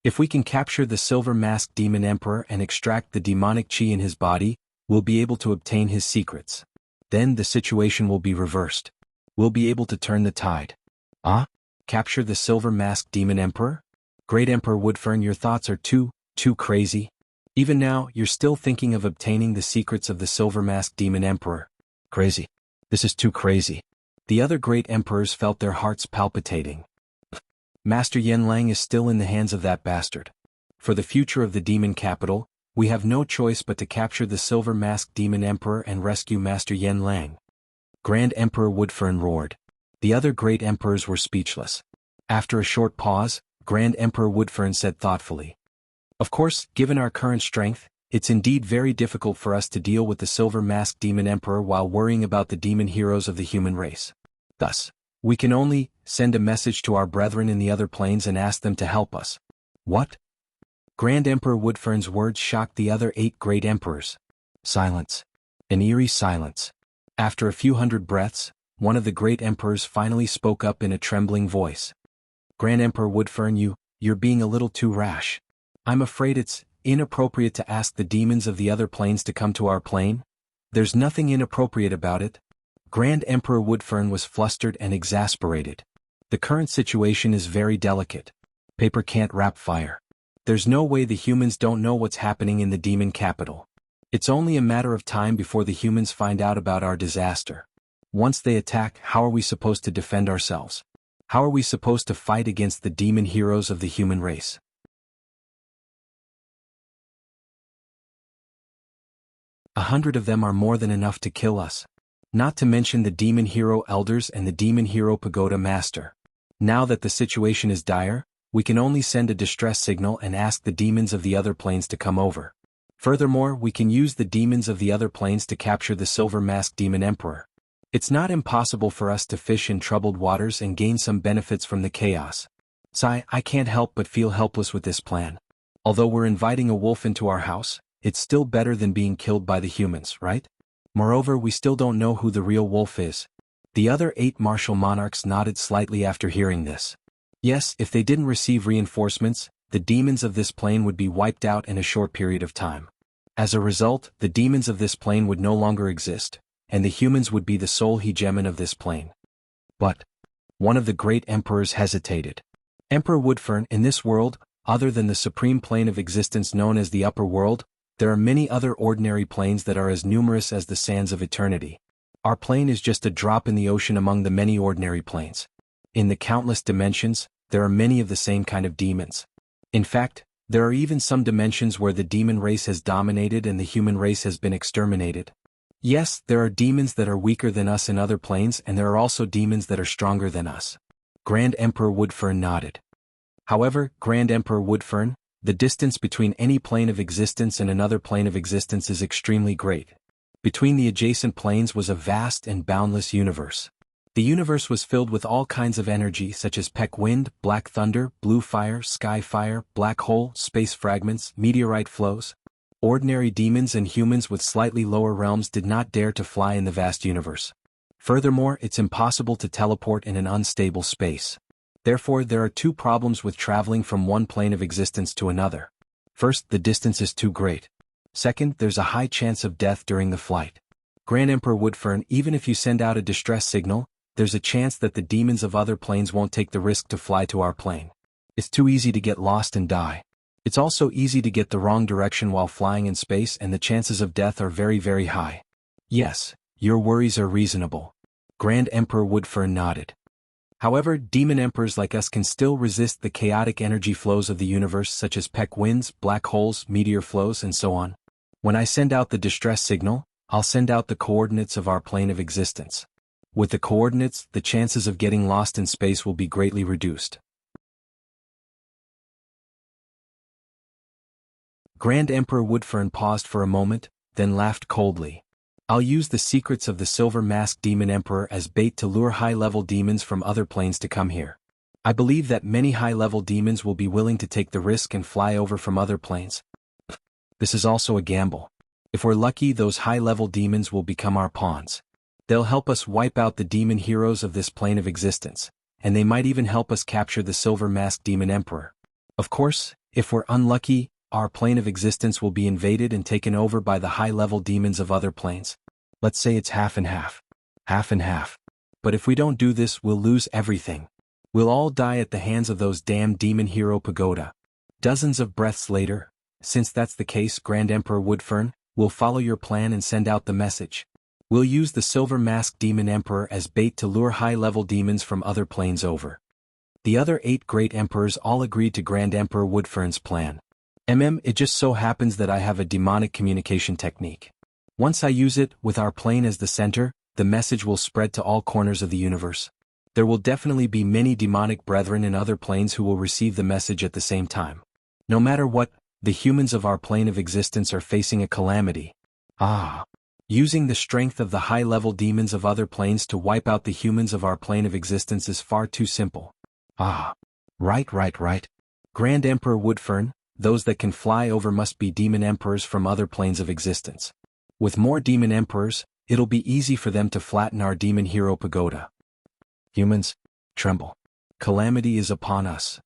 If we can capture the silver-masked demon emperor and extract the demonic chi in his body, we'll be able to obtain his secrets. Then the situation will be reversed. We'll be able to turn the tide. Ah? Capture the silver-masked demon emperor? Great Emperor Woodfern, your thoughts are too crazy. Even now, you're still thinking of obtaining the secrets of the silver-masked demon emperor. Crazy. This is too crazy. The other great emperors felt their hearts palpitating. Master Yanlang is still in the hands of that bastard. For the future of the demon capital, we have no choice but to capture the silver-masked demon emperor and rescue Master Yanlang. Grand Emperor Woodfern roared. The other great emperors were speechless. After a short pause, Grand Emperor Woodfern said thoughtfully, "Of course, given our current strength, it's indeed very difficult for us to deal with the silver-masked demon emperor while worrying about the demon heroes of the human race. Thus, we can only send a message to our brethren in the other planes and ask them to help us." What? Grand Emperor Woodfern's words shocked the other 8 great emperors. Silence. An eerie silence. After a few hundred breaths, one of the great emperors finally spoke up in a trembling voice. Grand Emperor Woodfern, you're being a little too rash. I'm afraid it's inappropriate to ask the demons of the other planes to come to our plane. There's nothing inappropriate about it. Grand Emperor Woodfern was flustered and exasperated. The current situation is very delicate. Paper can't wrap fire. There's no way the humans don't know what's happening in the demon capital. It's only a matter of time before the humans find out about our disaster. Once they attack, how are we supposed to defend ourselves? How are we supposed to fight against the demon heroes of the human race? A 100 of them are more than enough to kill us. Not to mention the demon hero elders and the demon hero pagoda master. Now that the situation is dire, we can only send a distress signal and ask the demons of the other planes to come over. Furthermore, we can use the demons of the other planes to capture the silver-masked demon emperor. It's not impossible for us to fish in troubled waters and gain some benefits from the chaos. I can't help but feel helpless with this plan. Although we're inviting a wolf into our house, it's still better than being killed by the humans, right? Moreover, we still don't know who the real wolf is. The other 8 martial monarchs nodded slightly after hearing this. Yes, if they didn't receive reinforcements, the demons of this plane would be wiped out in a short period of time. As a result, the demons of this plane would no longer exist, and the humans would be the sole hegemon of this plane. But one of the great emperors hesitated. Emperor Woodfern, in this world, other than the supreme plane of existence known as the upper world, there are many other ordinary planes that are as numerous as the sands of eternity. Our plane is just a drop in the ocean among the many ordinary planes. In the countless dimensions, there are many of the same kind of demons. In fact, there are even some dimensions where the demon race has dominated and the human race has been exterminated. Yes, there are demons that are weaker than us in other planes, and there are also demons that are stronger than us. Grand Emperor Woodfern nodded. However, Grand Emperor Woodfern, the distance between any plane of existence and another plane of existence is extremely great. Between the adjacent planes was a vast and boundless universe. The universe was filled with all kinds of energy such as peck wind, black thunder, blue fire, sky fire, black hole, space fragments, meteorite flows. Ordinary demons and humans with slightly lower realms did not dare to fly in the vast universe. Furthermore, it's impossible to teleport in an unstable space. Therefore, there are 2 problems with traveling from one plane of existence to another. First, the distance is too great. Second, there's a high chance of death during the flight. Grand Emperor Woodfern, even if you send out a distress signal, there's a chance that the demons of other planes won't take the risk to fly to our plane. It's too easy to get lost and die. It's also easy to get the wrong direction while flying in space, and the chances of death are very, very high. Yes, your worries are reasonable. Grand Emperor Woodfern nodded. However, demon emperors like us can still resist the chaotic energy flows of the universe such as peck winds, black holes, meteor flows, and so on. When I send out the distress signal, I'll send out the coordinates of our plane of existence. With the coordinates, the chances of getting lost in space will be greatly reduced. Grand Emperor Woodfern paused for a moment, then laughed coldly. I'll use the secrets of the silver-masked demon emperor as bait to lure high-level demons from other planes to come here. I believe that many high-level demons will be willing to take the risk and fly over from other planes. This is also a gamble. If we're lucky, those high-level demons will become our pawns. They'll help us wipe out the demon heroes of this plane of existence, and they might even help us capture the silver-masked demon emperor. Of course, if we're unlucky, our plane of existence will be invaded and taken over by the high-level demons of other planes. Let's say it's half and half. Half and half. But if we don't do this, we'll lose everything. We'll all die at the hands of those damn demon hero pagoda. Dozens of breaths later, since that's the case, Grand Emperor Woodfern, we'll follow your plan and send out the message. We'll use the silver-masked demon emperor as bait to lure high-level demons from other planes over. The other 8 great emperors all agreed to Grand Emperor Woodfern's plan. It just so happens that I have a demonic communication technique. Once I use it, with our plane as the center, the message will spread to all corners of the universe. There will definitely be many demonic brethren in other planes who will receive the message at the same time. No matter what, the humans of our plane of existence are facing a calamity. Using the strength of the high-level demons of other planes to wipe out the humans of our plane of existence is far too simple. Right. Grand Emperor Woodfern, those that can fly over must be demon emperors from other planes of existence. With more demon emperors, it'll be easy for them to flatten our demon hero pagoda. Humans, tremble. Calamity is upon us.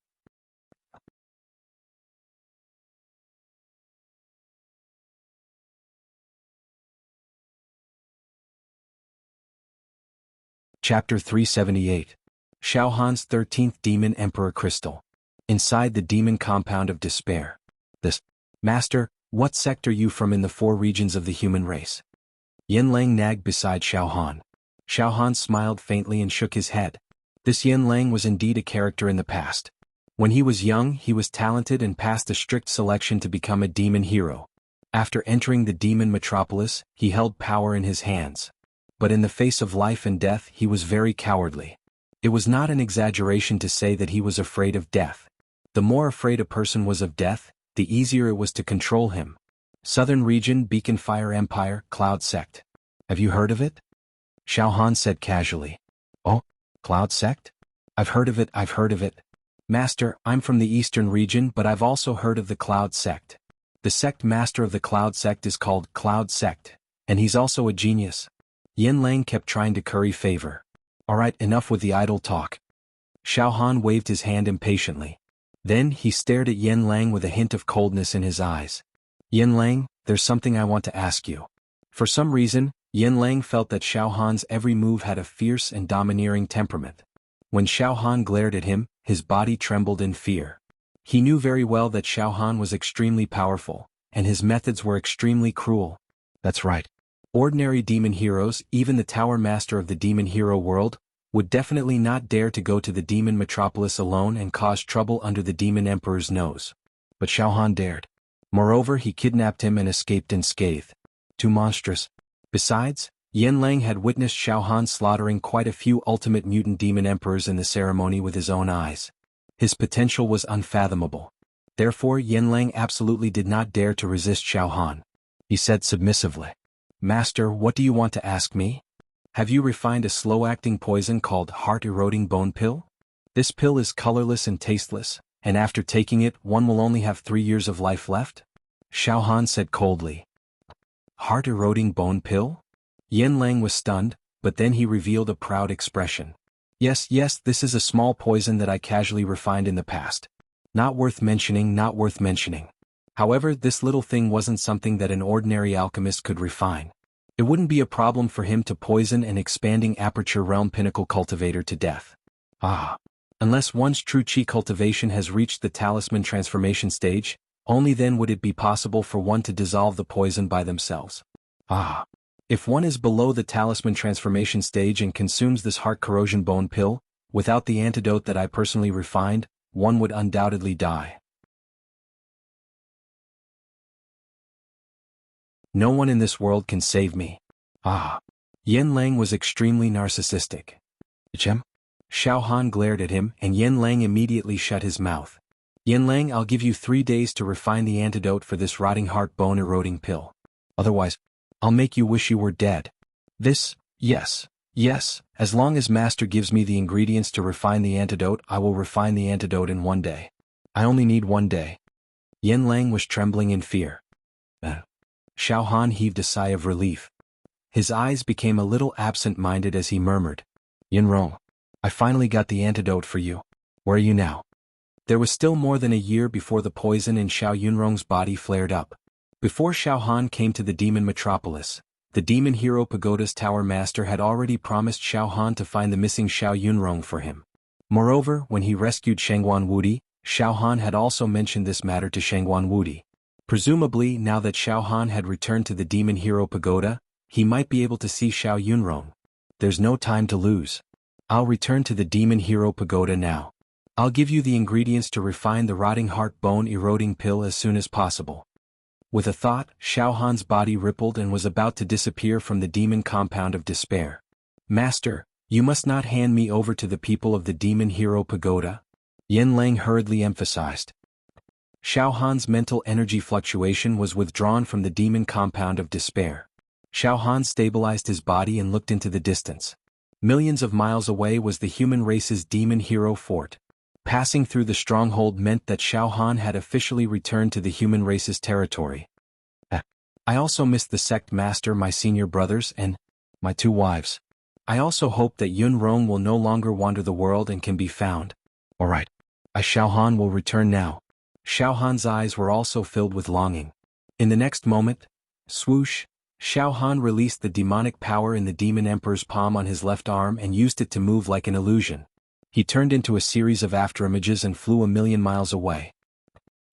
Chapter 378. Xiaohan's 13th Demon Emperor Crystal. Inside the demon compound of despair. Master, what sect are you from in the 4 regions of the human race? Yanlang nagged beside Xiaohan. Xiaohan smiled faintly and shook his head. This Yanlang was indeed a character in the past. When he was young, he was talented and passed a strict selection to become a demon hero. After entering the demon metropolis, he held power in his hands. But in the face of life and death, he was very cowardly. It was not an exaggeration to say that he was afraid of death. The more afraid a person was of death, the easier it was to control him. Southern region, Beacon Fire Empire, Cloud Sect. Have you heard of it? Xiaohan said casually. Oh, Cloud Sect? I've heard of it. Master, I'm from the eastern region, but I've also heard of the Cloud Sect. The sect master of the Cloud Sect is called Cloud Sect, and he's also a genius. Yanlang kept trying to curry favor. Alright, enough with the idle talk. Xiaohan waved his hand impatiently. Then he stared at Yanlang with a hint of coldness in his eyes. Yanlang, there's something I want to ask you. For some reason, Yanlang felt that Xiaohan's every move had a fierce and domineering temperament. When Xiaohan glared at him, his body trembled in fear. He knew very well that Xiaohan was extremely powerful, and his methods were extremely cruel. That's right. Ordinary demon heroes, even the Tower Master of the demon hero world, would definitely not dare to go to the demon metropolis alone and cause trouble under the demon emperor's nose. But Xiaohan dared. Moreover, he kidnapped him and escaped unscathed. Too monstrous. Besides, Yanlang had witnessed Xiaohan slaughtering quite a few ultimate mutant demon emperors in the ceremony with his own eyes. His potential was unfathomable. Therefore, Yanlang absolutely did not dare to resist Xiaohan. He said submissively, Master, what do you want to ask me? Have you refined a slow-acting poison called heart-eroding bone pill? This pill is colorless and tasteless, and after taking it, one will only have 3 years of life left? Xiaohan said coldly. Heart-eroding bone pill? Yanlang was stunned, but then he revealed a proud expression. Yes, this is a small poison that I casually refined in the past. Not worth mentioning. However, this little thing wasn't something that an ordinary alchemist could refine. It wouldn't be a problem for him to poison an expanding aperture realm pinnacle cultivator to death. Unless one's true chi cultivation has reached the talisman transformation stage, only then would it be possible for one to dissolve the poison by themselves. If one is below the talisman transformation stage and consumes this heart corrosion bone pill, without the antidote that I personally refined, one would undoubtedly die. No one in this world can save me. Yanlang was extremely narcissistic. Xiaohan glared at him, and Yanlang immediately shut his mouth. Yanlang, I'll give you 3 days to refine the antidote for this rotting heart bone eroding pill. Otherwise, I'll make you wish you were dead. Yes, as long as Master gives me the ingredients to refine the antidote, I will refine the antidote in 1 day. I only need 1 day. Yanlang was trembling in fear. Xiaohan heaved a sigh of relief. His eyes became a little absent-minded as he murmured, Yunrong, I finally got the antidote for you. Where are you now? There was still more than a year before the poison in Xiao Yunrong's body flared up. Before Xiao Han came to the demon metropolis, the demon hero Pagoda's tower master had already promised Xiao Han to find the missing Xiao Yunrong for him. Moreover, when he rescued Shangguan Wudi, Xiao Han had also mentioned this matter to Shangguan Wudi. Presumably, now that Xiao Han had returned to the demon hero pagoda, he might be able to see Xiao Yunrong. There's no time to lose. I'll return to the demon hero pagoda now. I'll give you the ingredients to refine the rotting heart bone eroding pill as soon as possible. With a thought, Xiao Han's body rippled and was about to disappear from the demon compound of despair. Master, you must not hand me over to the people of the demon hero pagoda, Yan Lang hurriedly emphasized. Xiao Han's mental energy fluctuation was withdrawn from the demon compound of despair. Xiao Han stabilized his body and looked into the distance. Millions of miles away was the human race's demon hero fort. Passing through the stronghold meant that Xiao Han had officially returned to the human race's territory. I also missed the sect master, my senior brothers, and my 2 wives. I also hope that Yun Rong will no longer wander the world and can be found. Alright. Xiao Han will return now. Xiao Han's eyes were also filled with longing. In the next moment, swoosh, Xiao Han released the demonic power in the demon emperor's palm on his left arm and used it to move like an illusion. He turned into a series of afterimages and flew 1,000,000 miles away.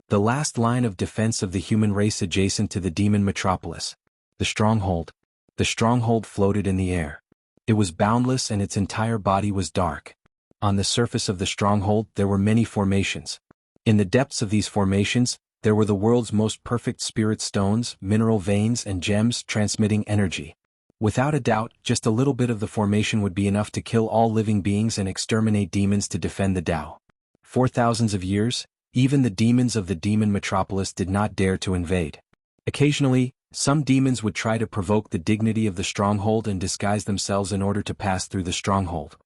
The last line of defense of the human race adjacent to the demon metropolis. The stronghold. The stronghold floated in the air. It was boundless and its entire body was dark. On the surface of the stronghold there were many formations. In the depths of these formations, there were the world's most perfect spirit stones, mineral veins and gems transmitting energy. Without a doubt, just a little bit of the formation would be enough to kill all living beings and exterminate demons to defend the Tao. For thousands of years, even the demons of the demon metropolis did not dare to invade. Occasionally, some demons would try to provoke the dignity of the stronghold and disguise themselves in order to pass through the stronghold.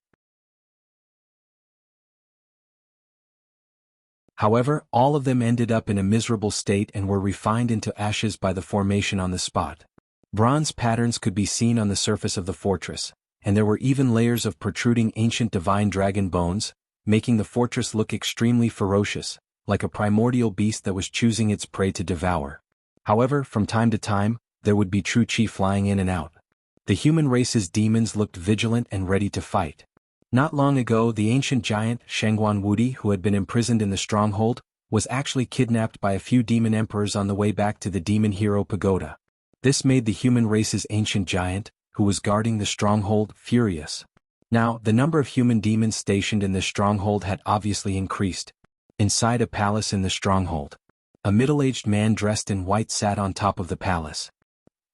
However, all of them ended up in a miserable state and were refined into ashes by the formation on the spot. Bronze patterns could be seen on the surface of the fortress, and there were even layers of protruding ancient divine dragon bones, making the fortress look extremely ferocious, like a primordial beast that was choosing its prey to devour. However, from time to time, there would be true chi flying in and out. The human race's demons looked vigilant and ready to fight. Not long ago, the ancient giant, Shangguan Wudi, who had been imprisoned in the stronghold, was actually kidnapped by a few demon emperors on the way back to the demon hero pagoda. This made the human race's ancient giant, who was guarding the stronghold, furious. Now, the number of human demons stationed in this stronghold had obviously increased. Inside a palace in the stronghold, a middle-aged man dressed in white sat on top of the palace.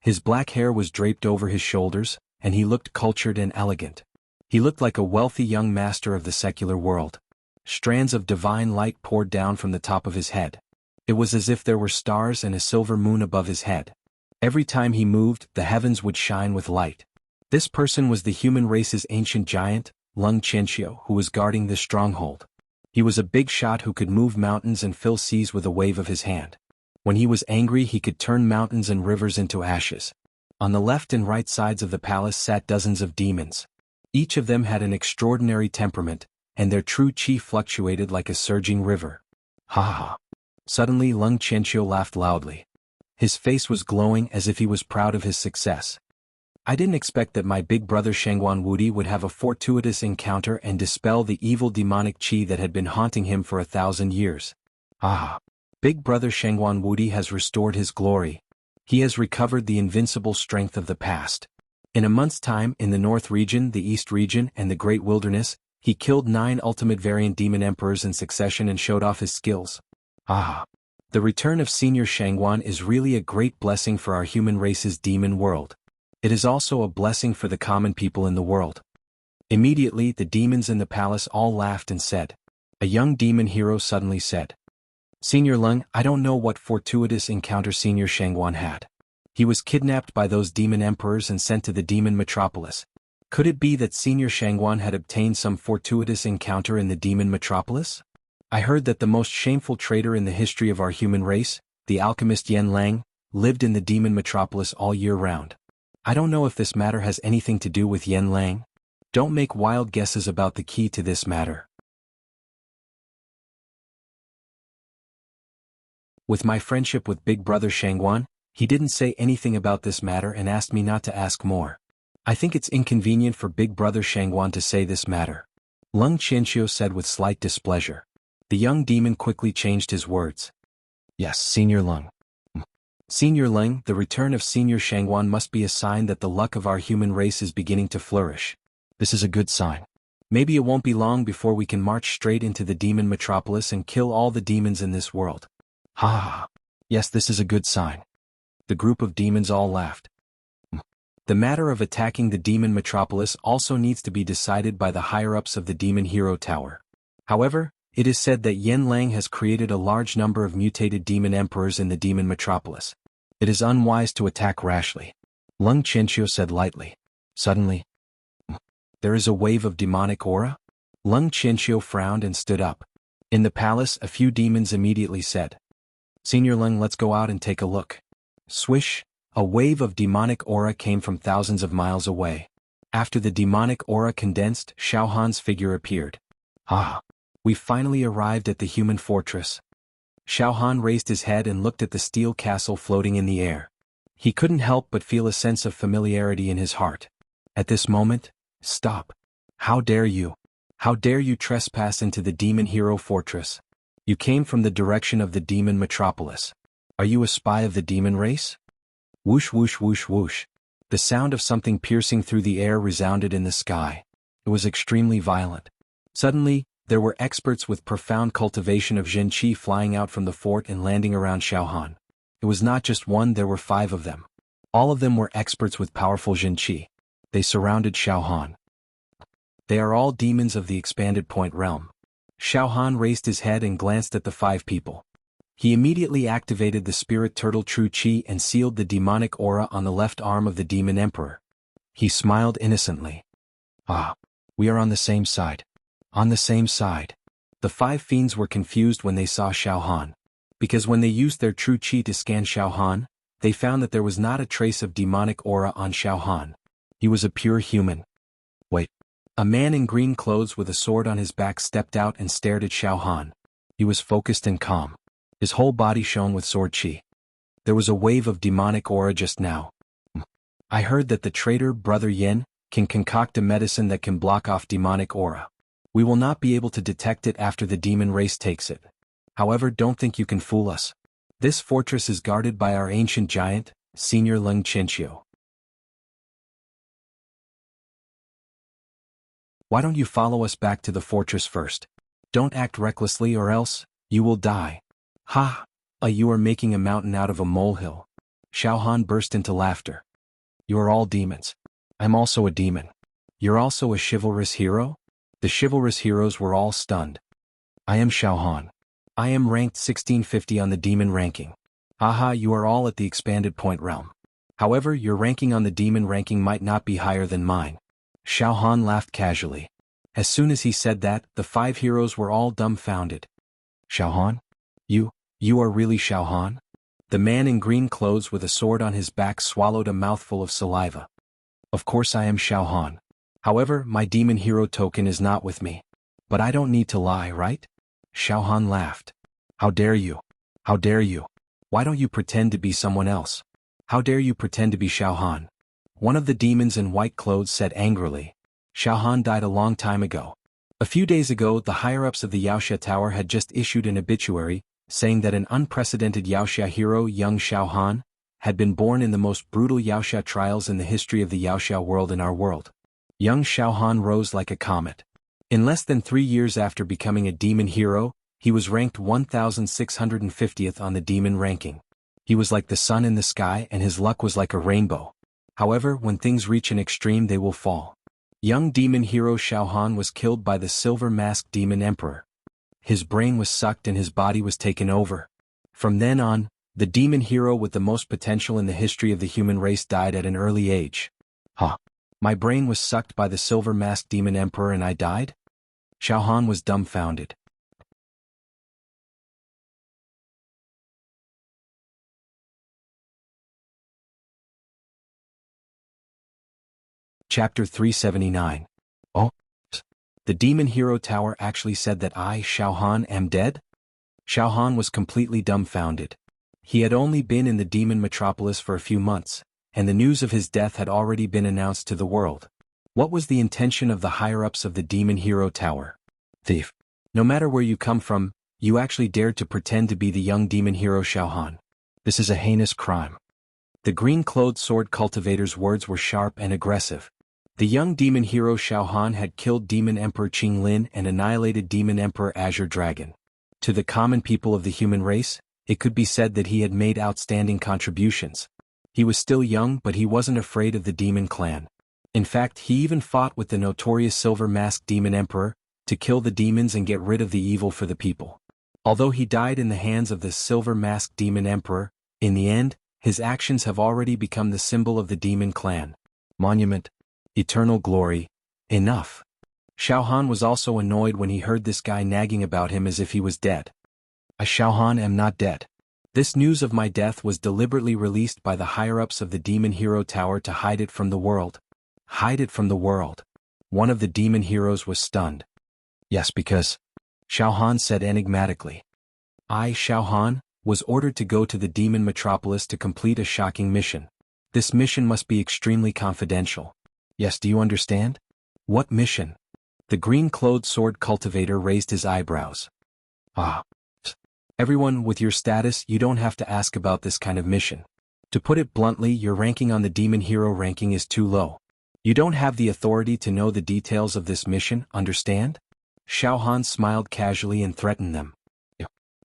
His black hair was draped over his shoulders, and he looked cultured and elegant. He looked like a wealthy young master of the secular world. Strands of divine light poured down from the top of his head. It was as if there were stars and a silver moon above his head. Every time he moved, the heavens would shine with light. This person was the human race's ancient giant, Lung Qianxiu, who was guarding this stronghold. He was a big shot who could move mountains and fill seas with a wave of his hand. When he was angry, he could turn mountains and rivers into ashes. On the left and right sides of the palace sat dozens of demons. Each of them had an extraordinary temperament, and their true chi fluctuated like a surging river. Ha ha! Suddenly Lung Qianxiu laughed loudly. His face was glowing as if he was proud of his success. I didn't expect that my big brother Shangguan Wudi would have a fortuitous encounter and dispel the evil demonic chi that had been haunting him for 1,000 years. Ah! Big brother Shangguan Wudi has restored his glory. He has recovered the invincible strength of the past. In a month's time, in the North region, the East region, and the Great Wilderness, he killed 9 ultimate variant demon emperors in succession and showed off his skills. Ah! The return of Senior Shangguan is really a great blessing for our human race's demon world. It is also a blessing for the common people in the world. Immediately, the demons in the palace all laughed and said. A young demon hero suddenly said, Senior Lung, I don't know what fortuitous encounter Senior Shangguan had. He was kidnapped by those demon emperors and sent to the demon metropolis. Could it be that Senior Shangguan had obtained some fortuitous encounter in the demon metropolis? I heard that the most shameful traitor in the history of our human race, the alchemist Yan Lang, lived in the demon metropolis all year round. I don't know if this matter has anything to do with Yen Lang. Don't make wild guesses about the key to this matter. With my friendship with Big Brother Shangguan, he didn't say anything about this matter and asked me not to ask more. I think it's inconvenient for Big Brother Shangguan to say this matter. Lung Qianxiu said with slight displeasure. The young demon quickly changed his words. Yes, Senior Lung. Senior Lung, the return of Senior Shangguan must be a sign that the luck of our human race is beginning to flourish. This is a good sign. Maybe it won't be long before we can march straight into the demon metropolis and kill all the demons in this world. Ha ha ha. Yes, this is a good sign. The group of demons all laughed. The matter of attacking the demon metropolis also needs to be decided by the higher-ups of the Demon Hero Tower. However, it is said that Yen Lang has created a large number of mutated demon emperors in the demon metropolis. It is unwise to attack rashly. Lung Qianxiu said lightly. Suddenly, there is a wave of demonic aura? Lung Qianxiu frowned and stood up. In the palace, a few demons immediately said, Senior Lung, let's go out and take a look. Swish, a wave of demonic aura came from thousands of miles away. After the demonic aura condensed, Xiao Han's figure appeared. Ah, we finally arrived at the human fortress. Xiao Han raised his head and looked at the steel castle floating in the air. He couldn't help but feel a sense of familiarity in his heart. At this moment, stop. How dare you? How dare you trespass into the Demon Hero Fortress? You came from the direction of the Demon Metropolis. Are you a spy of the demon race? Whoosh whoosh whoosh whoosh. The sound of something piercing through the air resounded in the sky. It was extremely violent. Suddenly, there were experts with profound cultivation of Jin Qi flying out from the fort and landing around Xiao Han. It was not just one, there were 5 of them. All of them were experts with powerful Jin Qi. They surrounded Xiao Han. They are all demons of the expanded point realm. Xiao Han raised his head and glanced at the 5 people. He immediately activated the spirit turtle True Qi and sealed the demonic aura on the left arm of the demon emperor. He smiled innocently. Ah, we are on the same side. On the same side. The 5 fiends were confused when they saw Xiao Han. Because when they used their True Qi to scan Xiao Han, they found that there was not a trace of demonic aura on Xiao Han. He was a pure human. Wait. A man in green clothes with a sword on his back stepped out and stared at Xiao Han. He was focused and calm. His whole body shone with sword qi. There was a wave of demonic aura just now. I heard that the traitor Brother Yen can concoct a medicine that can block off demonic aura. We will not be able to detect it after the demon race takes it. However, don't think you can fool us. This fortress is guarded by our ancient giant, Senior Lung Qianxiu. Why don't you follow us back to the fortress first? Don't act recklessly or else, you will die. Ha! You are making a mountain out of a molehill. Xiao Han burst into laughter. You are all demons. I'm also a demon. You're also a chivalrous hero? The chivalrous heroes were all stunned. I am Xiao Han. I am ranked 1650 on the demon ranking. Haha, you are all at the expanded point realm. However, your ranking on the demon ranking might not be higher than mine. Xiao Han laughed casually. As soon as he said that, the 5 heroes were all dumbfounded. Xiao Han? You are really Xiao Han? The man in green clothes with a sword on his back swallowed a mouthful of saliva. Of course I am Xiao Han. However, my demon hero token is not with me. But I don't need to lie, right? Xiao Han laughed. How dare you? How dare you? Why don't you pretend to be someone else? How dare you pretend to be Xiao Han? One of the demons in white clothes said angrily. Xiao Han died a long time ago. A few days ago, the higher-ups of the Yaoxia Tower had just issued an obituary, saying that an unprecedented Yaoxia hero, young Xiao Han, had been born in the most brutal Yaoxia trials in the history of the Yaoxia world in our world. Young Xiao Han rose like a comet. In less than 3 years after becoming a demon hero, he was ranked 1650th on the demon ranking. He was like the sun in the sky and his luck was like a rainbow. However, when things reach an extreme they will fall. Young demon hero Xiao Han was killed by the silver-masked demon emperor. His brain was sucked and his body was taken over. From then on, the demon hero with the most potential in the history of the human race died at an early age. Huh. My brain was sucked by the silver-masked demon emperor and I died? Xiao Han was dumbfounded. Chapter 379. Oh, the demon hero tower actually said that I, Xiaohan, am dead? Xiaohan was completely dumbfounded. He had only been in the demon metropolis for a few months, and the news of his death had already been announced to the world. What was the intention of the higher-ups of the demon hero tower? Thief. No matter where you come from, you actually dared to pretend to be the young demon hero Xiaohan. This is a heinous crime. The green-clothed sword cultivator's words were sharp and aggressive. The young demon hero Xiaohan had killed Demon Emperor Qinglin and annihilated Demon Emperor Azure Dragon. To the common people of the human race, it could be said that he had made outstanding contributions. He was still young, but he wasn't afraid of the demon clan. In fact, he even fought with the notorious silver-masked demon emperor to kill the demons and get rid of the evil for the people. Although he died in the hands of the silver-masked demon emperor, in the end, his actions have already become the symbol of the demon clan. Monument. Eternal glory. Enough. Xiaohan was also annoyed when he heard this guy nagging about him as if he was dead. I, Xiaohan, am not dead. This news of my death was deliberately released by the higher-ups of the demon hero tower to hide it from the world. Hide it from the world. One of the demon heroes was stunned. Yes, because Xiaohan said enigmatically. I, Xiaohan, was ordered to go to the demon metropolis to complete a shocking mission. This mission must be extremely confidential. Yes, do you understand? What mission? The green-clothed sword cultivator raised his eyebrows. Ah. Everyone, with your status, you don't have to ask about this kind of mission. To put it bluntly, your ranking on the demon hero ranking is too low. You don't have the authority to know the details of this mission, understand? Xiaohan smiled casually and threatened them.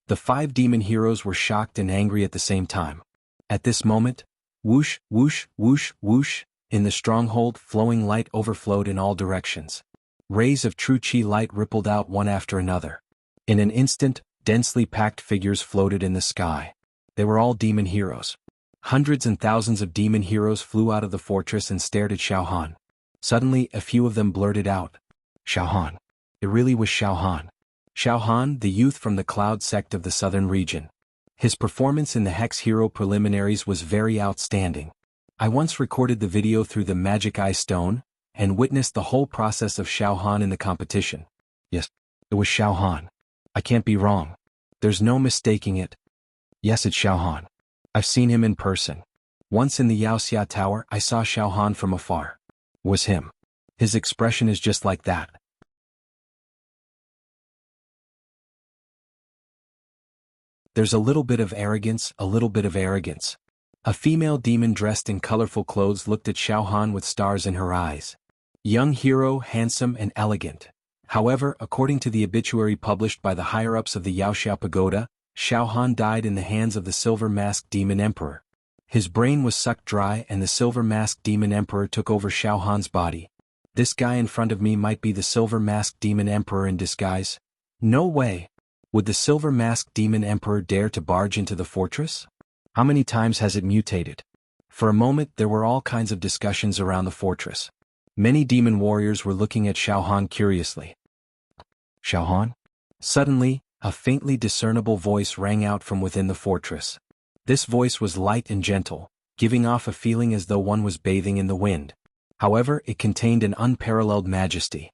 The 5 demon heroes were shocked and angry at the same time. At this moment, whoosh, whoosh, whoosh, whoosh, in the stronghold, flowing light overflowed in all directions. Rays of true chi light rippled out one after another. In an instant, densely packed figures floated in the sky. They were all demon heroes. Hundreds and thousands of demon heroes flew out of the fortress and stared at Xiaohan. Suddenly, a few of them blurted out. Xiaohan. It really was Xiaohan. Xiaohan, the youth from the Cloud sect of the southern region. His performance in the Hex Hero preliminaries was very outstanding. I once recorded the video through the Magic Eye Stone, and witnessed the whole process of Xiaohan in the competition. Yes, it was Xiaohan. I can't be wrong. There's no mistaking it. Yes, it's Xiaohan. I've seen him in person. Once in the Yaoxia Tower, I saw Xiaohan from afar. Was him. His expression is just like that. There's a little bit of arrogance, a little bit of arrogance. A female demon dressed in colorful clothes looked at Xiaohan with stars in her eyes. Young hero, handsome and elegant. However, according to the obituary published by the higher-ups of the Yaoxia Pagoda, Xiaohan died in the hands of the silver-masked demon emperor. His brain was sucked dry and the silver-masked demon emperor took over Xiaohan's body. This guy in front of me might be the silver-masked demon emperor in disguise. No way. Would the silver-masked demon emperor dare to barge into the fortress? How many times has it mutated? For a moment there were all kinds of discussions around the fortress. Many demon warriors were looking at Xiaohan curiously. Xiaohan? Suddenly, a faintly discernible voice rang out from within the fortress. This voice was light and gentle, giving off a feeling as though one was bathing in the wind. However, it contained an unparalleled majesty.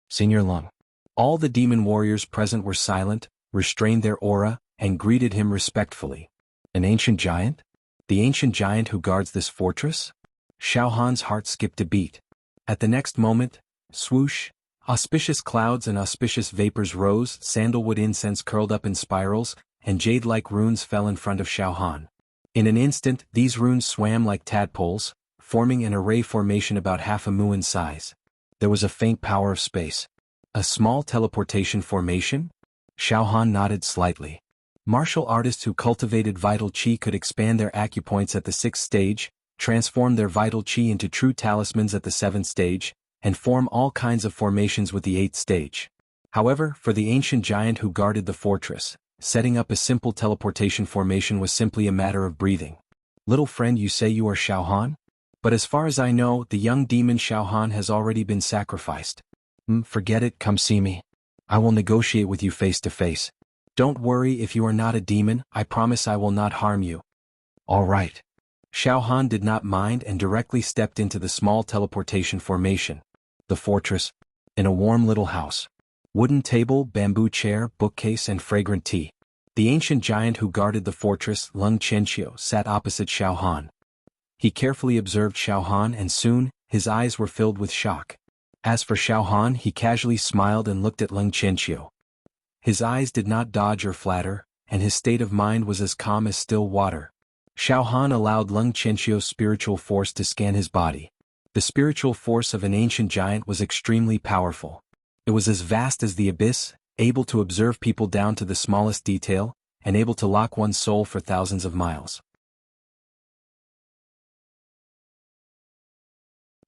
Senior Lung. All the demon warriors present were silent, restrained their aura, and greeted him respectfully. An ancient giant? The ancient giant who guards this fortress? Xiaohan's heart skipped a beat. At the next moment, swoosh, auspicious clouds and auspicious vapors rose, sandalwood incense curled up in spirals, and jade-like runes fell in front of Xiaohan. In an instant, these runes swam like tadpoles, forming an array formation about half a mu in size. There was a faint power of space. A small teleportation formation? Xiaohan nodded slightly. Martial artists who cultivated vital chi could expand their acupoints at the 6th stage, transform their vital chi into true talismans at the 7th stage, and form all kinds of formations with the 8th stage. However, for the ancient giant who guarded the fortress, setting up a simple teleportation formation was simply a matter of breathing. Little friend, you say you are Xiaohan? But as far as I know, the young demon Xiaohan has already been sacrificed. Forget it, come see me. I will negotiate with you face to face. Don't worry if you are not a demon, I promise I will not harm you. All right. Xiao Han did not mind and directly stepped into the small teleportation formation. The fortress. In a warm little house. Wooden table, bamboo chair, bookcase and fragrant tea. The ancient giant who guarded the fortress, Lung Qianqiu, sat opposite Xiao Han. He carefully observed Xiao Han and soon, his eyes were filled with shock. As for Xiao Han, he casually smiled and looked at Lung Qianqiu. His eyes did not dodge or flatter, and his state of mind was as calm as still water. Xiao Han allowed Lung Qianqiu's spiritual force to scan his body. The spiritual force of an ancient giant was extremely powerful. It was as vast as the abyss, able to observe people down to the smallest detail, and able to lock one's soul for thousands of miles.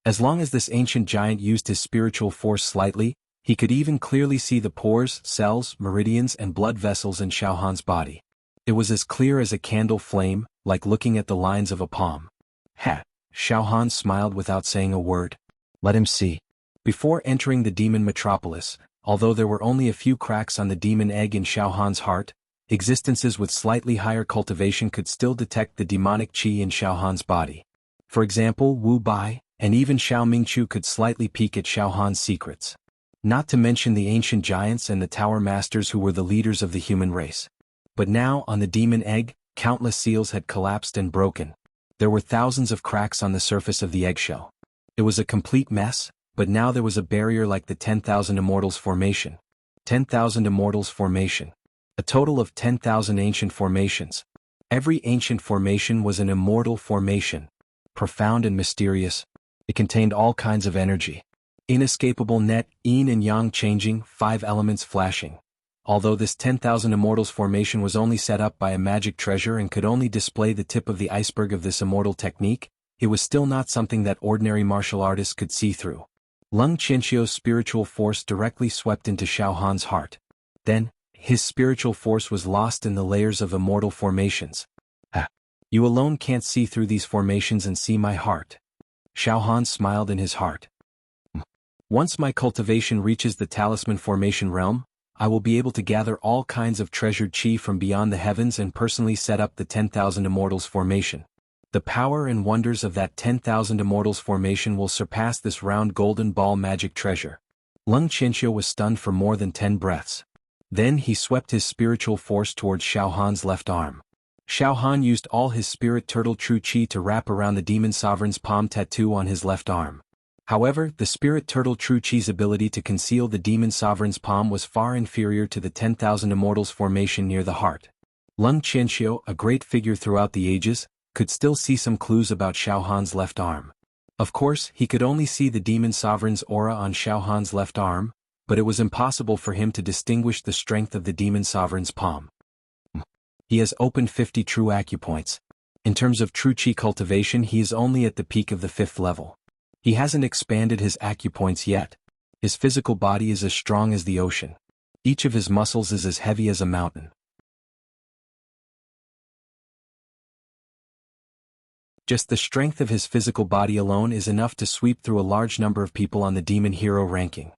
As long as this ancient giant used his spiritual force slightly, he could even clearly see the pores, cells, meridians and blood vessels in Xiao Han's body. It was as clear as a candle flame, like looking at the lines of a palm. Ha! Xiao Han smiled without saying a word. Let him see. Before entering the demon metropolis, although there were only a few cracks on the demon egg in Xiao Han's heart, existences with slightly higher cultivation could still detect the demonic qi in Xiao Han's body. For example, Wu Bai, and even Xiao Mingqiu could slightly peek at Xiao Han's secrets. Not to mention the ancient giants and the tower masters who were the leaders of the human race. But now, on the demon egg, countless seals had collapsed and broken. There were thousands of cracks on the surface of the eggshell. It was a complete mess, but now there was a barrier like the 10,000 Immortals formation. 10,000 Immortals formation. A total of 10,000 ancient formations. Every ancient formation was an immortal formation. Profound and mysterious. It contained all kinds of energy. Inescapable net, yin and yang changing, 5 elements flashing. Although this 10,000 Immortals formation was only set up by a magic treasure and could only display the tip of the iceberg of this immortal technique, it was still not something that ordinary martial artists could see through. Lung Qianqiu's spiritual force directly swept into Xiao Han's heart. Then, his spiritual force was lost in the layers of immortal formations. Ah! You alone can't see through these formations and see my heart. Xiao Han smiled in his heart. Once my cultivation reaches the talisman formation realm, I will be able to gather all kinds of treasured qi from beyond the heavens and personally set up the 10,000 Immortals formation. The power and wonders of that 10,000 Immortals formation will surpass this round golden ball magic treasure. Lung Qianqiu was stunned for more than 10 breaths. Then he swept his spiritual force towards Xiao Han's left arm. Xiao Han used all his spirit turtle true qi to wrap around the demon sovereign's palm tattoo on his left arm. However, the spirit turtle true qi's ability to conceal the demon sovereign's palm was far inferior to the 10,000 Immortals formation near the heart. Lung Qianqiu, a great figure throughout the ages, could still see some clues about Xiao Han's left arm. Of course, he could only see the demon sovereign's aura on Xiao Han's left arm, but it was impossible for him to distinguish the strength of the demon sovereign's palm. He has opened 50 true acupoints. In terms of true qi cultivation, he is only at the peak of the 5th level. He hasn't expanded his acupoints yet. His physical body is as strong as the ocean. Each of his muscles is as heavy as a mountain. Just the strength of his physical body alone is enough to sweep through a large number of people on the demon hero ranking.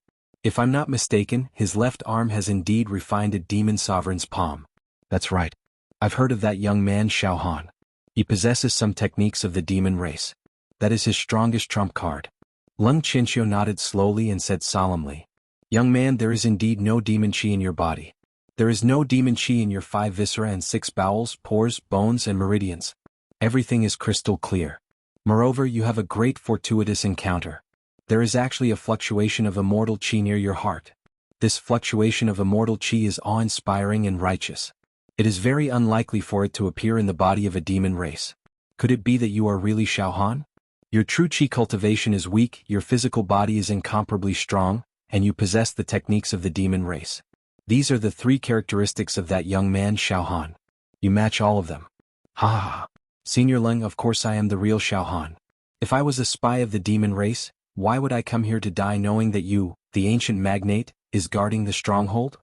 If I'm not mistaken, his left arm has indeed refined a demon sovereign's palm. That's right. I've heard of that young man Xiao Han. He possesses some techniques of the demon race. That is his strongest trump card. Lung Qianqiu nodded slowly and said solemnly, Young man, there is indeed no demon qi in your body. There is no demon qi in your 5 viscera and 6 bowels, pores, bones and meridians. Everything is crystal clear. Moreover, you have a great fortuitous encounter. There is actually a fluctuation of immortal qi near your heart. This fluctuation of immortal qi is awe-inspiring and righteous. It is very unlikely for it to appear in the body of a demon race. Could it be that you are really Xiao Han? Your true qi cultivation is weak, your physical body is incomparably strong, and you possess the techniques of the demon race. These are the 3 characteristics of that young man Xiao Han. You match all of them. Ha ha ha. Senior Lung, of course I am the real Xiao Han. If I was a spy of the demon race, why would I come here to die knowing that you, the ancient magnate, is guarding the stronghold?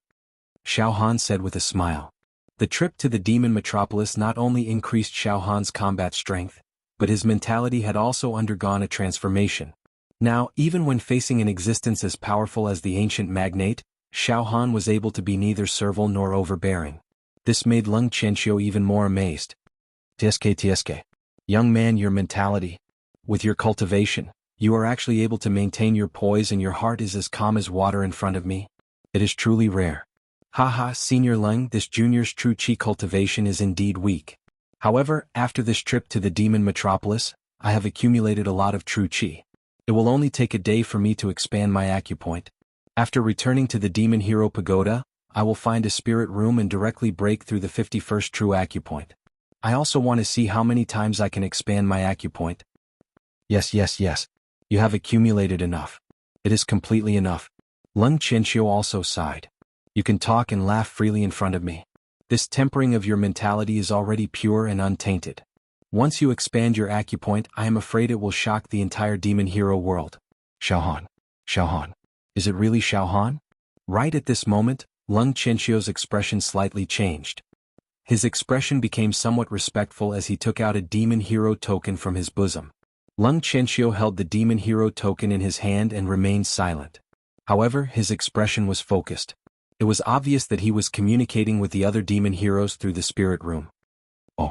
Xiao Han said with a smile. The trip to the demon metropolis not only increased Xiao Han's combat strength, but his mentality had also undergone a transformation. Now, even when facing an existence as powerful as the ancient magnate, Xiao Han was able to be neither servile nor overbearing. This made Lung Qianqiu even more amazed. TSK. Young man, your mentality. With your cultivation, you are actually able to maintain your poise and your heart is as calm as water in front of me. It is truly rare. Haha, Senior Leng, this junior's true chi cultivation is indeed weak. However, after this trip to the demon metropolis, I have accumulated a lot of true chi. It will only take a day for me to expand my acupoint. After returning to the Demon Hero Pagoda, I will find a spirit room and directly break through the 51st true acupoint. I also want to see how many times I can expand my acupoint. Yes. You have accumulated enough. It is completely enough. Leng Qianxiu also sighed. You can talk and laugh freely in front of me. This tempering of your mentality is already pure and untainted. Once you expand your acupoint, I am afraid it will shock the entire demon hero world. Xiaohan. Is it really Xiaohan? Right at this moment, Leng Qianxiu's expression slightly changed. His expression became somewhat respectful as he took out a demon hero token from his bosom. Leng Qianxiu held the demon hero token in his hand and remained silent. However, his expression was focused. It was obvious that he was communicating with the other demon heroes through the spirit room. Oh.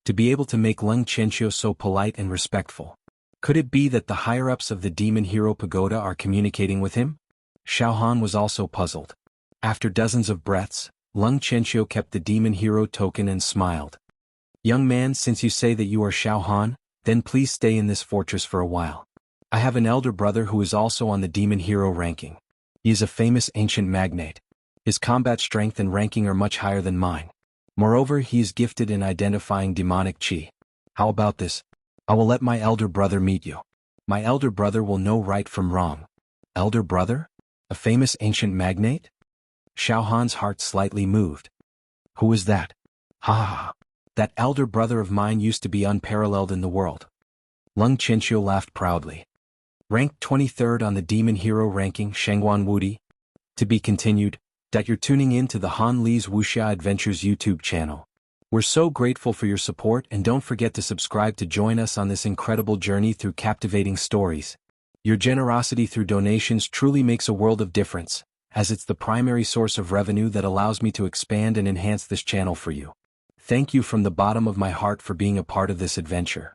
To be able to make Leng Qianxiu so polite and respectful. Could it be that the higher-ups of the Demon Hero Pagoda are communicating with him? Xiaohan was also puzzled. After dozens of breaths, Leng Qianxiu kept the Demon Hero token and smiled. Young man, since you say that you are Xiaohan, then please stay in this fortress for a while. I have an elder brother who is also on the Demon Hero ranking. He is a famous ancient magnate. His combat strength and ranking are much higher than mine. Moreover, he is gifted in identifying demonic chi. How about this? I will let my elder brother meet you. My elder brother will know right from wrong. Elder brother? A famous ancient magnate? Xiaohan's heart slightly moved. Who is that? Ha. That elder brother of mine used to be unparalleled in the world. Leng Qianxiu laughed proudly. Ranked 23rd on the Demon Hero ranking, Shengguan Wudi. To be continued. That you're tuning in to the Han Li's Wuxia Adventures YouTube channel. We're so grateful for your support and don't forget to subscribe to join us on this incredible journey through captivating stories. Your generosity through donations truly makes a world of difference, as it's the primary source of revenue that allows me to expand and enhance this channel for you. Thank you from the bottom of my heart for being a part of this adventure.